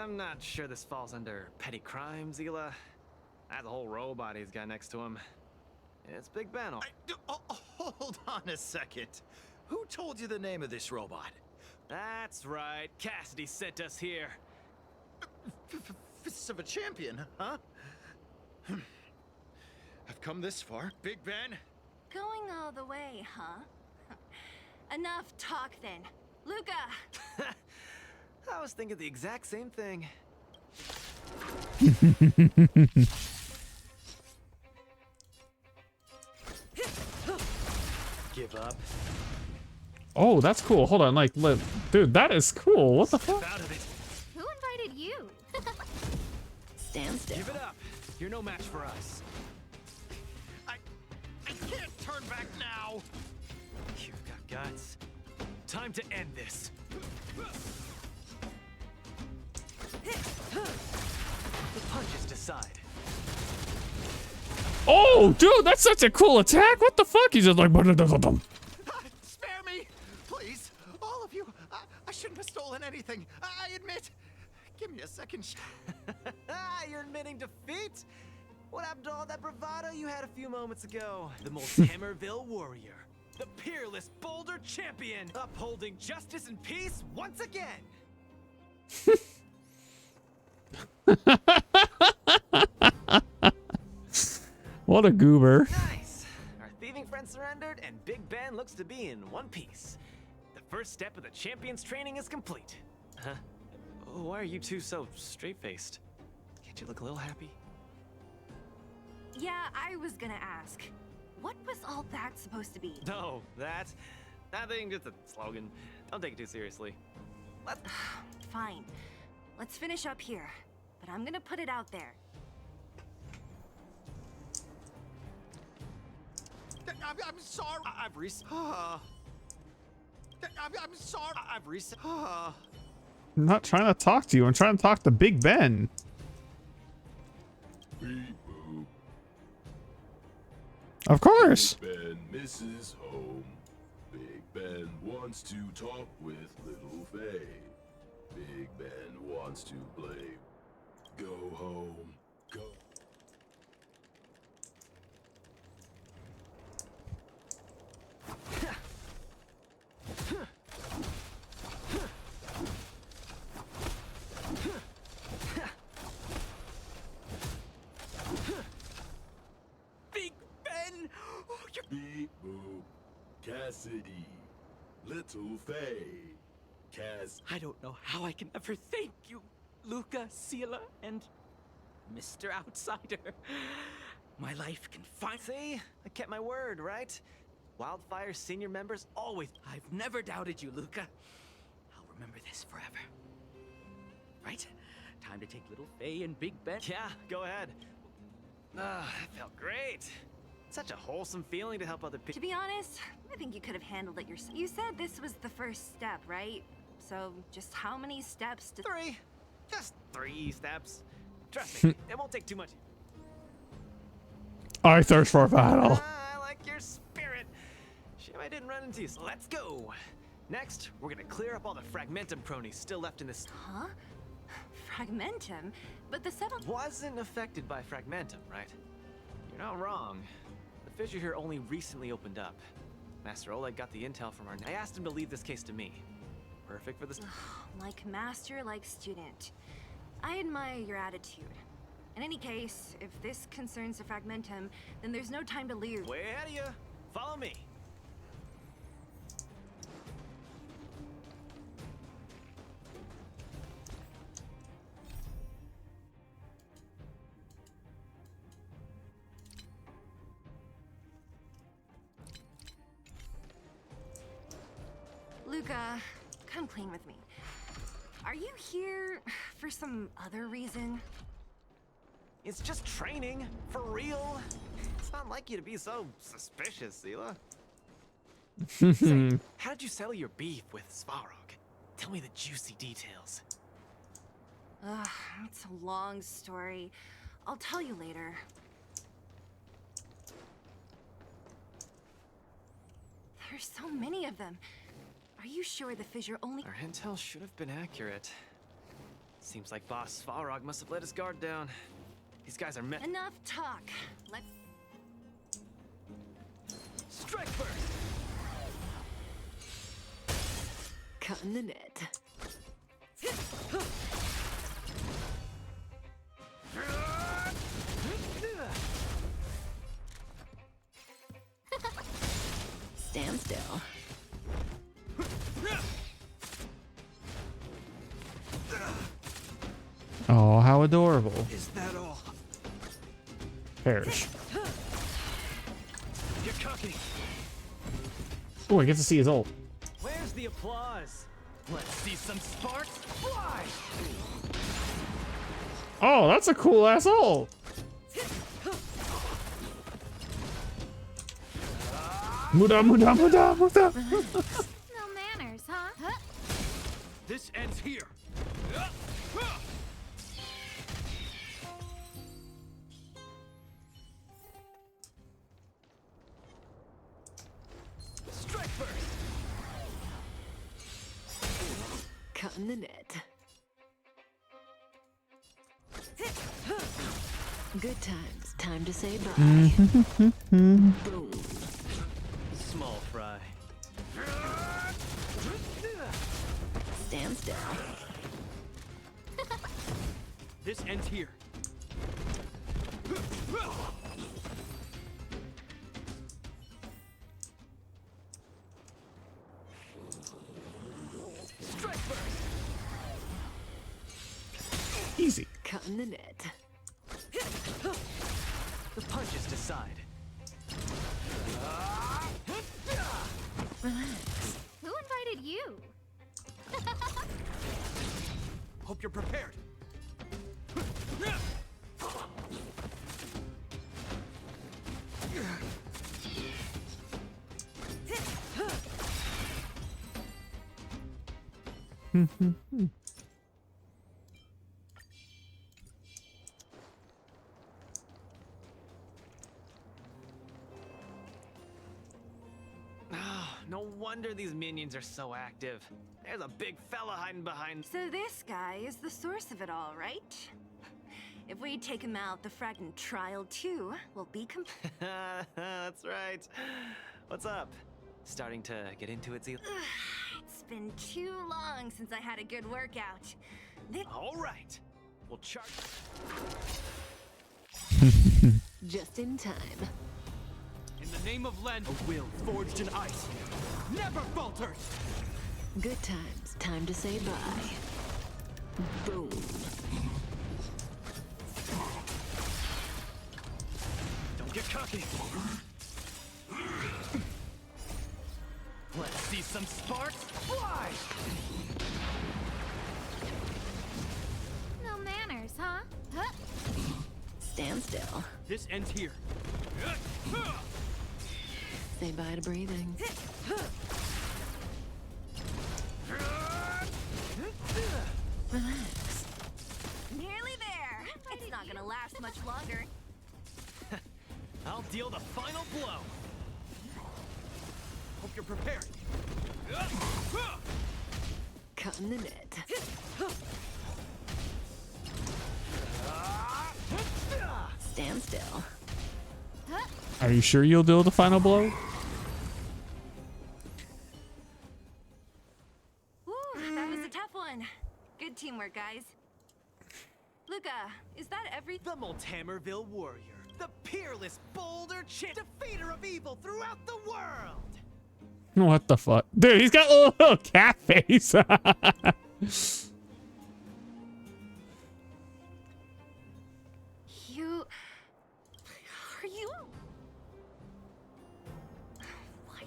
I'm not sure this falls under petty crimes, Hila. That's a whole robot he's got next to him. It's Big Ben. Hold on a second. Who told you the name of this robot? That's right. Cassidy sent us here. Fists of a champion, huh? I've come this far. Big Ben? Going all the way, huh? Enough talk then. Luca! I was thinking the exact same thing. Give up. Oh, that's cool. Hold on, like, dude, that is cool. What the fuck? Who invited you? Stand still. Give it up. You're no match for us. I can't turn back now. You've got guts. Time to end this. The punches decide. Oh, dude, that's such a cool attack. What the fuck? He's just like... Spare me, please. All of you. I shouldn't have stolen anything. I admit. Give me a second You're admitting defeat? What happened to all that bravado you had a few moments ago? The most Hammerville warrior. The peerless Boulder champion. Upholding justice and peace once again. What a goober. Nice. Our thieving friend surrendered, and Big Ben looks to be in one piece. The first step of the champion's training is complete. Huh? Why are you two so straight-faced? Can't you look a little happy? Yeah, I was gonna ask. What was all that supposed to be? No, nothing, just a slogan. Don't take it too seriously. Fine. Let's finish up here. But I'm gonna put it out there. I'm sorry. I've reset. I'm sorry. I've reset. I'm not trying to talk to you. I'm trying to talk to Big Ben. Of course. Big Ben misses home. Big Ben wants to talk with Little Faye. Big Ben wants to play. Go home. Go. Big Ben! Oh, you're... Beep boop. Cassidy. Little Faye. Cass. I don't know how I can ever thank you, Luca, Sela, and Mr. Outsider. My life can find... See? I kept my word, right? Wildfire's senior members always... I've never doubted you, Luca. I'll remember this forever. Right? Time to take Little Faye and Big Ben. Yeah, go ahead. That felt great. Such a wholesome feeling to help other people. To be honest, I think you could have handled it yourself. You said this was the first step, right? So just how many steps to... 3. Just 3 steps. Trust me, it won't take too much. I thirst for battle. I like your spirit. Shame I didn't run into you. So let's go. Next, we're gonna clear up all the Fragmentum cronies still left in this... Huh? Fragmentum? But the settle... Wasn't affected by Fragmentum, right? You're not wrong. The fissure here only recently opened up. Master Oleg got the intel from our... I asked him to leave this case to me. Perfect for this... Like master, like student. I admire your attitude. In any case, if this concerns the Fragmentum, then there's no time to lose. Way ahead of you. Follow me. Luca, come clean with me. Are you here for some other reason? It's just training, for real. It's not like you to be so suspicious, Sela. Say, how did you settle your beef with Svarog? Tell me the juicy details. Ugh, it's a long story. I'll tell you later. There's so many of them. Are you sure the fissure only... Our intel should have been accurate. Seems like Boss Svarog must have let his guard down. These guys are Enough talk. Let's... Strike first! Cutting the net. Stand still. Oh, how adorable. Is that all? Perish. You're cooking. Oh, I get to see his ult. Where's the applause? Let's see some sparks fly! Oh, that's a cool ass ult. Muda, muda, muda, muda. No manners, huh? This ends here. Strike first. Cutting the net. Good times. Time to say bye. Boom. Small fry. Stand still. This ends here. Cutting the net. The punches decide. Relax. Who invited you? Hope you're prepared. No wonder these minions are so active. There's a big fella hiding behind. So this guy is the source of it all, right? If we take him out, the Fragment Trial too will be complete. That's right. What's up? Starting to get into it, Zila? It's been too long since I had a good workout. All right. We'll charge. Just in time. In the name of Len, a will forged in ice never falters. Good times. Time to say bye. Boom. Don't get cocky. Let's see some sparks fly. No manners, huh? Stand still. This ends here. Say bye to breathing. Relax. Nearly there. It's not gonna last much longer. I'll deal the final blow. Hope you're prepared. Cutting the net. Stand still. Are you sure you'll deal the final blow? Woo, that was a tough one. Good teamwork, guys. Luca, is that every— The Multamerville warrior, the peerless boulder defeater of evil throughout the world. What the fuck? Dude, he's got a little cat face. Why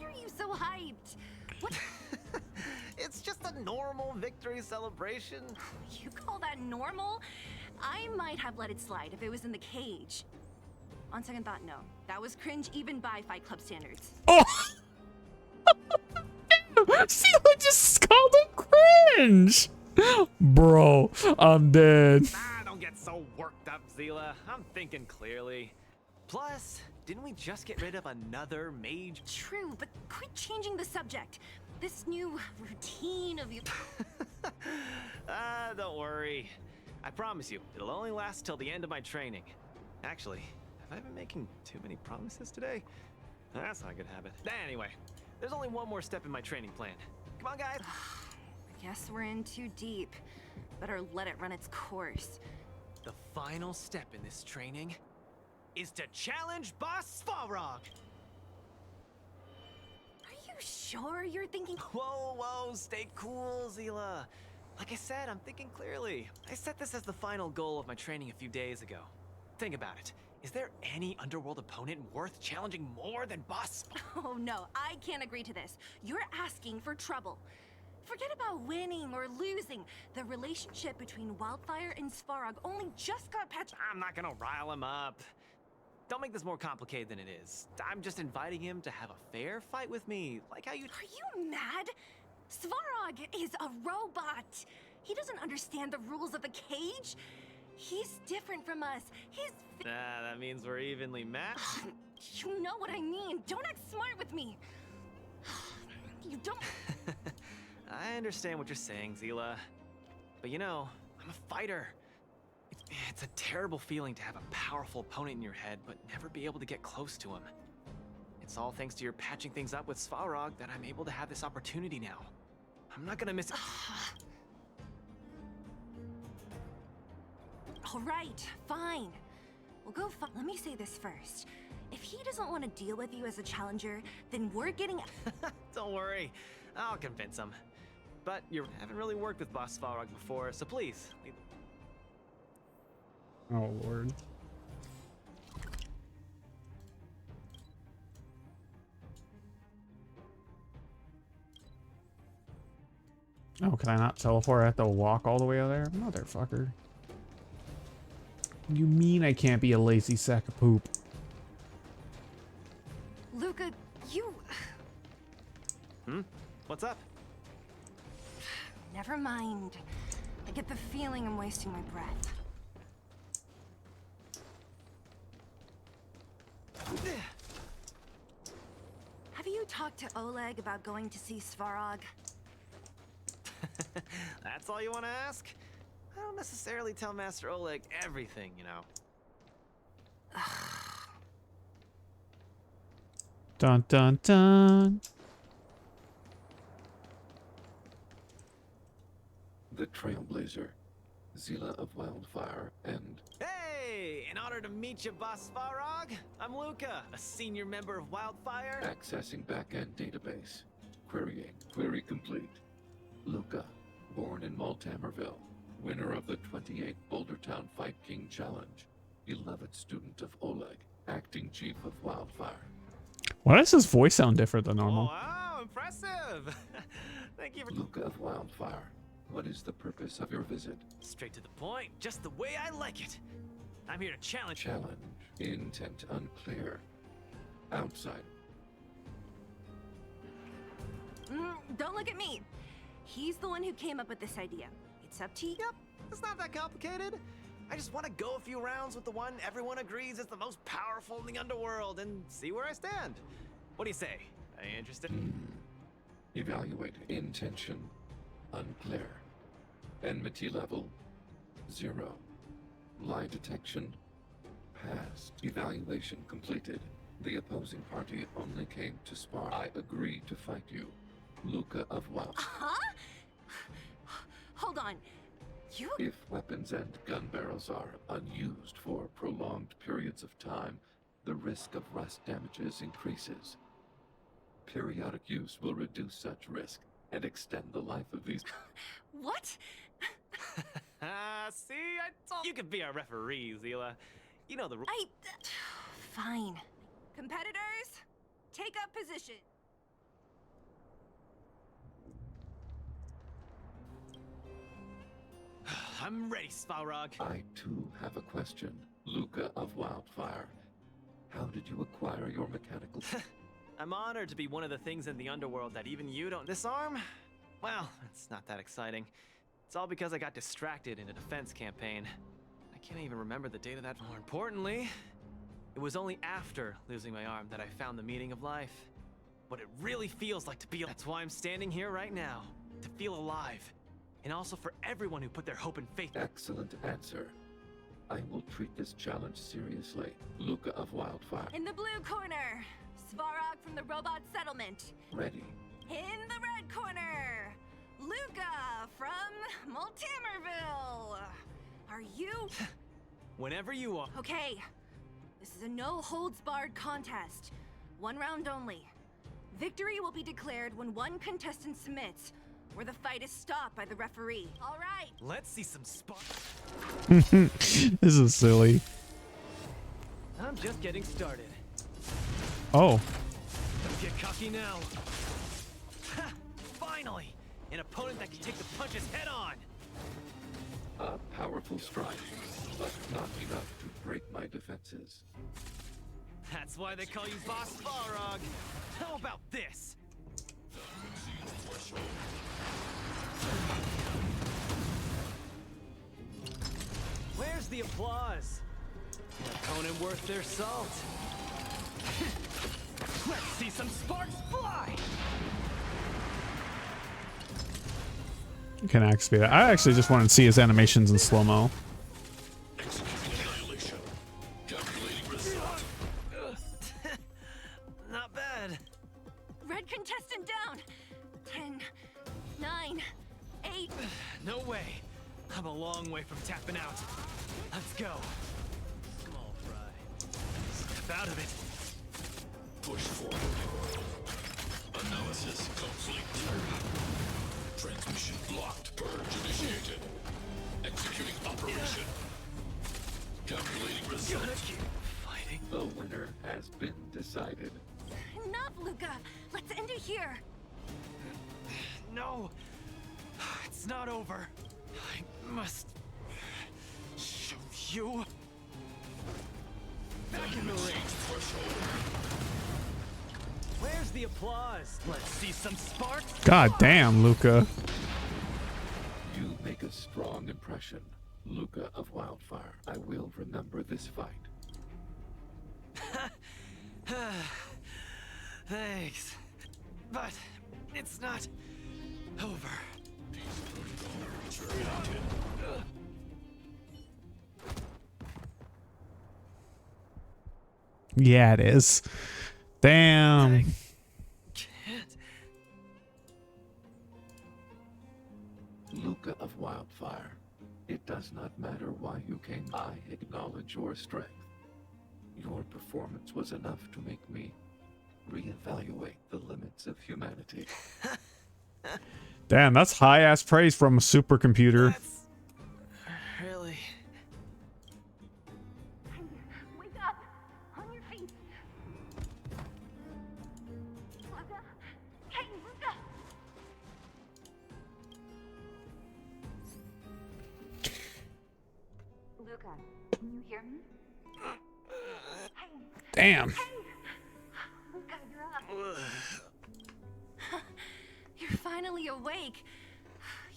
are you so hyped? What? It's just a normal victory celebration. You call that normal? I might have let it slide if it was in the cage. On second thought, no. That was cringe even by Fight Club standards. Oh! Sheila just called him cringe! Bro, I'm dead. Don't get so worked up, Zila. I'm thinking clearly. Plus, didn't we just get rid of another mage? True, but quit changing the subject. This new routine of you. Don't worry. I promise you, it'll only last till the end of my training. Actually, have I been making too many promises today? That's not a good habit. Anyway, there's only one more step in my training plan. Come on, guys. Guess we're in too deep. Better let it run its course. The final step in this training is to challenge Boss Svarog. Are you sure you're thinking— Whoa, stay cool, Zila. Like I said, I'm thinking clearly. I set this as the final goal of my training a few days ago. Think about it. Is there any underworld opponent worth challenging more than Boss? Oh no, I can't agree to this. You're asking for trouble. Forget about winning or losing. The relationship between Wildfire and Svarog only just got patched. I'm not gonna rile him up. Don't make this more complicated than it is. I'm just inviting him to have a fair fight with me, like how you— Are you mad? Svarog is a robot. He doesn't understand the rules of the cage. He's different from us. He's— that means we're evenly matched. You know what I mean. Don't act smart with me. You don't— I understand what you're saying, Zila. But you know, I'm a fighter. It's a terrible feeling to have a powerful opponent in your head, but never be able to get close to him. It's all thanks to your patching things up with Svarog that I'm able to have this opportunity now. I'm not gonna miss it. All right, fine. We'll go let me say this first. If he doesn't want to deal with you as a challenger, then we're getting— Don't worry, I'll convince him. But you haven't really worked with Boss Svarog before, so please. Oh, Lord. Oh, can I not teleport? I have to walk all the way out there? Motherfucker. You mean I can't be a lazy sack of poop? Luca, you... What's up? Never mind. I get the feeling I'm wasting my breath. Have you talked to Oleg about going to see Svarog? That's all you want to ask? I don't necessarily tell Master Oleg everything, you know. Dun dun dun. The Trailblazer, Zila of Wildfire, and... Hey! In honor to meet you, Boss Svarog, I'm Luca, a senior member of Wildfire. Accessing backend database. Querying. Query complete. Luca, born in Maltamerville, winner of the 28th Bouldertown Fight King Challenge, beloved student of Oleg, acting chief of Wildfire. Why does his voice sound different than normal? Wow, impressive! Thank you for... Luca of Wildfire, what is the purpose of your visit? Straight to the point, just the way I like it. I'm here to challenge... Challenge. Intent unclear. Outside. Don't look at me. He's the one who came up with this idea. It's up to you. Yep, it's not that complicated. I just want to go a few rounds with the one everyone agrees is the most powerful in the underworld and see where I stand. What do you say? Are you interested? Evaluate. Intention unclear. Enmity level 0. Lie detection passed. Evaluation completed. The opposing party only came to spar. I agree to fight you. Luca of Wild. Huh? Hold on. You... If weapons and gun barrels are unused for prolonged periods of time, the risk of rust damages increases. Periodic use will reduce such risk and extend the life of these... What? See, I told you could be our referee, Zila. You know the rules. Fine. Competitors, take up position. I'm ready, Svarog. I too have a question. Luca of Wildfire. How did you acquire your mechanical... I'm honored to be one of the things in the underworld that even you don't... This arm? Well, it's not that exciting. It's all because I got distracted in a defense campaign. I can't even remember the date of that. More importantly, it was only after losing my arm that I found the meaning of life. What it really feels like to be... That's why I'm standing here right now. To feel alive. And also for everyone who put their hope and faith... Excellent answer. I will treat this challenge seriously. Luca of Wildfire. In the blue corner, Svarog from the Robot Settlement. Ready. In the red corner, Luca from Maltamerville. Are you? Whenever you are. Okay. This is a no-holds-barred contest. 1 round only. Victory will be declared when one contestant submits, or the fight is stopped by the referee. All right. Let's see some sparks. This is silly. I'm just getting started. Oh. Don't get cocky now. Ha! Finally! An opponent that can take the punches head on! A powerful strike, but not enough to break my defenses. That's why they call you Boss Svarog. How about this? Where's the applause? An opponent worth their salt. Let's see some sparks fly! Can activate it. I actually just wanted to see his animations in slow-mo. Not bad. Red contestant down. 10, 9, 8. No way. I'm a long way from tapping out. Let's go. Small fry. Step out of it. Push forward. Analysis complete. Transmission blocked. Purge initiated. Executing operation. result. The winner has been decided. Enough, Luca! Let's end it here! No! It's not over. I must show you. Back in the ring. Where's the applause? Let's see some sparks. God damn, Luca. You make a strong impression, Luca of Wildfire. I will remember this fight. Thanks. But it's not over. Yeah, it is. Damn. Luca of Wildfire, it does not matter why you came. I acknowledge your strength. Your performance was enough to make me reevaluate the limits of humanity. Damn, that's high-ass praise from a supercomputer. Really? Wake up! On your feet! Luca! Hey, Luca! Luca, can you hear me? Damn. Luca, you're up. You're finally awake.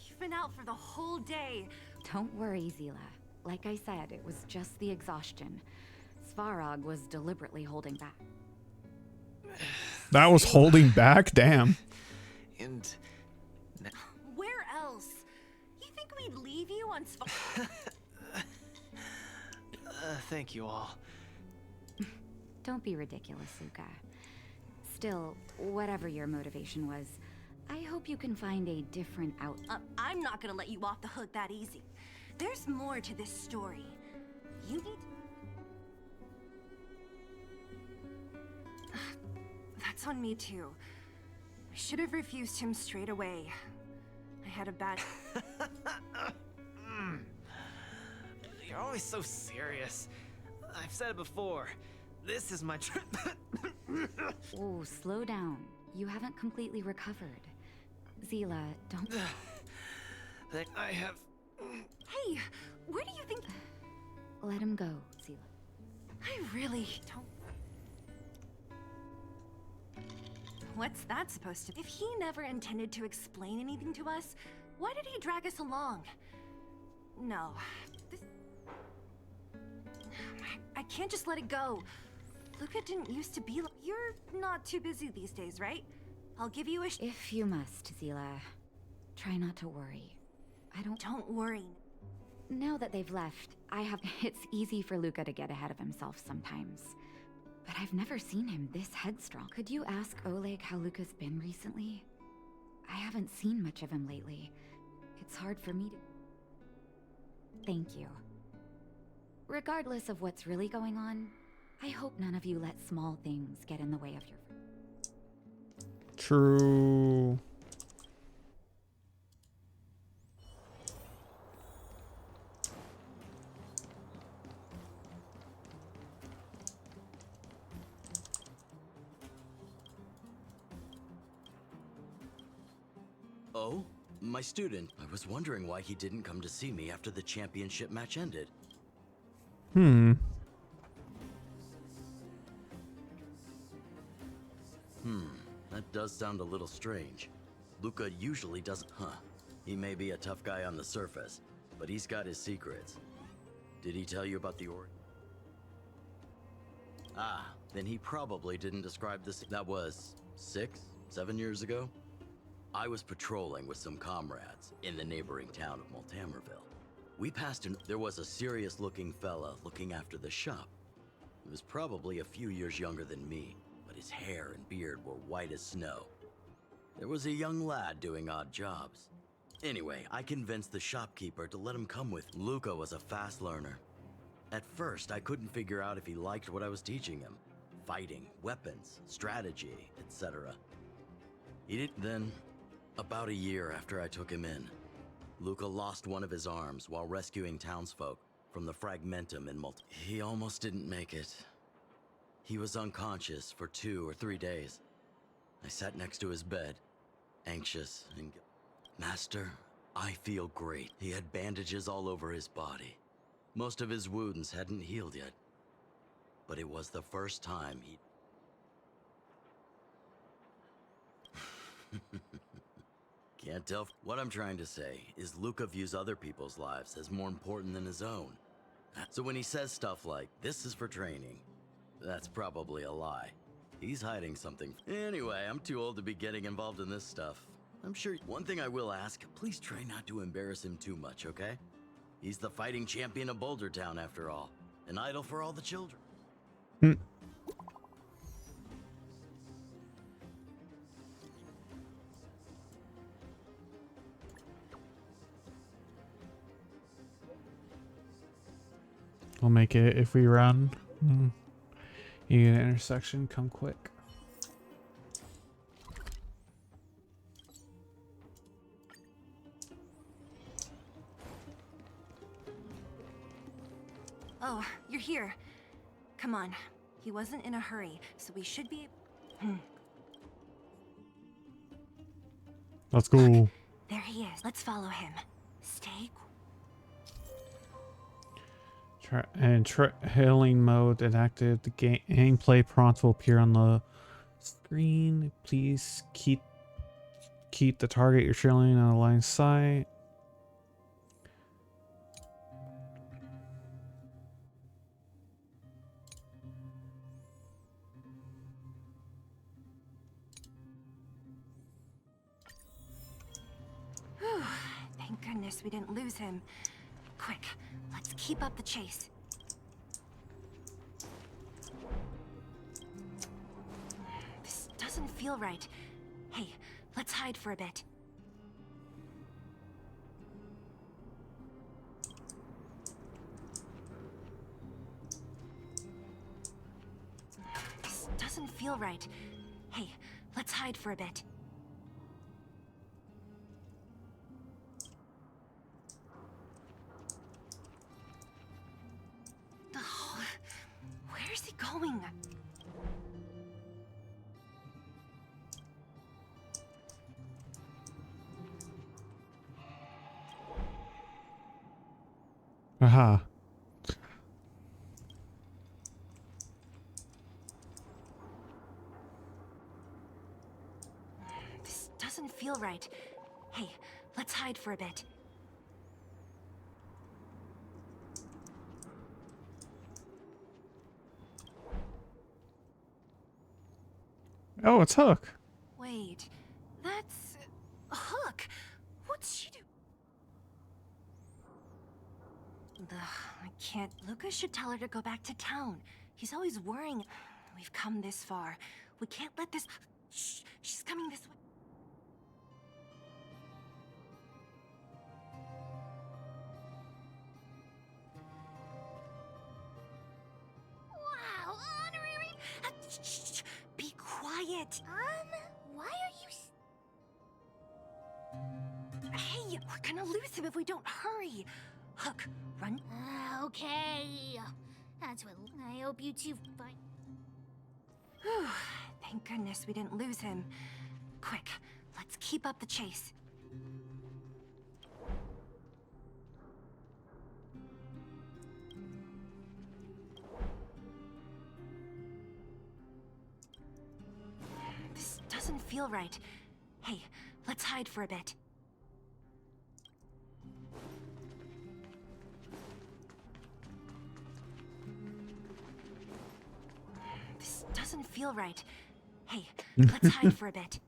You've been out for the whole day. Don't worry, Zila. Like I said, it was just the exhaustion. Svarog was deliberately holding back. That was holding back? Damn. And Where else? You think we'd leave you on thank you all. Don't be ridiculous, Luca. Still, whatever your motivation was, I hope you can find a different out. I'm not gonna let you off the hook that easy. There's more to this story. You need... That's on me too. I should have refused him straight away. I had a bad... You're always so serious. I've said it before. This is my trip. Oh, slow down. You haven't completely recovered. Zila, don't... I have... Hey, where do you think... Let him go, Zila. I really don't... What's that supposed to... If he never intended to explain anything to us, why did he drag us along? No. This... I can't just let it go. Luca didn't used to be like... You're not too busy these days, right? I'll give you a... If you must, Zila. Try not to worry. Don't worry. Now that they've left, It's easy for Luca to get ahead of himself sometimes. But I've never seen him this headstrong. Could you ask Oleg how Luca's been recently? I haven't seen much of him lately. It's hard for me to... Thank you. Regardless of what's really going on, I hope none of you let small things get in the way of your... True. Oh, my student. I was wondering why he didn't come to see me after the championship match ended. That does sound a little strange. Luca usually doesn't... He may be a tough guy on the surface, but he's got his secrets. Did he tell you about the then he probably didn't describe this... That was 6-7 years ago? I was patrolling with some comrades in the neighboring town of Multamerville. We passed and there was a serious-looking fella looking after the shop. He was probably a few years younger than me, but his hair and beard were white as snow. There was a young lad doing odd jobs. Anyway, I convinced the shopkeeper to let him come with. Luca was a fast learner. At first, I couldn't figure out if he liked what I was teaching him. Fighting, weapons, strategy, etc. He didn't. Then, about a year after I took him in, Luca lost one of his arms while rescuing townsfolk from the fragmentum in multi. He almost didn't make it. He was unconscious for 2 or 3 days. I sat next to his bed, anxious and... Master, I feel great. He had bandages all over his body. Most of his wounds hadn't healed yet. But it was the first time he... Can't tell. What I'm trying to say is Luca views other people's lives as more important than his own. So when he says stuff like, this is for training, that's probably a lie. He's hiding something. Anyway, I'm too old to be getting involved in this stuff. I'm sure. One thing I will ask, please try not to embarrass him too much, okay? He's the fighting champion of Boulder Town after all. An idol for all the children. We'll make it if we run. You get an intersection, come quick. Oh, you're here. Come on. He wasn't in a hurry, so we should be... Let's go. There he is. Let's follow him. Stay Hailing mode inactive. The gameplay prompt will appear on the screen. Please keep the target you're trailing on a line of sight. Whew. Thank goodness we didn't lose him. Quick, let's keep up the chase. This doesn't feel right. Hey, let's hide for a bit. This doesn't feel right. Hey, let's hide for a bit. Where's he going? Aha. This doesn't feel right. Hey, let's hide for a bit. Oh, it's Hook. Wait, that's Hook. What's she do? I can't. Lucas should tell her to go back to town. He's always worrying. We've come this far. We can't let this. Shh, she's coming this way. Wow, honorary. Shh, be quiet. Why are you... Hey, we're gonna lose him if we don't hurry. Hook, run. Okay. That's what... I hope you two find... Whew, thank goodness we didn't lose him. Quick, let's keep up the chase. This doesn't feel right. Hey, let's hide for a bit. This doesn't feel right. Hey, let's hide for a bit.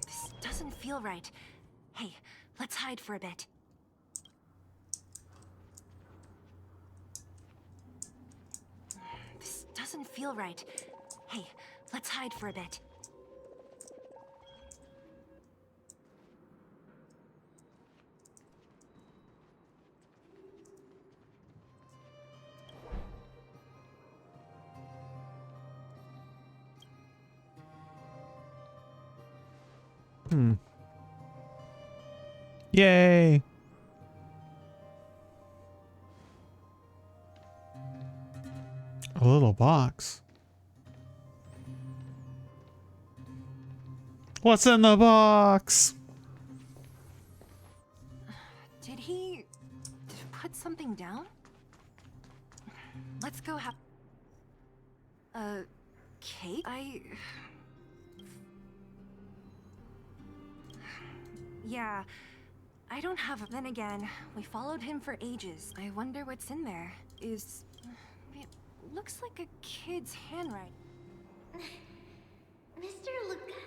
This doesn't feel right. Hey, let's hide for a bit. This doesn't feel right. Hey, let's hide for a bit. Yay! A little box. What's in the box? Did he put something down? Let's go have a cake. Yeah, I don't have a... Then again, we followed him for ages. I wonder what's in there. It looks like a kid's handwriting. Mr. Luca.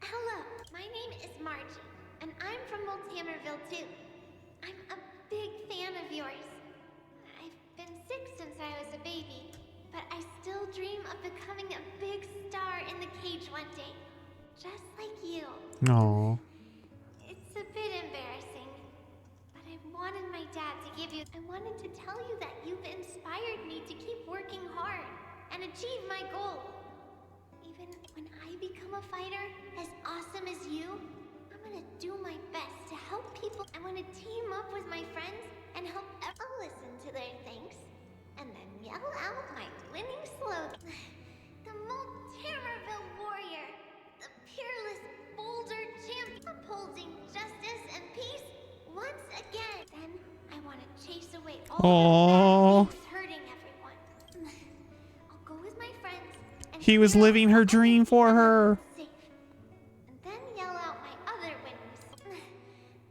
Hello, my name is Margie, and I'm from Multimerville too. I'm a big fan of yours. I've been sick since I was a baby, but I still dream of becoming a big star in the cage one day. Just like you. No. It's a bit embarrassing, but I wanted my dad to give you... I wanted to tell you that you've inspired me to keep working hard and achieve my goal. Even when I become a fighter as awesome as you, I'm gonna do my best to help people. I want to team up with my friends and help everyone listen to their thanks and then yell out my winning slogan. The Multimerville Warrior, the peerless boulder champion, upholding justice and peace once again. Then I want to chase away all the bad things hurting everyone. I'll go with my friends. He was living her dream for her. And then yell out my other winnings.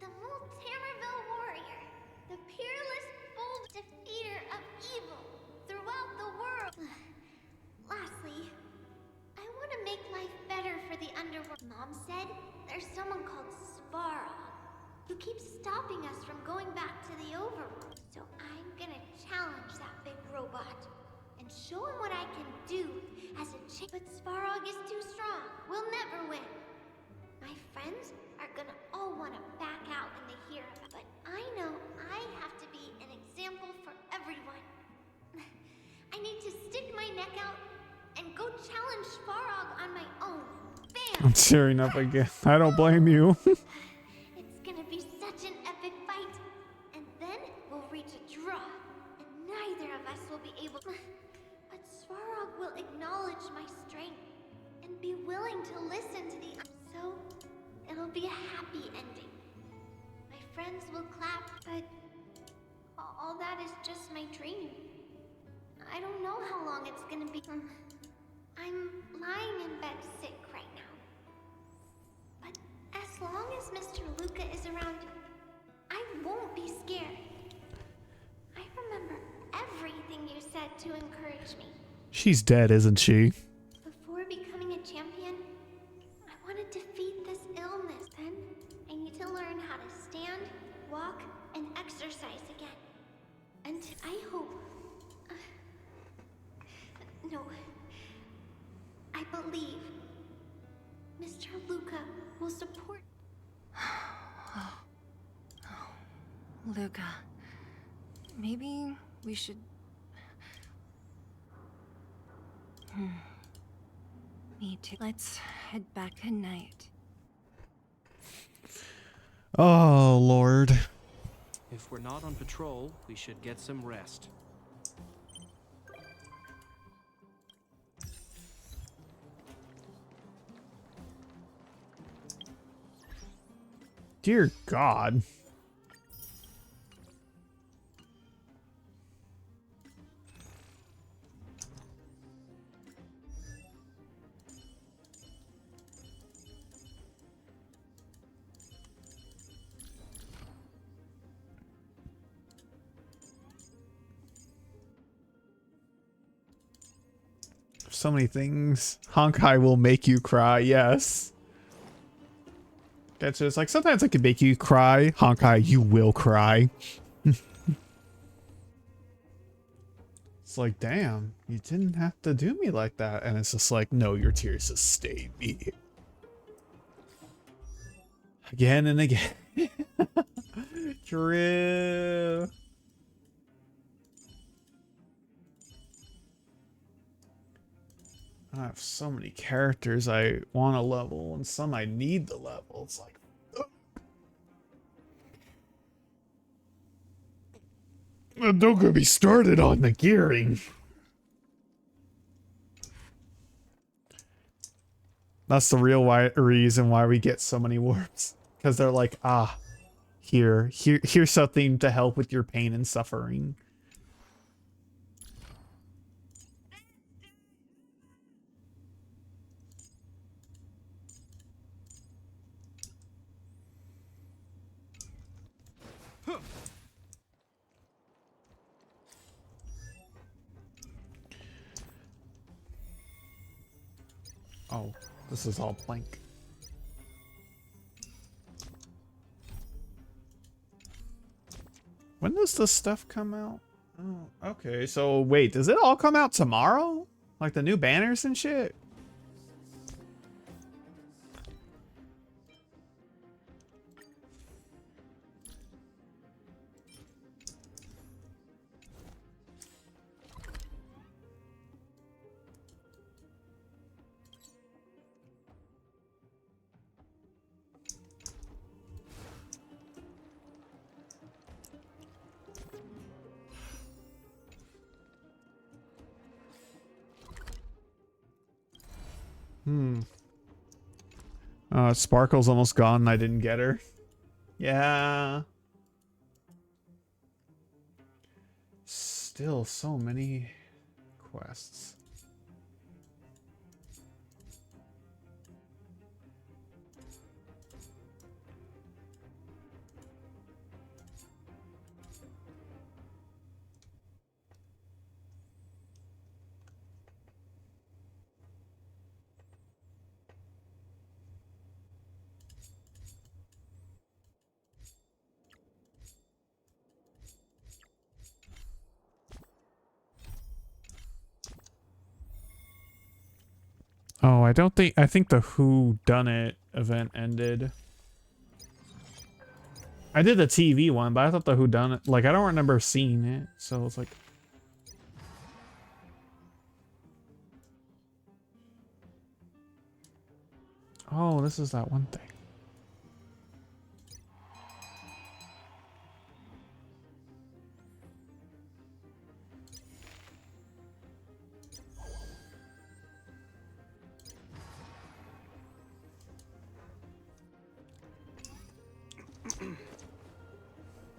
The Multimerville Warrior, the peerless, bold defeater of evil throughout the world. Lastly, I want to make life better for the underworld. Mom said there's someone called Sparrow who keeps stopping us from going back to the overworld. So I'm gonna challenge that big robot and show him what I can do as a chick. But Svarog is too strong. We'll never win. My friends are gonna all want to back out when they hear about it. But I know I have to be an example for everyone. I need to stick my neck out and go challenge Svarog on my own. Bam! I'm tearing up again. I don't blame you. It's gonna be such an epic fight. And then we'll reach a draw. And neither of us will be able... But Svarog will acknowledge my strength and be willing to listen to the... So, it'll be a happy ending. My friends will clap, but all that is just my dream. I don't know how long it's gonna be. I'm lying in bed sick right now. But as long as Mr. Luca is around, I won't be scared. I remember everything you said to encourage me. She's dead, isn't she? Before becoming a champion, I want to defeat this illness. Then I need to learn how to stand, walk, and exercise again. And I hope... no. I believe Mr. Luca will support... Luca, maybe we should... Me too. Let's head back at night. Oh, Lord. If we're not on patrol, we should get some rest. Dear God. So many things. Honkai will make you cry, yes. That's just like, sometimes I can make you cry. Honkai, you will cry. It's like, damn, you didn't have to do me like that. And it's just like, no, your tears sustain me. Again and again. True. I have so many characters I want to level, and some I need to level. It's like, don't get me started on the gearing. That's the real reason why we get so many warps. Because they're like, here's something to help with your pain and suffering. Oh, this is all blank. When does this stuff come out? Oh, okay. So wait, does it all come out tomorrow? Like the new banners and shit? Sparkle's almost gone and I didn't get her. Yeah. Still so many quests. Oh, I think the Who Done It event ended. I did the TV one, but I thought the Who Done It, like, I don't remember seeing it, so it's like. Oh, this is that one thing.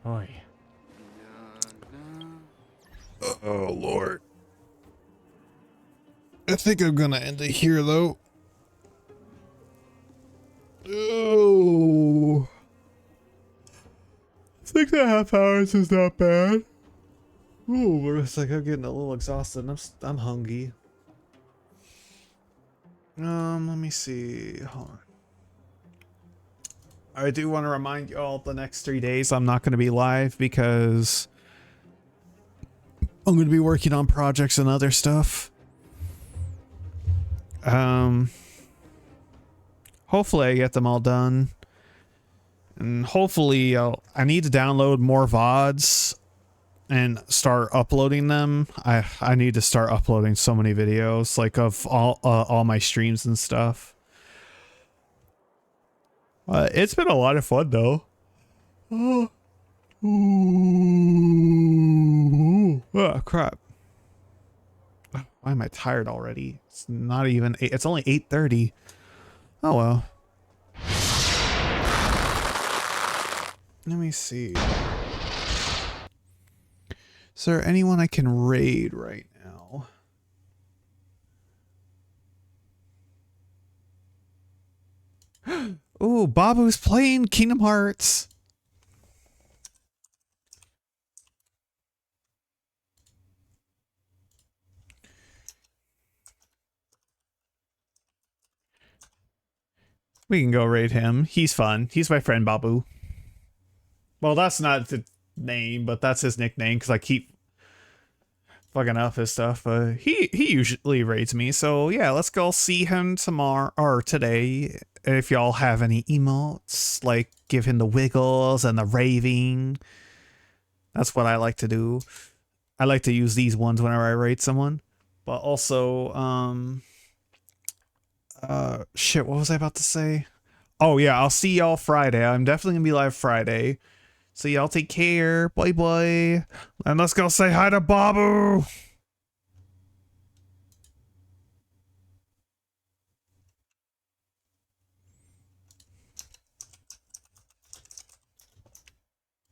Oy. Oh, Lord. I think I'm gonna end it here, though. Oh. 6.5 hours is not bad. Ooh, but it's like I'm getting a little exhausted and I'm hungry. Let me see. Hold on. I do want to remind you all the next 3 days I'm not going to be live because I'm going to be working on projects and other stuff. Hopefully I get them all done. And hopefully I need to download more VODs and start uploading them. I need to start uploading so many videos, like of all my streams and stuff. It's been a lot of fun though. Oh, crap. Why am I tired already? It's not even it's only 8:30. Oh well. Let me see. Is there anyone I can raid right now? Ooh, Babu's playing Kingdom Hearts. We can go raid him. He's fun. He's my friend Babu. Well, that's not the name, but that's his nickname because I keep fucking up his stuff. He usually raids me, so yeah, let's go see him tomorrow or today. If y'all have any emotes, like give him the wiggles and the raving. That's what I like to do. I like to use these ones whenever I raid someone. But also, Shit, what was I about to say? Oh yeah, I'll see y'all Friday. I'm definitely gonna be live Friday. So y'all take care. Bye bye. And let's go say hi to Babu.